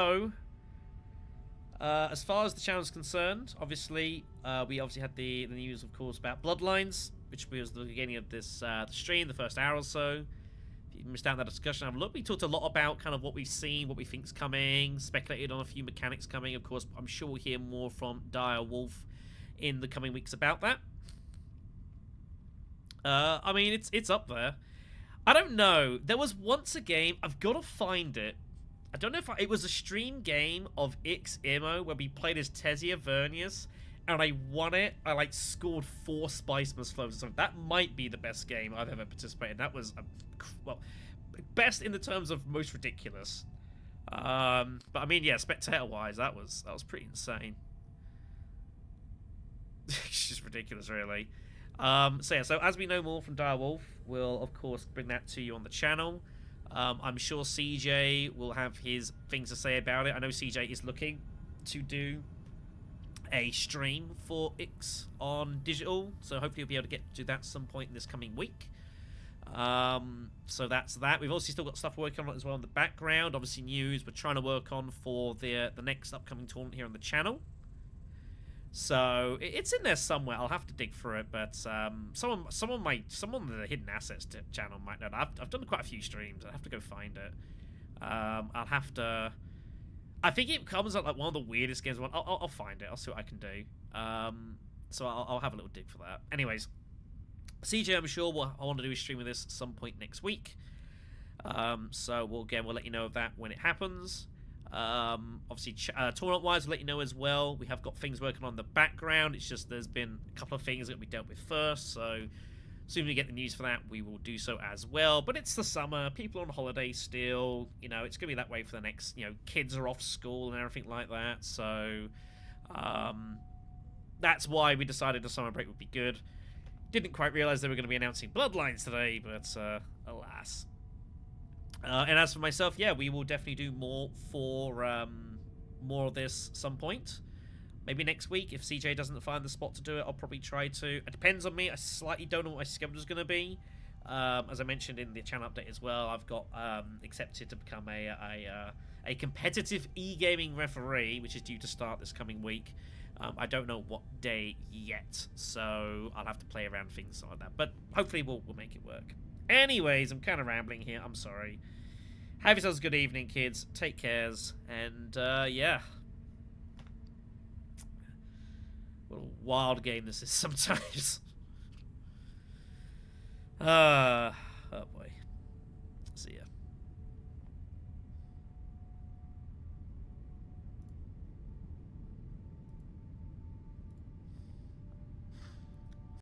far as the channel's concerned, obviously, we obviously had the news, of course, about Bloodlines, which was the beginning of this stream, the first hour or so. If you missed out on that discussion, have a look. We talked a lot about kind of what we've seen, what we think's coming, speculated on a few mechanics coming. Of course, I'm sure we'll hear more from Dire Wolf in the coming weeks about that. I mean, it's up there. I don't know. There was once a game, I've got to find it. I don't know if it was a stream game of Imo where we played as Tessia Vernius, and I won it. I like scored 4 Spicemas flows or something. That might be the best game I've ever participated in. That was well, best in the terms of most ridiculous. But I mean, yeah, spectator wise, that was pretty insane. It's just ridiculous, really. So yeah, so as we know more from Dire Wolf, we'll of course bring that to you on the channel. I'm sure CJ will have his things to say about it. I know CJ is looking to do a stream for X on digital, so hopefully he'll be able to get to that at some point in this coming week. So that's that. We've also still got stuff working on it as well in the background. Obviously news we're trying to work on for the next upcoming tournament here on the channel. So it's in there somewhere. I'll have to dig through it, but someone on the hidden assets channel might know. I've done quite a few streams. I have to go find it. I'll have to. I think it comes at like one of the weirdest games. I'll find it. I'll see what I can do. So I'll have a little dig for that. Anyways, CJ, I'm sure I want to do a stream of this at some point next week. So we'll let you know of that when it happens. Obviously, tournament-wise, we'll let you know as well. We have got things working on in the background. It's just there's been a couple of things that we dealt with first, so as soon as we get the news for that, we will do so as well. But it's the summer. People are on holiday still. You know, it's going to be that way for the next, kids are off school and everything like that. So, that's why we decided the summer break would be good. Didn't quite realize they were going to be announcing Bloodlines today, but, alas. And as for myself, yeah, we will definitely do more for more of this some point. Maybe next week. If CJ doesn't find the spot to do it, I'll probably try to. It depends on me. I slightly don't know what my schedule is going to be. As I mentioned in the channel update as well, I've got accepted to become a competitive e-gaming referee, which is due to start this coming week. I don't know what day yet, so I'll have to play around things like that. But hopefully we'll make it work. Anyways, I'm kind of rambling here. I'm sorry. Have yourselves a good evening, kids. Take cares. And, yeah. What a wild game this is sometimes.